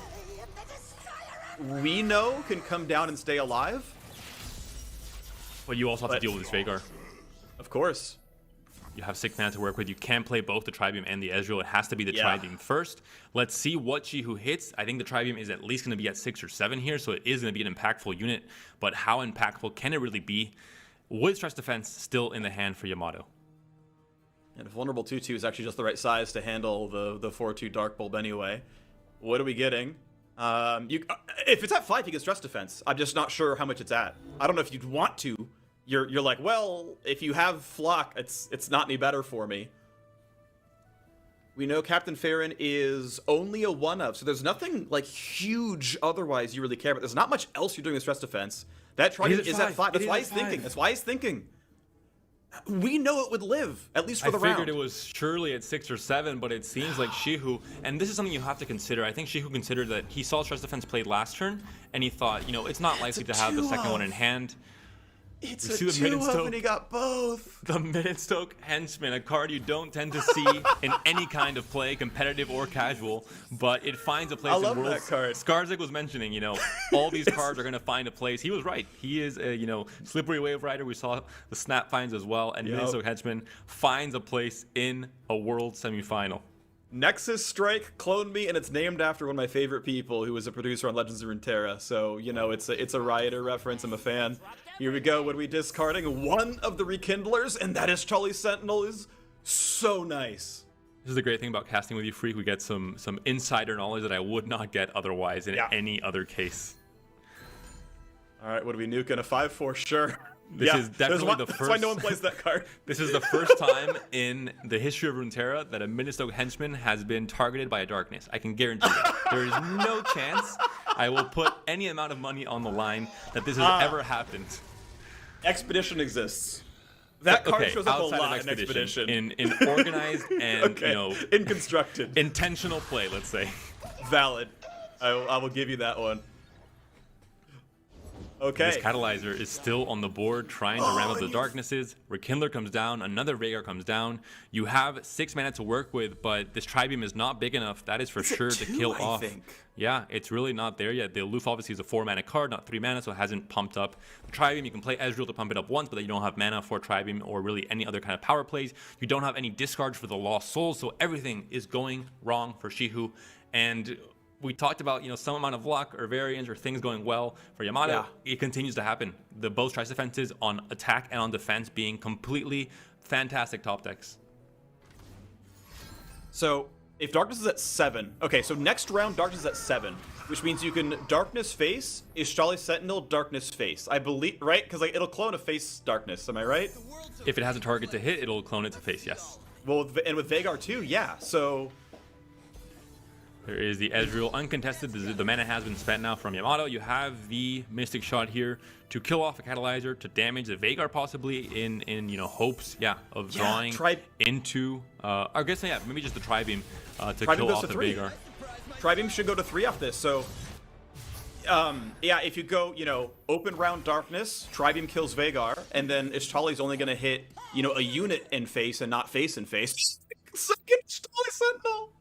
we know, can come down and stay alive. But you also have to deal with this Veigar. Of course. You have 6 mana to work with. You can't play both the Tribeam and the Ezreal. It has to be the Tribeam first. Let's see what Shihu hits. I think the Tribeam is at least going to be at 6 or 7 here, so it is going to be an impactful unit. But how impactful can it really be? Would Stress Defense still in the hand for Yamato? And Vulnerable 2/2 is actually just the right size to handle the 4/2 Dark Bulb anyway. What are we getting? If it's at 5, you get Stress Defense. I'm just not sure how much it's at. I don't know if you'd want to. You're like, well, if you have Flock, it's not any better for me. We know Captain Farron is only a 1-of, so there's nothing like huge otherwise you really care about. There's not much else you're doing with Stress Defense. That Trident is at 5. That's why he's thinking. That's why he's thinking. We know it would live, at least for the round. I figured it was surely at 6 or 7, but it seems like Shihu, and this is something you have to consider. I think Shihu considered that he saw Stress Defense played last turn, and he thought, it's not likely to have the second one in hand. It's a 2-of, and he got both. The Minute Henchman, a card you don't tend to see in any kind of play, competitive or casual, but it finds a place in Worlds. That card. Skarsgård was mentioning, all these cards are going to find a place. He was right. He is a, Slippery Wave Rider. We saw the Snap finds as well, and Minute Henchman finds a place in a World semifinal. Nexus Strike cloned me, and it's named after one of my favorite people who was a producer on Legends of Runeterra. So, it's a Rioter reference. I'm a fan. Here we go. What are we discarding? One of the Rekindlers, and that is Charlie's Sentinel. Is so nice. This is the great thing about casting with you, Freak. We get some insider knowledge that I would not get otherwise in any other case. All right, what are we nuking? A 5/4, sure. This is definitely the first. That's why no one plays that card. This is the first time in the history of Runeterra that a Minute Henchman has been targeted by a Darkness. I can guarantee that. There is no chance I will put any amount of money on the line that this has ever happened. Expedition exists. That card shows up a lot in Expedition. In organized and in constructed. Intentional play, let's say. Valid. I will give you that one. Okay. This Catalyzer is still on the board trying to ram up the Darknesses. Rekindler comes down, another Veigar comes down. You have 6 mana to work with, but this Tribeam is not big enough, that is for sure, to kill off. Yeah, it's really not there yet. The Aloof obviously is a 4-mana card, not 3 mana, so it hasn't pumped up. The Tribeam, you can play Ezreal to pump it up once, but then you don't have mana for Tribeam or really any other kind of power plays. You don't have any discards for the Lost Souls, so everything is going wrong for Shihu. And we talked about, some amount of luck or variance or things going well for Yamato. Yeah. It continues to happen. The both Stress Defenses on attack and on defense being completely fantastic top decks. So if Darkness is at 7, okay, so next round Darkness is at 7, which means you can Darkness face, Ishtrali Sentinel, Darkness face. I believe, right? Because it'll clone a face Darkness, am I right? If it has a target to hit, it'll clone it to face, yes. Well, and with Veigar too, yeah, so... There is the Ezreal uncontested. The mana has been spent now from Yamato. You have the Mystic Shot here to kill off a Catalyzer, to damage the Veigar possibly in hopes, of drawing into, I guess, maybe just the Tribeam to kill off the Veigar. Tribeam should go to 3 off this, so, if you go, open round Darkness, Tribeam kills Veigar, and then Ishtrali's only going to hit, a unit in face and not face in face. Second Ishtrali Sentinel!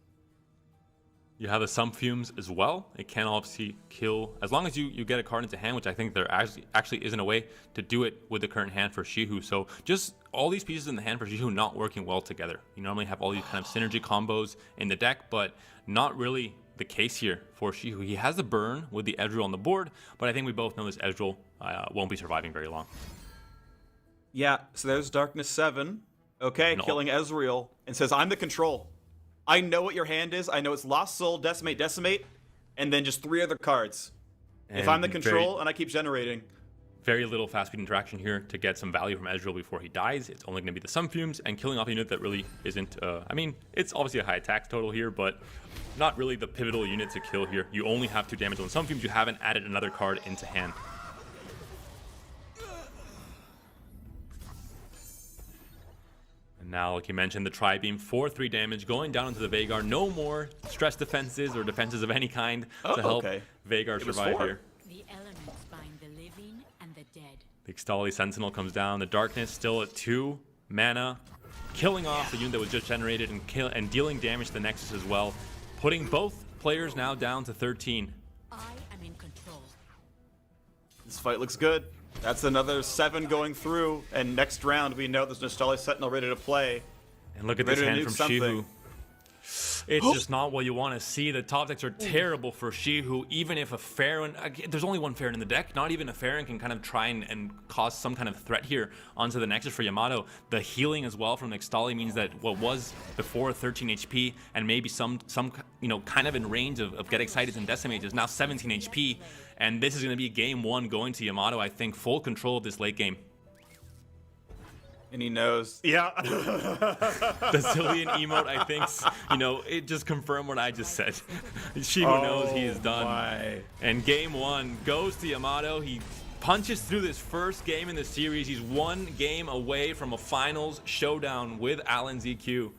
You have the Sump Fumes as well. It can obviously kill, as long as you get a card into hand, which I think there actually isn't a way to do it with the current hand for Shihu. So just all these pieces in the hand for Shihu not working well together. You normally have all these kind of synergy combos in the deck, but not really the case here for Shihu. He has the burn with the Ezreal on the board, but I think we both know this Ezreal won't be surviving very long. Yeah, so there's Darkness 7. Okay, killing Ezreal, and says, I'm the control. I know what your hand is. I know it's Lost Soul, Decimate, and then just 3 other cards. And if I'm the control and I keep generating. Very little fast speed interaction here to get some value from Ezreal before he dies. It's only going to be the Sun Fumes and killing off a unit that really isn't, it's obviously a high attack total here, but not really the pivotal unit to kill here. You only have 2 damage on Sun Fumes. You haven't added another card into hand. Now, like you mentioned, the Tri-Beam for 3 damage going down into the Veigar. No more stress defenses or defenses of any kind to help Veigar survive here. The elements bind the living and the dead. The Ixtali Sentinel comes down. The Darkness still at 2 mana, killing off the unit that was just generated and dealing damage to the Nexus as well, putting both players now down to 13. I am in control. This fight looks good. That's another 7 going through, and next round we know there's an Ixtali Sentinel ready to play. And look at this hand from Shihu. It's just not what you want to see. The top decks are terrible for Shihu. Even if a Farron, there's only one Farron in the deck. Not even a Farron can kind of try and cause some kind of threat here onto the Nexus for Yamato. The healing as well from Ixtali means that what was before 13 HP and maybe some kind of in range of Get Excited and Decimate is now 17 HP. And this is going to be game 1 going to Yamato. I think full control of this late game. And he knows. Yeah. The Zillion emote, I think, it just confirmed what I just said. Shihu knows he is done. My. And game 1 goes to Yamato. He punches through this first game in the series. He's 1 game away from a finals showdown with Alan ZQ.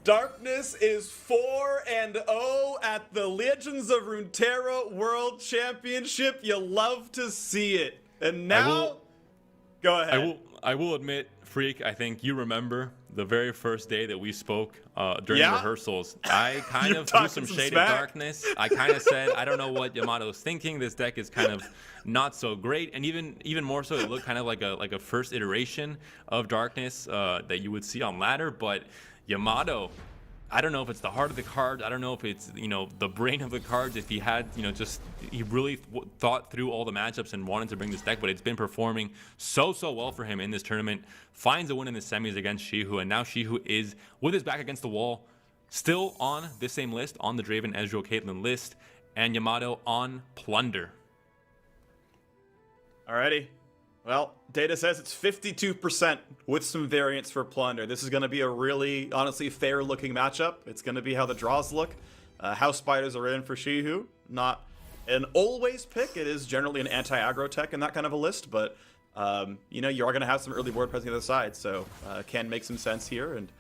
Darkness is 4-0 at the Legends of Runeterra World Championship. You love to see it. And now, go ahead. I will admit, Freak, I think you remember the very first day that we spoke during rehearsals. I kind of threw some shade at Darkness. I kind of said, I don't know what Yamato's thinking. This deck is kind of not so great, and even more so, it looked kind of like a first iteration of Darkness that you would see on ladder. But Yamato, I don't know if it's the heart of the cards. I don't know if it's the brain of the cards. If he had he really thought through all the matchups and wanted to bring this deck, but it's been performing so well for him in this tournament. Finds a win in the semis against Shihu, and now Shihu is with his back against the wall, still on this same list, on the Draven Ezreal Caitlyn list, and Yamato on Plunder. Alrighty. Well, data says it's 52% with some variance for Plunder. This is going to be a really, honestly, fair-looking matchup. It's going to be how the draws look. House Spiders are in for Shihu. Not an always pick. It is generally an anti-aggro tech in that kind of a list, but, you are going to have some early board presence on the other side, so can make some sense here, and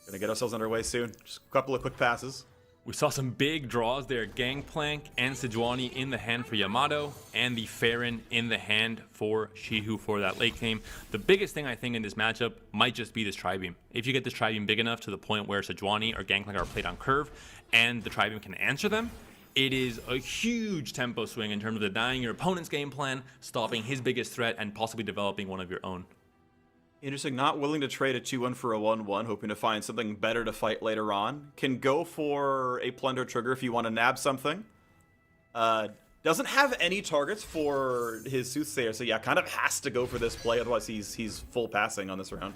going to get ourselves underway soon. Just a couple of quick passes. We saw some big draws there. Gangplank and Sejuani in the hand for Yamato, and the Farron in the hand for Shihu for that late game. The biggest thing I think in this matchup might just be this Tri-Beam. If you get this Tri-Beam big enough to the point where Sejuani or Gangplank are played on curve, and the Tri-Beam can answer them, it is a huge tempo swing in terms of denying your opponent's game plan, stopping his biggest threat, and possibly developing one of your own. Interesting, not willing to trade a 2-1 for a 1-1, hoping to find something better to fight later on. Can go for a Plunder trigger if you want to nab something. Doesn't have any targets for his Soothsayer, so yeah, kind of has to go for this play, otherwise he's full passing on this round.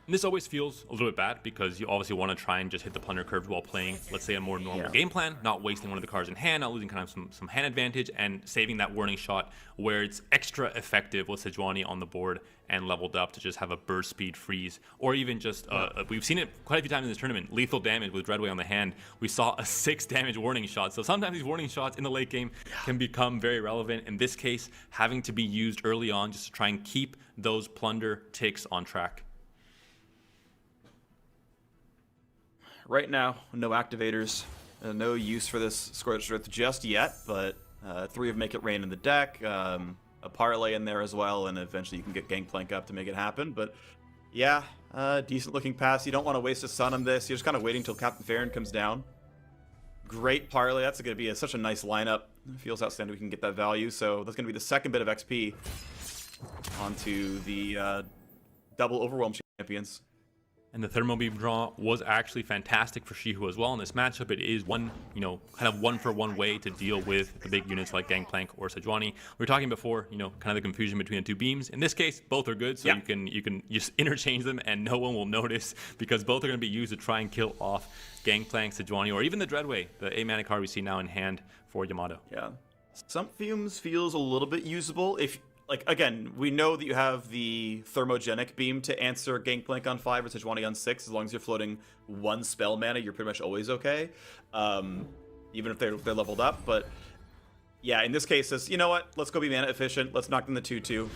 And this always feels a little bit bad because you obviously want to try and just hit the Plunder curve while playing, let's say, a more normal game plan, not wasting one of the cards in hand, not losing kind of some hand advantage, and saving that warning shot where it's extra effective with Sejuani on the board and leveled up to just have a burst speed freeze, or even just, we've seen it quite a few times in this tournament, lethal damage with Dreadway on the hand. We saw a 6 damage warning shot, so sometimes these warning shots in the late game can become very relevant. In this case, having to be used early on just to try and keep those Plunder ticks on track. Right now, no activators, no use for this Scorched Earth just yet, but 3 of Make It Rain in the deck, a parlay in there as well, and eventually you can get Gangplank up to make it happen. But yeah, decent looking pass. You don't want to waste a sun on this. You're just kind of waiting until Captain Farron comes down. Great parlay. That's going to be such a nice lineup. It feels outstanding we can get that value. So that's going to be the second bit of XP onto the double Overwhelm champions. And the Thermo Beam draw was actually fantastic for Shihu as well in this matchup. It is one, kind of one-for-one way to deal with the big units like Gangplank or Sejuani. We were talking before, kind of the confusion between the 2 beams. In this case, both are good, so you can just interchange them and no one will notice because both are going to be used to try and kill off Gangplank, Sejuani, or even the Dreadway, the 8-mana card we see now in hand for Yamato. Yeah. Some Fumes feels a little bit usable. Again, we know that you have the Thermogenic Beam to answer Gangplank on 5 or Sejuani on 6. As long as you're floating 1 spell mana, you're pretty much always okay. Even if they're leveled up. But yeah, in this case, you know what? Let's go be mana efficient. Let's knock them the 2-2.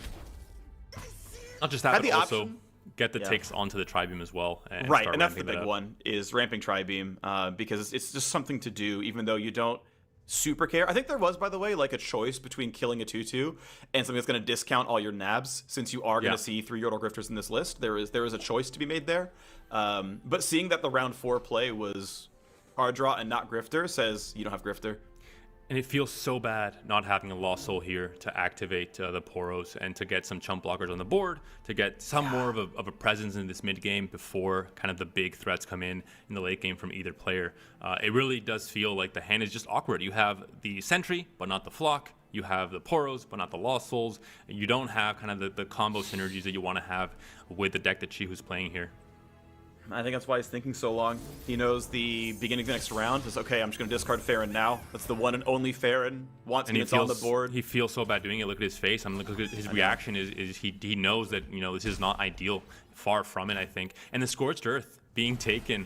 Not just that, but also get the ticks onto the Tri-Beam as well. And Right, start and that's the ramping that big up. one, is ramping Tri-Beam, because it's just something to do, even though you don't super care. I think there was, by the way, like a choice between killing a 2/2 and something that's going to discount all your nabs, since you are going to see 3 Yordle Grifters in this list. There is a choice to be made there. But seeing that the round 4 play was hard draw and not Grifter says you don't have Grifter. And it feels so bad not having a Lost Soul here to activate the Poros and to get some chump blockers on the board, to get some more of a presence in this mid game before kind of the big threats come in the late game from either player. It really does feel like the hand is just awkward. You have the Sentry, but not the Flock. You have the Poros, but not the Lost Souls. You don't have kind of the combo synergies that you want to have with the deck that Chihu's playing here. I think that's why he's thinking so long. He knows the beginning of the next round is, okay, I'm just going to discard Farron now. That's the one and only Farron. Wants units on the board. He feels so bad doing it. Look at his face. Look at his reaction is he knows that, this is not ideal. Far from it, I think. And the Scorched Earth being taken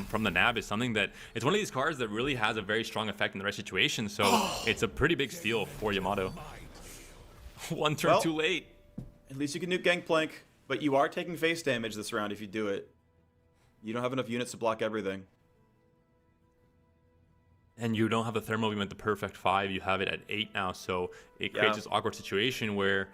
from the nab is something that, it's one of these cards that really has a very strong effect in the right situation. So it's a pretty big steal for Yamato. One turn too late. At least you can nuke Gangplank, but you are taking face damage this round if you do it. You don't have enough units to block everything. And you don't have the Thermo Beam at the perfect 5. You have it at 8 now, so it creates this awkward situation where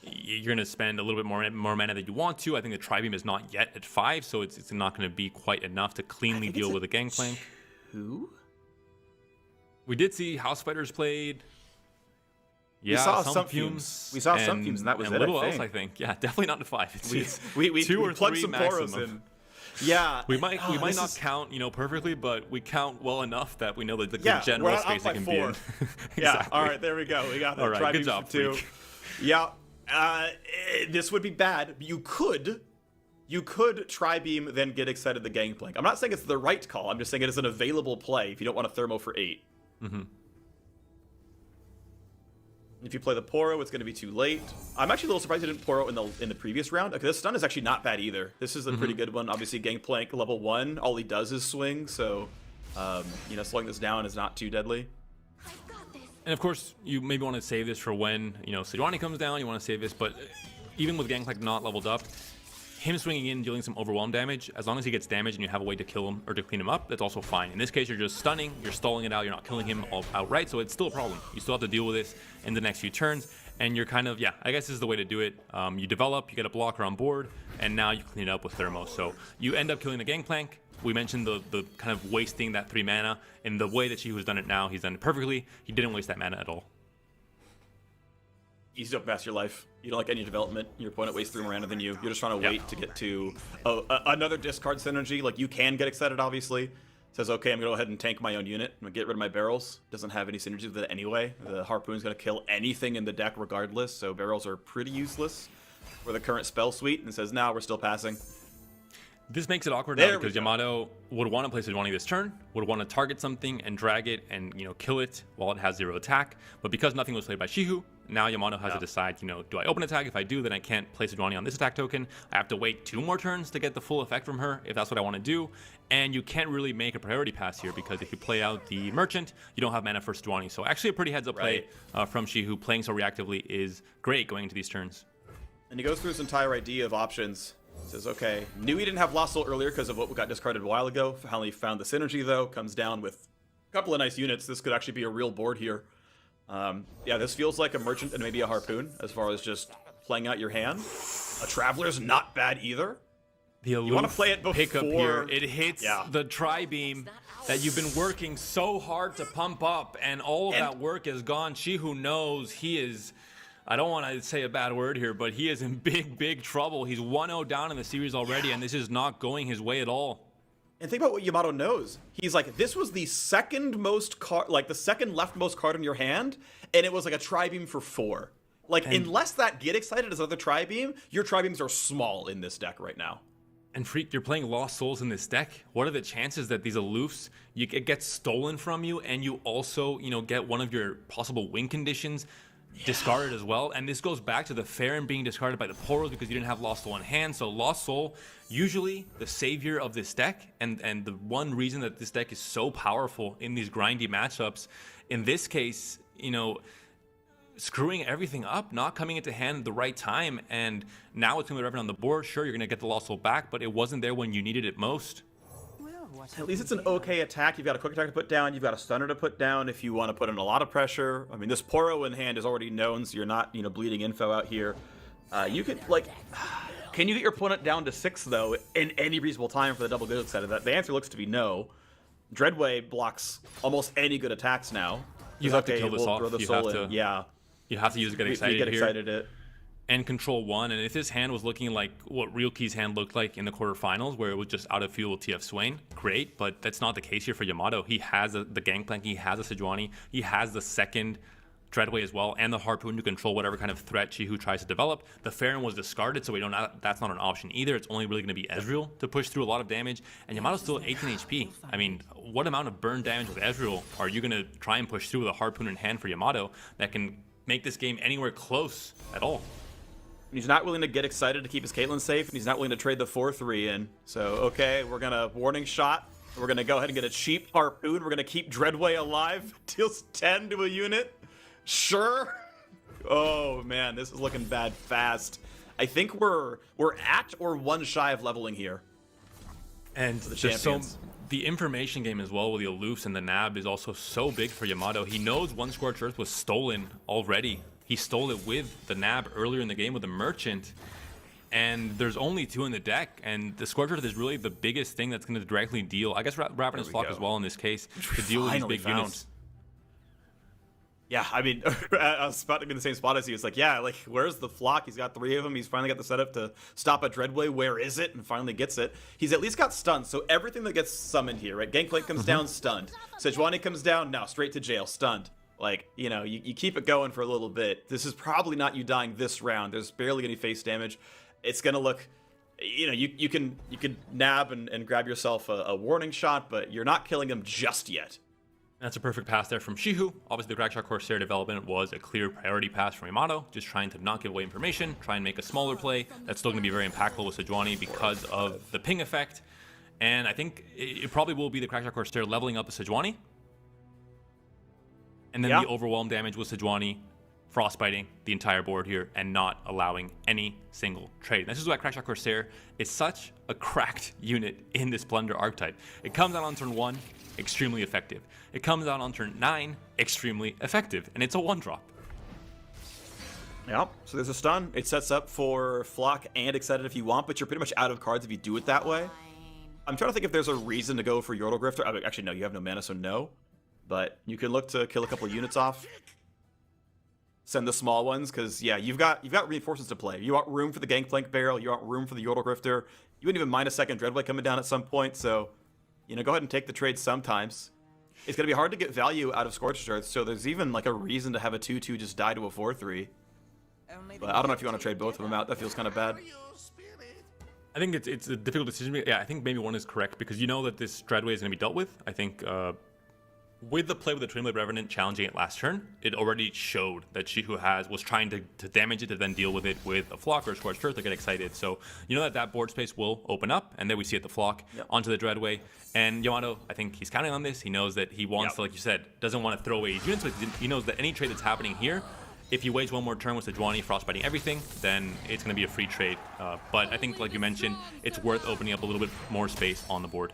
you're going to spend a little bit more mana than you want to. I think the Tri-Beam is not yet at 5, so it's not going to be quite enough to cleanly deal with a Gangplank. Who? We did see House Fighters played. Yeah, we saw some fumes. We saw some fumes, and that was and it. Little else, I think. Yeah, definitely not to 5. It's we 2 or plugged 3 some maximum. Poros in. Yeah, we might not count perfectly, but we count well enough that we know that the general we're not space up it can by be 4. in. Yeah, Exactly. all right, there we go. We got that. All right, good job, 2. Freak. Yeah, this would be bad. You could Tri-Beam, then get excited the Gangplank. I'm not saying it's the right call. I'm just saying it is an available play if you don't want a Thermo for 8. Mm-hmm. If you play the Poro, it's going to be too late. I'm actually a little surprised you didn't Poro in the previous round. Okay, this stun is actually not bad either. This is a pretty good one. Obviously, Gangplank level 1, all he does is swing, so slowing this down is not too deadly. And of course, you maybe want to save this for when Sejuani comes down. You want to save this, but even with Gangplank not leveled up, him swinging in, dealing some overwhelm damage, as long as he gets damage and you have a way to kill him or to clean him up, that's also fine. In this case, you're just stunning, you're stalling it out, you're not killing him outright, so it's still a problem. You still have to deal with this in the next few turns, and you're kind of, I guess this is the way to do it. You develop, you get a blocker on board, and now you clean it up with Thermo. So you end up killing the Gangplank. We mentioned the kind of wasting that 3 mana, and the way that Chihu's done it now, he's done it perfectly. He didn't waste that mana at all. Easy to pass your life. You don't like any development. Your opponent wastes 3 more mana than you. You're just trying to wait to get to another discard synergy. Like, you can get excited, obviously. Says, okay, I'm going to go ahead and tank my own unit. I'm going to get rid of my barrels. Doesn't have any synergy with it anyway. The Harpoon's going to kill anything in the deck regardless, so barrels are pretty useless for the current spell suite, and says, now we're still passing. This makes it awkward now because Yamato would want to play Sejuani this turn, would want to target something and drag it and kill it while it has 0 attack. But because nothing was played by Chihu, now Yamato has to decide, do I open attack? If I do, then I can't play Sejuani on this attack token. I have to wait 2 more turns to get the full effect from her if that's what I want to do. And you can't really make a priority pass here because if you play out the Merchant, you don't have mana for Sejuani. So actually a pretty heads-up play from Chihu. Playing so reactively is great going into these turns. And he goes through his entire idea of options. Says, okay, knew he didn't have Lost Soul earlier because of what got discarded a while ago. Finally found the synergy, though. Comes down with a couple of nice units. This could actually be a real board here. Yeah, this feels like a Merchant and maybe a Harpoon as far as just playing out your hand. A Traveler's not bad either. You want to play it before... Pickup here. It hits the Tri-Beam that you've been working so hard to pump up, and all of that work is gone. Chihu knows he is... I don't want to say a bad word here, but he is in big trouble. He's 1-0 down in the series already, and this is not going his way at all. And think about what Yamato knows. He's like, this was the second most card, like the second leftmost card in your hand, and it was like a Tri-Beam for 4. Like, unless that get excited as other Tri-Beam, your Tri-Beams are small in this deck right now. And Freak, you're playing Lost Souls in this deck. What are the chances that these aloofs, it gets stolen from you, and you also, get one of your possible win conditions discarded as well? And this goes back to the Farron being discarded by the Poros because you didn't have Lost Soul in hand. So Lost Soul, usually the savior of this deck, and the one reason that this deck is so powerful in these grindy matchups. In this case, screwing everything up, not coming into hand at the right time, and now it's going to be Revenant on the board. Sure, you're going to get the Lost Soul back, but it wasn't there when you needed it most. At least it's an okay attack. You've got a quick attack to put down. You've got a stunner to put down if you want to put in a lot of pressure. I mean, this Poro in hand is already known, so you're not, bleeding info out here. You could, can you get your opponent down to 6, though, in any reasonable time for the double good side of that? The answer looks to be no. Dreadway blocks almost any good attacks now. You have to kill this off. Yeah. You have to use Get Excited Get Excited here. And control 1. And if his hand was looking like what Ryuki's hand looked like in the quarterfinals, where it was just out of fuel with TF Swain, great, but that's not the case here for Yamato. He has the Gangplank, he has a Sejuani, he has the second Dreadway as well, and the Harpoon to control whatever kind of threat Chihu tries to develop. The Farron was discarded, so we don't. That's not an option either. It's only really going to be Ezreal to push through a lot of damage, and Yamato's still at 18 HP. I mean, what amount of burn damage with Ezreal are you going to try and push through with a Harpoon in hand for Yamato that can make this game anywhere close at all? He's not willing to get excited to keep his Caitlyn safe, and he's not willing to trade the 4-3 in. So, okay, we're going to warning shot. We're going to go ahead and get a cheap Harpoon. We're going to keep Dreadway alive. Deals 10 to a unit. Sure. Oh, man, this is looking bad fast. I think we're at or one shy of leveling here. And the information game as well with the Aloofs and the Nab is also so big for Yamato. He knows one Scorched Earth was stolen already. He stole it with the Nab earlier in the game with the Merchant, and there's only 2 in the deck, and the Scorched Earth is really the biggest thing that's going to directly deal, I guess Ravenous Flock as well in this case, to deal with these big units. Yeah, I mean, I was about to be in the same spot as you. It's like, yeah, where's the Flock? He's got 3 of them. He's finally got the setup to stop a Dreadway. Where is it? And finally gets it. He's at least got stunned, so everything that gets summoned here, right? Gangplank comes down, stunned. Sejuani comes down, now straight to jail, stunned. You keep it going for a little bit. This is probably not you dying this round. There's barely any face damage. It's going to look, you can nab and grab yourself a warning shot, but you're not killing him just yet. That's a perfect pass there from Chihu. Obviously, the Crackshot Corsair development was a clear priority pass from Yamato, just trying to not give away information, try and make a smaller play. That's still going to be very impactful with Sejuani because of the ping effect. And I think it probably will be the Crackshot Corsair leveling up the Sejuani. And then the overwhelm damage with Sejuani, frostbiting the entire board here and not allowing any single trade. This is why Crackshot Corsair is such a cracked unit in this Plunder archetype. It comes out on turn 1, extremely effective. It comes out on turn 9, extremely effective. And it's a 1-drop. Yeah, so there's a stun. It sets up for Flock and Excited if you want, but you're pretty much out of cards if you do it that way. I'm trying to think if there's a reason to go for Yordle Grifter. Actually, no, you have no mana, so no. But you can look to kill a couple units off. Send the small ones, because, yeah, you've got reinforcements to play. You want room for the Gangplank Barrel. You want room for the Yordle Grifter. You wouldn't even mind a second Dreadway coming down at some point, so, go ahead and take the trade sometimes. It's going to be hard to get value out of Scorched Earth, so there's even, a reason to have a 2-2 just die to a 4-3. But I don't know if you want to trade both of them out. That feels kind of bad. I think it's a difficult decision. Yeah, I think maybe one is correct, because you know that this Dreadway is going to be dealt with. I think... with the play with the Twinblade Revenant challenging it last turn, it already showed that Chihu was trying to damage it to then deal with it with a Flock or a Scorched Earth to get excited. So you know that board space will open up, and then we see it the Flock onto the Dreadway. And Yamato, I think he's counting on this. He knows that he wants to, like you said, doesn't want to throw away his units, but he knows that any trade that's happening here, if he waits one more turn with Sejuani frostbiting everything, then it's going to be a free trade. But I think, like you mentioned, it's worth opening up a little bit more space on the board.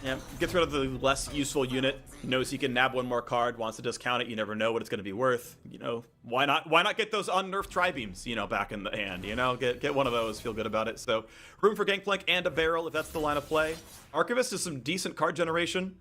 Yeah, gets rid of the less useful unit. Knows he can nab one more card. Wants to discount it. You never know what it's going to be worth. Why not get those unnerfed Tri-Beams? Back in the hand. Get one of those. Feel good about it. So room for Gangplank and a barrel if that's the line of play. Archivist is some decent card generation.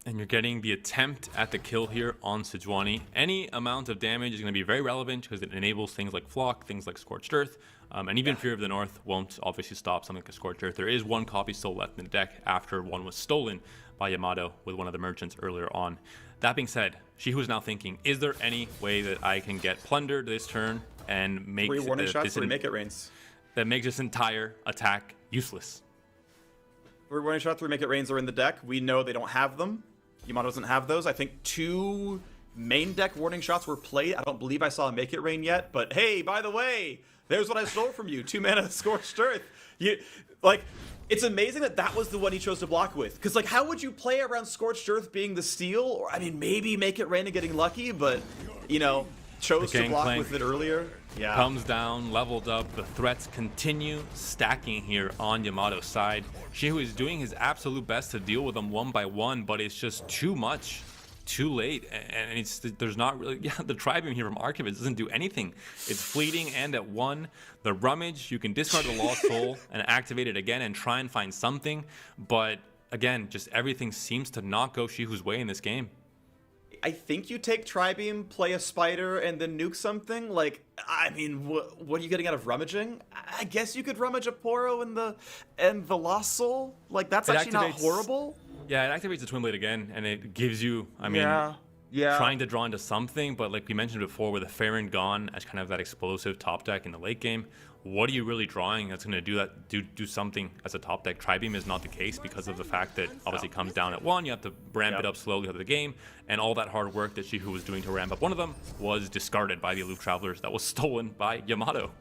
And you're getting the attempt at the kill here on Sejuani. Any amount of damage is going to be very relevant because it enables things like Flock, things like Scorched Earth, and even Fear of the North won't obviously stop something like a Scorched Earth. There is one copy still left in the deck after one was stolen by Yamato with one of the merchants earlier on. That being said, Chihu is now thinking, is there any way that I can get plundered this turn and make 3 warning shots, 3 Make It Rains. That makes this entire attack useless? 3 warning shots, 3 Make It Rains are in the deck. We know they don't have them. Yamato doesn't have those. I think 2 main deck warning shots were played. I don't believe I saw a Make It Rain yet, but hey, by the way, there's what I stole from you. 2 mana Scorched Earth. You like. It's amazing that was the one he chose to block with. Because, like, how would you play around Scorched Earth being the steal? Or, I mean, maybe make it rain and getting lucky, but, you know, chose to block with it earlier. Yeah. Comes down, leveled up. The threats continue stacking here on Yamato's side. Shihu is doing his absolute best to deal with them one by one, but it's just too much. Too late, and there's not really the Tribeam here from Archivist doesn't do anything. It's fleeting and at 1. The Rummage, you can discard the Lost Soul and activate it again and try and find something, but again, just everything seems to not go Shihu's way in this game. I think you take Tribeam, play a Spider, and then nuke something. Like, I mean, what are you getting out of rummaging? I guess you could rummage a Poro and the Lost Soul. Like, that's actually not horrible. Yeah, it activates the Twin Blade again, and it gives you, I mean, trying to draw into something, but like we mentioned before, with a Farron gone as kind of that explosive top deck in the late game, what are you really drawing that's going to do something as a top deck? Tribeam is not the case because of the fact that obviously comes down at 1, you have to ramp it up slowly throughout the game, and all that hard work that Shihu was doing to ramp up one of them was discarded by the Aloof Travelers that was stolen by Yamato.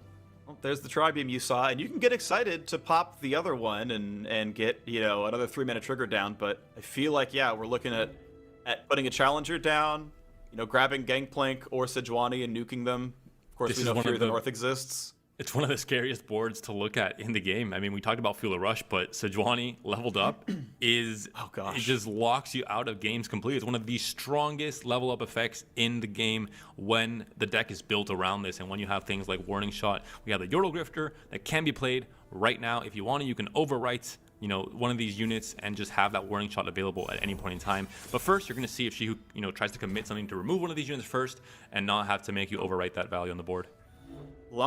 Well, there's the Tribeam you saw, and you can get excited to pop the other one and get, you know, another 3-mana trigger down, but I feel like, yeah, we're looking at putting a Challenger down, you know, grabbing Gangplank or Sejuani and nuking them. Of course, we know Fury of the North exists. It's one of the scariest boards to look at in the game. I mean, we talked about Fuel the Rush, but Sejuani leveled up is, it just locks you out of games completely. It's one of the strongest level up effects in the game when the deck is built around this. And when you have things like Warning Shot, we have the Yordle Grifter that can be played right now. If you want to, you can overwrite, you know, one of these units and just have that Warning Shot available at any point in time. But first, you're going to see if Shihu, you know, tries to commit something to remove one of these units first and not have to make you overwrite that value on the board. The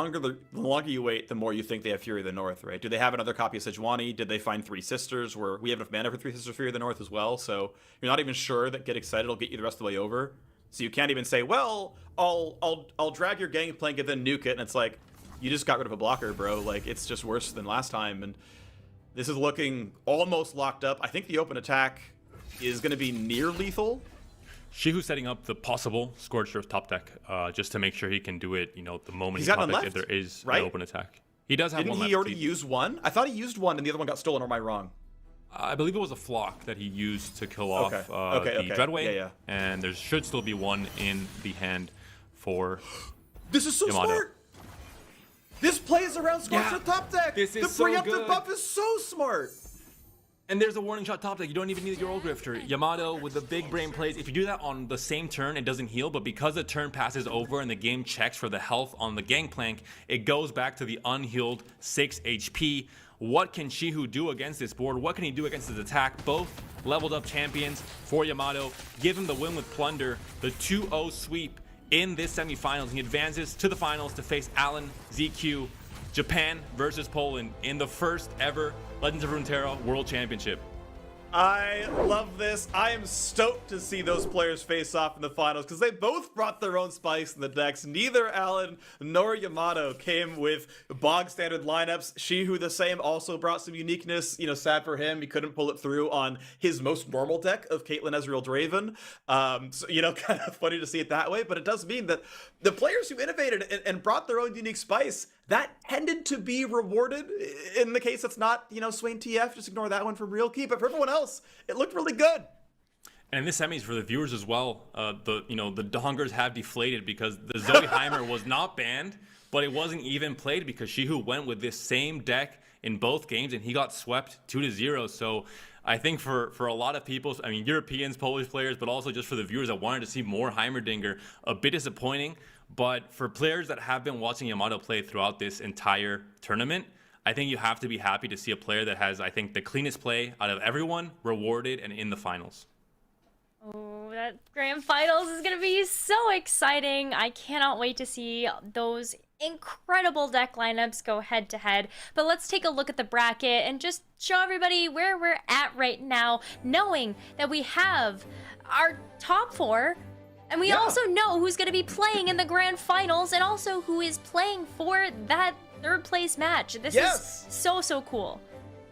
longer you wait, the more you think they have Fury of the North, right? Do they have another copy of Sejuani? Did they find 3 Sisters? Where we have enough mana for 3 Sisters Fury of the North as well, so you're not even sure that Get Excited will get you the rest of the way over. So you can't even say, well, I'll drag your Gangplank and then nuke it, and it's like, you just got rid of a blocker, bro. Like, it's just worse than last time, and this is looking almost locked up. I think the open attack is going to be near lethal. Shihu's setting up the possible Scorched Earth top deck just to make sure he can do it, you know, the moment he's he got top none deck if left, there is right? an open attack. He does have one left. Didn't he already use one? I thought he used one and the other one got stolen, or am I wrong? I believe it was a flock that he used to kill off the Dreadway. Yeah. And there should still be one in the hand for This is so Yamato. smart! This plays around Scorched Earth top deck! This is the so preemptive good. buff is so smart! And there's a Warning Shot top deck. You don't even need your old Grifter. Yamato with the big brain plays. If you do that on the same turn, it doesn't heal, but because the turn passes over and the game checks for the health on the Gangplank, it goes back to the unhealed 6 HP. What can Shihu do against this board? What can he do against his attack? Both leveled up champions for Yamato. Give him the win with Plunder, the 2-0 sweep in this semifinals. He advances to the finals to face Alan, ZQ, Japan versus Poland in the first ever Legends of Runeterra World Championship. I love this. I am stoked to see those players face off in the finals because they both brought their own spice in the decks. Neither Alan nor Yamato came with bog standard lineups. Shihu the same also brought some uniqueness. You know, sad for him, he couldn't pull it through on his most normal deck of Caitlyn Ezreal Draven. So, you know, kind of funny to see it that way, but it does mean that the players who innovated and brought their own unique spice, that tended to be rewarded. In the case that's not, you know, Swain TF, just ignore that one from Real Key, but for everyone else, it looked really good. And in this semis for the viewers as well, the dongers have deflated because the Zoe Heimer was not banned, but it wasn't even played because Shihu went with this same deck in both games and he got swept 2-0. So I think for a lot of people, I mean, Europeans, Polish players, but also just for the viewers that wanted to see more Heimerdinger, a bit disappointing. But for players that have been watching Yamato play throughout this entire tournament, I think you have to be happy to see a player that has, I think, the cleanest play out of everyone rewarded and in the finals. Oh, that grand finals is going to be so exciting. I cannot wait to see those incredible deck lineups go head to head. But let's take a look at the bracket and just show everybody where we're at right now, knowing that we have our top 4. And we also know who's going to be playing in the grand finals and also who is playing for that third place match. This is so cool.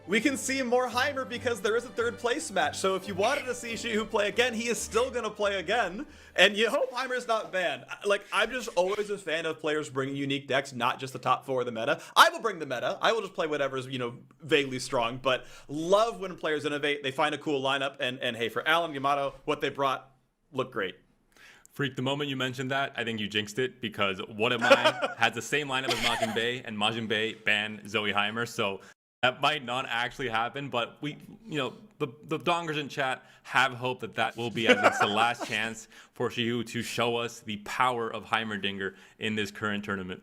we can see more Heimer because there is a third place match. So if you wanted to see Shihu play again, he is still going to play again. And you hope Heimer's not banned. Like, I'm just always a fan of players bringing unique decks, not just the top 4 of the meta. I will bring the meta. I will just play whatever's, vaguely strong. But love when players innovate. They find a cool lineup. And hey, for Alan, Yamato, what they brought looked great. Freak, the moment you mentioned that, I think you jinxed it, because What Am I has the same lineup as Majin Bay, and Majin Bay banned Zoe Heimer, so that might not actually happen, but we, the dongers in chat have hope that will be at least the last chance for Shihu to show us the power of Heimerdinger in this current tournament.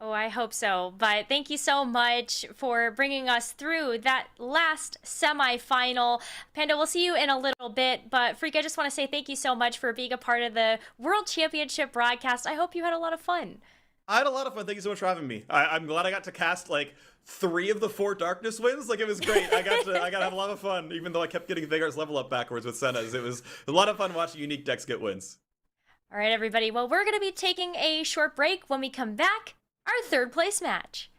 Oh, I hope so. But thank you so much for bringing us through that last semifinal. Panda, we'll see you in a little bit. But Freak, I just want to say thank you so much for being a part of the World Championship broadcast. I hope you had a lot of fun. I had a lot of fun. Thank you so much for having me. I'm glad I got to cast 3 of the 4 darkness wins. It was great. I got to have a lot of fun, even though I kept getting Vagar's level up backwards with Senna's. It was a lot of fun watching unique decks get wins. All right, everybody. Well, we're going to be taking a short break. When we come back, our third place match.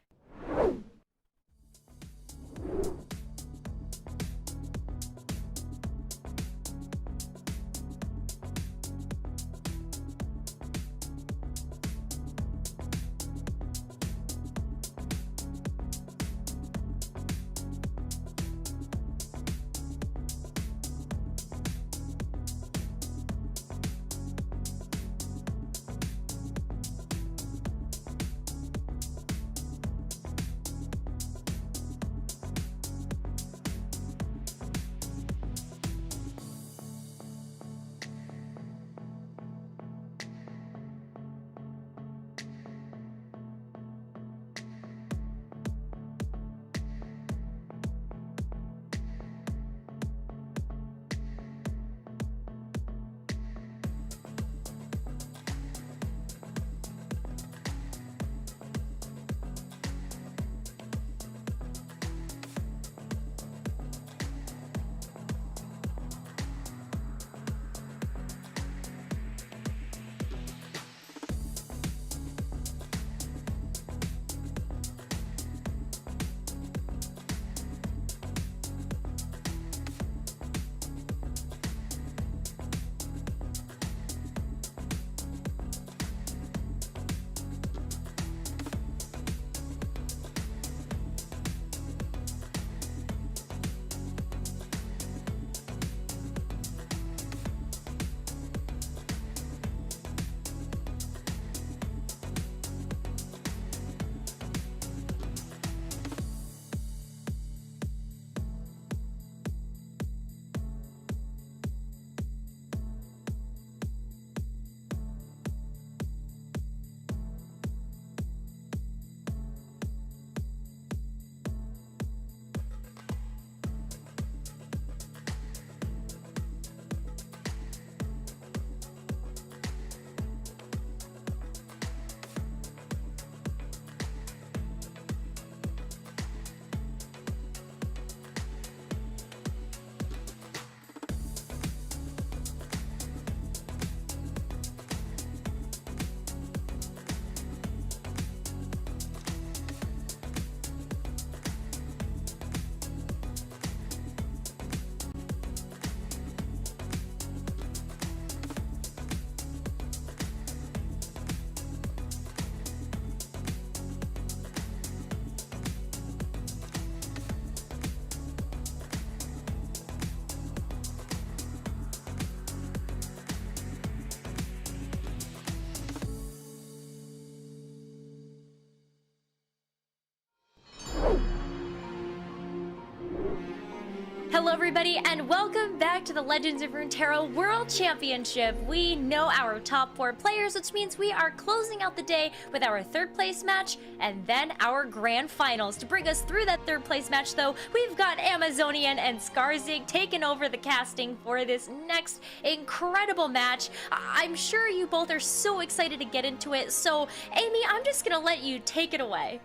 Hello everybody and welcome back to the Legends of Runeterra World Championship. We know our top 4 players, which means we are closing out the day with our third place match and then our grand finals. To bring us through that third place match though, we've got Amazonian and Skarzig taking over the casting for this next incredible match. I'm sure you both are so excited to get into it, so Amy, I'm just gonna let you take it away.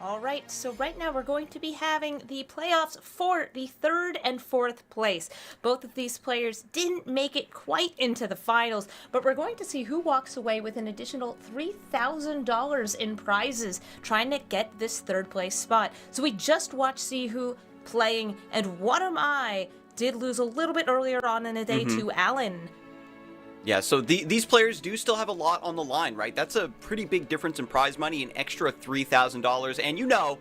All right, so right now we're going to be having the playoffs for the 3rd and 4th place. Both of these players didn't make it quite into the finals, but we're going to see who walks away with an additional $3,000 in prizes trying to get this 3rd place spot. So we just watched Sihu playing, and What Am I did lose a little bit earlier on in the day to Allen. Yeah, so these players do still have a lot on the line, right? That's a pretty big difference in prize money, an extra $3,000. And you know,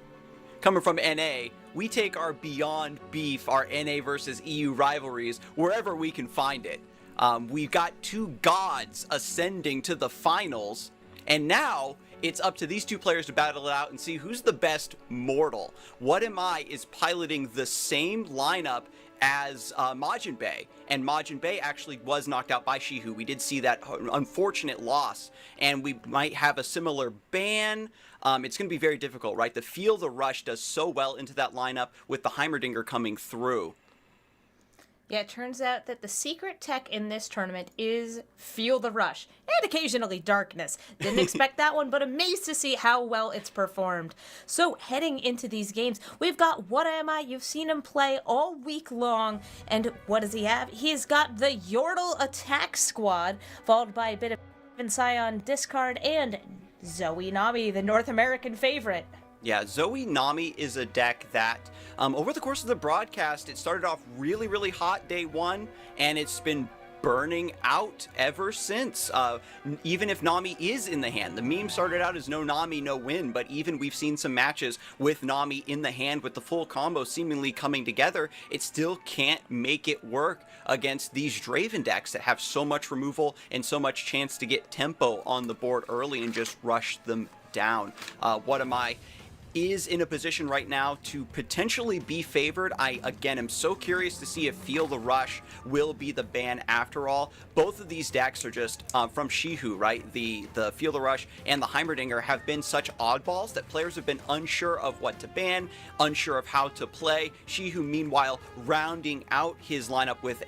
coming from NA, we take our beyond beef, our NA versus EU rivalries, wherever we can find it. We've got 2 gods ascending to the finals, and now it's up to these 2 players to battle it out and see who's the best mortal. What Am I is piloting the same lineup as Majin Bey, and Majin Bey actually was knocked out by Shihu. We did see that unfortunate loss, and we might have a similar ban. It's going to be very difficult, right? The Feel the Rush does so well into that lineup with the Heimerdinger coming through. Yeah, it turns out that the secret tech in this tournament is Feel the Rush, and occasionally Darkness. Didn't expect that one, but amazed to see how well it's performed. So, heading into these games, we've got What Am I? You've seen him play all week long, and what does he have? He's got the Yordle Attack Squad, followed by a bit of Scion Discard, and Zoe Nami, the North American favorite. Yeah, Zoe Nami is a deck that, over the course of the broadcast, it started off really, really hot day 1, and it's been burning out ever since. Even if Nami is in the hand. The meme started out as no Nami, no win, but even we've seen some matches with Nami in the hand with the full combo seemingly coming together, it still can't make it work against these Draven decks that have so much removal and so much chance to get tempo on the board early and just rush them down. What Am I is in a position right now to potentially be favored. I, again, am so curious to see if Feel the Rush will be the ban after all. Both of these decks are just from Shihu, right? The Feel the Rush and the Heimerdinger have been such oddballs that players have been unsure of what to ban, unsure of how to play. Shihu, meanwhile, rounding out his lineup with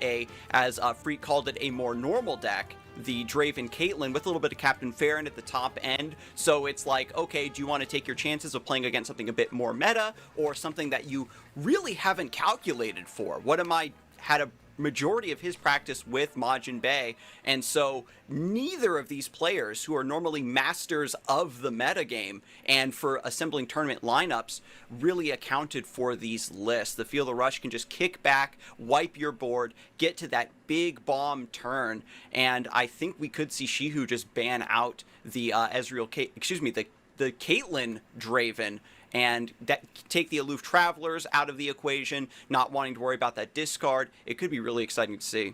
as Freak called it, a more normal deck, the Draven Caitlyn, with a little bit of Captain Farron at the top end. So it's like, okay, do you want to take your chances of playing against something a bit more meta, or something that you really haven't calculated for? What Am I had a majority of his practice with Majin Bey, and so neither of these players, who are normally masters of the metagame and for assembling tournament lineups, really accounted for these lists. The Feel the Rush can just kick back, wipe your board, get to that big bomb turn, and I think we could see Shihu just ban out the the Caitlyn Draven, and that take the Aloof Travelers out of the equation, not wanting to worry about that discard. It could be really exciting to see.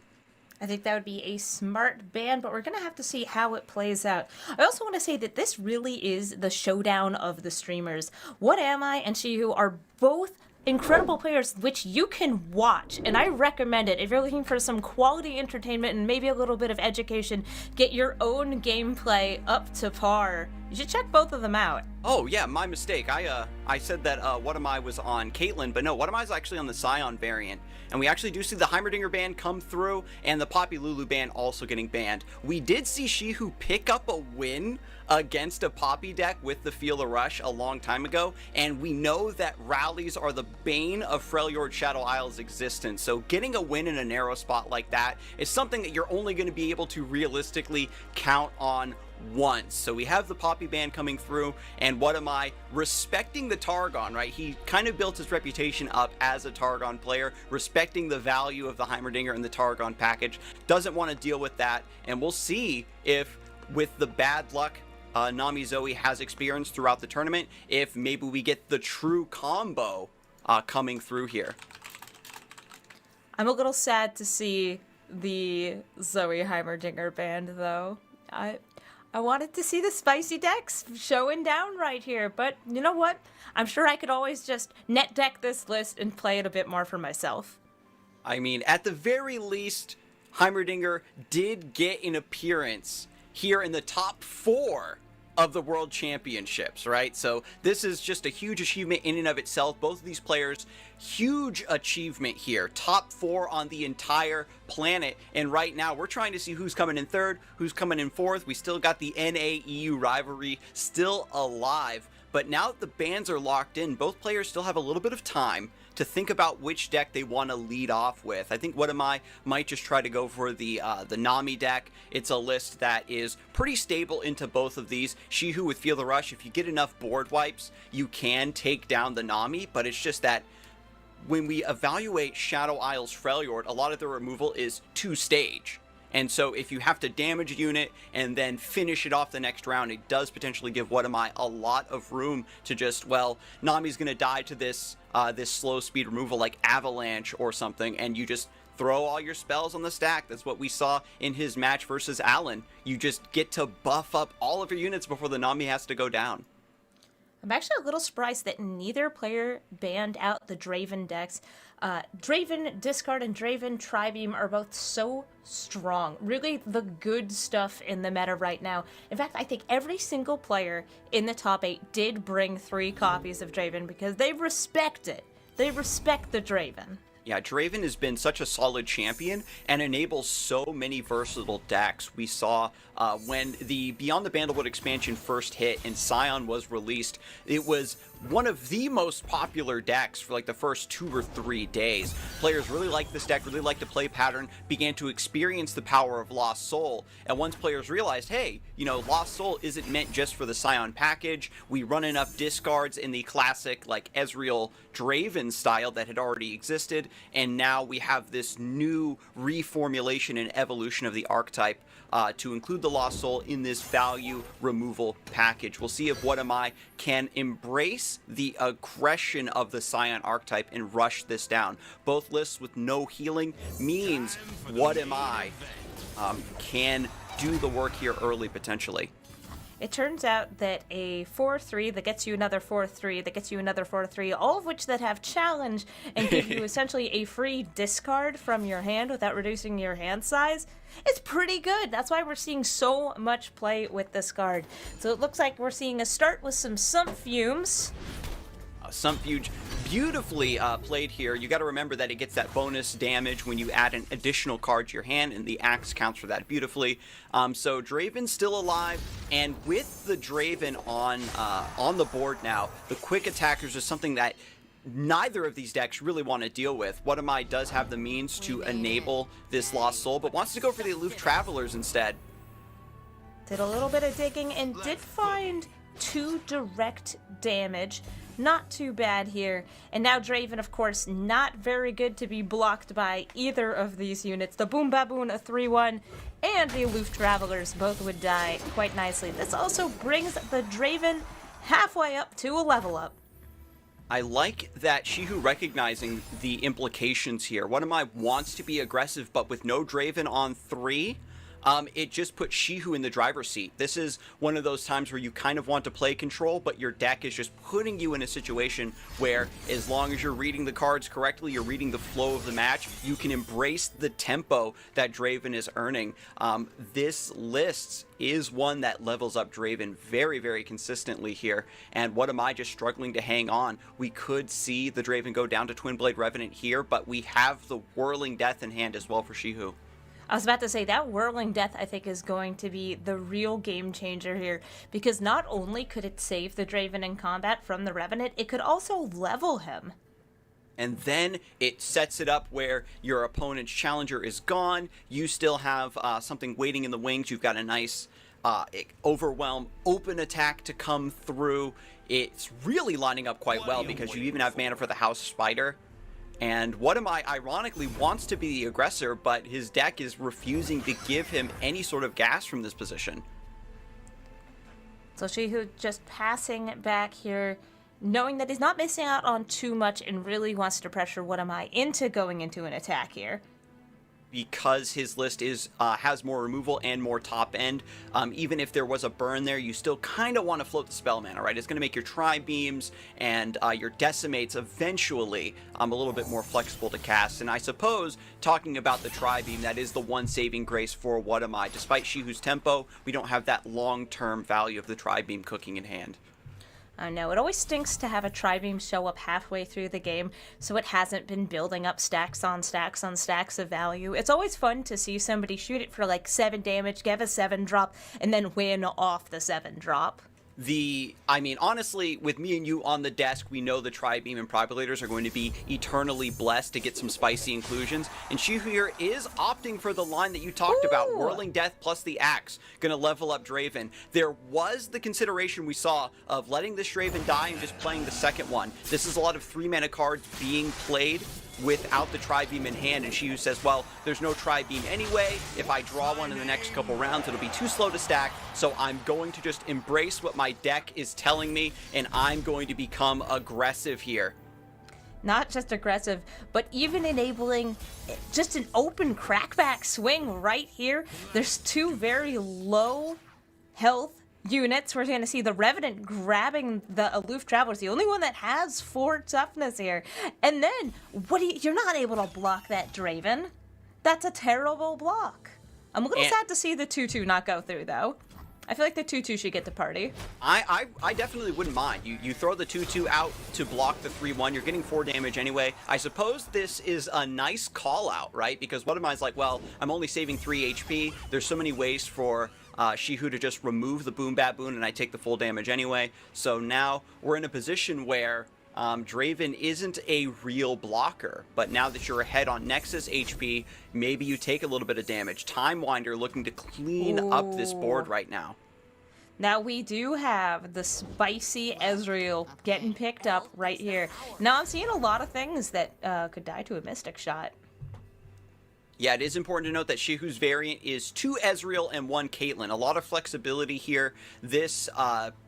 I think that would be a smart ban, but we're going to have to see how it plays out. I also want to say that this really is the showdown of the streamers. What Am I and Shihu are both incredible players which you can watch, and I recommend it if you're looking for some quality entertainment and maybe a little bit of education. Get your own gameplay up to par. You should check both of them out. Oh yeah, my mistake. I said that What Am I was on Caitlyn, but no, What Am I is actually on the Scion variant. And we actually do see the Heimerdinger ban come through, and the Poppy Lulu ban also getting banned. We did see Shihu pick up a win against a Poppy deck with the Feel the Rush a long time ago, and we know that rallies are the bane of Freljord Shadow Isle's existence, so getting a win in a narrow spot like that is something that you're only going to be able to realistically count on once. So we have the Poppy ban coming through, and What Am I respecting the Targon, right? He kind of built his reputation up as a Targon player, respecting the value of the Heimerdinger and the Targon package, doesn't want to deal with that, and we'll see if, with the bad luck Nami Zoe has experienced throughout the tournament, if maybe we get the true combo coming through here. I'm a little sad to see the Zoe Heimerdinger band, though. I wanted to see the spicy decks showing down right here, but you know what? I'm sure I could always just net deck this list and play it a bit more for myself. I mean, at the very least, Heimerdinger did get an appearance here in the top 4 of the World Championships, right? So this is just a huge achievement in and of itself. Both of these players, huge achievement here. Top 4 on the entire planet. And right now, we're trying to see who's coming in 3rd, who's coming in 4th. We still got the NA-EU rivalry still alive. But But now that the bans are locked in, both players still have a little bit of time to think about which deck they want to lead off with. I think What Am I might just try to go for the Nami deck. It's a list that is pretty stable into both of these. Shihu with Feel the Rush, if you get enough board wipes, you can take down the Nami, but it's just that when we evaluate Shadow Isle's Freljord, a lot of the removal is two-stage. And so if you have to damage a unit and then finish it off the next round, it does potentially give What Am I a lot of room to just, well, Nami's going to die to this this slow speed removal like Avalanche or something, and you just throw all your spells on the stack. That's what we saw in his match versus Alan. You just get to buff up all of your units before the Nami has to go down. I'm actually a little surprised that neither player banned out the Draven decks. Draven Discard and Draven Tribeam are both so strong. Really the good stuff in the meta right now. In fact, I think every single player in the top 8 did bring 3 copies of Draven because they respect it. They respect the Draven. Yeah, Draven has been such a solid champion and enables so many versatile decks. We saw when the Beyond the Bandlewood expansion first hit and Scion was released, it was one of the most popular decks for like the first 2 or 3 days. Players really liked this deck, really liked the play pattern, began to experience the power of Lost Soul, and once players realized, hey, you know, Lost Soul isn't meant just for the Scion package, we run enough discards in the classic like Ezreal Draven style that had already existed, and now we have this new reformulation and evolution of the archetype to include the Lost Soul in this value removal package. We'll see if What Am I can embrace the aggression of the Scion archetype and rush this down. Both lists with no healing means What Am I can do the work here early potentially. It turns out that a 4/3 that gets you another 4/3 that gets you another 4/3, all of which that have challenge and give you essentially a free discard from your hand without reducing your hand size, is pretty good. That's why we're seeing so much play with this card. So it looks like we're seeing a start with some Sump Fumes. Sumpfuge beautifully played here. You got to remember that it gets that bonus damage when you add an additional card to your hand, and the axe counts for that beautifully. So Draven's still alive, and with the Draven on the board now, the quick attackers is something that neither of these decks really want to deal with. What Am I does have the means to enable this Lost Soul, but wants to go for the Aloof Travelers instead. Did a little bit of digging and did find 2 direct damage. Not too bad here. And now Draven, of course, not very good to be blocked by either of these units. The Boom Baboon, a 3/1, and the Aloof Travelers both would die quite nicely. This also brings the Draven halfway up to a level up. I like that Shihu recognizing the implications here. What Am I wants to be aggressive, but with no Draven on 3, it just puts Shihu in the driver's seat. This is one of those times where you kind of want to play control, but your deck is just putting you in a situation where as long as you're reading the cards correctly, you're reading the flow of the match, you can embrace the tempo that Draven is earning. This list is one that levels up Draven very, very consistently here. And What Am I just struggling to hang on? We could see the Draven go down to Twin Blade Revenant here, but we have the Whirling Death in hand as well for Shihu. I was about to say that Whirling Death, I think, is going to be the real game changer here, because not only could it save the Draven in combat from the Revenant, it could also level him. And then it sets it up where your opponent's challenger is gone. You still have something waiting in the wings. You've got a nice overwhelm, open attack to come through. It's really lining up quite well because you even have mana for the House Spider. And What Am I ironically wants to be the aggressor, but his deck is refusing to give him any sort of gas from this position. So Shihu just passing back here, knowing that he's not missing out on too much and really wants to pressure What Am I into going into an attack here. Because his list is has more removal and more top end, even if there was a burn there, you still kind of want to float the spell mana, right? It's going to make your Tri-Beams and your Decimates eventually a little bit more flexible to cast. And I suppose, talking about the Tri-Beam, that is the one saving grace for What Am I. Despite Shihu's tempo, we don't have that long-term value of the Tri-Beam cooking in hand. I know, it always stinks to have a Tri-Beam show up halfway through the game, so it hasn't been building up stacks on stacks on stacks of value. It's always fun to see somebody shoot it for like 7 damage, give a 7 drop, and then win off the 7 drop. I mean, honestly, with me and you on the desk, we know the Tri-Beam and Propagators are going to be eternally blessed to get some spicy inclusions. And Shihu here is opting for the line that you talked about, Whirling Death plus the Axe, going to level up Draven. There was the consideration we saw of letting this Draven die and just playing the second one. This is a lot of 3-mana cards being played without the Tri-Beam in hand, and Shihu says, well, there's no Tri-Beam anyway. If I draw one in the next couple rounds, it'll be too slow to stack, so I'm going to just embrace what my deck is telling me, and I'm going to become aggressive here. Not just aggressive, but even enabling just an open crackback swing right here. There's 2 very low health units. We're going to see the Revenant grabbing the Aloof Travelers, the only one that has 4 toughness here. And then, you're not able to block that Draven. That's a terrible block. I'm a little sad to see the 2-2 not go through, though. I feel like the 2-2 should get the party. I definitely wouldn't mind. You throw the 2-2 out to block the 3-1. You're getting 4 damage anyway. I suppose this is a nice call out, right? Because what am I like, well, I'm only saving 3 HP. There's so many ways for Shihu to just remove the Boom Baboon, and I take the full damage anyway. So now we're in a position where Draven isn't a real blocker, but now that you're ahead on Nexus HP, maybe you take a little bit of damage. Time Winder looking to clean up this board right now. Now we do have the spicy Ezreal getting picked up right here. Now I'm seeing a lot of things that could die to a Mystic Shot. Yeah, it is important to note that Shihu's variant is 2 Ezreal and 1 Caitlyn. A lot of flexibility here. This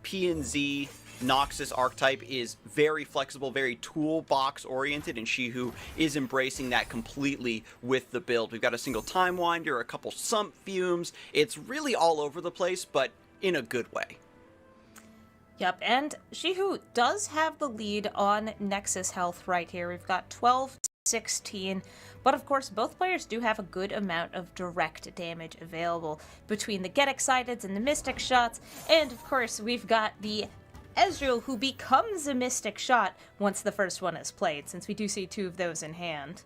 P&Z Noxus archetype is very flexible, very toolbox oriented, and Shihu is embracing that completely with the build. We've got a single Time Winder, a couple Sump Fumes. It's really all over the place, but in a good way. Yep, and Shihu does have the lead on Nexus health right here. We've got 12-16, but of course both players do have a good amount of direct damage available between the Get Exciteds and the Mystic Shots, and of course we've got the Ezreal, who becomes a Mystic Shot once the first one is played, since we do see 2 of those in hand.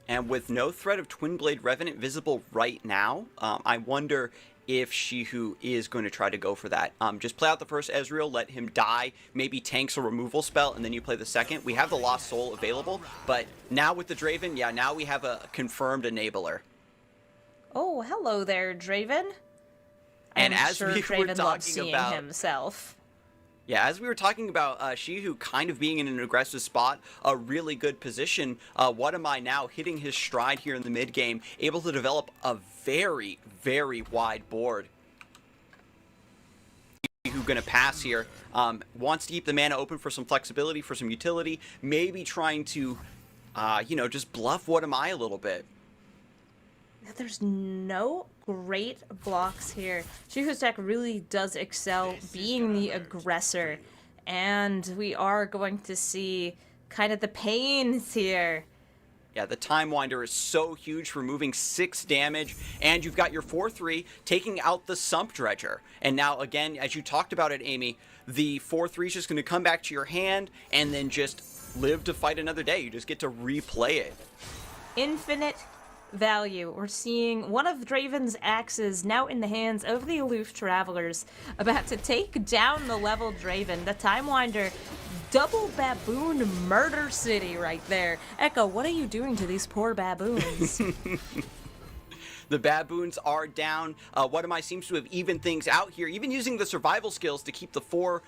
And with no threat of Twin Blade Revenant visible right now, I wonder if Shihu is going to try to go for that. Just play out the first Ezreal, let him die, maybe tanks a removal spell, and then you play the second. We have the Lost Soul available, but now with the Draven, yeah, now we have a confirmed enabler. Oh, hello there, Draven. And I'm as sure we Draven were loves talking seeing about himself. Yeah, as we were talking about Shihu kind of being in an aggressive spot, a really good position, what am I now hitting his stride here in the mid game, able to develop a very, very wide board. Shihu gonna pass here, wants to keep the mana open for some flexibility, for some utility, maybe trying to, you know, just bluff what am I a little bit. There's no great blocks here. Shihu's deck really does excel being the aggressor, and we are going to see kind of the pains here. Yeah, the Time Winder is so huge, removing 6 damage, and you've got your 4-3 taking out the Sump Dredger. And now, again, as you talked about it, Amy, the 4-3 is just going to come back to your hand and then just live to fight another day. You just get to replay it. Infinite value. We're seeing one of Draven's axes now in the hands of the Aloof Travelers, about to take down the level Draven. The Time Winder, double baboon murder city right there. Echo, what are you doing to these poor baboons? The baboons are down. What am I seems to have evened things out here, even using the survival skills to keep the 4-1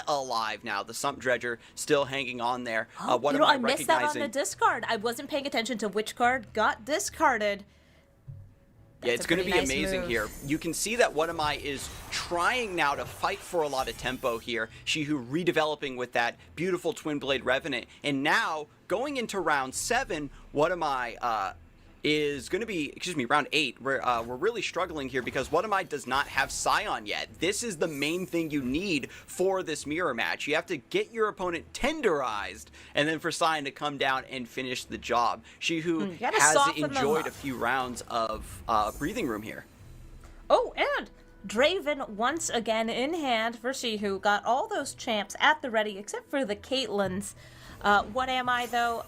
alive now. The Sump Dredger still hanging on there. What am I missed that on the discard. I wasn't paying attention to which card got discarded. Yeah, it's going to be nice amazing move. here. You can see that What Am I is trying now to fight for a lot of tempo here. Shihu redeveloping with that beautiful Twin Blade Revenant. And now, going into round 7, What Am I is going to be, round 8. We're really struggling here because What Am I does not have Scion yet. This is the main thing you need for this mirror match. You have to get your opponent tenderized, and then for Scion to come down and finish the job. Shihu has enjoyed a few rounds of breathing room here. Oh, and Draven once again in hand for Shihu. Got all those champs at the ready except for the Caitlyn's. What Am I, though?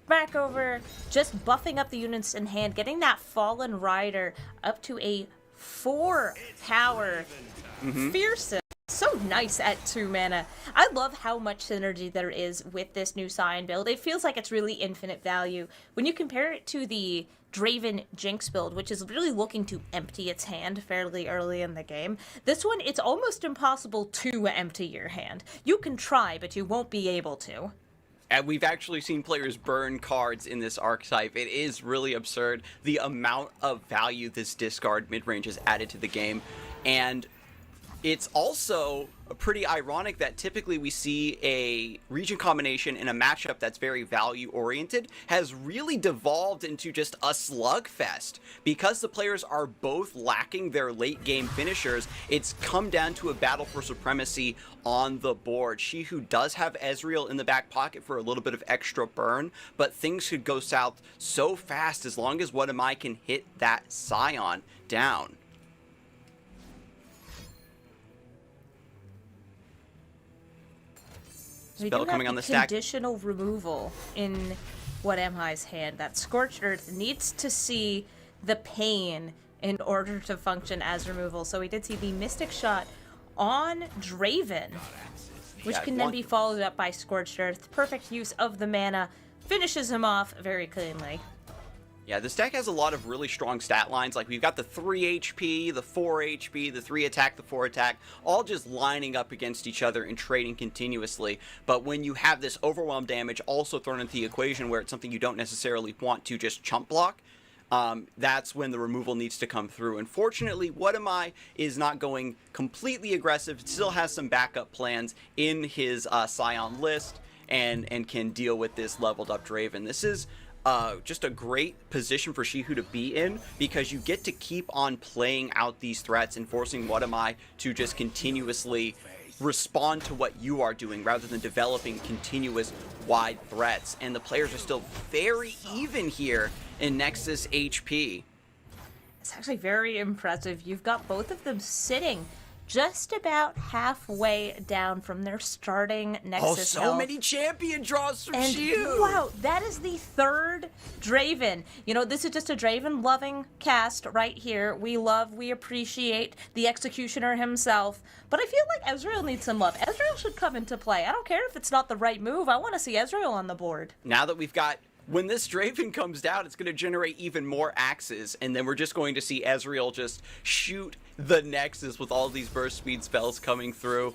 Back over, just buffing up the units in hand, getting that Fallen Rider up to a 4 power fearsome so nice at 2 mana. I love how much synergy there is with this new Scion build. It feels like it's really infinite value. When you compare it to the Draven Jinx build, which is really looking to empty its hand fairly early in the game, this one, it's almost impossible to empty your hand. You can try, but you won't be able to. And we've actually seen players burn cards in this archetype. It is really absurd the amount of value this discard mid-range has added to the game. And it's also pretty ironic that typically we see a region combination in a matchup that's very value-oriented has really devolved into just a slugfest. Because the players are both lacking their late-game finishers, it's come down to a battle for supremacy on the board. She-Who does have Ezreal in the back pocket for a little bit of extra burn, but things could go south so fast as long as What Am I can hit that Scion down. Spell coming on the stack. Conditional removal in What Am I's hand. That Scorched Earth needs to see the pain in order to function as removal. So we did see the Mystic Shot on Draven, which can then be followed up by Scorched Earth. Perfect use of the mana. Finishes him off very cleanly. Yeah, this deck has a lot of really strong stat lines. Like, we've got the 3 HP, the 4 HP, the 3 attack, the 4 attack, all just lining up against each other and trading continuously. But when you have this overwhelm damage also thrown into the equation where it's something you don't necessarily want to just chump block, that's when the removal needs to come through. Unfortunately, What Am I is not going completely aggressive. It still has some backup plans in his Scion list and can deal with this leveled up Draven. This is just a great position for She-Who to be in, because you get to keep on playing out these threats and forcing What Am I to just continuously respond to what you are doing rather than developing continuous wide threats. And the players are still very even here in Nexus HP. It's actually very impressive. You've got both of them sitting just about halfway down from their starting Nexus health. Many champion draws from And Shiu! wow, that is the third Draven. You know, this is just a Draven-loving cast right here. We appreciate the Executioner himself. But I feel like Ezreal needs some love. Ezreal should come into play. I don't care if it's not the right move. I want to see Ezreal on the board. Now that we've got... When this Draven comes down, it's going to generate even more axes, and then we're just going to see Ezreal just shoot the Nexus with all these burst speed spells coming through.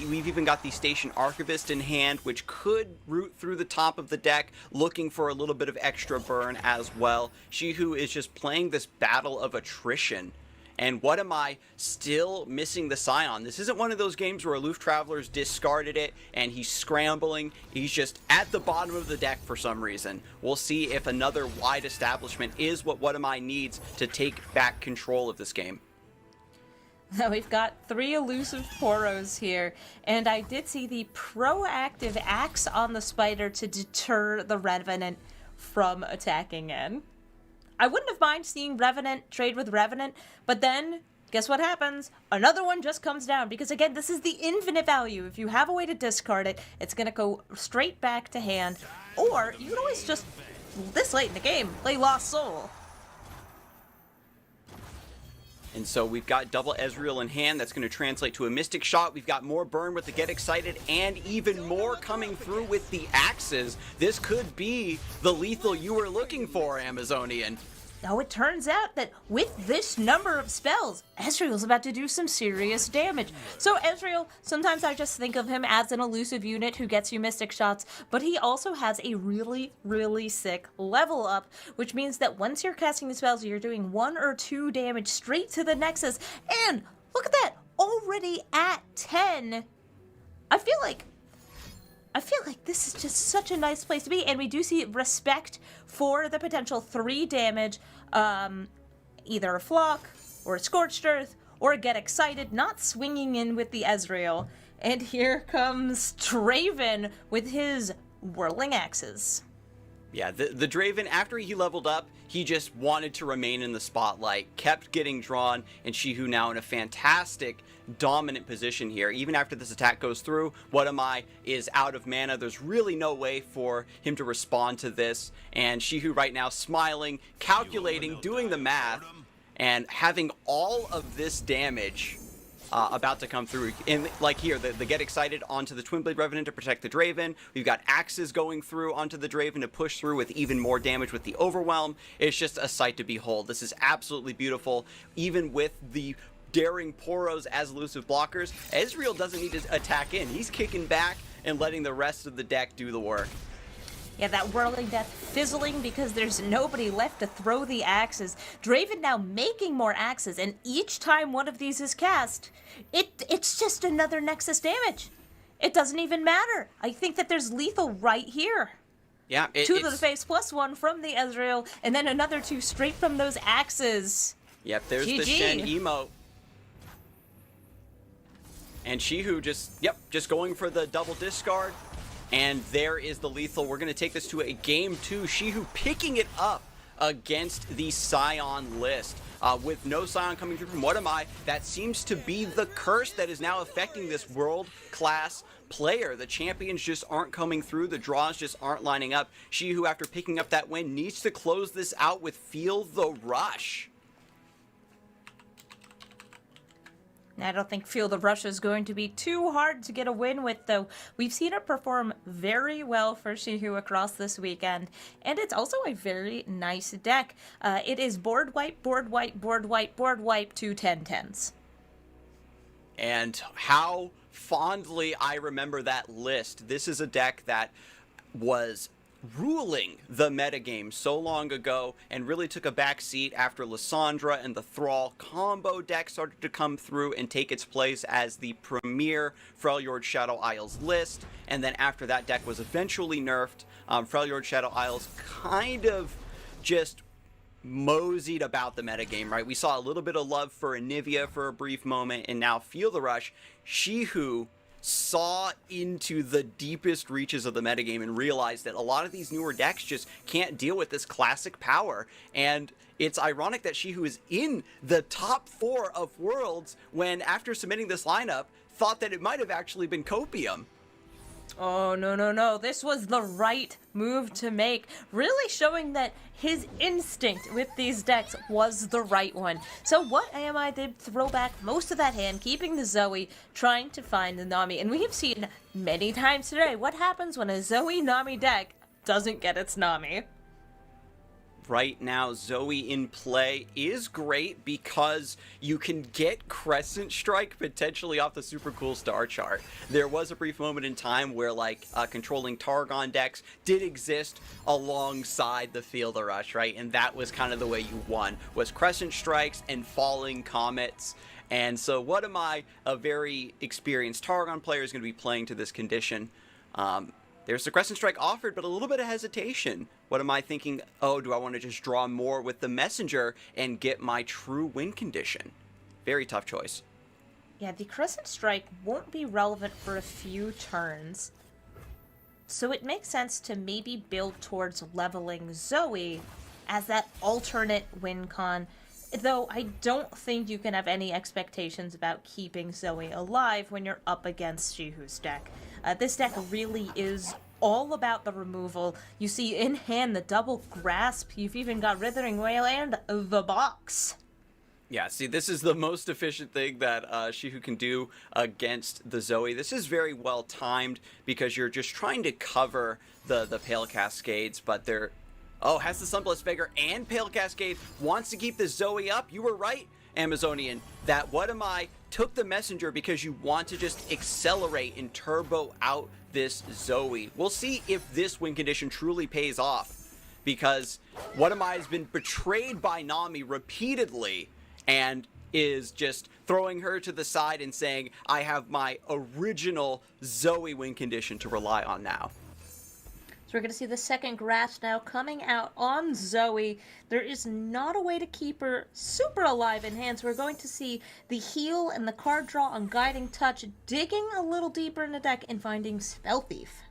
We've even got the Station Archivist in hand, which could root through the top of the deck, looking for a little bit of extra burn as well. She-Who is just playing this battle of attrition. And What Am I still missing the Scion? This isn't one of those games where Aloof Traveler's discarded it and he's scrambling. He's just at the bottom of the deck for some reason. We'll see if another wide establishment is what Am I needs to take back control of this game. Now we've got 3 elusive Poros here, and I did see the proactive axe on the spider to deter the Revenant from attacking in. I wouldn't have minded seeing Revenant trade with Revenant, but then, guess what happens? Another one just comes down, because again, this is the infinite value. If you have a way to discard it, it's going to go straight back to hand, or you can always just, this late in the game, play Lost Soul. And so we've got double Ezreal in hand. That's going to translate to a Mystic Shot. We've got more burn with the Get Excited, and even more coming through with the axes. This could be the lethal you were looking for, Amazonian. Now it turns out that with this number of spells, Ezreal's about to do some serious damage. So Ezreal, sometimes I just think of him as an elusive unit who gets you Mystic Shots, but he also has a really, really sick level up, which means that once you're casting the spells, you're doing 1 or 2 damage straight to the Nexus. And look at that, already at 10. I feel like this is just such a nice place to be, and we do see respect for the potential 3 damage, either a Flock, or a Scorched Earth, or a Get Excited, not swinging in with the Ezreal. And here comes Draven with his Whirling Axes. Yeah, the Draven, after he leveled up, he just wanted to remain in the spotlight, kept getting drawn, and She-Who now in a fantastic, dominant position here. Even after this attack goes through, What Am I is out of mana. There's really no way for him to respond to this, and She-Who right now smiling, calculating, doing the math, and having all of this damage about to come through. And like here, the Get Excited onto the Twin Blade Revenant to protect the Draven. We've got axes going through onto the Draven to push through with even more damage with the Overwhelm. It's just a sight to behold. This is absolutely beautiful. Even with the daring Poros as elusive blockers, Ezreal doesn't need to attack in. He's kicking back and letting the rest of the deck do the work. Yeah, that Whirling Death fizzling because there's nobody left to throw the axes. Draven now making more axes, and each time one of these is cast, it's just another Nexus damage. It doesn't even matter. I think that there's lethal right here. Yeah, 2 to the face plus 1 from the Ezreal, and then another 2 straight from those axes. Yep, there's GG. the Shen emote. And Shihu just going for the double discard. And there is the lethal. We're going to take this to a game 2. Shihu picking it up against the Scion list. With no Scion coming through from What Am I, that seems to be the curse that is now affecting this world-class player. The champions just aren't coming through. The draws just aren't lining up. Shihu, after picking up that win, needs to close this out with Feel the Rush. I don't think Feel the Rush is going to be too hard to get a win with, though. We've seen it perform very well for Shihu across this weekend, and it's also a very nice deck. It is board wipe, board wipe, board wipe, board wipe, 2 10-10s. And how fondly I remember that list. This is a deck that was ruling the metagame so long ago and really took a back seat after Lissandra and the Thrall combo deck started to come through and take its place as the premier Freljord Shadow Isles list. And then after that deck was eventually nerfed, Freljord Shadow Isles kind of just moseyed about the metagame, right? We saw a little bit of love for Anivia for a brief moment, and now Feel the Rush. Shihu saw into the deepest reaches of the metagame and realized that a lot of these newer decks just can't deal with this classic power. And it's ironic that Shihu is in the top 4 of Worlds when, after submitting this lineup, thought that it might have actually been Copium. Oh, no. This was the right move to make. Really showing that his instinct with these decks was the right one. So What Am I did throw back most of that hand, keeping the Zoe, trying to find the Nami. And we have seen many times today what happens when a Zoe Nami deck doesn't get its Nami. Right now, Zoe in play is great because you can get Crescent Strike potentially off the super cool star chart. There was a brief moment in time where controlling Targon decks did exist alongside the Feel the Rush, right? And that was kind of the way you won, was Crescent Strikes and Falling Comets. And so What Am I, a very experienced Targon player, is going to be playing to this condition. There's the Crescent Strike offered, but a little bit of hesitation. What am I thinking? Oh, do I want to just draw more with the Messenger and get my true win condition? Very tough choice. Yeah, the Crescent Strike won't be relevant for a few turns. So it makes sense to maybe build towards leveling Zoe as that alternate win con. Though I don't think you can have any expectations about keeping Zoe alive when you're up against Shihu's deck. This deck really is all about the removal. You see in hand the double grasp, you've even got Withering Wail and the box. Yeah, see, this is the most efficient thing that Shihu can do against the Zoe. This is very well timed because you're just trying to cover the Pale Cascades, but they're... Oh, has the Sunblessed Beggar and Pale Cascade, wants to keep the Zoe up. You were right, Amazonian, that What Am I took the Messenger because you want to just accelerate and turbo out this Zoe. We'll see if this win condition truly pays off, because What Am I has been betrayed by Nami repeatedly and is just throwing her to the side and saying, I have my original Zoe win condition to rely on now. So we're going to see the second grasp now coming out on Zoe. There is not a way to keep her super alive in hand, so we're going to see the heal and the card draw on Guiding Touch, digging a little deeper in the deck and finding Spell Thief.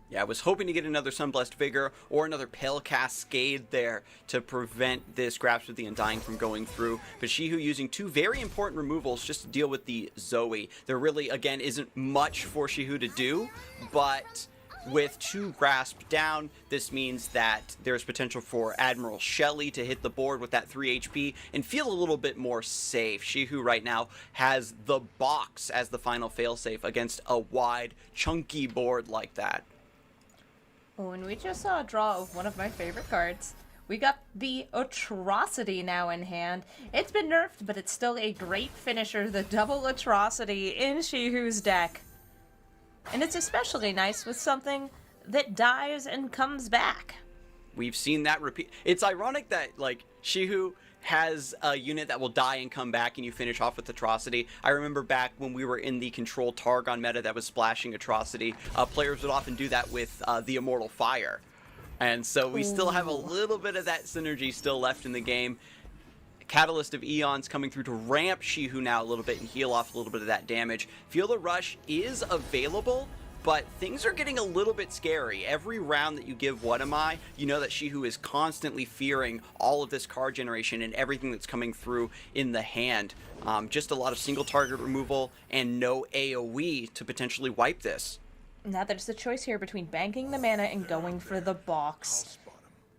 Yeah, I was hoping to get another Sunblessed Vigor or another Pale Cascade there to prevent this Grasp of the Undying from going through. But Shihu using 2 very important removals just to deal with the Zoe. There really, again, isn't much for Shihu to do, but with 2 Grasp down, this means that there's potential for Admiral Shelley to hit the board with that 3 HP and feel a little bit more safe. Shihu right now has the box as the final failsafe against a wide, chunky board like that. Oh, and we just saw a draw of one of my favorite cards. We got the Atrocity now in hand. It's been nerfed, but it's still a great finisher, the double Atrocity in Shihu's deck. And it's especially nice with something that dies and comes back. We've seen that repeat. It's ironic that, like, Shihu has a unit that will die and come back and you finish off with Atrocity. I remember back when we were in the Control Targon meta that was splashing Atrocity, players would often do that with the Immortal Fire. And so we still have a little bit of that synergy still left in the game. Catalyst of Eons coming through to ramp Shihu now a little bit and heal off a little bit of that damage. Feel the Rush is available, but things are getting a little bit scary. Every round that you give What Am I, you know that Shihu is constantly fearing all of this card generation and everything that's coming through in the hand. Just a lot of single target removal and no AoE to potentially wipe this. Now there's the choice here between banking the mana and going for the box.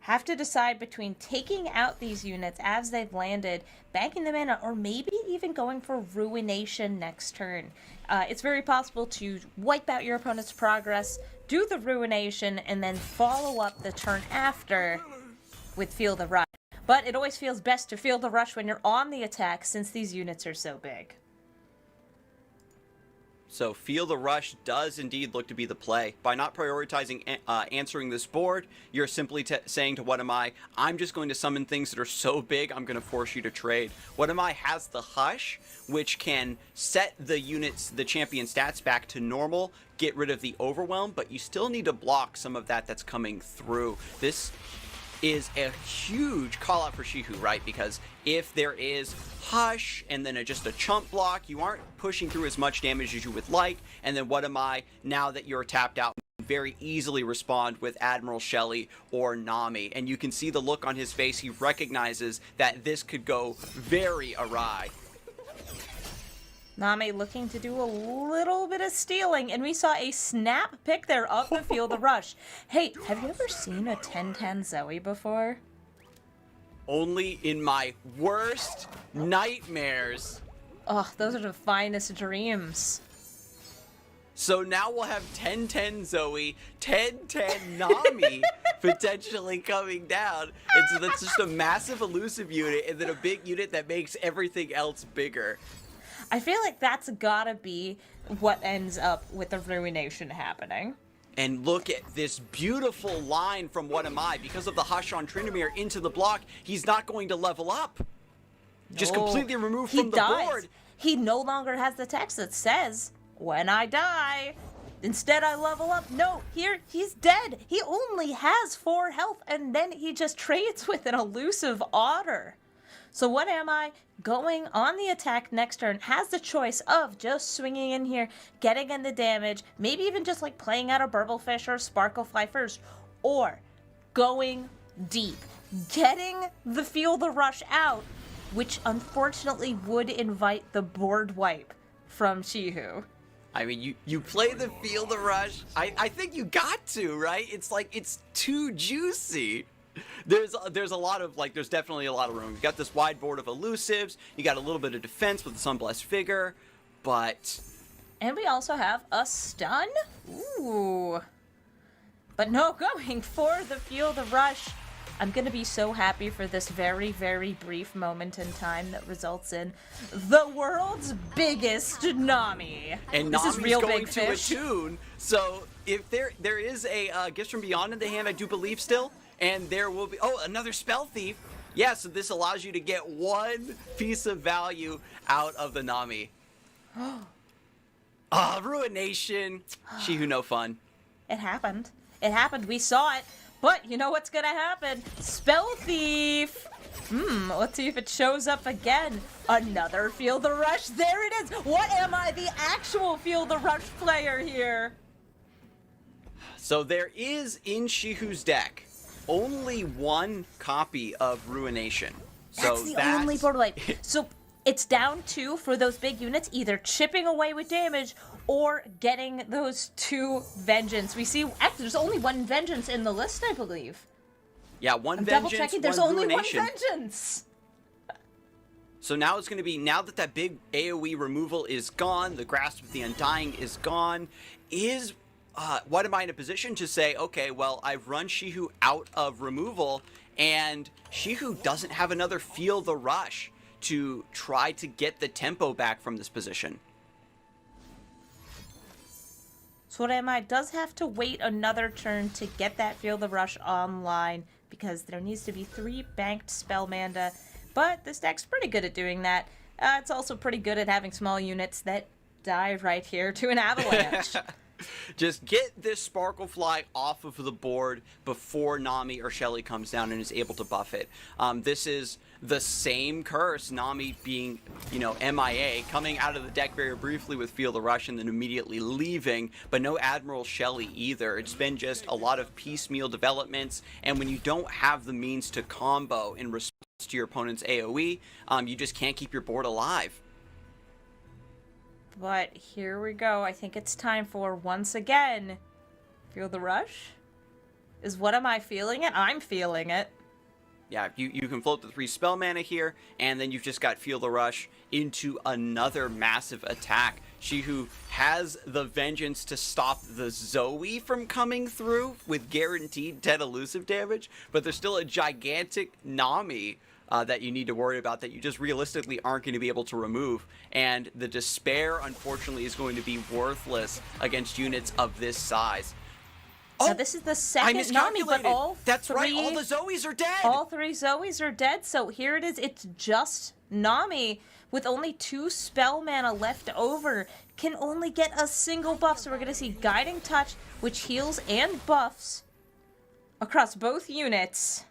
Have to decide between taking out these units as they've landed, banking the mana, or maybe even going for Ruination next turn. It's very possible to wipe out your opponent's progress, do the Ruination, and then follow up the turn after with Feel the Rush. But it always feels best to feel the rush when you're on the attack since these units are so big. So Feel the Rush does indeed look to be the play. By not prioritizing answering this board, you're simply saying to What Am I, I'm just going to summon things that are so big, I'm going to force you to trade. What Am I has the Hush, which can set the units, the champion stats back to normal, get rid of the Overwhelm, but you still need to block some of that that's coming through. This is a huge call out for Shihu, right? Because if there is Hush and then just a chump block, you aren't pushing through as much damage as you would like. And then What Am I, now that you're tapped out, very easily respond with Admiral Shelley or Nami. And you can see the look on his face. He recognizes that this could go very awry. Nami looking to do a little bit of stealing, and we saw a snap pick there of the Feel the Rush. Hey, have you ever seen a 10-10 Zoe before? Only in my worst nightmares. Oh, those are the finest dreams. So now we'll have 10-10 Zoe, 10-10 Nami potentially coming down. And so that's just a massive elusive unit and then a big unit that makes everything else bigger. I feel like that's gotta be what ends up with the Ruination happening. And look at this beautiful line from What Am I. Because of the Hush on Tryndamere into the block, he's not going to level up. Just completely removed from the board. He no longer has the text that says, when I die, instead I level up. No, here, he's dead. He only has 4 health, and then he just trades with an elusive Otter. So What Am I, going on the attack next turn, has the choice of just swinging in here, getting in the damage, maybe even just like playing out a Burblefish or Sparklefly first, or going deep, getting the Feel the Rush out, which unfortunately would invite the board wipe from Shihu. I mean, you play the Feel the Rush. I think you got to, right? It's like, it's too juicy. There's a lot of, like, there's definitely a lot of room. You got this wide board of elusives. You got a little bit of defense with the Sunblessed Figure, but... And we also have a stun? Ooh. But no, going for the Feel the Rush. I'm going to be so happy for this very, very brief moment in time that results in the world's biggest Nami. And this Nami's is real going big to fish. attune. So if there is a Gifts from Beyond in the hand, I do believe still. And there will be... Oh, another Spell Thief. Yeah, so this allows you to get 1 piece of value out of the Nami. Ruination. Shihu no fun. It happened. It happened. We saw it. But you know what's gonna happen? Spell Thief! Let's see if it shows up again. Another Feel the Rush. There it is! What am I, the actual Feel the Rush player here? So there is in Shihu's deck only 1 copy of Ruination. That's the only board wipe. So it's down to, for those big units, either chipping away with damage or getting those 2 Vengeance. We see, actually, there's only 1 Vengeance in the list, I believe. Yeah, one I'm Vengeance, double-checking, there's one only Ruination. 1 Vengeance! So now it's going to be, now that that big AoE removal is gone, the Grasp of the Undying is gone, what am I in a position to say, okay, well, I've run Shihu out of removal, and Shihu doesn't have another Feel the Rush to try to get the tempo back from this position. So MI does have to wait another turn to get that Feel the Rush online, because there needs to be 3 banked spell mana, but this deck's pretty good at doing that. It's also pretty good at having small units that die right here to an avalanche. Just get this Sparklefly off of the board before Nami or Shelly comes down and is able to buff it. This is the same curse, Nami being, MIA, coming out of the deck very briefly with Feel the Rush and then immediately leaving, but no Admiral Shelly either. It's been just a lot of piecemeal developments, and when you don't have the means to combo in response to your opponent's AoE, you just can't keep your board alive. But here we go. I think it's time for, once again, Feel the Rush? What am I feeling it? I'm feeling it. Yeah, you can float the 3 spell mana here, and then you've just got Feel the Rush into another massive attack. Shihu has the Vengeance to stop the Zoe from coming through with guaranteed 10 elusive damage, but there's still a gigantic Nami that you need to worry about that you just realistically aren't going to be able to remove. And the Despair, unfortunately, is going to be worthless against units of this size. Now, this is the second Nami, but all That's three, right, all the Zoes are dead! All 3 Zoes are dead, so here it is. It's just Nami with only 2 spell mana left over. Can only get a single buff, so we're going to see Guiding Touch, which heals and buffs across both units.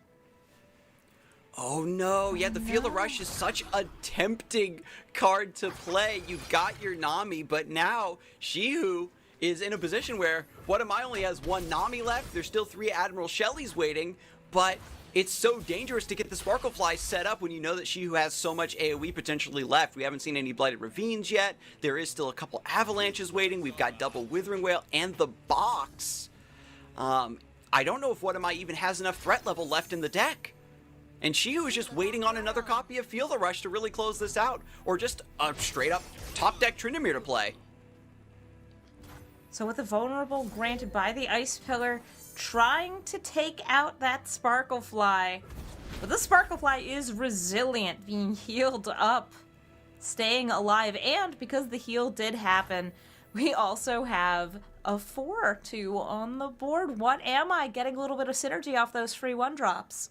Oh no, yeah, the Feel the Rush is such a tempting card to play. You've got your Nami, but now Shihu is in a position where What Am I only has 1 Nami left. There's still 3 Admiral Shellys waiting, but it's so dangerous to get the Sparklefly set up when you know that Shihu has so much AoE potentially left. We haven't seen any Blighted Ravines yet. There is still a couple Avalanches waiting. We've got double Withering Wail and the box. I don't know if What Am I even has enough threat level left in the deck. And Shihu is just waiting on another copy of Feel the Rush to really close this out, or just a straight-up top-deck Tryndamere to play. So with the vulnerable granted by the Ice Pillar, trying to take out that Sparklefly. But the Sparklefly is resilient, being healed up, staying alive, and because the heal did happen, we also have a 4/2 on the board. What am I? Getting a little bit of synergy off those free 1-drops.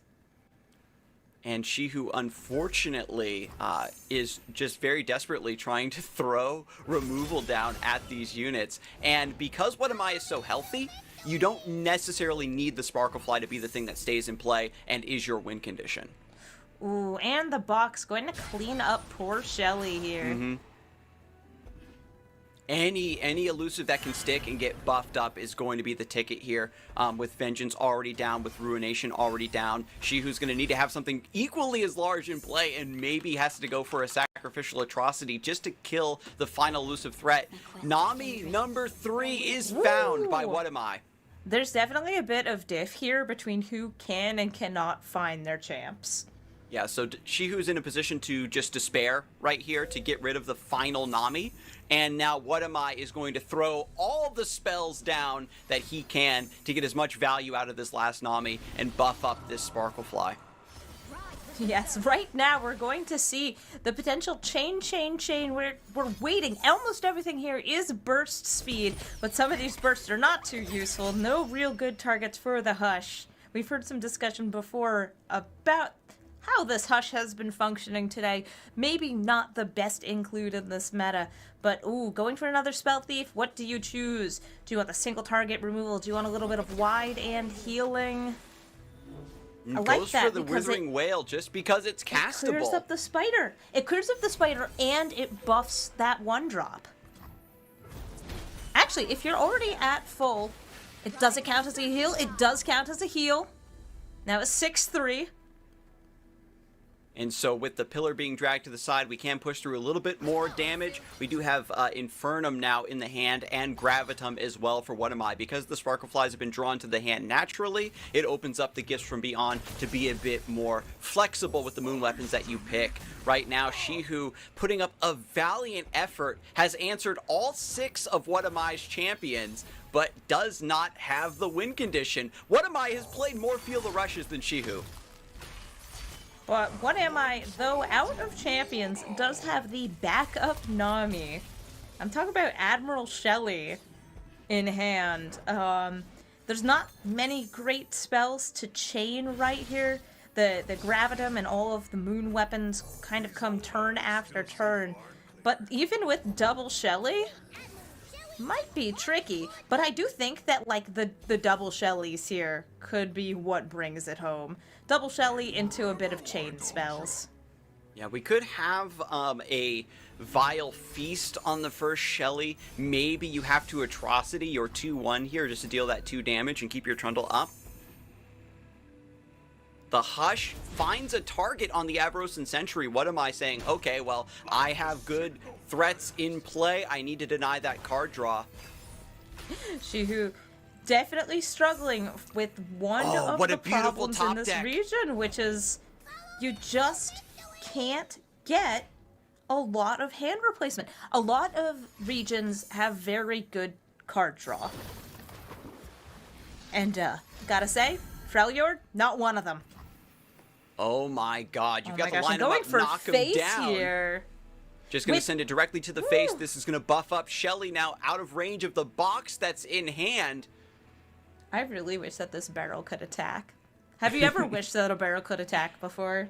And Shihu, unfortunately, is just very desperately trying to throw removal down at these units. And because What Am I is so healthy, you don't necessarily need the Sparklefly to be the thing that stays in play and is your win condition. Ooh, and the box going to clean up poor Shelly here. Mm-hmm. Any elusive that can stick and get buffed up is going to be the ticket here. With Vengeance already down, with Ruination already down, Shihu's going to need to have something equally as large in play, and maybe has to go for a sacrificial atrocity just to kill the final elusive threat. Nami number 3 is found by What Am I? There's definitely a bit of diff here between who can and cannot find their champs. Yeah, so Shihu's in a position to just despair right here to get rid of the final Nami. And now What Am I is going to throw all the spells down that he can to get as much value out of this last Nami and buff up this Sparklefly. Yes, right now we're going to see the potential chain. We're waiting. Almost everything here is burst speed, but some of these bursts are not too useful. No real good targets for the Hush. We've heard some discussion before about how this Hush has been functioning today. Maybe not the best include in this meta, but ooh, going for another Spell Thief, what do you choose? Do you want the single target removal? Do you want a little bit of wide and healing? I like Goes that for the Withering Wail just because it's castable. It clears up the spider. It clears up the spider and it buffs that 1-drop. Actually, if you're already at full, it doesn't count as a heal. It does count as a heal. Now it's 6-3. And so with the pillar being dragged to the side, we can push through a little bit more damage. We do have Infernum now in the hand and Gravitum as well for What Am I. Because the Sparkle Flies have been drawn to the hand naturally, it opens up the Gifts from Beyond to be a bit more flexible with the moon weapons that you pick. Right now, Shihu, putting up a valiant effort, has answered all 6 of What Am I's champions, but does not have the win condition. What Am I has played more Feel the Rushes than Shihu. But What Am I, though out of champions, does have the backup Nami. I'm talking about Admiral Shelley in hand. There's not many great spells to chain right here. The Gravitum and all of the moon weapons kind of come turn after turn. But even with double Shelley, might be tricky. But I do think that like the double Shelleys here could be what brings it home. Double Shelley into a bit of chain spells. Yeah, we could have a Vile Feast on the first Shelley. Maybe you have to Atrocity or 2-1 here just to deal that 2 damage and keep your Trundle up. The Hush finds a target on the Avarosan Sentry. What am I saying? Okay, well, I have good threats in play. I need to deny that card draw. Shihu definitely struggling with one of the problems in this region, which is you just can't get a lot of hand replacement. A lot of regions have very good card draw. And gotta say, Freljord, not one of them. Oh my god, you've got gosh, to line I'm him going up, for knock him face down. here. Just going to send it directly to the face. This is going to buff up Shelley now out of range of the box that's in hand. I really wish that this barrel could attack. Have you ever wished that a barrel could attack before?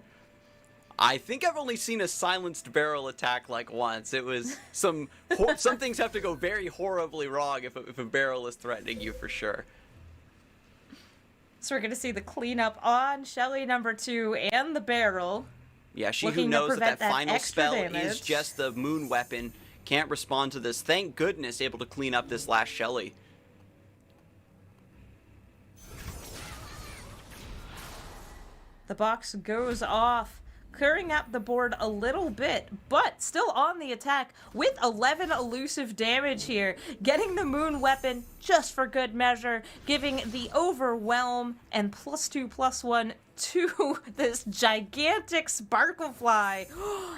I think I've only seen a silenced barrel attack like once. It was some things have to go very horribly wrong if a barrel is threatening you for sure. So we're going to see the cleanup on Shelley number 2 and the barrel. Yeah, she who knows that final spell damage is just the moon weapon. Can't respond to this. Thank goodness able to clean up this last Shelley. The box goes off, clearing up the board a little bit, but still on the attack with 11 elusive damage here, getting the moon weapon just for good measure, giving the overwhelm and +2/+1 to this gigantic Sparklefly.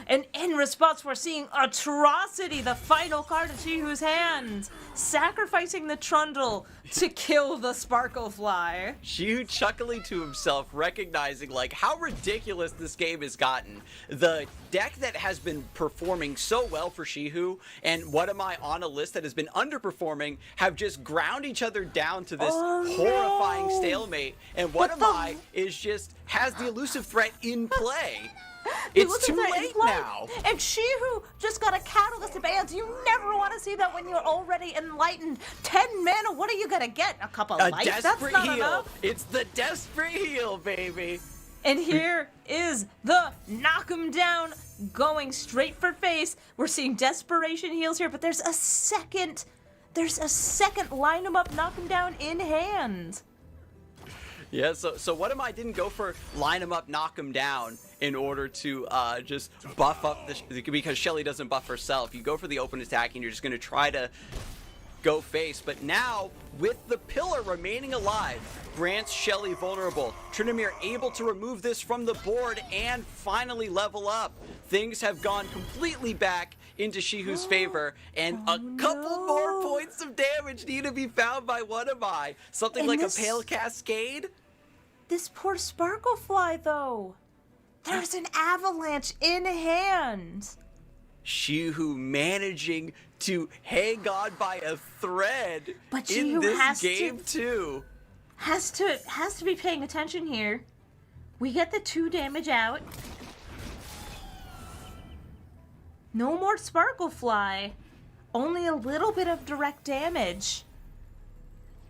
And in response, we're seeing Atrocity, the final card in Shihu's hand, sacrificing the Trundle to kill the Sparklefly. Shihu chuckling to himself, recognizing like how ridiculous this game has gotten. The deck that has been performing so well for Shihu and What Am I on a list that has been underperforming have just ground each other down to this horrifying stalemate. And What Am I is just has the elusive threat in play. It's too late now. And Shihu just got a Catalyst of Bands. You never want to see that when you're already enlightened. 10 mana, what are you going to get? A couple of life? That's Desperate not heal. enough. It's the Desperate Heal, baby. And here is the knock him down, going straight for face. We're seeing Desperation Heals here, but there's a second line him up, knock him down in hand. Yeah, so What Am I didn't go for line him up, knock him down in order to just buff up because Shelley doesn't buff herself. You go for the open attack and you're just going to try to go face. But now, with the pillar remaining alive, grants Shelley vulnerable. Tryndamere able to remove this from the board and finally level up. Things have gone completely back into Shihu's favor, and a couple more points of damage need to be found by What Am I? Something like a Pale Cascade? This poor Sparklefly, though. There's an avalanche in hand. Shihu managing to hang on by a thread But in Shihu this game too. Has to be paying attention here. We get the 2 damage out. No more Sparklefly. Only a little bit of direct damage.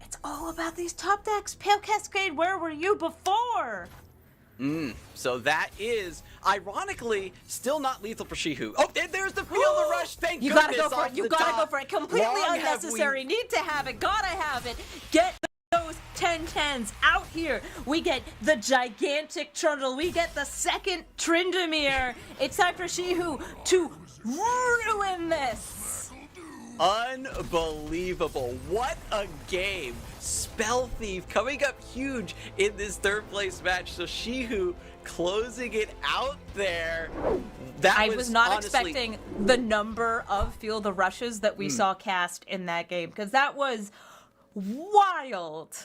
It's all about these top decks. Pale Cascade, where were you before? So that is, ironically, still not lethal for Shihu. Oh, and there's the Feel the Rush. Thank You goodness. gotta go for it. You gotta go for it. Completely Long have unnecessary. Need to have it. Gotta have it. Get those 10-10s out here. We get the gigantic Trundle. We get the second Tryndamere. It's time for Shihu to ruin this. Unbelievable. What a game. Spell Thief coming up huge in this third place match. So Shihu closing it out there. I was not honestly expecting the number of Feel the Rushes that we saw cast in that game, because that was wild.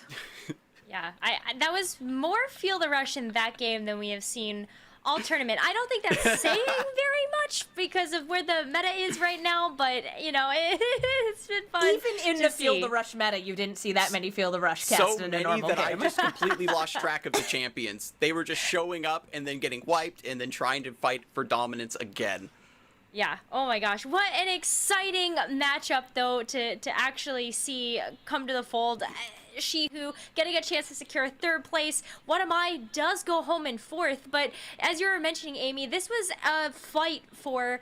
Yeah, that was more Feel the Rush in that game than we have seen all tournament. I don't think that's saying very much because of where the meta is right now, but, you know, it's been fun. Even in to the Feel see. the Rush meta, you didn't see that many Feel the Rush cast so in a many normal that game. I just completely lost track of the champions. They were just showing up and then getting wiped and then trying to fight for dominance again. Yeah. Oh my gosh. What an exciting matchup, though, to actually see come to the fold. Shihu getting a chance to secure third place. What Am I does go home in fourth, but as you were mentioning, Amy, this was a fight for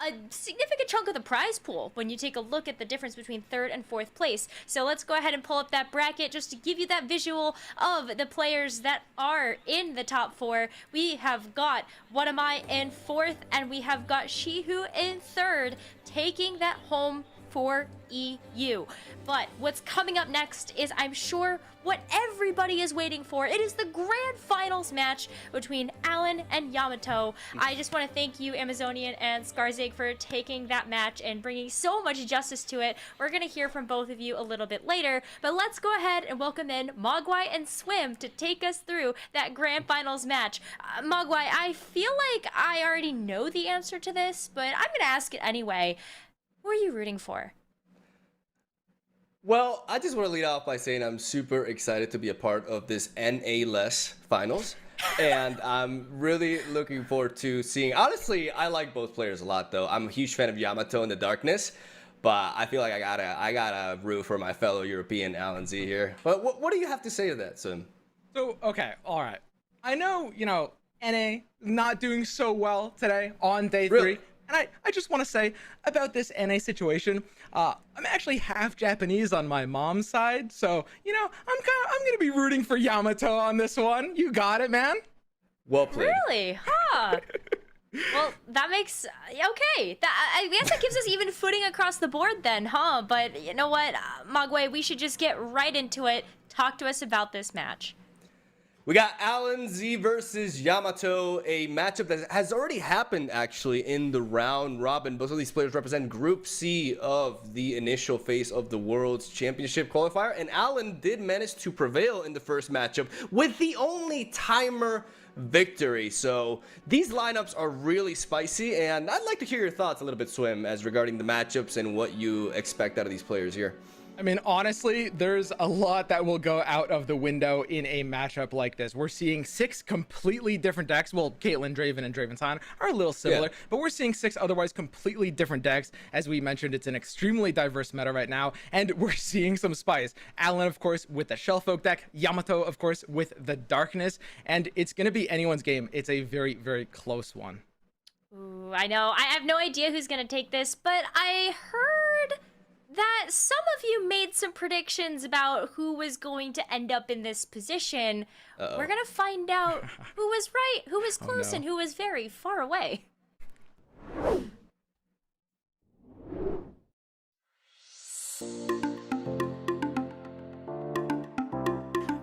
a significant chunk of the prize pool when you take a look at the difference between third and fourth place. So let's go ahead and pull up that bracket just to give you that visual of the players that are in the top four. We have got What Am I in fourth, and we have got Shihu in third, taking that home for EU. But what's coming up next is, I'm sure, what everybody is waiting for. It is the grand finals match between Alan and Yamato. I just want to thank you, Amazonian and Skarzig, for taking that match and bringing so much justice to it. We're going to hear from both of you a little bit later, but let's go ahead and welcome in Mogwai and Swim to take us through that grand finals match. Mogwai, I feel like I already know the answer to this, but I'm going to ask it anyway. Who are you rooting for? Well, I just want to lead off by saying I'm super excited to be a part of this NA-less finals. And I'm really looking forward to seeing... Honestly, I like both players a lot, though. I'm a huge fan of Yamato in the darkness. But I feel like I gotta root for my fellow European Alan Z here. But what do you have to say to that, Sim? So, okay, all right. I know, NA not doing so well today on day Really? 3. And I just want to say about this NA situation, I'm actually half Japanese on my mom's side, so I'm gonna be rooting for Yamato on this one. You got it, man. Well played. Really? Huh. Well, that makes... Okay. I guess that gives us even footing across the board then, huh? But you know what, Mogwai, we should just get right into it. Talk to us about this match. We got Alan Z versus Yamato, a matchup that has already happened actually in the round robin. Both of these players represent Group C of the initial phase of the World's Championship qualifier, and Alan did manage to prevail in the first matchup with the only timer victory. So these lineups are really spicy, and I'd like to hear your thoughts a little bit, Swim, as regarding the matchups and what you expect out of these players here. I mean, honestly, there's a lot that will go out of the window in a matchup like this. We're seeing 6 completely different decks. Well, Caitlyn, Draven, and Draven's are a little similar, but we're seeing 6 otherwise completely different decks. As we mentioned, it's an extremely diverse meta right now, and we're seeing some spice. Alan, of course, with the Shellfolk deck. Yamato, of course, with the Darkness, and it's going to be anyone's game. It's a very, very close one. Ooh, I know. I have no idea who's going to take this, but I heard that some of you made some predictions about who was going to end up in this position. We're going to find out who was right, who was close, and who was very far away.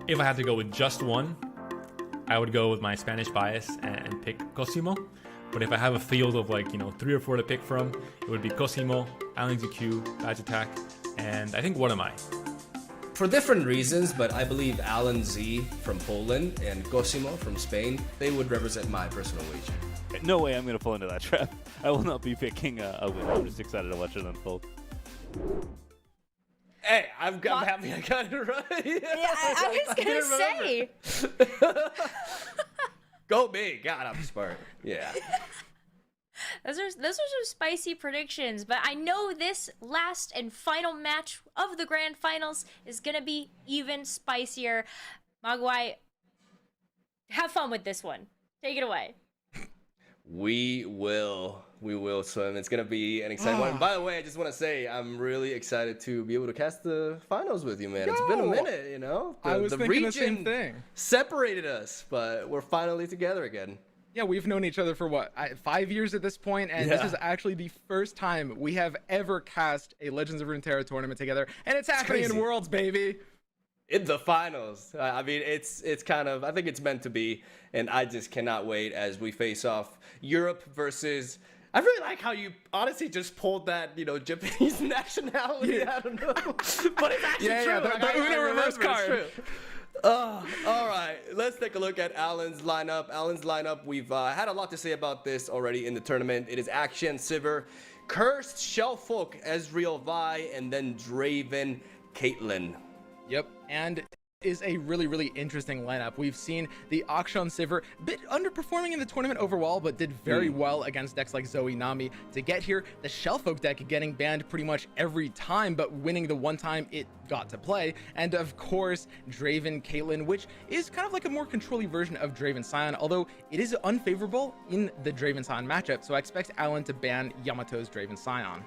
If I had to go with just one, I would go with my Spanish bias and pick Cosimo. But if I have a field of 3 or 4 to pick from, it would be Cosimo, Alan ZQ, Badge Attack, and I think What Am I? For different reasons, but I believe Alan Z from Poland and Cosimo from Spain, they would represent my personal wager. No way I'm going to fall into that trap. I will not be picking a winner. I'm just excited to watch it unfold. Hey, I'm happy I got it right. Yeah, I was going to say. Go big. God, I'm smart. Yeah. Those are some spicy predictions, but I know this last and final match of the grand finals is going to be even spicier. Mogwai, have fun with this one. Take it away. We will. We will swim. It's gonna be an exciting one. And by the way, I just want to say I'm really excited to be able to cast the finals with you, man. It's been a minute, you know. I was thinking the same thing. Separated us, but we're finally together again. Yeah, we've known each other for what, 5 years at this point, and this is actually the first time we have ever cast a Legends of Runeterra tournament together, and it's happening in Worlds, baby. In the finals. I mean, it's kind of, I think it's meant to be, and I just cannot wait as we face off Europe versus. I really like how you honestly just pulled that, you know, Japanese nationality. Yeah. I don't know, but it's actually true. The Uno reverse card. All right, let's take a look at Alan's lineup. We've had a lot to say about this already in the tournament. It is Akshan Sivir, Cursed Shellfolk, Ezreal Vi, and then Draven Caitlyn. Yep, and is a really interesting lineup. We've seen the Akshan Sivir a bit underperforming in the tournament overall, but did very well against decks like Zoe Nami. To get here, the Shellfolk deck getting banned pretty much every time, but winning the one time it got to play. And of course, Draven Caitlyn, which is kind of like a more controlly version of Draven Sion, although it is unfavorable in the Draven Sion matchup, so I expect Alan to ban Yamato's Draven Sion.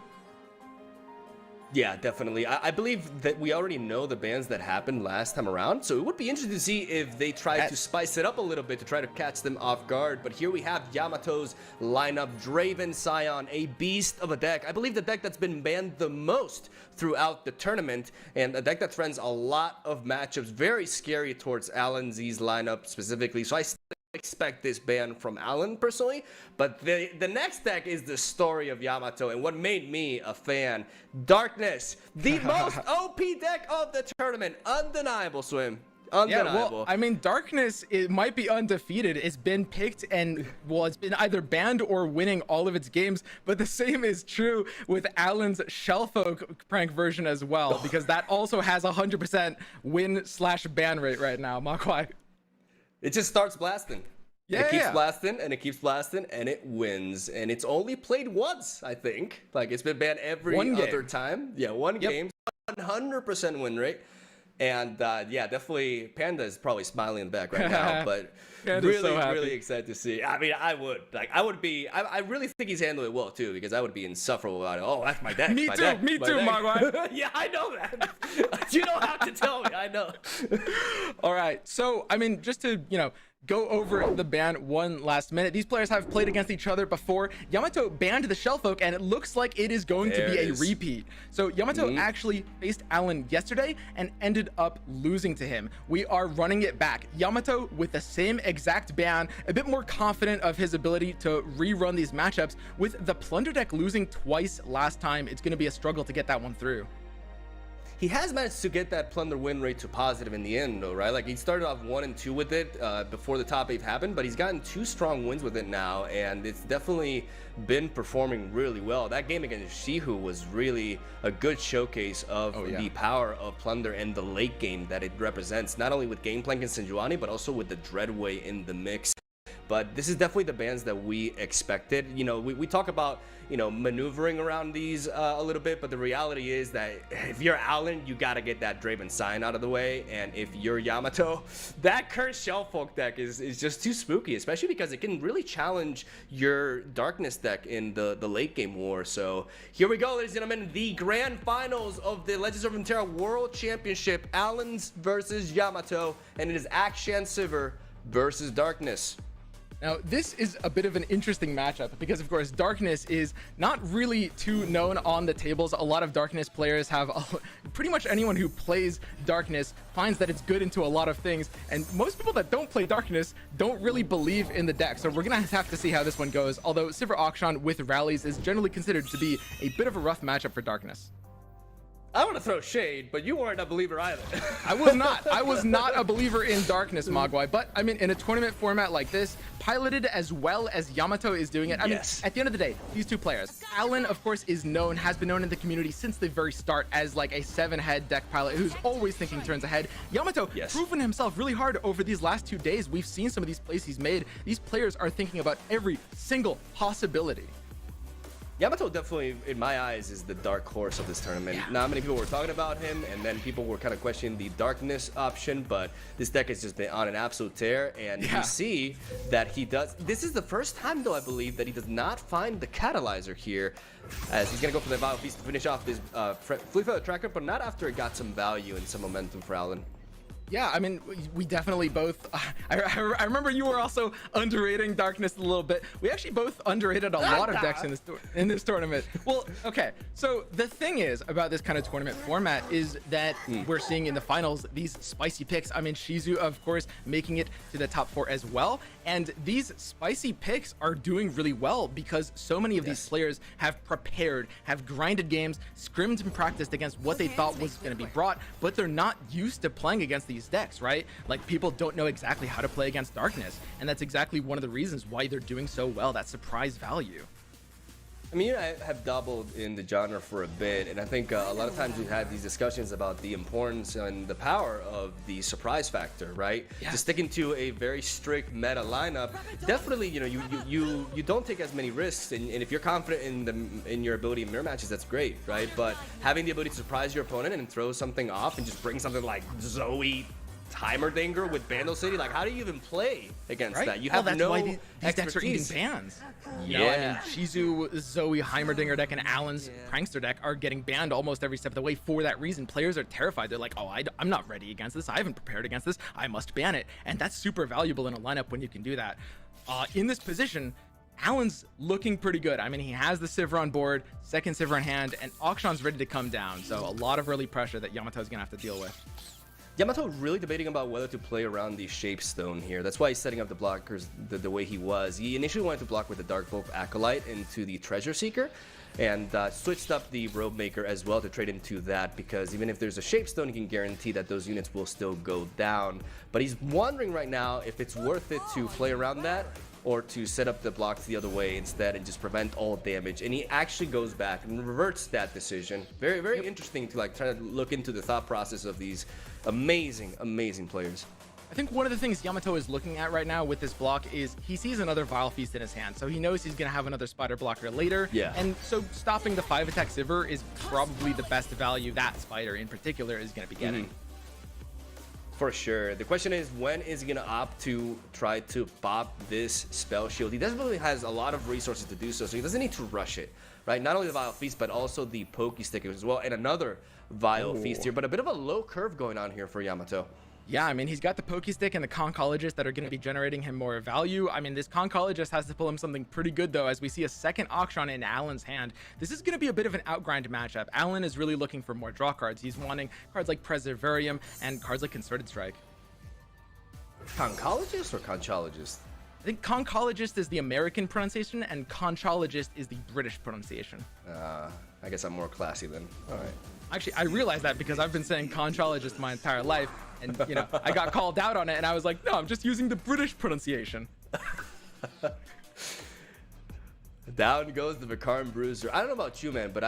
Yeah, definitely. I believe that we already know the bans that happened last time around, so it would be interesting to see if they try to spice it up a little bit to try to catch them off guard. But here we have Yamato's lineup, Draven Sion, a beast of a deck. I believe the deck that's been banned the most throughout the tournament, and a deck that threatens a lot of matchups. Very scary towards Alan Z's lineup specifically, so I still expect this ban from Alan personally, but the next deck is the story of Yamato, and what made me a fan, Darkness, the most OP deck of the tournament. Undeniable, Swim. Undeniable. Yeah, well, I mean, Darkness, it might be undefeated. It's been picked and, well, it's been either banned or winning all of its games, but the same is true with Alan's Shellfolk prank version as well, because that also has 100% win/ban rate right now, Makwai. It just starts blasting. Yeah, it keeps blasting, and it keeps blasting, and it wins. And it's only played once, I think. Like, it's been banned every other time. Yeah, one game. 100% win rate. And, yeah, definitely, Panda is probably smiling in the back right now. But really excited to see. I mean, I would. Like, I would be. I really think he's handling it well, too, because I would be insufferable about it. Oh, that's my deck. Me too, Magwai. Yeah, I know that. You don't have to tell me. I know. All right. So, I mean, just to, you know, go over the ban one last minute. These players have played against each other before. Yamato banned the Shellfolk, and it looks like it is going to be a repeat. So Yamato actually faced Alan yesterday and ended up losing to him. We are running it back. Yamato with the same exact ban, a bit more confident of his ability to rerun these matchups. With the Plunder deck losing twice last time, it's going to be a struggle to get that one through. He has managed to get that Plunder win rate to positive in the end, though, right? Like, he started off 1-2 with it before the top 8 happened, but he's gotten 2 strong wins with it now, and it's definitely been performing really well. That game against Shihu was really a good showcase of the power of Plunder and the late game that it represents, not only with Gangplank and Sejuani, but also with the Dreadway in the mix. But this is definitely the bans that we expected. You know, we talk about, you know, maneuvering around these a little bit, but the reality is that if you're Alan, you got to get that Draven Sign out of the way. And if you're Yamato, that Cursed Shellfolk deck is just too spooky, especially because it can really challenge your Darkness deck in the late game war. So here we go, ladies and gentlemen, the grand finals of the Legends of Runeterra World Championship. Alan's versus Yamato, and it is Akshan Sivir versus Darkness. Now, this is a bit of an interesting matchup because, of course, Darkness is not really too known on the tables. A lot of Darkness players have, pretty much anyone who plays Darkness finds that it's good into a lot of things. And most people that don't play Darkness don't really believe in the deck. So we're going to have to see how this one goes. Although Sivir Akshan with rallies is generally considered to be a bit of a rough matchup for Darkness. I want to throw shade, but you weren't a believer either. I was not. I was not a believer in Darkness, Mogwai. But, I mean, in a tournament format like this, piloted as well as Yamato is doing it, I mean, at the end of the day, these two players, Alan, of course, has been known in the community since the very start as like a 7-head deck pilot who's always thinking turns ahead. Yamato, proven himself really hard over these last 2 days. We've seen some of these plays he's made. These players are thinking about every single possibility. Yamato definitely, in my eyes, is the dark horse of this tournament. Not many people were talking about him, and then people were kind of questioning the darkness option, but this deck has just been on an absolute tear, and you see that he does. This is the first time, though, I believe, that he does not find the catalyzer here, as he's going to go for the Vile Feast to finish off this Flea Feather Tracker, but not after it got some value and some momentum for Alan. Yeah, I mean, we definitely both. I remember you were also underrating Darkness a little bit. We actually both underrated a lot of decks in this tournament. Well, okay. So the thing is about this kind of tournament format is that we're seeing in the finals these spicy picks. I mean, Shizu, of course, making it to the top 4 as well. And these spicy picks are doing really well because so many of these players have prepared, have grinded games, scrimmed and practiced against what they thought was going to be brought, but they're not used to playing against these decks, right? Like, people don't know exactly how to play against Darkness, and that's exactly one of the reasons why they're doing so well, that surprise value. I mean, I have dabbled in the genre for a bit, and I think a lot of times we've had these discussions about the importance and the power of the surprise factor, right? Just sticking to a very strict meta lineup, definitely, you know, you don't take as many risks, and if you're confident in your ability in mirror matches, that's great, right? But having the ability to surprise your opponent and throw something off and just bring something like Zoe Heimerdinger with Bandle City, like, how do you even play against that? You have that's no why these decks are eating expertise. bans. You know, I mean, Shizu, Zoe, Heimerdinger deck, and Allen's Prankster deck are getting banned almost every step of the way for that reason. Players are terrified. They're like, oh, I'm not ready against this. I haven't prepared against this. I must ban it. And that's super valuable in a lineup when you can do that. In this position, Allen's looking pretty good. I mean, he has the Sivir on board, second Sivir in hand, and Akshan's ready to come down. So a lot of early pressure that Yamato's going to have to deal with. Yamato really debating about whether to play around the Shape Stone here. That's why he's setting up the blockers the way he was. He initially wanted to block with the Dark Wolf Acolyte into the Treasure Seeker, and switched up the Robe Maker as well to trade into that, because even if there's a Shape Stone, he can guarantee that those units will still go down. But he's wondering right now if it's worth it to play around that, or to set up the blocks the other way instead and just prevent all damage. And he actually goes back and reverts that decision. Very, very interesting to like try to look into the thought process of these amazing, amazing players. I think one of the things Yamato is looking at right now with this block is he sees another Vile Feast in his hand, so he knows he's going to have another Spider blocker later. And so stopping the 5-attack Sivir is probably the best value that Spider in particular is going to be getting. For sure. The question is, when is he going to opt to try to pop this Spell Shield? He definitely has a lot of resources to do so he doesn't need to rush it, right? Not only the Vile Feast, but also the Pokey Stick as well, and another Vile Feast here, but a bit of a low curve going on here for Yamato. Yeah, I mean, he's got the Pokey Stick and the Concologist that are going to be generating him more value. I mean, this Concologist has to pull him something pretty good, though, as we see a second Akshan in Allen's hand. This is going to be a bit of an outgrind matchup. Allen is really looking for more draw cards. He's wanting cards like Preservarium and cards like Concerted Strike. Concologist or Conchologist? I think Concologist is the American pronunciation, and Conchologist is the British pronunciation. I guess I'm more classy then. All right. Actually, I realized that because I've been saying Conchologist my entire life, and, you know, I got called out on it, and I was like, no, I'm just using the British pronunciation. Down goes the Vikaran Bruiser. I don't know about you, man, but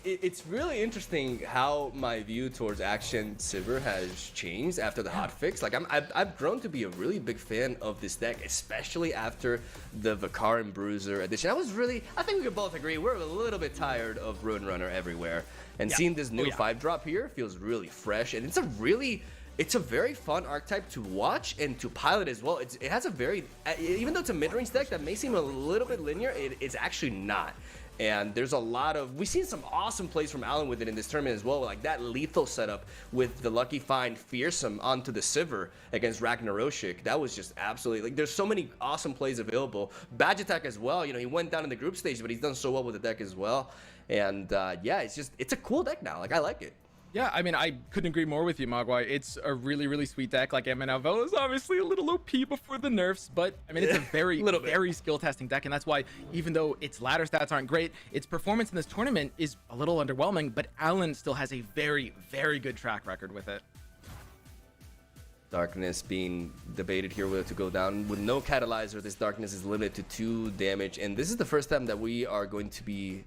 it's really interesting how my view towards Action Sivir has changed after the hotfix. Like, I've grown to be a really big fan of this deck, especially after the Vikaran Bruiser edition. I think we could both agree, we're a little bit tired of Rune Runner everywhere. And seeing this new 5-drop here feels really fresh, and it's a very fun archetype to watch and to pilot as well. It has a very, even though it's a mid-range deck that may seem a little bit linear, it's actually not. And there's a lot of, we've seen some awesome plays from Allen with it in this tournament as well, like that lethal setup with the Lucky Find Fearsome onto the Sivir against Ragnaroshik. That was just absolutely, like, there's so many awesome plays available. Badge Attack as well, you know, he went down in the group stage, but he's done so well with the deck as well. And yeah, it's a cool deck now. Like, I like it. Yeah, I mean, I couldn't agree more with you, Mogwai. It's a really, really sweet deck. Like, MNLVO is obviously a little OP before the nerfs, but, I mean, it's a very, very skill-testing deck, and that's why, even though its ladder stats aren't great, its performance in this tournament is a little underwhelming, but Allen still has a very, very good track record with it. Darkness being debated here whether to go down. With no Catalyzer, this Darkness is limited to 2 damage, and this is the first time that we are going to be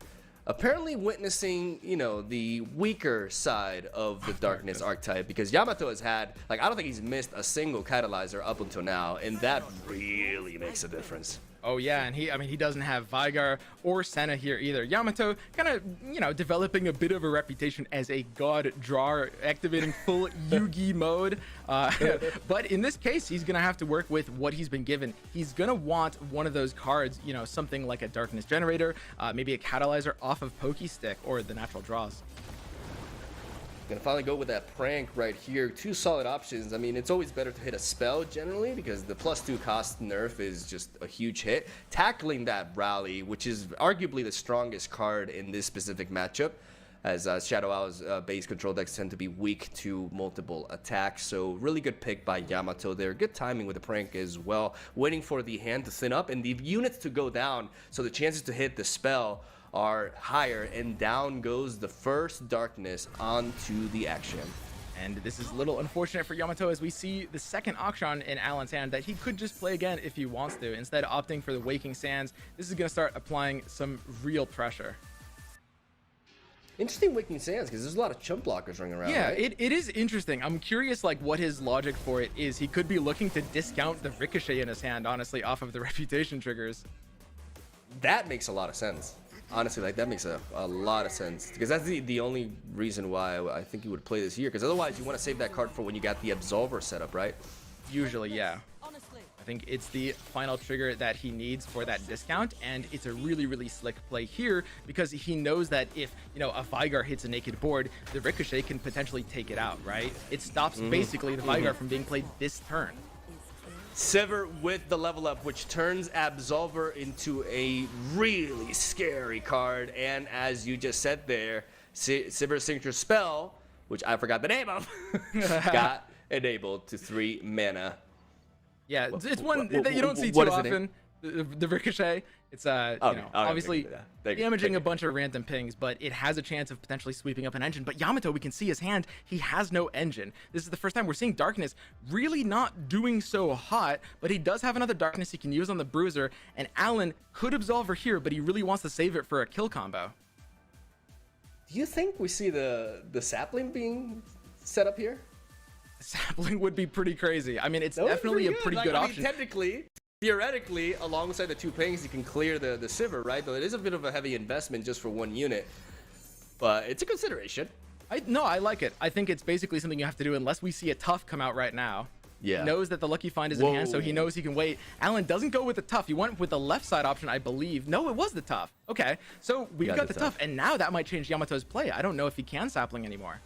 apparently witnessing, you know, the weaker side of the Darkness archetype, because Yamato has had, like, I don't think he's missed a single Catalyzer up until now, and that really makes a difference. Oh yeah, and he doesn't have Vigar or Senna here either. Yamato kind of, developing a bit of a reputation as a god drawer, activating full Yugi mode. But in this case, he's gonna have to work with what he's been given. He's gonna want one of those cards, something like a Darkness Generator, maybe a Catalyzer off of Pokestick or the natural draws. Gonna finally go with that prank right here. 2 solid options. I mean, it's always better to hit a spell generally because the +2 cost nerf is just a huge hit. Tackling that rally, which is arguably the strongest card in this specific matchup, as Shadow Owl's base control decks tend to be weak to multiple attacks. So really good pick by Yamato there. Good timing with the prank as well. Waiting for the hand to thin up and the units to go down, so the chances to hit the spell are higher, and down goes the first darkness onto the action. And this is a little unfortunate for Yamato, as we see the second Akshan in Alan's hand that he could just play again if he wants to, instead of opting for the Waking Sands. This is going to start applying some real pressure. Interesting Waking Sands, because there's a lot of chump blockers running around. Yeah, right? it is interesting. I'm curious what his logic for it is. He could be looking to discount the Ricochet in his hand, honestly, off of the reputation triggers. That makes a lot of sense. Honestly, that makes a lot of sense, because that's the only reason why I think you would play this here, because otherwise you want to save that card for when you got the Absolver set up, right? Usually, yeah. I think it's the final trigger that he needs for that discount, and it's a really, really slick play here, because he knows that if, a Vigar hits a naked board, the Ricochet can potentially take it out, right? It stops basically the Vigar from being played this turn. Sivir with the level up, which turns Absolver into a really scary card. And as you just said there, Sivir's signature spell, which I forgot the name of, got enabled to 3 mana. Yeah, it's one that you don't see too often. The Ricochet. It's obviously damaging a bunch of random pings, but it has a chance of potentially sweeping up an engine. But Yamato, we can see his hand, he has no engine. This is the first time we're seeing Darkness really not doing so hot, but he does have another Darkness he can use on the Bruiser, and Alan could Absolver here, but he really wants to save it for a kill combo. Do you think we see the sapling being set up here? Sapling would be pretty crazy. I mean, it's definitely a pretty good option. Technically, theoretically, alongside the 2 pings, you can clear the Sivir, right? Though it is a bit of a heavy investment just for 1 unit, but it's a consideration. I like it. I think it's basically something you have to do unless we see a tough come out right now. Yeah. He knows that the Lucky Find is in hand, so he knows he can wait. Alan doesn't go with the tough. He went with the left side option, I believe. No, it was the tough. Okay, so we've got the tough, and now that might change Yamato's play. I don't know if he can sapling anymore.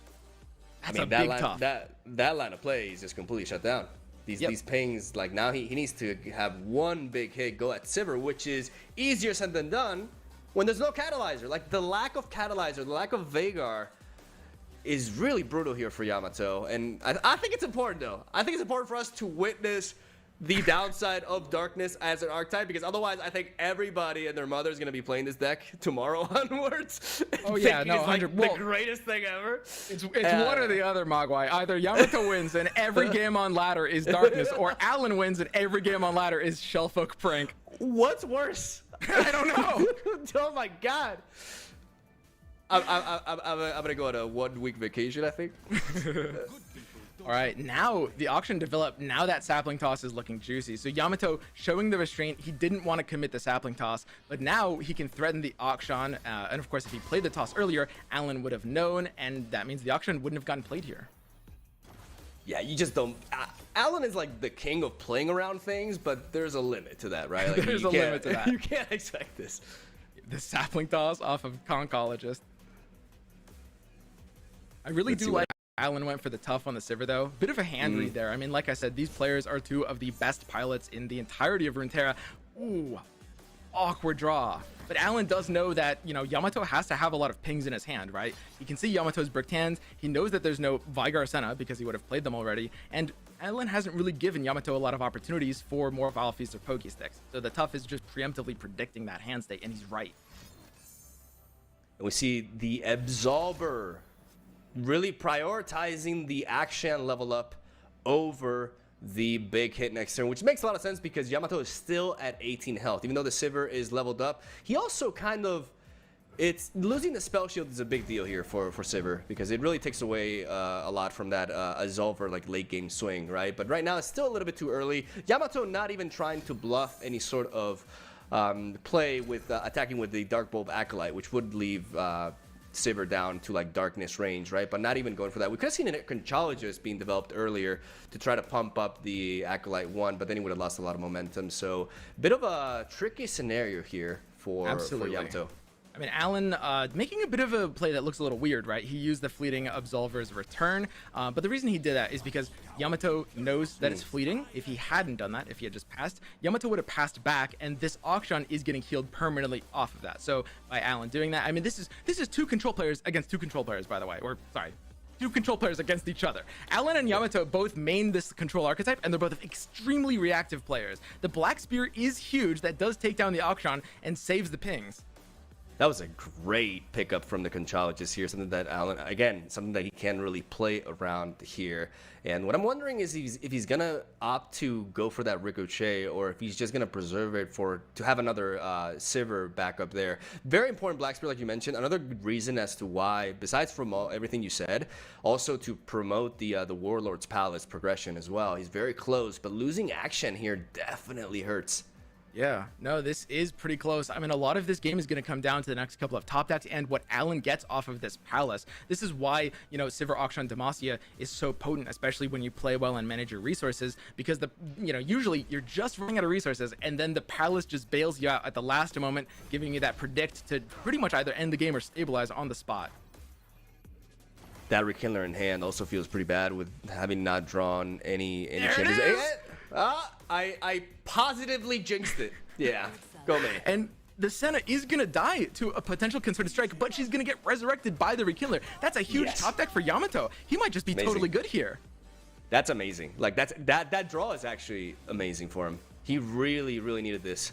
That's a big tough. That line of play is just completely shut down. These pings, now he needs to have 1 big hit go at Sivir, which is easier said than done when there's no Catalyzer. The lack of Catalyzer, the lack of Vagar is really brutal here for Yamato. And I think it's important, though. I think it's important for us to witness the downside of Darkness as an archetype, because otherwise I think everybody and their mother is going to be playing this deck tomorrow onwards. Oh yeah, no, it's the greatest thing ever. It's one or the other, Mogwai. Either Yamato wins and every game on ladder is Darkness, or Alan wins and every game on ladder is Shellfolk Prank. What's worse? I don't know. Oh my god. I'm gonna go on a 1-week vacation, I think. All right, now the auction developed. Now that sapling toss is looking juicy. So Yamato showing the restraint. He didn't want to commit the sapling toss, but now he can threaten the auction. And of course, if he played the toss earlier, Alan would have known, and that means the auction wouldn't have gotten played here. Yeah, you just don't. Alan is the king of playing around things, but there's a limit to that, right? There's a limit to that. You can't expect this. The sapling toss off of Concologist. I really do like Alan went for the tough on the Sivir, though. Bit of a hand read there. I mean, like I said, these players are 2 of the best pilots in the entirety of Runeterra. Ooh, awkward draw. But Alan does know that, Yamato has to have a lot of pings in his hand, right? He can see Yamato's bricked hands. He knows that there's no Vigar Senna because he would have played them already. And Alan hasn't really given Yamato a lot of opportunities for more Vile Feast or Pokesticks. So the tough is just preemptively predicting that hand state, and he's right. And we see the Absolver really prioritizing the action level up over the big hit next turn, which makes a lot of sense because Yamato is still at 18 health. Even though the Sivir is leveled up, he also kind of It's losing the spell shield is a big deal here for Sivir because it really takes away a lot from that Absolver like late game swing, right? But right now it's still a little bit too early. Yamato not even trying to bluff any sort of play with attacking with the Dark Bulb Acolyte, which would leave Sivir down to like darkness range, right? But not even going for that. We could have seen an Conchologist being developed earlier to try to pump up the Acolyte 1, but then he would have lost a lot of momentum. So bit of a tricky scenario here for Yamato. I mean, Alan making a bit of a play that looks a little weird, right? He used the fleeting Absolver's return, but the reason he did that is because Yamato knows that it's fleeting. If he hadn't done that, if he had just passed, Yamato would have passed back, and this Akshan is getting healed permanently off of that. So by Alan doing that, I mean, this is two control players against two control players, by the way, or sorry, two control players against each other. Alan and Yamato both main this control archetype, and they're both extremely reactive players. The Black Spear is huge. That does take down the Akshan and saves the pings. That was a great pickup from the Conchologist here. Something that Alan, again, something that he can really play around here. And what I'm wondering is if he's going to opt to go for that Ricochet or if he's just going to preserve it to have another Sivir back up there. Very important Black Spear, like you mentioned. Another good reason as to why, besides from everything you said, also to promote the Warlord's Palace progression as well. He's very close, but losing action here definitely hurts. Yeah, no, this is pretty close. I mean, a lot of this game is going to come down to the next couple of top decks and what Alan gets off of this Palace. This is why, you know, Sivir Akshan Demacia is so potent, especially when you play well and manage your resources, because usually you're just running out of resources and then the Palace just bails you out at the last moment, giving you that predict to pretty much either end the game or stabilize on the spot. That Rekindler in hand also feels pretty bad with having not drawn any chances. I positively jinxed it. Yeah, go man. And the Senna is going to die to a potential Concerted Strike, but she's going to get resurrected by the Rekindler. That's a huge top deck for Yamato. He might just be totally good here. That's amazing. Like that draw is actually amazing for him. He really, really needed this.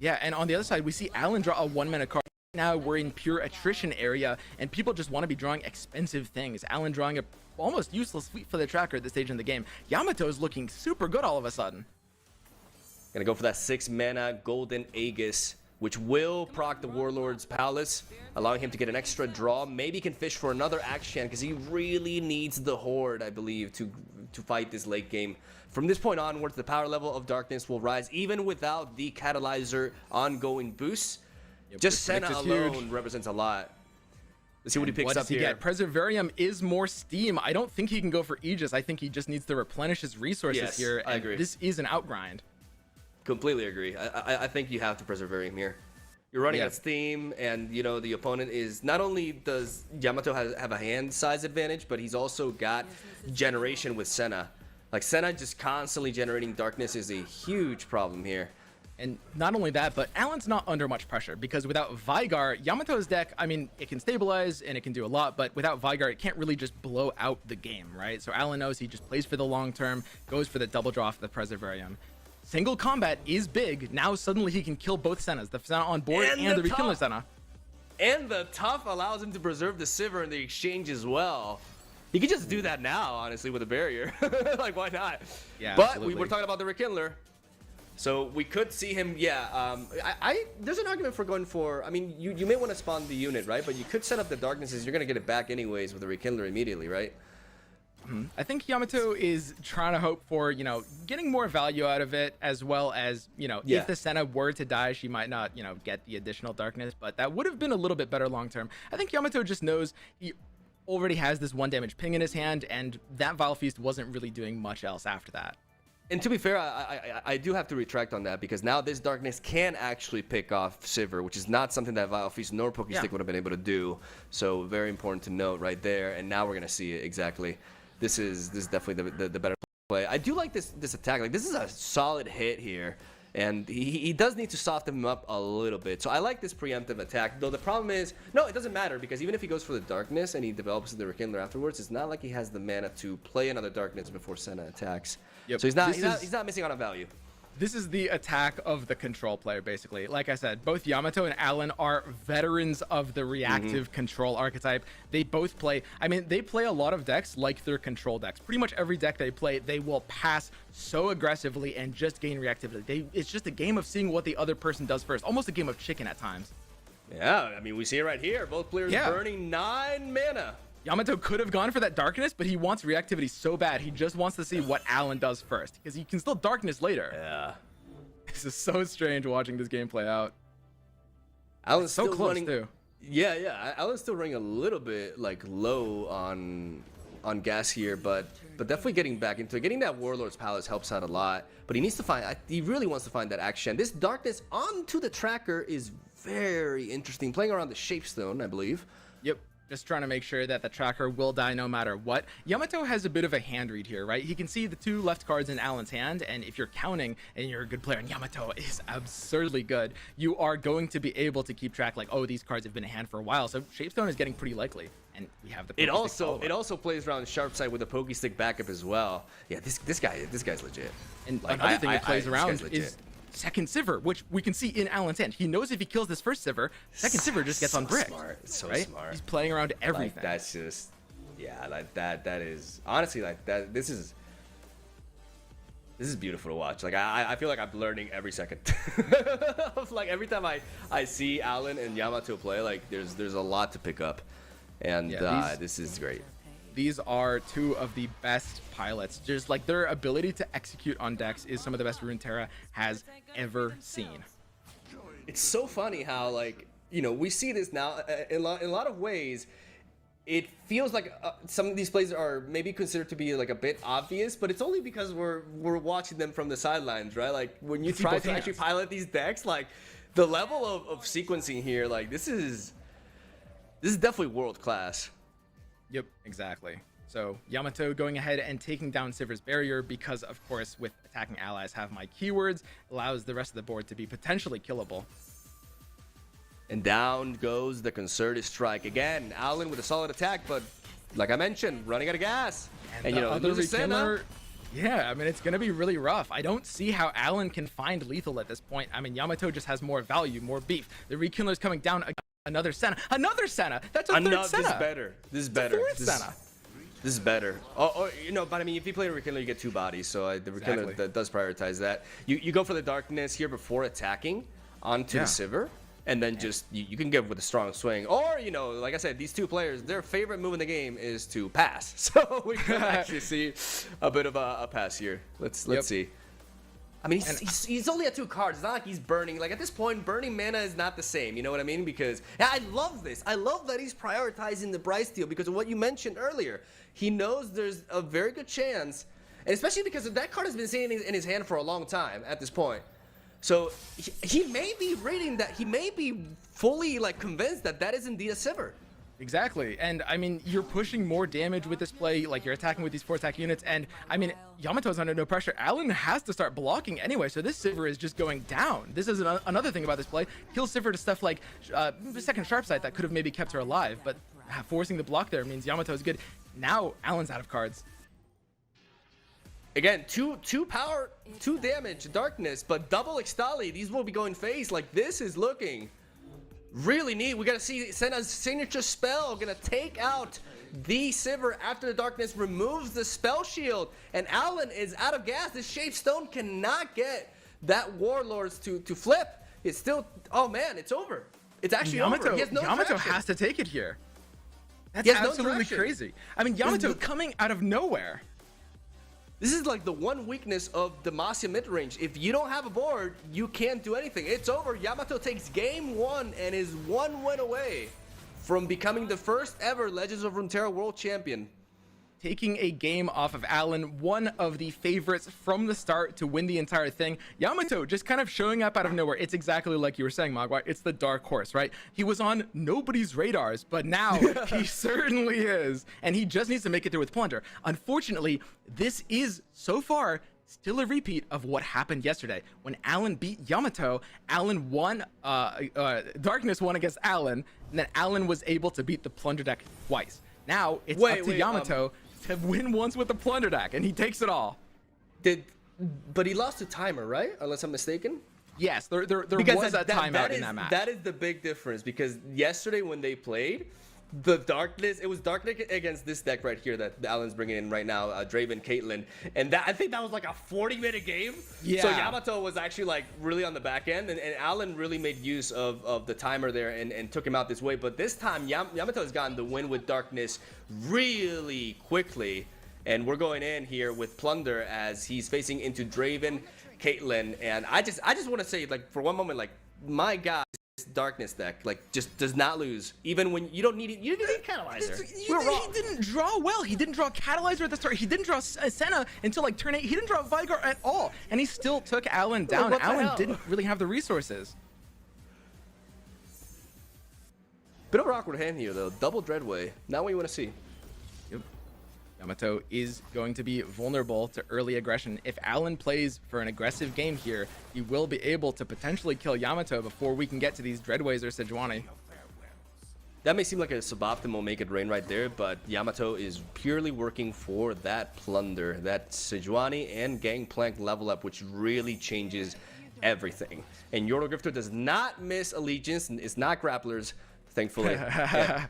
Yeah, and on the other side, we see Alan draw a 1-mana card. Now we're in pure attrition area, and people just want to be drawing expensive things. Alan drawing a almost useless Fleet for the Tracker at this stage in the game. Yamato is looking super good all of a sudden. Gonna go for that 6-mana Golden Aegis, which will proc the Warlord's Palace, allowing him to get an extra draw. Maybe he can fish for another action because he really needs the Horde, I believe, to fight this late game. From this point onwards, the power level of Darkness will rise even without the Catalyzer ongoing boost. Just Senna alone represents a lot. Let's see what he picks up here. Preservarium is more steam. I don't think he can go for Aegis. I think he just needs to replenish his resources here. I agree. This is an outgrind. Completely agree. I think you have to Preservarium here. You're running out of steam, and you know the opponent is not only does Yamato have a hand size advantage, but he's also got generation with Senna. Like Senna just constantly generating darkness is a huge problem here. And not only that, but Alan's not under much pressure because without Vygar, Yamato's deck, I mean, it can stabilize and it can do a lot, but without Vygar, it can't really just blow out the game, right? So Alan knows he just plays for the long term, goes for the double draw for the Preservarium. Single combat is big. Now suddenly he can kill both Sennas, the Senna on board and the Rekindler Senna. And the Tough allows him to preserve the Sivir in the exchange as well. He could just do that now, honestly, with a barrier. Like, why not? Yeah, but absolutely. we were talking about the Rekindler. So we could see him, there's an argument for going for, I mean, you may want to spawn the unit, right? But you could set up the darknesses. You're going to get it back anyways with the Rekindler immediately, right? I think Yamato is trying to hope for, getting more value out of it, as well as, if the Senna were to die, she might not, get the additional darkness, but that would have been a little bit better long term. I think Yamato just knows he already has this 1 damage ping in his hand, and that Vile Feast wasn't really doing much else after that. And to be fair, I do have to retract on that because now this darkness can actually pick off Sivir, which is not something that Vile Feast nor Pokestick would have been able to do. So very important to note right there. And now we're gonna see it exactly. This is definitely the better play. I do like this attack. Like this is a solid hit here, and he does need to soften him up a little bit. So I like this preemptive attack. Though the problem is, no, it doesn't matter because even if he goes for the darkness and he develops the Rekindler afterwards, it's not like he has the mana to play another darkness before Senna attacks. Yep. So he's not missing out on value. This is the attack of the control player, basically. Like I said, both Yamato and Alan are veterans of the reactive control archetype. They both play, they play a lot of decks like their control decks. Pretty much every deck they play, they will pass so aggressively and just gain reactivity. It's just a game of seeing what the other person does first. Almost a game of chicken at times. Yeah, I mean, we see it right here. Both players Yeah. burning 9 mana. Yamato could have gone for that darkness, but he wants reactivity so bad. He just wants to see what Alan does first, because he can still darkness later. Yeah. This is so strange watching this game play out. Alan's So still close running, too. Yeah. Alan's still running a little bit like low on gas here, but definitely getting back into it. Getting that Warlord's Palace helps out a lot, but he needs to find. He really wants to find that action. This darkness onto the tracker is very interesting. Playing around the Shapestone, I believe. Yep. Just trying to make sure that the tracker will die no matter what. Yamato has a bit of a hand read here, right? He can see the 2 left cards in Alan's hand, and if you're counting and you're a good player, and Yamato is absurdly good, you are going to be able to keep track like, oh, these cards have been in hand for a while. So Shapestone is getting pretty likely, and we have the It Pokestick follow-up. also plays around sharp side with a Pokestick backup as well. Yeah, this guy's legit. And Like, another thing it plays this around guy's legit. is second Sivir, which we can see in Alan's hand. He knows if he kills this first Sivir, second Sivir just gets on brick. Smart. It's so right? smart. He's playing around everything. Like, that's just, yeah, like that is honestly like that. This is beautiful to watch. Like I feel like I'm learning every second. Like every time I see Alan and Yamato play, like there's a lot to pick up, and this is great. These are 2 of the best pilots. Just like their ability to execute on decks is some of the best Runeterra has ever seen. It's so funny how, like, you know, we see this now in a lot of ways. It feels like some of these plays are maybe considered to be like a bit obvious, but it's only because we're watching them from the sidelines, right? Like when you try to actually pilot these decks, like the level of sequencing here, like this is definitely world class. Yep, exactly. So Yamato going ahead and taking down Sivir's barrier because, of course, with attacking allies have my keywords, allows the rest of the board to be potentially killable. And down goes the concerted strike. Again, Alan with a solid attack, but like I mentioned, running out of gas. And you know, other loses Senna. yeah, I mean, it's going to be really rough. I don't see how Alan can find lethal at this point. I mean, Yamato just has more value, more beef. The Rekindler's coming down. Another Senna. Another Senna. That's a third Senna. This is better. This is better. Fourth Senna. This is better. Oh, you know, but I mean, if you play a Rekindler, you get 2 bodies, so the Rekindler that does prioritize that. You go for the darkness here before attacking onto the Sivir, and then just you can get with a strong swing. Or, you know, like I said, these 2 players, their favorite move in the game is to pass. So we can actually see a bit of a pass here. Let's see. I mean, he's only at 2 cards. It's not like he's burning. Like, at this point, burning mana is not the same. You know what I mean? Because I love this. I love that he's prioritizing the Bryce deal because of what you mentioned earlier. He knows there's a very good chance, and especially because that card has been sitting in his hand for a long time at this point. So he may be reading that. He may be fully, like, convinced that is indeed a Sivir. Exactly, and I mean, you're pushing more damage with this play, like you're attacking with these 4 attack units, and I mean, Yamato's under no pressure. Alan has to start blocking anyway, so this Sivir is just going down. This is another thing about this play. Kill Sivir to stuff like second sharp sight that could have maybe kept her alive, but forcing the block there means Yamato's good. Now, Alan's out of cards. Again, 2 power, 2 damage, darkness, but double Ixtali. These will be going face. Like, this is looking really neat. We gotta see Senna's signature spell gonna take out the Sivir after the darkness removes the spell shield, and Alan is out of gas. This Shapestone cannot get that Warlords to flip. It's still, oh man, it's over. It's actually over. He has no Yamato traction. has to take it here. That's He has no absolutely direction. crazy. I mean, Yamato coming out of nowhere. This is like the one weakness of Demacia mid-range. If you don't have a board, you can't do anything. It's over. Yamato takes game 1 and is 1 win away from becoming the first ever Legends of Runeterra World Champion. Taking a game off of Alan, one of the favorites from the start to win the entire thing. Yamato just kind of showing up out of nowhere. It's exactly like you were saying, Mogwai. It's the dark horse, right? He was on nobody's radars, but now he certainly is. And he just needs to make it through with Plunder. Unfortunately, this is, so far, still a repeat of what happened yesterday. When Alan beat Yamato, Alan won, Darkness won against Alan, and then Alan was able to beat the Plunder deck twice. Now, it's up to Yamato to win once with the Plunder deck, and he takes it all. But he lost to Timer, right? Unless I'm mistaken? Yes, there Because was a timeout in that match. That is the big difference, because yesterday when they played, the darkness. It was darkness against this deck right here that Alan's bringing in right now, Draven, Caitlyn, and that I think that was like a 40-minute game. Yeah. So Yamato was actually like really on the back end, and Alan really made use of the timer there and took him out this way. But this time Yamato has gotten the win with darkness really quickly, and we're going in here with Plunder as he's facing into Draven, Caitlyn, and I just want to say, like, for one moment, like, my God. Darkness deck like just does not lose even when you don't need it. You don't need Catalyzer. He didn't draw well. He didn't draw Catalyzer at the start. He didn't draw Senna until like turn 8. He didn't draw Vigar at all, and he still took Alan down. What the Alan hell? didn't really have the resources. Bit of an awkward hand here though. Double Dreadway. Not what you want to see. Yamato is going to be vulnerable to early aggression. If Alan plays for an aggressive game here, he will be able to potentially kill Yamato before we can get to these Dreadways or Sejuani. That may seem like a suboptimal make it rain right there, but Yamato is purely working for that Plunder, that Sejuani and Gangplank level up, which really changes everything. And Yordle Grifter does not miss Allegiance, and it's not Grapplers, thankfully. Yeah.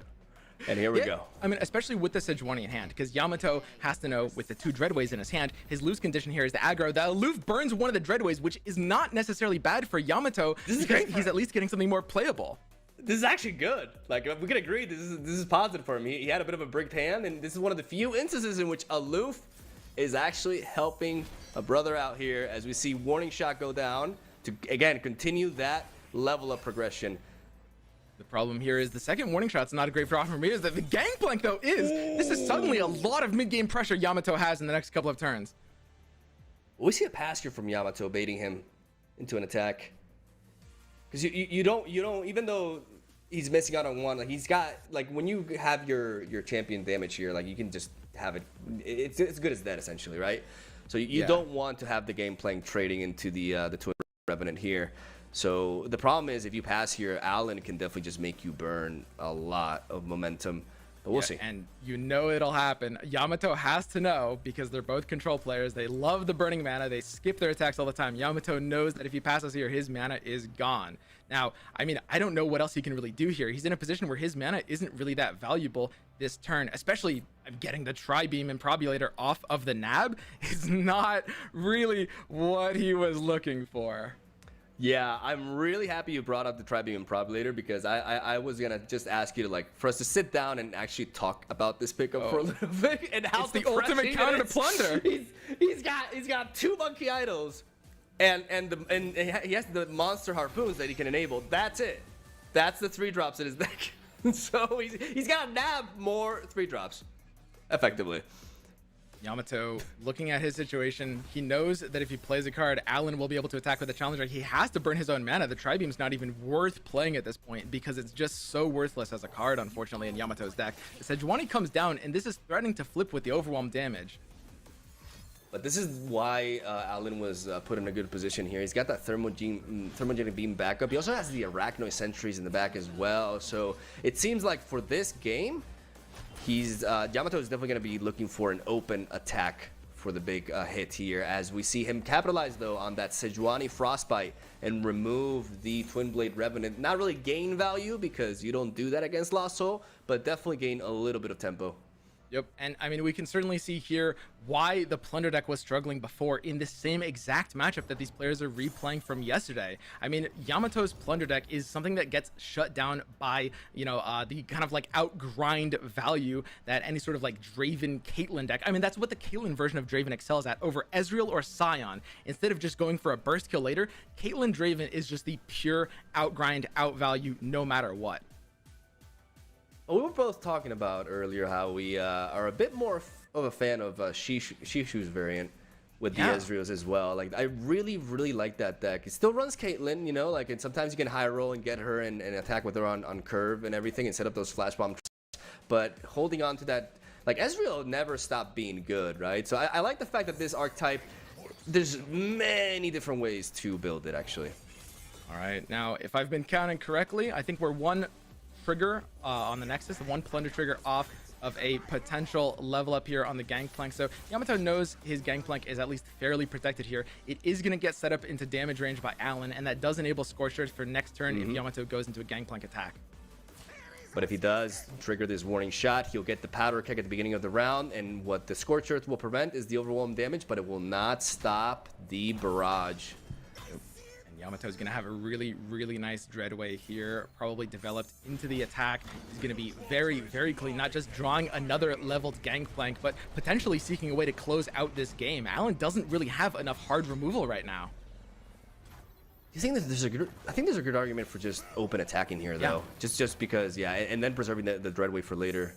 And here we go. I mean, especially with the Sejuani in hand, because Yamato has to know with the 2 Dreadways in his hand, his lose condition here is the aggro. The aloof burns one of the Dreadways, which is not necessarily bad for Yamato, because he's at least getting something more playable. This is actually good. Like, we can agree, this is positive for him. He had a bit of a bricked hand, and this is one of the few instances in which aloof is actually helping a brother out here as we see Warning Shot go down to, again, continue that level of progression. The problem here is the second Warning Shot's not a great draw for me. Is that the Gangplank though is this is suddenly a lot of mid-game pressure Yamato has in the next couple of turns. We see a pass here from Yamato baiting him into an attack. Because you don't even though he's missing out on one, like he's got like when you have your champion damage here, like you can just have it. It's good as dead essentially, right? So you don't want to have the Gangplank trading into the Twin Revenant here. So the problem is if you pass here, Alan can definitely just make you burn a lot of momentum. But we'll see. And you know it'll happen. Yamato has to know because they're both control players. They love the burning mana. They skip their attacks all the time. Yamato knows that if he passes here, his mana is gone. Now, I mean, I don't know what else he can really do here. He's in a position where his mana isn't really that valuable this turn, especially getting the Tri-Beam and Probulator off of the nab is not really what he was looking for. Yeah, I'm really happy you brought up the Tri-Beam and Probulator because I was gonna just ask you to for us to sit down and actually talk about this pickup for a little bit and how it's the ultimate counter to Plunder. He's got 2 Monkey Idols and he has the monster harpoons that he can enable. That's it. That's the 3 drops in his deck. So he's got to nab more 3 drops effectively. Yamato, looking at his situation, he knows that if he plays a card, Alan will be able to attack with a challenger. He has to burn his own mana. The Tri-Beam's not even worth playing at this point because it's just so worthless as a card, unfortunately, in Yamato's deck. The Sejuani comes down, and this is threatening to flip with the overwhelm damage. But this is why Alan was put in a good position here. He's got that Thermogenic Beam backup. He also has the Arachnoid Sentries in the back as well. So it seems like for this game, Yamato is definitely going to be looking for an open attack for the big hit here as we see him capitalize though on that Sejuani Frostbite and remove the Twin Blade Revenant. Not really gain value because you don't do that against Lost Soul, but definitely gain a little bit of tempo. Yep, and I mean, we can certainly see here why the Plunder deck was struggling before in the same exact matchup that these players are replaying from yesterday. I mean, Yamato's Plunder deck is something that gets shut down by, the kind of like outgrind value that any sort of like Draven Caitlyn deck. I mean, that's what the Caitlyn version of Draven excels at over Ezreal or Sion. Instead of just going for a burst kill later, Caitlyn Draven is just the pure outgrind, outvalue no matter what. Well, we were both talking about earlier how we are a bit more of a fan of Shishu's variant with the Ezreals as well. Like, I really, really like that deck. It still runs Caitlyn, and sometimes you can high roll and get her and attack with her on curve and everything and set up those flash bomb traps. But holding on to that, like, Ezreal never stopped being good, right? So I like the fact that this archetype, there's many different ways to build it, actually. All right, now, if I've been counting correctly, I think we're one trigger on the Nexus, the 1 Plunder trigger off of a potential level up here on the Gangplank. So Yamato knows his Gangplank is at least fairly protected here. It is going to get set up into damage range by Alan, and that does enable Scorched Earth for next turn if Yamato goes into a Gangplank attack. But if he does trigger this warning shot, he'll get the powder keg at the beginning of the round, and what the Scorched Earth will prevent is the overwhelm damage, but it will not stop the barrage. And Yamato's going to have a really, really nice Dreadway here, probably developed into the attack. He's going to be very, very clean, not just drawing another leveled Gangplank, but potentially seeking a way to close out this game. Alan doesn't really have enough hard removal right now. I think there's a good argument for just open attacking here, though. Just because, and then preserving the Dreadway for later.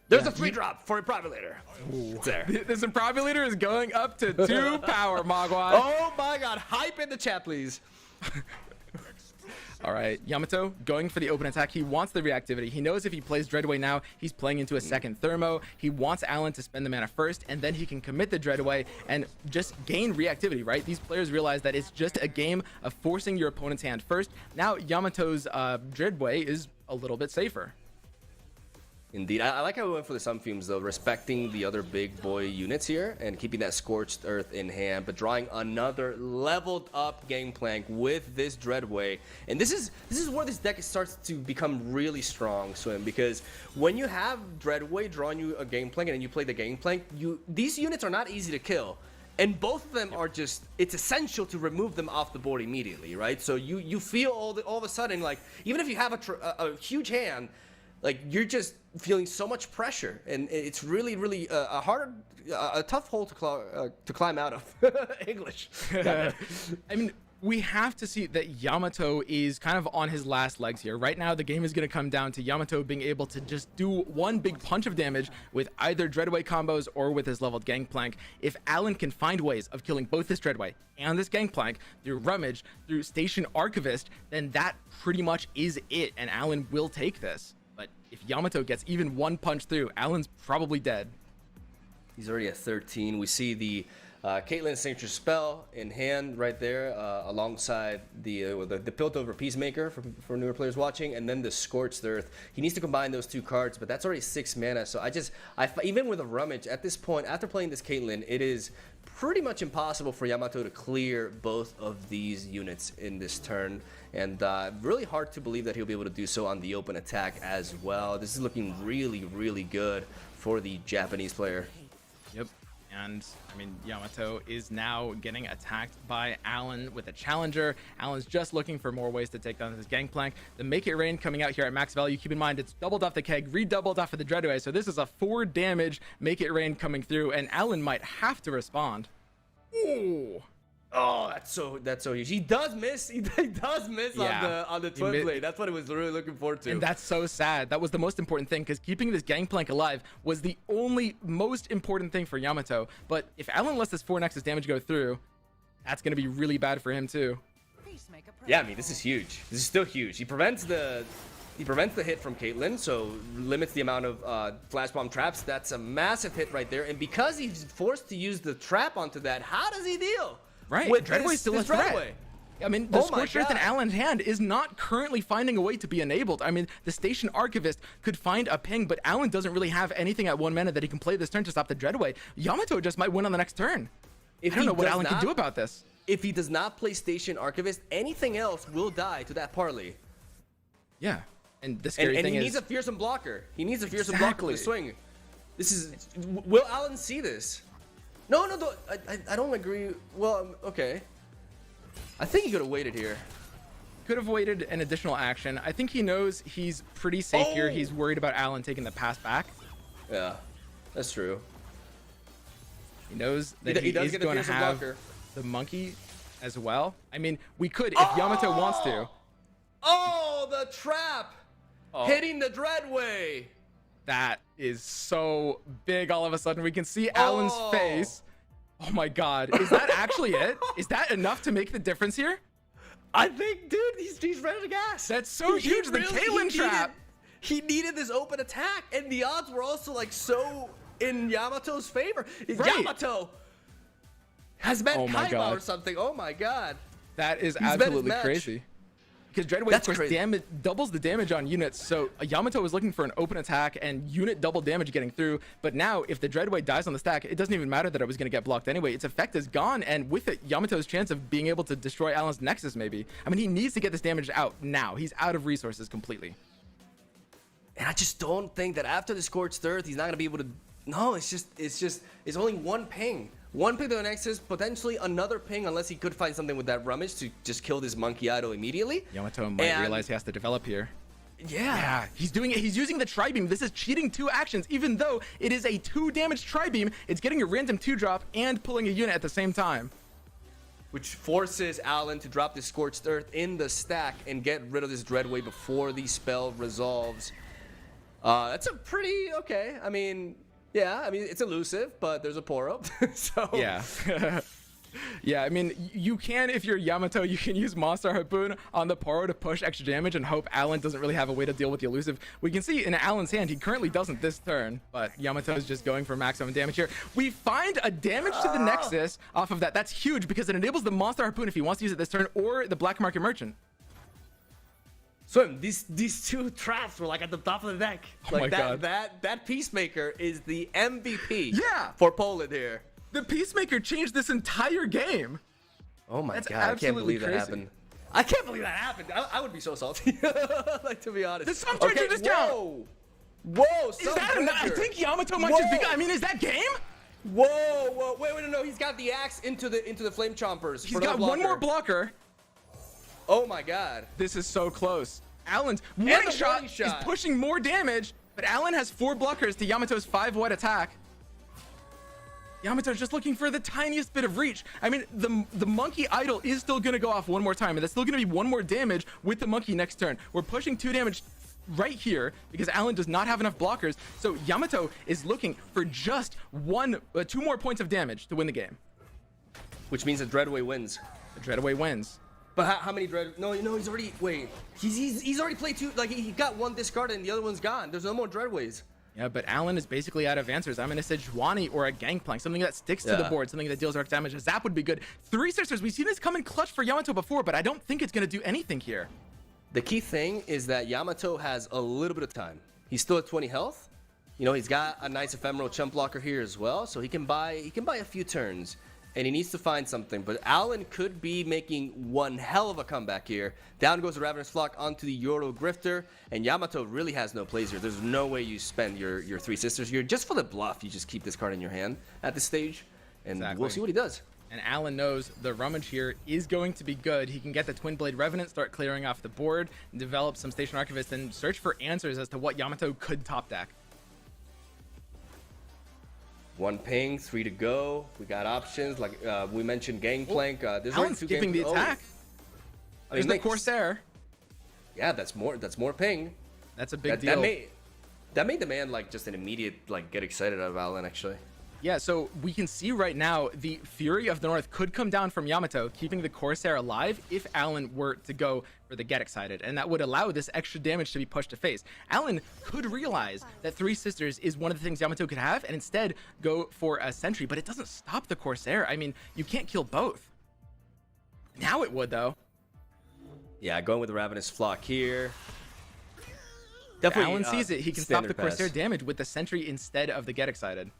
There's a 3-drop for Improvulator. It's there. This Improvulator is going up to 2 power, Mogwai. Oh my god, hype in the chat, please. All right, Yamato going for the open attack. He wants the reactivity. He knows if he plays Dreadway now, he's playing into a second Thermo. He wants Alan to spend the mana first, and then he can commit the Dreadway and just gain reactivity, right? These players realize that it's just a game of forcing your opponent's hand first. Now Yamato's Dreadway is a little bit safer. Indeed. I like how we went for the Sun Fumes, though, respecting the other big boy units here and keeping that Scorched Earth in hand, but drawing another leveled up Gangplank with this Dreadway. And this is where this deck starts to become really strong, Swim, because when you have Dreadway drawing you a Gangplank and then you play the Gangplank, these units are not easy to kill. And both of them are just, it's essential to remove them off the board immediately, right? So you feel all of a sudden, like, even if you have a huge hand, like, you're just feeling so much pressure, and it's really, really a tough hole to climb out of. English. I mean, we have to see that Yamato is kind of on his last legs here. Right now, the game is going to come down to Yamato being able to just do one big punch of damage with either Dreadway combos or with his leveled Gangplank. If Alan can find ways of killing both this Dreadway and this Gangplank through Rummage, through Station Archivist, then that pretty much is it, and Alan will take this. But if Yamato gets even one punch through, Alan's probably dead. He's already at 13. We see the Caitlyn Signature Spell in hand right there, alongside the Piltover Peacemaker for newer players watching, and then the Scorched Earth. He needs to combine those two cards, but that's already 6 mana. So even with a Rummage, at this point, after playing this Caitlyn, it is pretty much impossible for Yamato to clear both of these units in this turn. And really hard to believe that he'll be able to do so on the open attack as well. This is looking really, really good for the Japanese player. Yep. And, I mean, Yamato is now getting attacked by Alan with a Challenger. Alan's just looking for more ways to take down this Gangplank. The Make It Rain coming out here at max value. Keep in mind, it's doubled off the keg, redoubled off of the Dreadway. So this is a 4 damage Make It Rain coming through, and Alan might have to respond. Ooh. Oh, that's so huge. He does miss. He does miss on the twin blade. That's what I was really looking forward to. And that's so sad. That was the most important thing, because keeping this Gangplank alive was the only most important thing for Yamato. But if Alan lets this 4 Nexus damage go through, that's going to be really bad for him too. Yeah, I mean, this is huge. This is still huge. He prevents the hit from Caitlyn, so limits the amount of Flash Bomb traps. That's a massive hit right there. And because he's forced to use the trap onto that, how does he deal? Right, with Dreadway's still a threat. Dreadway? I mean, the Scorched Earth in Alan's hand is not currently finding a way to be enabled. I mean, the Station Archivist could find a ping, but Alan doesn't really have anything at 1 mana that he can play this turn to stop the Dreadway. Yamato just might win on the next turn. I don't know what Alan can do about this. If he does not play Station Archivist, anything else will die to that parlay. Yeah, and the scary thing is... he needs a fearsome blocker. He needs a fearsome blocker to swing. Will Alan see this? No, I don't agree. Well, okay. I think he could have waited here. Could have waited an additional action. I think he knows he's pretty safe here. He's worried about Alan taking the pass back. Yeah, that's true. He knows that he is going to have the monkey as well. I mean, we could if Yamato wants to. Oh, the trap! Hitting the Dreadway! That is so big all of a sudden. We can see Alan's face. Oh my god. Is that actually it? Is that enough to make the difference here? I think, dude, he's ready to gas. That's so huge. The Caitlyn trap. He needed this open attack, and the odds were also like so in Yamato's favor. Right. Yamato has met Kaiba or something. Oh my god. That is absolutely crazy. Because Dreadway, of course, doubles the damage on units, so Yamato was looking for an open attack and unit double damage getting through, but now if the Dreadway dies on the stack, it doesn't even matter that it was going to get blocked anyway. Its effect is gone, and with it, Yamato's chance of being able to destroy Alan's Nexus maybe. I mean, he needs to get this damage out now. He's out of resources completely. And I just don't think that after the Scorched Earth, he's not going to be able to... No, it's only one ping. One ping to the Nexus, potentially another ping, unless he could find something with that Rummage to just kill this Monkey Idol immediately. Yamato might realize he has to develop here. Yeah. He's doing it. He's using the Tri-Beam. This is cheating 2 actions, even though it is a 2 damage Tri-Beam. It's getting a random 2-drop and pulling a unit at the same time. Which forces Alan to drop the Scorched Earth in the stack and get rid of this Dreadwave before the spell resolves. That's a pretty okay. I mean, it's elusive, but there's a pour up. So yeah. Yeah, I mean, you can, if you're Yamato, you can use Monster Harpoon on the Poro to push extra damage and hope Alan doesn't really have a way to deal with the elusive. We can see in Alan's hand, he currently doesn't this turn, but Yamato is just going for maximum damage here. We find a damage to the Nexus off of that. That's huge because it enables the Monster Harpoon if he wants to use it this turn, or the Black Market Merchant. So these 2 traps were like at the top of the deck. Oh my God. That Peacemaker is the MVP Yeah. for Poland here. The Peacemaker changed this entire game. Oh my That's God, I can't absolutely believe crazy. that happened. I can't believe that happened. I would be so salty. Like, to be honest. The Sun Charger discount. Whoa, Is that I think Yamato might just be... I mean, is that game? Whoa, wait, no, he's got the axe into the Flame Chompers. He's got one more blocker. Oh my God. This is so close. Alan's warning shot is pushing more damage, but Alan has 4 blockers to Yamato's 5 white attack. Yamato's just looking for the tiniest bit of reach. I mean, the Monkey Idol is still going to go off one more time, and that's still going to be 1 more damage with the Monkey next turn. We're pushing 2 damage right here because Alan does not have enough blockers. So Yamato is looking for just 2 more points of damage to win the game. Which means that Dreadway wins. The Dreadway wins. But how many Dread... No, he's already... Wait. He's already played 2... Like, he got 1 discarded and the other one's gone. There's no more Dreadways. Yeah, but Alan is basically out of answers. I'm going to say Sejuani or a Gangplank, something that sticks to the board, something that deals direct damage. A Zap would be good. 3 Sisters, we've seen this come in clutch for Yamato before, but I don't think it's going to do anything here. The key thing is that Yamato has a little bit of time. He's still at 20 health. You know, he's got a nice ephemeral chump blocker here as well, so he can buy a few turns. And he needs to find something, but Alan could be making one hell of a comeback here. Down goes the Ravenous Flock onto the Yoro Grifter, and Yamato really has no plays here. There's no way you spend your 3 Sisters here. Just for the bluff, you just keep this card in your hand at this stage, and we'll see what he does. And Alan knows the Rummage here is going to be good. He can get the Twin Blade Revenant, start clearing off the board, develop some Station Archivist, and search for answers as to what Yamato could top deck. 1 ping, 3 to go. We got options like we mentioned Gangplank. There's Alan's skipping the attack. There's the Corsair. Yeah, that's more ping. That's a big deal. That made the man like just an immediate like get excited out of Alan actually. Yeah, so we can see right now the Fury of the North could come down from Yamato, keeping the Corsair alive if Alan were to go for the Get Excited, and that would allow this extra damage to be pushed to face. Alan could realize that 3 Sisters is one of the things Yamato could have, and instead go for a Sentry, but it doesn't stop the Corsair. I mean, you can't kill both. Now it would, though. Yeah, going with the Ravenous Flock here. Definitely, Alan sees it. He can stop the Corsair damage with the Sentry instead of the Get Excited.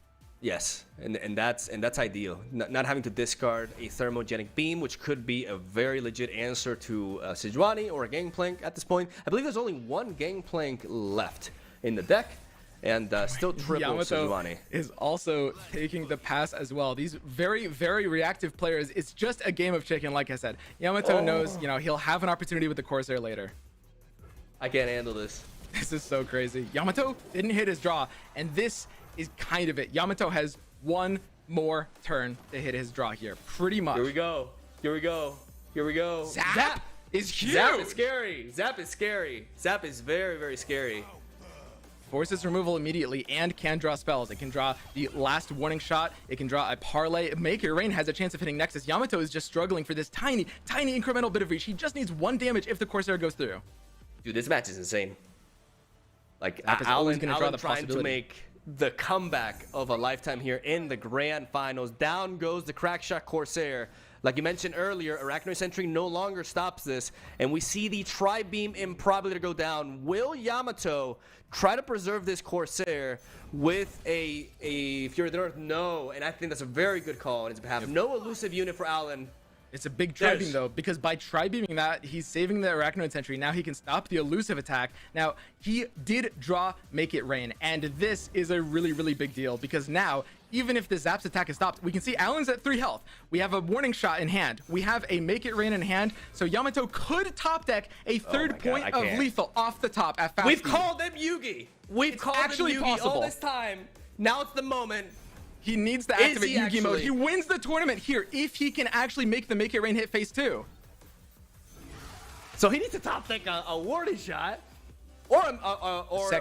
Yes, and that's ideal. Not having to discard a Thermogenic Beam, which could be a very legit answer to Sejuani or a Gangplank at this point. I believe there's only 1 Gangplank left in the deck, and still triple Sejuani. Is also taking the pass as well. These very, very reactive players. It's just a game of chicken, like I said. Yamato knows, he'll have an opportunity with the Corsair later. I can't handle this. This is so crazy. Yamato didn't hit his draw, and this is kind of it. Yamato has 1 more turn to hit his draw here, pretty much. Here we go. Zap is huge. Zap is scary. Zap is very, very scary. Forces removal immediately and can draw spells. It can draw the last warning shot. It can draw a parlay. Make Your Rain has a chance of hitting Nexus. Yamato is just struggling for this tiny, tiny incremental bit of reach. He just needs 1 damage if the Corsair goes through. Dude, this match is insane. Like, Alan's going to draw the trying to make the comeback of a lifetime here in the grand finals. Down goes the Crackshot Corsair. Like you mentioned earlier, Arachnoid Sentry no longer stops this, and we see the Tri-Beam improbably to go down. Will Yamato try to preserve this Corsair with a Fury of the North? No, and I think that's a very good call on his behalf. No elusive unit for Alan. It's a big tri-beam though, because by tri-beaming that, he's saving the Arachnoid Sentry. Now he can stop the elusive attack. Now, he did draw Make It Rain, and this is a really, really big deal, because now, even if the Zap's attack is stopped, we can see Alan's at 3 health. We have a Warning Shot in hand. We have a Make It Rain in hand, so Yamato could top deck a third point of lethal off the top at fast We've speed. called him Yugi. We've called him Yugi possible. all this time. Now it's the moment. He needs to activate Yugi mode. He wins the tournament here if he can actually make the Make It Rain hit phase 2. So he needs to top deck a Warning Shot, or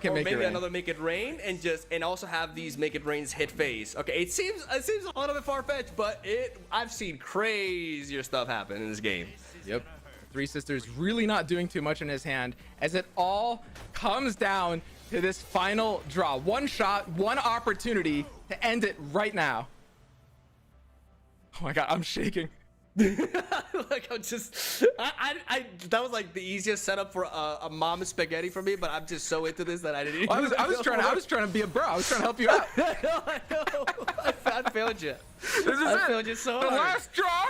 maybe another Make It Rain, and also have these Make It Rains hit phase. Okay, it seems a little bit far-fetched, but I've seen crazier stuff happen in this game. Yep. Three Sisters really not doing too much in his hand, as it all comes down to this final draw. One shot, one opportunity to end it right now. Oh my god, I'm shaking. Like I'm just, that was like the easiest setup for a mom spaghetti for me, but I'm just so into this that I didn't. Well, I was trying to be a bro. I was trying to help you out. I know. I failed you. I failed you so hard. The last draw.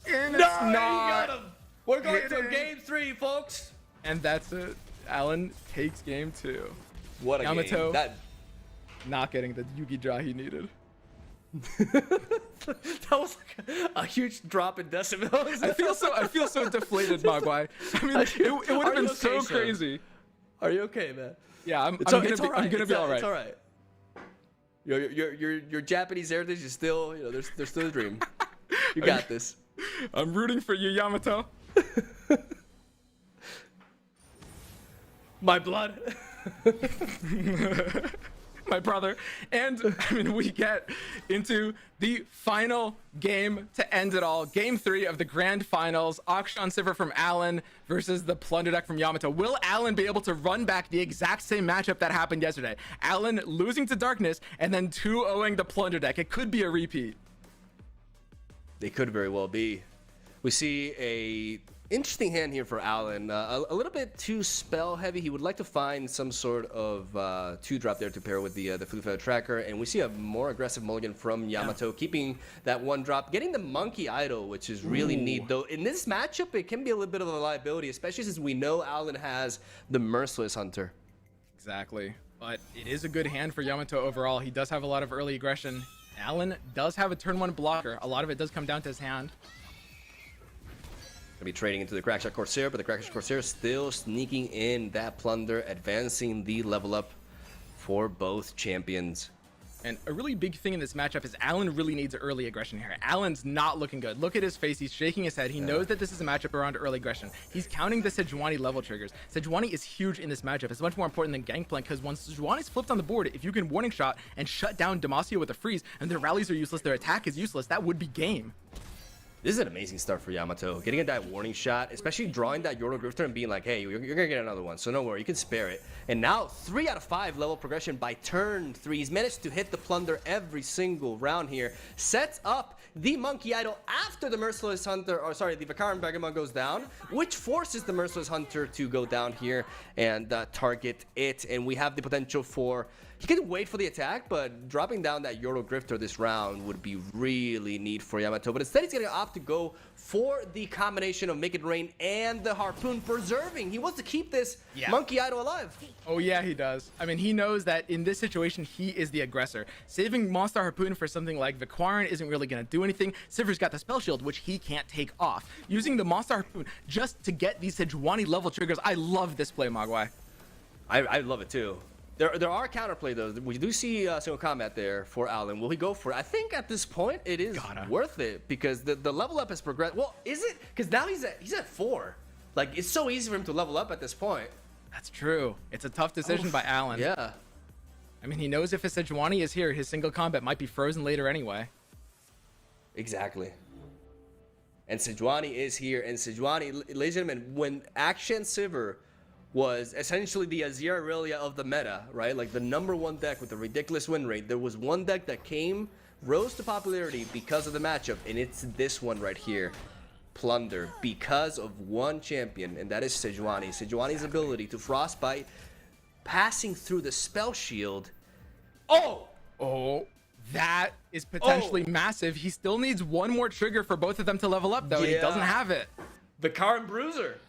And no, it's not. You got him. We're going to game 3, folks. And that's it. Alan takes game 2. What a Yamato game. Not getting the Yugi draw he needed. That was like a huge drop in decimals. I feel so deflated, Mogwai. I mean, it would have been so crazy. Are you okay, man? Yeah, I'm gonna be all right. It's all right. Your Japanese heritage is still, there's still a dream. You got this. I'm rooting for you, Yamato. My blood. My brother. And I mean, we get into the final game to end it all. Game 3 of the grand finals. Akshan Sivir from Alan versus the Plunder deck from Yamato. Will Alan be able to run back the exact same matchup that happened yesterday? Alan losing to Darkness and then 2-0ing the Plunder deck. It could be a repeat. They could very well be. We see a interesting hand here for Alan. A little bit too spell heavy. He would like to find some sort of 2-drop there to pair with the Flu Feather Tracker. And we see a more aggressive mulligan from Yamato, keeping that 1-drop, getting the Monkey Idol, which is really neat. Though in this matchup, it can be a little bit of a liability, especially since we know Alan has the Merciless Hunter. Exactly. But it is a good hand for Yamato overall. He does have a lot of early aggression. Alan does have a turn 1 blocker. A lot of it does come down to his hand. Gonna be trading into the Crackshot Corsair, but the Crackshot Corsair still sneaking in that Plunder, advancing the level up for both champions. And a really big thing in this matchup is Alan really needs early aggression here. Alan's not looking good. Look at his face. He's shaking his head. He knows that this is a matchup around early aggression. He's counting the Sejuani level triggers. Sejuani is huge in this matchup. It's much more important than Gangplank, because once Sejuani's flipped on the board, if you can Warning Shot and shut down Demacia with a freeze, and their rallies are useless, their attack is useless, that would be game. This is an amazing start for Yamato. Getting that Warning Shot, especially drawing that Yordle Grifter and being like, hey, you're going to get another one, so no worry, you can spare it. And now 3 out of 5 level progression by turn 3. He's managed to hit the Plunder every single round here. Sets up the Monkey Idol after the Merciless Hunter, or sorry, the Vakaran Bergamot goes down, which forces the Merciless Hunter to go down here and target it. And we have the potential for... He can wait for the attack, but dropping down that Yordle Grifter this round would be really neat for Yamato. But instead, he's going to opt to go for the combination of Make It Rain and the Harpoon, preserving. He wants to keep this Monkey Idol alive. Oh, yeah, he does. I mean, he knows that in this situation, he is the aggressor. Saving Monster Harpoon for something like Vakaran isn't really going to do anything. Sivir's got the Spell Shield, which he can't take off. Using the Monster Harpoon just to get these Sejuani level triggers. I love this play, Mogwai. I love it, too. There are counterplay though. We do see single combat there for Alan. Will he go for it? I think at this point it is worth it, because the level up has progressed. Well, is it? Because now he's at 4. Like, it's so easy for him to level up at this point. That's true. It's a tough decision by Alan. Yeah. I mean, he knows if his Sejuani is here, his single combat might be frozen later anyway. Exactly. And Sejuani is here, and Sejuani, ladies and gentlemen, when Akshan Sivir was essentially the Azir Aurelia of the meta, right? Like the #1 deck with a ridiculous win rate. There was one deck that rose to popularity because of the matchup, and it's this one right here. Plunder, because of one champion, and that is Sejuani. Sejuani's ability to Frostbite, passing through the Spell Shield. Oh, That is potentially massive. He still needs one more trigger for both of them to level up, though, and he doesn't have it. Vicar and Bruiser.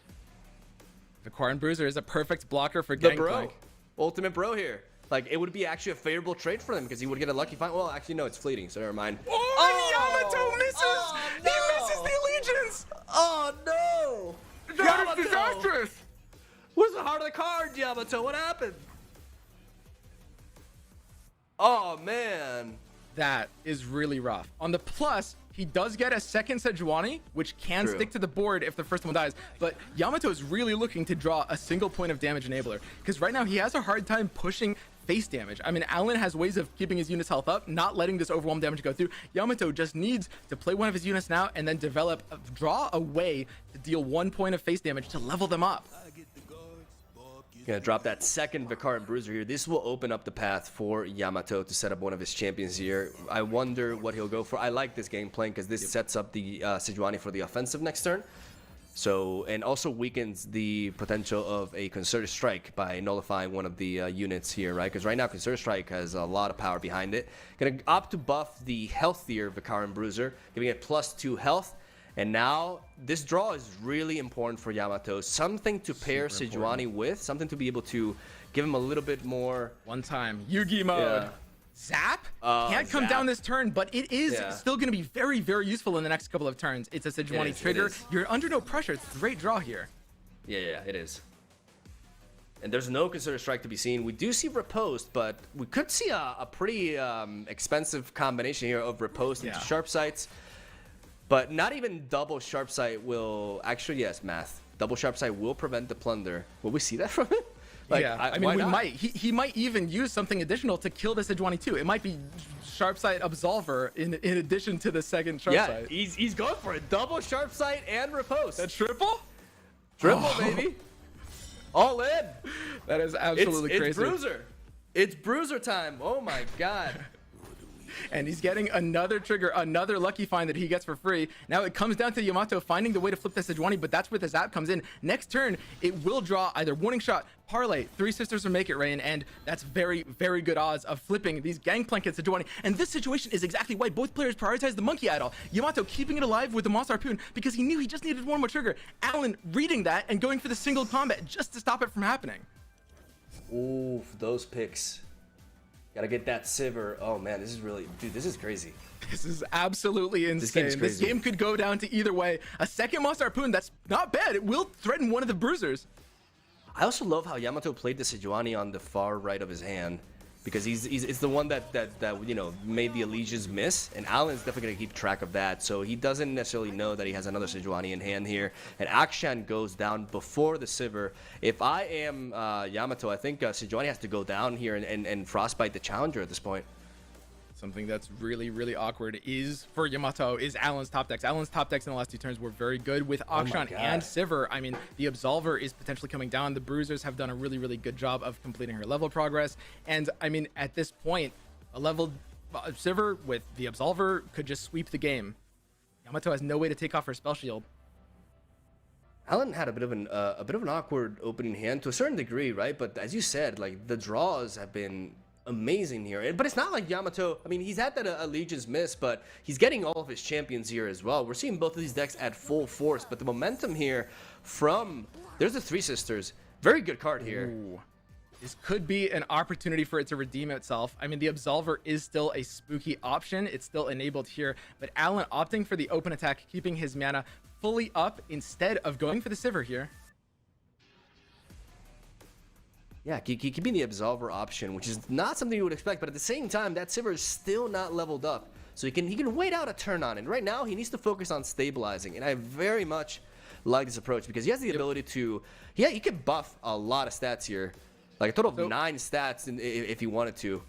Vicar and Bruiser is a perfect blocker for The Gangplank. bro. Ultimate bro here. Like, it would be actually a favorable trade for them because he would get a lucky find. Well, actually, no, it's fleeting, so never mind. Yamato misses! Oh, He no. misses the allegiance! Oh, no! That is disastrous! Where's the heart of the card, Yamato? What happened? Oh, man. That is really rough. On the plus, he does get a second Sejuani, which can True. stick to the board if the first one dies. But Yamato is really looking to draw a single point of damage enabler, because right now he has a hard time pushing face damage. I mean, Alan has ways of keeping his units' health up, not letting this overwhelm damage go through. Yamato just needs to play one of his units now and then draw a way to deal 1 point of face damage to level them up. Gonna drop that second Vicar and Bruiser here. This will open up the path for Yamato to set up one of his champions here. I wonder what he'll go for. I like this game plan because this sets up the Sejuani for the offensive next turn. So, and also weakens the potential of a Concerted Strike by nullifying one of the units here, right? Because right now Concerted Strike has a lot of power behind it. Gonna opt to buff the healthier Vicar and Bruiser, giving it +2 health. And now this draw is really important for Yamato. Something to pair Sejuani with, something to be able to give him a little bit more. One time, Yugi mode. Yeah. Zap can't come Zap. down this turn, but it is still going to be very, very useful in the next couple of turns. It's a Sejuani trigger. You're under no pressure. It's a great draw here. Yeah, it is. And there's no Concerted Strike to be seen. We do see Riposte, but we could see a pretty expensive combination here of Riposte into Sharp Sights. But not even double Sharp Sight will... Actually, yes, math. Double Sharp Sight will prevent the plunder. Will we see that from him? Like, yeah, I mean, we might. He might even use something additional to kill the Sejuani too. It might be Sharp Sight Absolver in addition to the second Sharp Sight. Yeah, he's going for a double Sharp Sight and Riposte. A triple? Triple, baby. All in. That is absolutely crazy. It's Bruiser. It's Bruiser time. Oh my god. And he's getting another trigger, another lucky find that he gets for free. Now it comes down to Yamato finding the way to flip the Sejuani, but that's where the Zap comes in. Next turn, it will draw either Warning Shot, Parlay, Three Sisters, or Make It Rain, and that's very, very good odds of flipping these Gangplank and Sejuani. And this situation is exactly why both players prioritize the Monkey Idol. Yamato keeping it alive with the Moss Harpoon because he knew he just needed one more trigger. Alan reading that and going for the single combat just to stop it from happening. Ooh, those picks. Gotta get that Sivir. Oh man, this is really, dude, this is crazy. This is absolutely insane. This game could go down to either way. A second Moss Harpoon, that's not bad. It will threaten one of the Bruisers. I also love how Yamato played the Sejuani on the far right of his hand, because it's the one that you know made the Allegiance miss, and Alan's definitely gonna keep track of that, so he doesn't necessarily know that he has another Sejuani in hand here. And Akshan goes down before the Sivir. If I am Yamato, I think Sejuani has to go down here and frostbite the challenger at this point. Something that's really, really awkward is for Yamato is Alan's top decks. Alan's top decks in the last two turns were very good with Akshan and Sivir. I mean, the Absolver is potentially coming down. The Bruisers have done a really, really good job of completing her level progress. And I mean, at this point, a leveled Sivir with the Absolver could just sweep the game. Yamato has no way to take off her spell shield. Alan had a bit of an awkward opening hand to a certain degree, right? But as you said, like the draws have been amazing here. But it's not like Yamato, I mean, he's had that Allegiance miss, but he's getting all of his champions here as well. We're seeing both of these decks at full force, but the momentum here from, there's the Three Sisters. Very good card here. Ooh. This could be an opportunity for it to redeem itself. I mean, the Absolver is still a spooky option. It's still enabled here, but Alan opting for the open attack, keeping his mana fully up instead of going for the Sivir here. Yeah, keeping the Absolver option, which is not something you would expect, but at the same time, that Sivir is still not leveled up. So he can wait out a turn on it. Right now, he needs to focus on stabilizing, and I very much like this approach because he has the ability to, yeah, he can buff a lot of stats here. Like a total of 9 stats if he wanted to.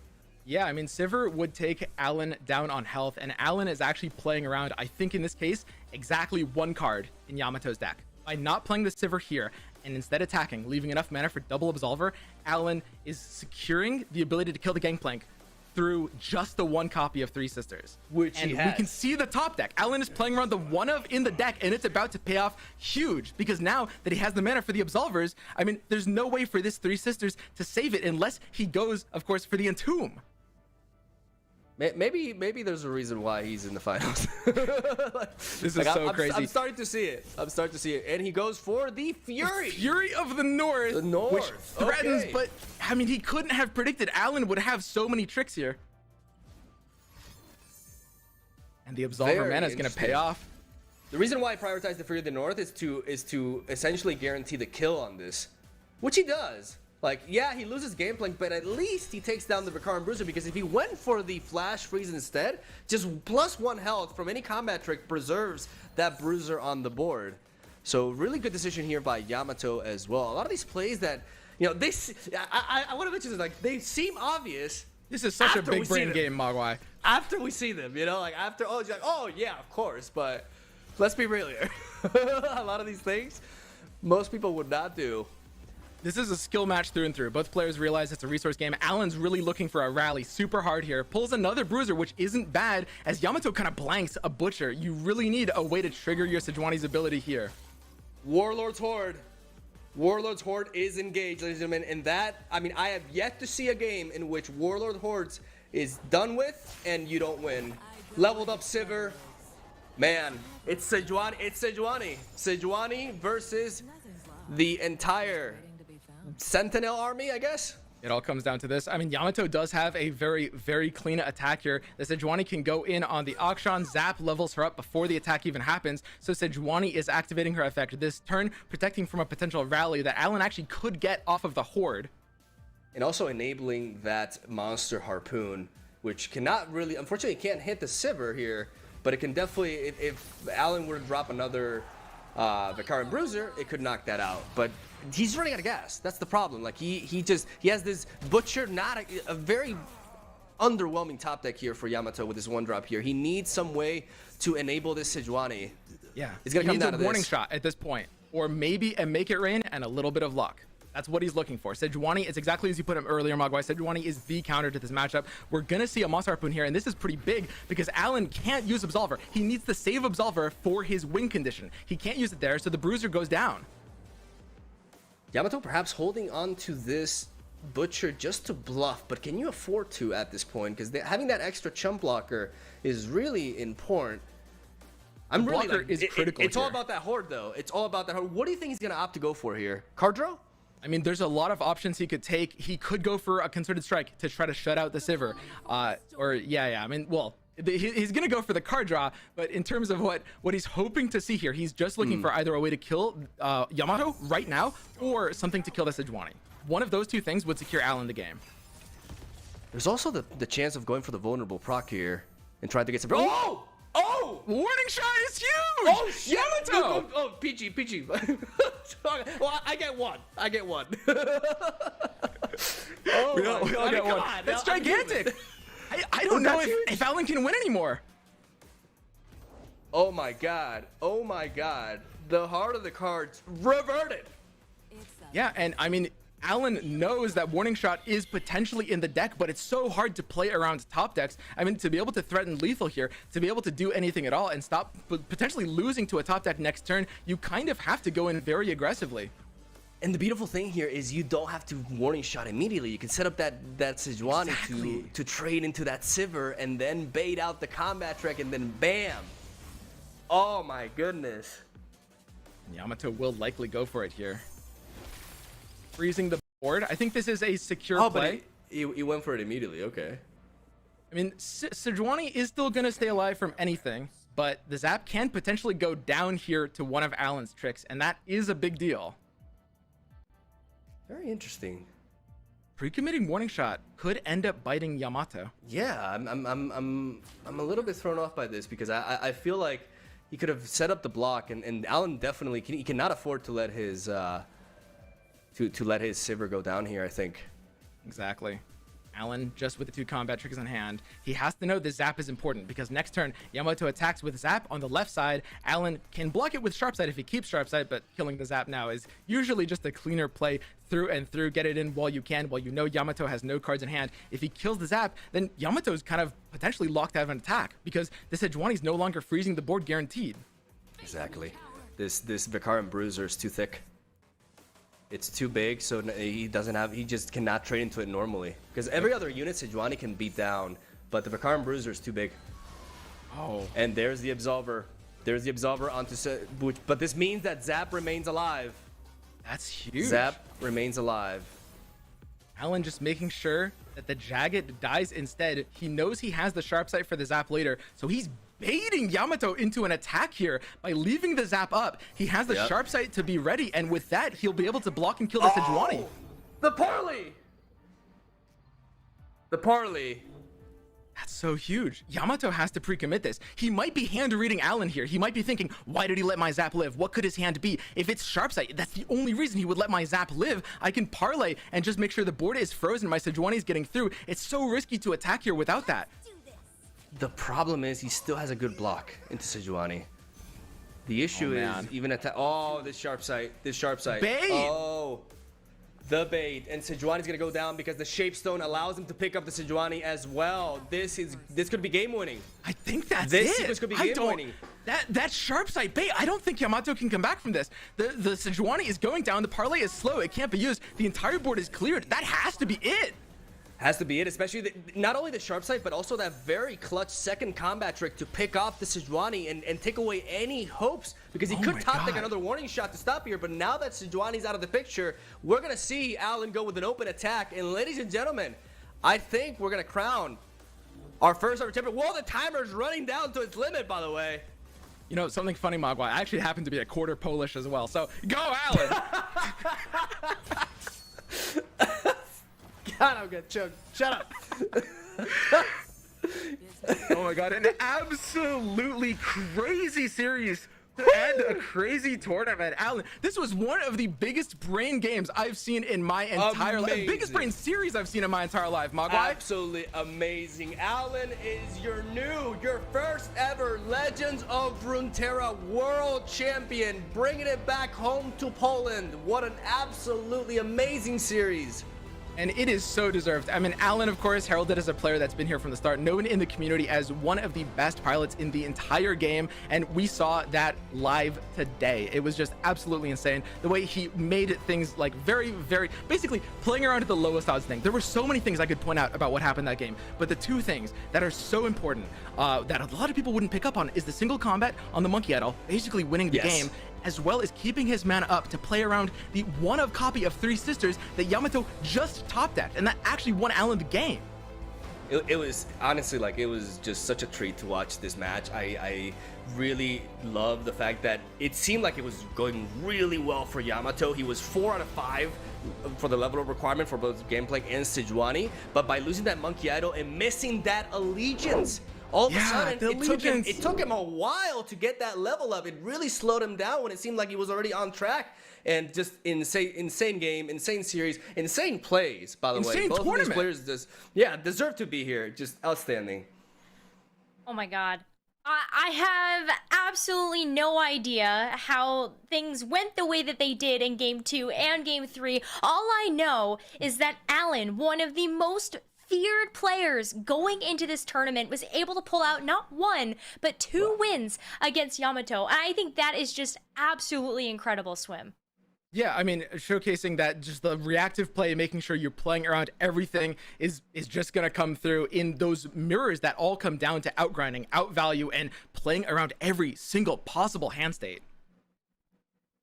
Yeah, I mean, Sivir would take Alan down on health, and Alan is actually playing around, I think in this case, exactly one card in Yamato's deck. By not playing the Sivir here, and instead attacking, leaving enough mana for double Absolver, Alan is securing the ability to kill the Gangplank through just the one copy of Three Sisters. Which and he has. we can see the top deck. Alan is playing around the one of in the deck, and it's about to pay off huge, because now that he has the mana for the Absolvers, I mean, there's no way for this Three Sisters to save it unless he goes, of course, for the Entomb. Maybe there's a reason why he's in the finals. This is so crazy. I'm starting to see it. And he goes for the Fury. Fury of the North. The North. Which threatens, Okay. but I mean, he couldn't have predicted Alan would have so many tricks here. And the Absolver Very mana is going to pay interesting. off. The reason why I prioritize the Fury of the North is to essentially guarantee the kill on this, which he does. Like, yeah, he loses gameplay, but at least he takes down the Vicar and Bruiser, because if he went for the Flash Freeze instead, just +1 health from any combat trick preserves that Bruiser on the board. So really good decision here by Yamato as well. A lot of these plays that, you know, I want to mention this, like, they seem obvious. This is such a after we big see brain them. game, Mogwai. After we see them, you know, like after, oh, it's like, oh yeah, of course, but let's be real here. A lot of these things, most people would not do. This is a skill match through and through. Both players realize it's a resource game. Alan's really looking for a rally super hard here. Pulls another Bruiser, which isn't bad, as Yamato kind of blanks a Butcher. You really need a way to trigger your Sejuani's ability here. Warlord's Horde. Warlord's Horde is engaged, ladies and gentlemen, and that, I mean, I have yet to see a game in which Warlord Hordes is done with and you don't win. Leveled up Sivir. Man, it's Sejuani. Sejuani versus the entire Sentinel army, I guess. It all comes down to this. I mean, Yamato does have a very, very clean attack here. The Sejuani can go in on the Akshan, zap levels her up before the attack even happens. So Sejuani is activating her effect this turn, protecting from a potential rally that Alan actually could get off of the Horde. And also enabling that monster harpoon, which cannot really, unfortunately, can't hit the Sivir here, but it can definitely, if Alan were to drop another Vicar and Bruiser, it could knock that out. But he's running out of gas. That's the problem. Like he has this Butcher, not a very underwhelming top deck here for Yamato with this 1-drop here. He needs some way to enable this Sejuani. Yeah, he's gonna he come needs down a to warning this. shot at this point, or maybe a Make It Rain and a little bit of luck. That's what he's looking for. Sejuani is exactly as you put him earlier, Mogwai. Sejuani is the counter to this matchup. We're going to see a Monster Harpoon here, and this is pretty big because Alan can't use Absolver. He needs to save Absolver for his win condition. He can't use it there, so the Bruiser goes down. Yamato perhaps holding on to this Butcher just to bluff, but can you afford to at this point? Because having that extra chump blocker is really important. I'm really blocker is critical It's all here. about that Horde, though. It's all about that Horde. What do you think he's going to opt to go for here? Card draw? I mean, there's a lot of options he could take. He could go for a Concerted Strike to try to shut out the Sivir. I mean, well, he's going to go for the card draw, but in terms of what he's hoping to see here, he's just looking for either a way to kill Yamato right now or something to kill the Sejuani. One of those two things would secure Alan the game. There's also the chance of going for the vulnerable proc here and trying to get some... Oh! Oh! Warning shot is huge! Oh, shit! Yamato! Oh, PG. Well, I get one. Oh, We all get one. That's gigantic! I don't know if Alan can win anymore. Oh my god. The heart of the cards reverted. Yeah, and I mean, Alan knows that Warning Shot is potentially in the deck, but it's so hard to play around top decks. I mean, to be able to threaten lethal here, to be able to do anything at all and stop potentially losing to a top deck next turn, you kind of have to go in very aggressively. And the beautiful thing here is you don't have to Warning Shot immediately. You can set up that Sejuani to trade into that Sivir and then bait out the combat trick and then bam. Oh my goodness. Yamato will likely go for it here. Freezing the board. I think this is a secure play. But he went for it immediately. Okay. I mean, Sejuani is still going to stay alive from anything, but the zap can potentially go down here to one of Alan's tricks, and that is a big deal. Very interesting. Pre-committing Warning Shot could end up biting Yamato. Yeah, I'm a little bit thrown off by this because I feel like he could have set up the block and Alan definitely he cannot afford to let his to let his Sivir go down here, I think. Exactly. Alan, just with the 2 combat triggers in hand, he has to know this zap is important because next turn, Yamato attacks with zap on the left side. Alan can block it with sharp side if he keeps sharp side, but killing the zap now is usually just a cleaner play through and through. Get it in while you can, while you know Yamato has no cards in hand. If he kills the zap, then Yamato's kind of potentially locked out of an attack because the Sejuani's no longer freezing the board guaranteed. Exactly. This Vicar and Bruiser is too thick. It's too big, so he just cannot trade into it normally. Because every other unit Sejuani can beat down but the Vikaran Bruiser is too big. Oh. And there's the Absolver. There's the Absolver onto but this means that Zap remains alive. That's huge. Zap remains alive. Alan just making sure that the Jagged dies instead. He knows he has the Sharp Sight for the Zap later, so he's baiting Yamato into an attack here by leaving the Zap up. He has the Sharp Sight to be ready, and with that, he'll be able to block and kill the Sejuani. The parley! The parley. That's so huge. Yamato has to pre-commit this. He might be hand reading Alan here. He might be thinking, why did he let my Zap live? What could his hand be? If it's Sharp Sight, that's the only reason he would let my Zap live. I can parlay and just make sure the board is frozen. My Sejuani is getting through. It's so risky to attack here without that. The problem is he still has a good block into Sejuani. The issue is even attack. Oh, this Sharp Sight. This Sharp Sight. Bait! Oh. The bait, and Sejuani's gonna go down because the Shapestone allows him to pick up the Sejuani as well. This could be game winning. I think that's this it. This could be game winning. That Sharp Sight bait, I don't think Yamato can come back from this. The Sejuani is going down. The parlay is slow. It can't be used. The entire board is cleared. That has to be it. Has to be it, especially not only the Sharp Sight, but also that very clutch second combat trick to pick off the Sejuani and take away any hopes, because he could top deck another warning shot to stop here, but now that Sejuani's out of the picture, we're going to see Alan go with an open attack, and ladies and gentlemen, I think we're going to crown our first ever champion. Whoa, the timer's running down to its limit, by the way. You know, something funny, Mogwai, I actually happen to be a quarter Polish as well, so go, Alan! God, I'm gonna choke. Shut up. Oh my god, an absolutely crazy series and a crazy tournament. Alan, this was one of the biggest brain games I've seen in my entire life. Biggest brain series I've seen in my entire life, Mogwai. Absolutely amazing. Alan is your first ever Legends of Runeterra World Champion, bringing it back home to Poland. What an absolutely amazing series. And it is so deserved. I mean, Alan, of course, heralded as a player that's been here from the start, known in the community as one of the best pilots in the entire game, and we saw that live today. It was just absolutely insane. The way he made things like very, basically playing around at the lowest odds thing. There were so many things I could point out about what happened that game, but the two things that are so important that a lot of people wouldn't pick up on is the single combat on the Monkey Idol, basically winning the game, as well as keeping his mana up to play around the one-of copy of Three Sisters that Yamato just top decked, and that actually won Alan the game. It was honestly, like, it was just such a treat to watch this match. I really love the fact that it seemed like it was going really well for Yamato. He was 4 out of 5 for the level of requirement for both Gameplay and Sejuani, but by losing that Monkey Idol and missing that allegiance, all of a sudden, it took him a while to get that level up. It really slowed him down when it seemed like he was already on track. And just insane game, insane series, insane plays, by the way. Both of these players deserve to be here. Just outstanding. Oh my god. I have absolutely no idea how things went the way that they did in Game 2 and Game 3. All I know is that Alan, one of the most feared players going into this tournament, was able to pull out not one, but 2 wins against Yamato. I think that is just absolutely incredible, Swim. Yeah, I mean, showcasing that just the reactive play, making sure you're playing around everything is just going to come through in those mirrors that all come down to outgrinding, outvalue, and playing around every single possible hand state.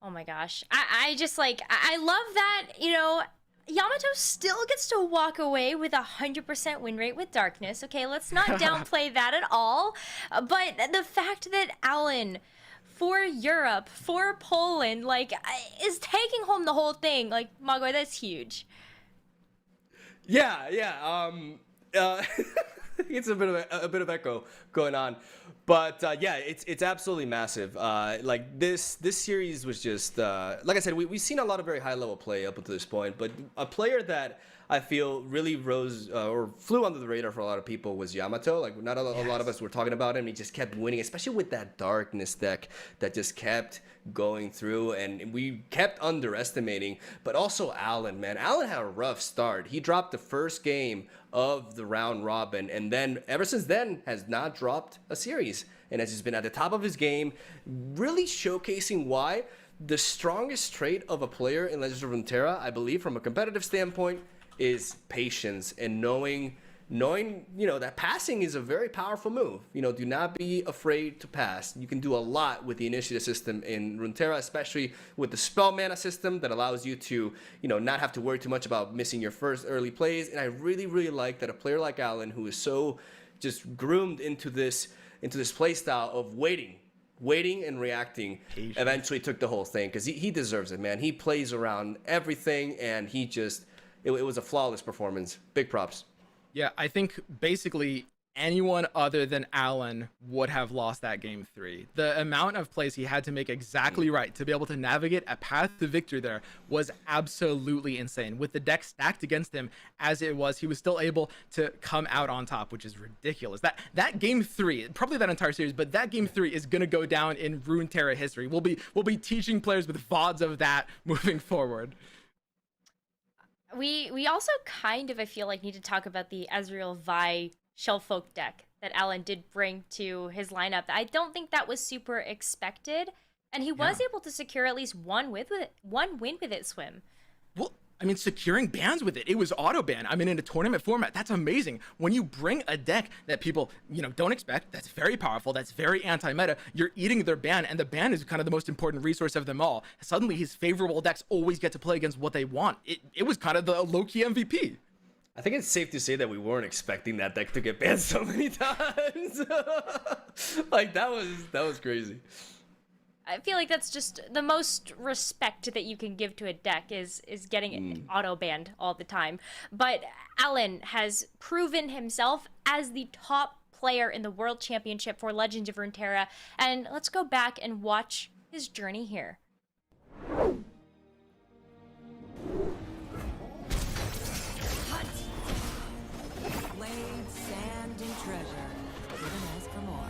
Oh my gosh. I just like, I love that, you know, Yamato still gets to walk away with 100% win rate with Darkness. Okay, let's not downplay that at all. But the fact that Alan, for Europe, for Poland, like, is taking home the whole thing, like, Mogwai, that's huge. Yeah. It's a bit of echo going on, but yeah, it's absolutely massive. Like this series was just like I said, we've seen a lot of very high level play up until this point, but a player that I feel really rose or flew under the radar for a lot of people was Yamato. Like, not a lot of us were talking about him. He just kept winning, especially with that Darkness deck that just kept going through, and we kept underestimating. But also Alan, man. Alan had a rough start. He dropped the first game of the round robin, and then ever since then has not dropped a series, and has just been at the top of his game, really showcasing why the strongest trait of a player in Legends of Runeterra, I believe, from a competitive standpoint, is patience and knowing knowing, that passing is a very powerful move. Do not be afraid to pass. You can do a lot with the initiative system in Runeterra, especially with the spell mana system that allows you to, not have to worry too much about missing your first early plays. And I really, really like that a player like Alan, who is so just groomed into this play style of waiting and reacting, eventually took the whole thing, because he deserves it, man. He plays around everything, and it was a flawless performance. Big props. Yeah, I think basically anyone other than Alan would have lost that game 3. The amount of plays he had to make exactly right to be able to navigate a path to victory there was absolutely insane. With the deck stacked against him as it was, he was still able to come out on top, which is ridiculous. That game 3, probably that entire series, but that game 3 is going to go down in Runeterra history. We'll be teaching players with VODs of that moving forward. We also kind of, I feel like, need to talk about the Ezreal Vi Shellfolk deck that Alan did bring to his lineup. I don't think that was super expected, and he was able to secure at least one win with it, Swim. Well, I mean, securing bans with it. It was auto ban. I mean, in a tournament format, that's amazing. When you bring a deck that people, don't expect, that's very powerful, that's very anti-meta, you're eating their ban, and the ban is kind of the most important resource of them all. Suddenly, his favorable decks always get to play against what they want. It was kind of the low-key MVP. I think it's safe to say that we weren't expecting that deck to get banned so many times. Like, that was crazy. I feel like that's just the most respect that you can give to a deck is getting it auto banned all the time. But Alan has proven himself as the top player in the World Championship for Legends of Runeterra, and let's go back and watch his journey here. Blade, sand, and treasure. Couldn't ask for more.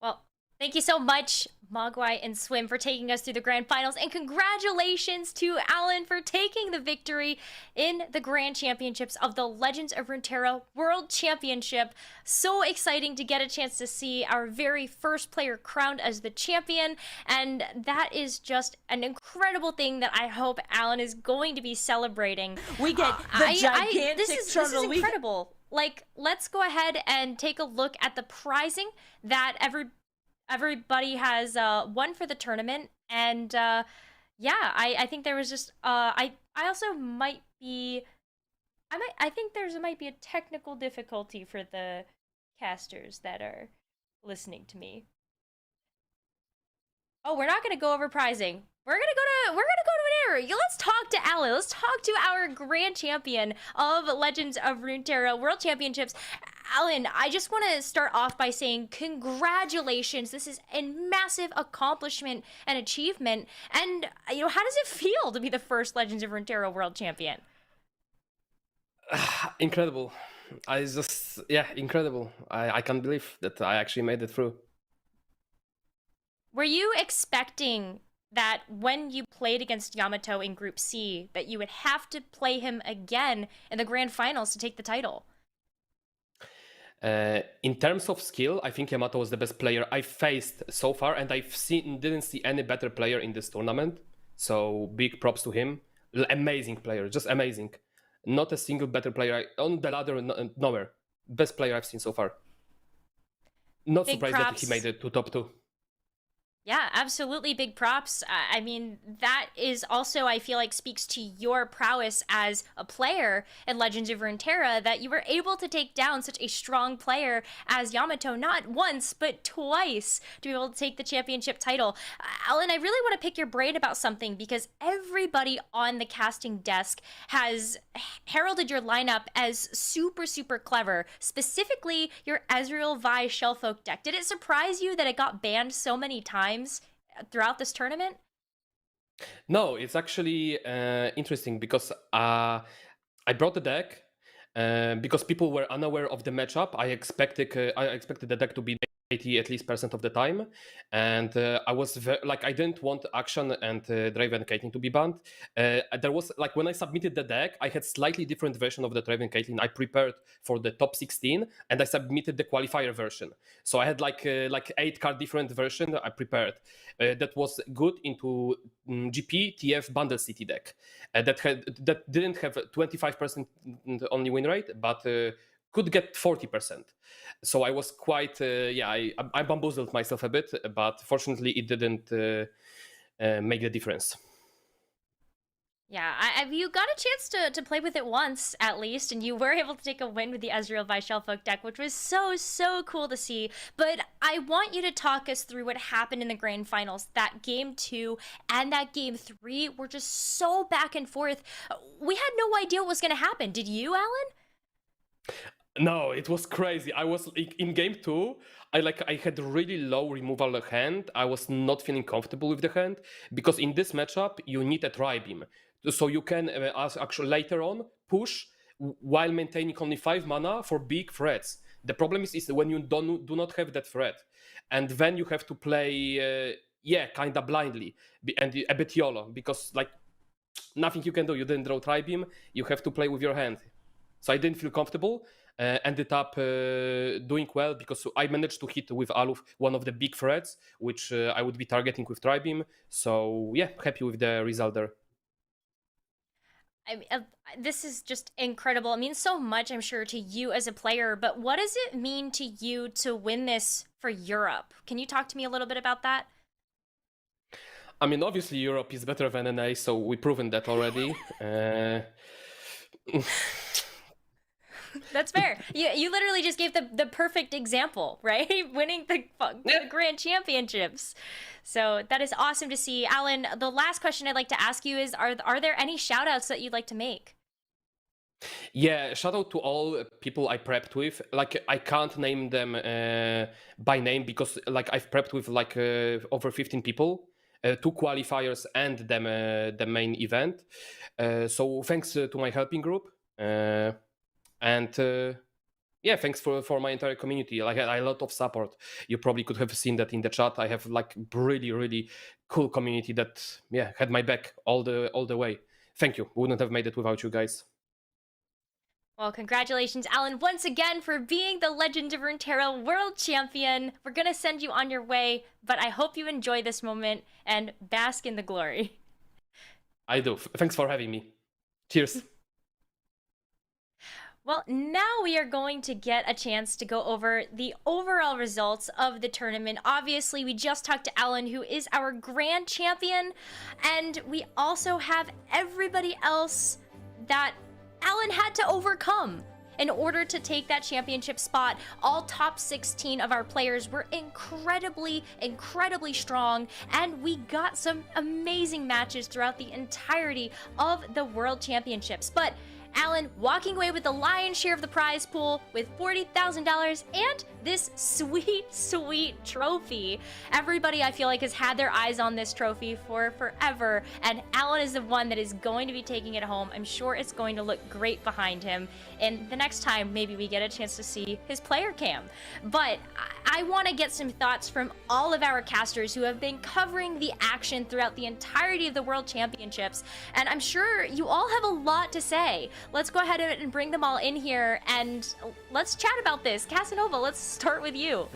Well, thank you so much, Mogwai and Swim, for taking us through the grand finals, and congratulations to Alan for taking the victory in the grand championships of the Legends of Runeterra World Championship. So exciting to get a chance to see our very first player crowned as the champion, and that is just an incredible thing that I hope Alan is going to be celebrating. We get the gigantic this is turtle. incredible. Like, let's go ahead and take a look at the prizing that everybody has won for the tournament. And yeah, I think there was just I also might be I think might be a technical difficulty for the casters that are listening to me. Oh, we're not gonna go over prizing. We're gonna go to an error. Let's talk to Alan. Let's talk to our grand champion of Legends of Runeterra World Championships. Alan, I just want to start off by saying congratulations. This is a massive accomplishment and achievement. And how does it feel to be the first Legends of Runeterra World Champion? Incredible. Incredible. I can't believe that I actually made it through. Were you expecting that when you played against Yamato in Group C, that you would have to play him again in the grand finals to take the title? In terms of skill, I think Yamato was the best player I've faced so far, and didn't see any better player in this tournament. So big props to him. Amazing player, just amazing. Not a single better player on the ladder, nowhere. Best player I've seen so far. Not Big surprised props. that he made it to top 2. Yeah, absolutely. Big props. I mean, that is also, I feel like, speaks to your prowess as a player in Legends of Runeterra, that you were able to take down such a strong player as Yamato, not once, but twice, to be able to take the championship title. Alan, I really want to pick your brain about something, because everybody on the casting desk has heralded your lineup as super, super clever, specifically your Ezreal Vi Shellfolk deck. Did it surprise you that it got banned so many times throughout this tournament? No, it's actually interesting because I brought the deck because people were unaware of the matchup. I expected the deck to be 80 at least % of the time, and I was I didn't want Action and Draven Caitlyn to be banned. There was when I submitted the deck, I had slightly different version of the Draven Caitlyn. I prepared for the top 16, and I submitted the qualifier version. So I had 8-card different version I prepared. That was good into GP TF Bundle City deck. That didn't have 25% only win rate, but could get 40%. So I was quite, I bamboozled myself a bit, but fortunately it didn't make the difference. Yeah, you got a chance to play with it once, at least, and you were able to take a win with the Ezreal Vi Shellfolk deck, which was so, so cool to see. But I want you to talk us through what happened in the grand finals. That game 2 and that game 3 were just so back and forth. We had no idea what was going to happen. Did you, Alan? No, it was crazy. I was in game 2. I had really low removal hand. I was not feeling comfortable with the hand because in this matchup you need a Tri-Beam, so you can actually later on push while maintaining only 5 mana for big threats. The problem is when you do not have that threat, and then you have to play kinda blindly and a bit YOLO because nothing you can do. You didn't draw Tri-Beam. You have to play with your hand. So I didn't feel comfortable. Ended up doing well because I managed to hit with Aluf one of the big threats, which I would be targeting with Tri-Beam. So yeah, happy with the result there. I mean, this is just incredible. It means so much, I'm sure, to you as a player, but what does it mean to you to win this for Europe? Can you talk to me a little bit about that? I mean, obviously Europe is better than NA, so we've proven that already. That's fair. You literally just gave the perfect example, right? Winning the Grand Championships. So that is awesome to see. Alan, the last question I'd like to ask you is, are there any shout outs that you'd like to make? Yeah, shout out to all people I prepped with. I can't name them by name because I've prepped with over 15 people, 2 qualifiers and the main event. So thanks to my helping group. And thanks for my entire community. I had a lot of support. You probably could have seen that in the chat. I have really, really cool community that had my back all the way. Thank you. Wouldn't have made it without you guys. Well, congratulations, Alan, once again for being the Legend of Runeterra World Champion. We're gonna send you on your way, but I hope you enjoy this moment and bask in the glory. I do. Thanks for having me. Cheers. Well, now we are going to get a chance to go over the overall results of the tournament. Obviously, we just talked to Alan, who is our grand champion, and we also have everybody else that Alan had to overcome in order to take that championship spot. All top 16 of our players were incredibly, incredibly strong, and we got some amazing matches throughout the entirety of the World Championships. But Alan walking away with the lion's share of the prize pool with $40,000 and this sweet, sweet trophy. Everybody, I feel like, has had their eyes on this trophy for forever, and Alan is the one that is going to be taking it home. I'm sure it's going to look great behind him, and the next time maybe we get a chance to see his player cam. But I want to get some thoughts from all of our casters who have been covering the action throughout the entirety of the World Championships, and I'm sure you all have a lot to say. let's go ahead and bring them all in here and let's chat about this. Casanova, let's start with you.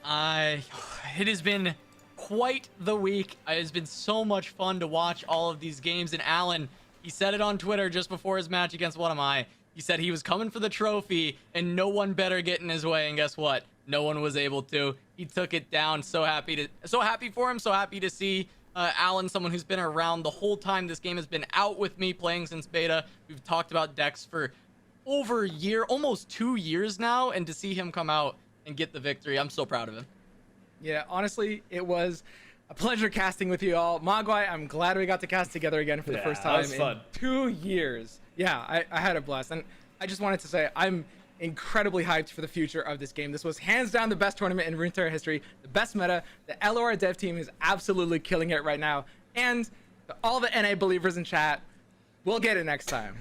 It has been quite the week. It has been so much fun to watch all of these games. And Alan, he said it on Twitter just before his match against What Am I? He said he was coming for the trophy and no one better get in his way. And guess what? No one was able to. He took it down. So happy for him. So happy to see Alan, someone who's been around the whole time this game has been out with me, playing since beta. We've talked about decks for over a year, almost 2 years now, and to see him come out and get the victory, I'm so proud of him. Yeah, honestly, it was a pleasure casting with you all. Mogwai, I'm glad we got to cast together again for the first time in 2 years. Yeah, I had a blast. And I just wanted to say I'm incredibly hyped for the future of this game. This was hands down the best tournament in Runeterra history, the best meta. The LOR dev team is absolutely killing it right now. And all the NA believers in chat, we'll get it next time.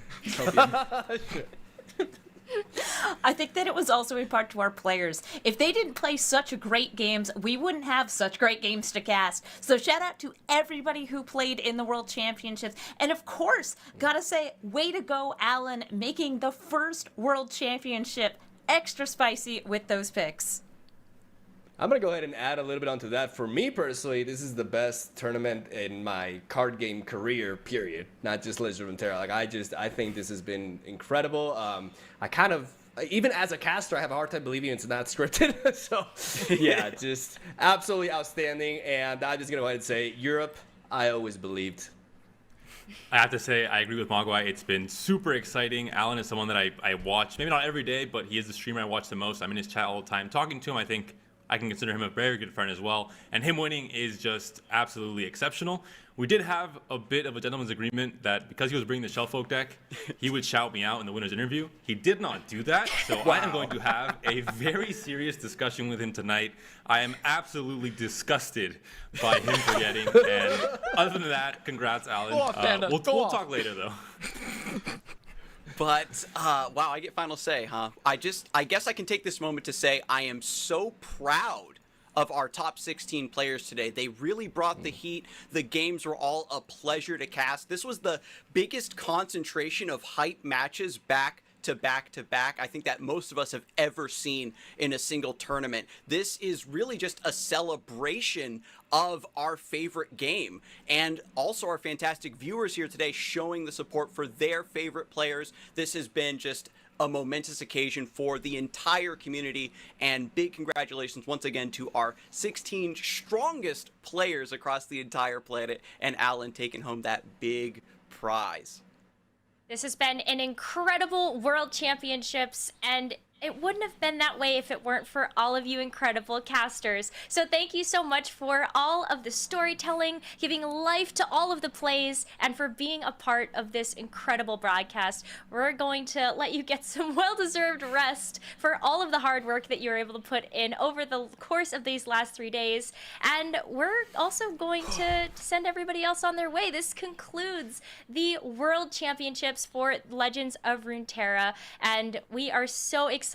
I think that it was also in part to our players. If they didn't play such great games, we wouldn't have such great games to cast. So shout out to everybody who played in the World Championships. And of course, gotta say, way to go, Alan, making the first World Championship extra spicy with those picks. I'm going to go ahead and add a little bit onto that. For me personally, this is the best tournament in my card game career, period. Not just Legend of Runeterra. Like, I think this has been incredible. I kind of, even as a caster, I have a hard time believing it's not scripted. So, yeah, just absolutely outstanding. And I'm just going to go ahead and say, Europe, I always believed. I have to say, I agree with Mogwai. It's been super exciting. Alan is someone that I watch, maybe not every day, but he is the streamer I watch the most. I'm in his chat all the time. Talking to him, I think I can consider him a very good friend as well. And him winning is just absolutely exceptional. We did have a bit of a gentleman's agreement that because he was bringing the Shellfolk deck, he would shout me out in the winner's interview. He did not do that, so I am going to have a very serious discussion with him tonight. I am absolutely disgusted by him forgetting. And other than that, congrats, Alan. We'll talk later, though. But, wow, I get final say, huh? I guess I can take this moment to say I am so proud of our top 16 players today. They really brought the heat. The games were all a pleasure to cast. This was the biggest concentration of hype matches back to back to back, I think, that most of us have ever seen in a single tournament. This is really just a celebration of our favorite game, and also our fantastic viewers here today showing the support for their favorite players. This has been just a momentous occasion for the entire community, and big congratulations once again to our 16 strongest players across the entire planet, and Alan taking home that big prize. This has been an incredible World Championships, and it wouldn't have been that way if it weren't for all of you incredible casters. So thank you so much for all of the storytelling, giving life to all of the plays, and for being a part of this incredible broadcast. We're going to let you get some well-deserved rest for all of the hard work that you were able to put in over the course of these last 3 days. And we're also going to send everybody else on their way. This concludes the World Championships for Legends of Runeterra, and we are so excited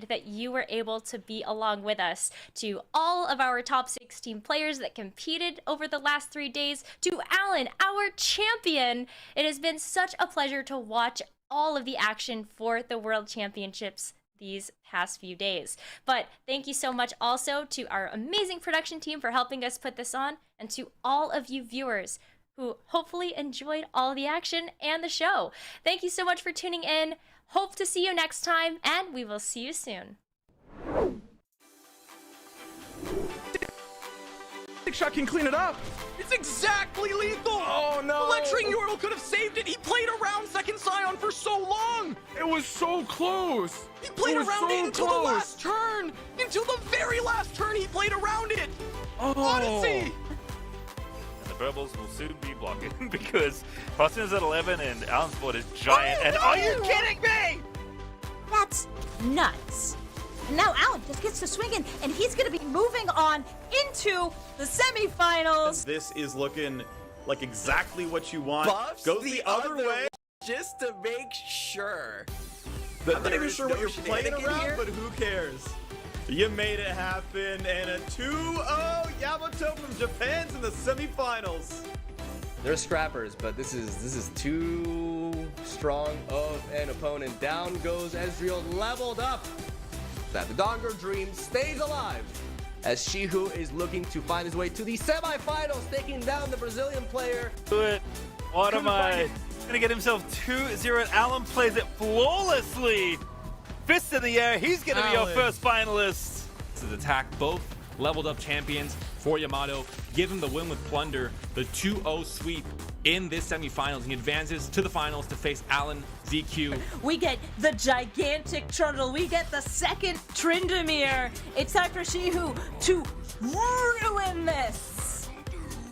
that you were able to be along with us. To all of our top 16 players that competed over the last 3 days, to Alan, our champion, it has been such a pleasure to watch all of the action for the World Championships these past few days. But thank you so much also to our amazing production team for helping us put this on, and to all of you viewers who hopefully enjoyed all the action and the show. Thank you so much for tuning in. Hope to see you next time, and we will see you soon. Big Shot can clean it up. It's exactly lethal! Oh no! Lecturing Yordle could have saved it! He played around second Scion for so long! It was so close! He played around it until the last turn! Until the very last turn he played around it! Oh. Odyssey! And the Rebels will soon be blocking because Boston is at 11 and Alan's board is giant. And are you kidding me? That's nuts. And now Alan just gets to swing in, and he's going to be moving on into the semifinals. This is looking like exactly what you want. Buffs Goes the other way. just to make sure. I'm not even sure what you're playing around, here. but who cares? You made it happen, and a 2-0 Yamato from Japan's in the semifinals. They're scrappers, but this is too strong of an opponent. Down goes Ezreal, leveled up. That the Donger dream stays alive as Shihu is looking to find his way to the semifinals, taking down the Brazilian player. Do it. What am I? Gonna get himself 2-0, and Alan plays it flawlessly. Fist in the air. He's gonna be our first finalist. This is attack both leveled up champions for Yamato. Give him the win with Plunder, the 2-0 sweep in this semifinals. He advances to the finals to face Alan, ZQ. We get the gigantic turtle. We get the second Tryndamere. It's time for Shihu to ruin this.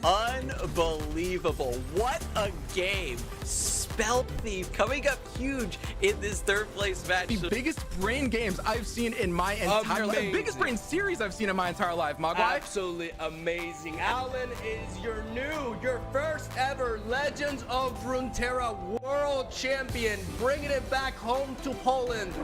Unbelievable. What a game. Spell Thief coming up huge in this third place match. The biggest brain games I've seen in my entire life. The biggest brain series I've seen in my entire life, Mogwai. Absolutely amazing. Alan is your first ever Legends of Runeterra World Champion, bringing it back home to Poland.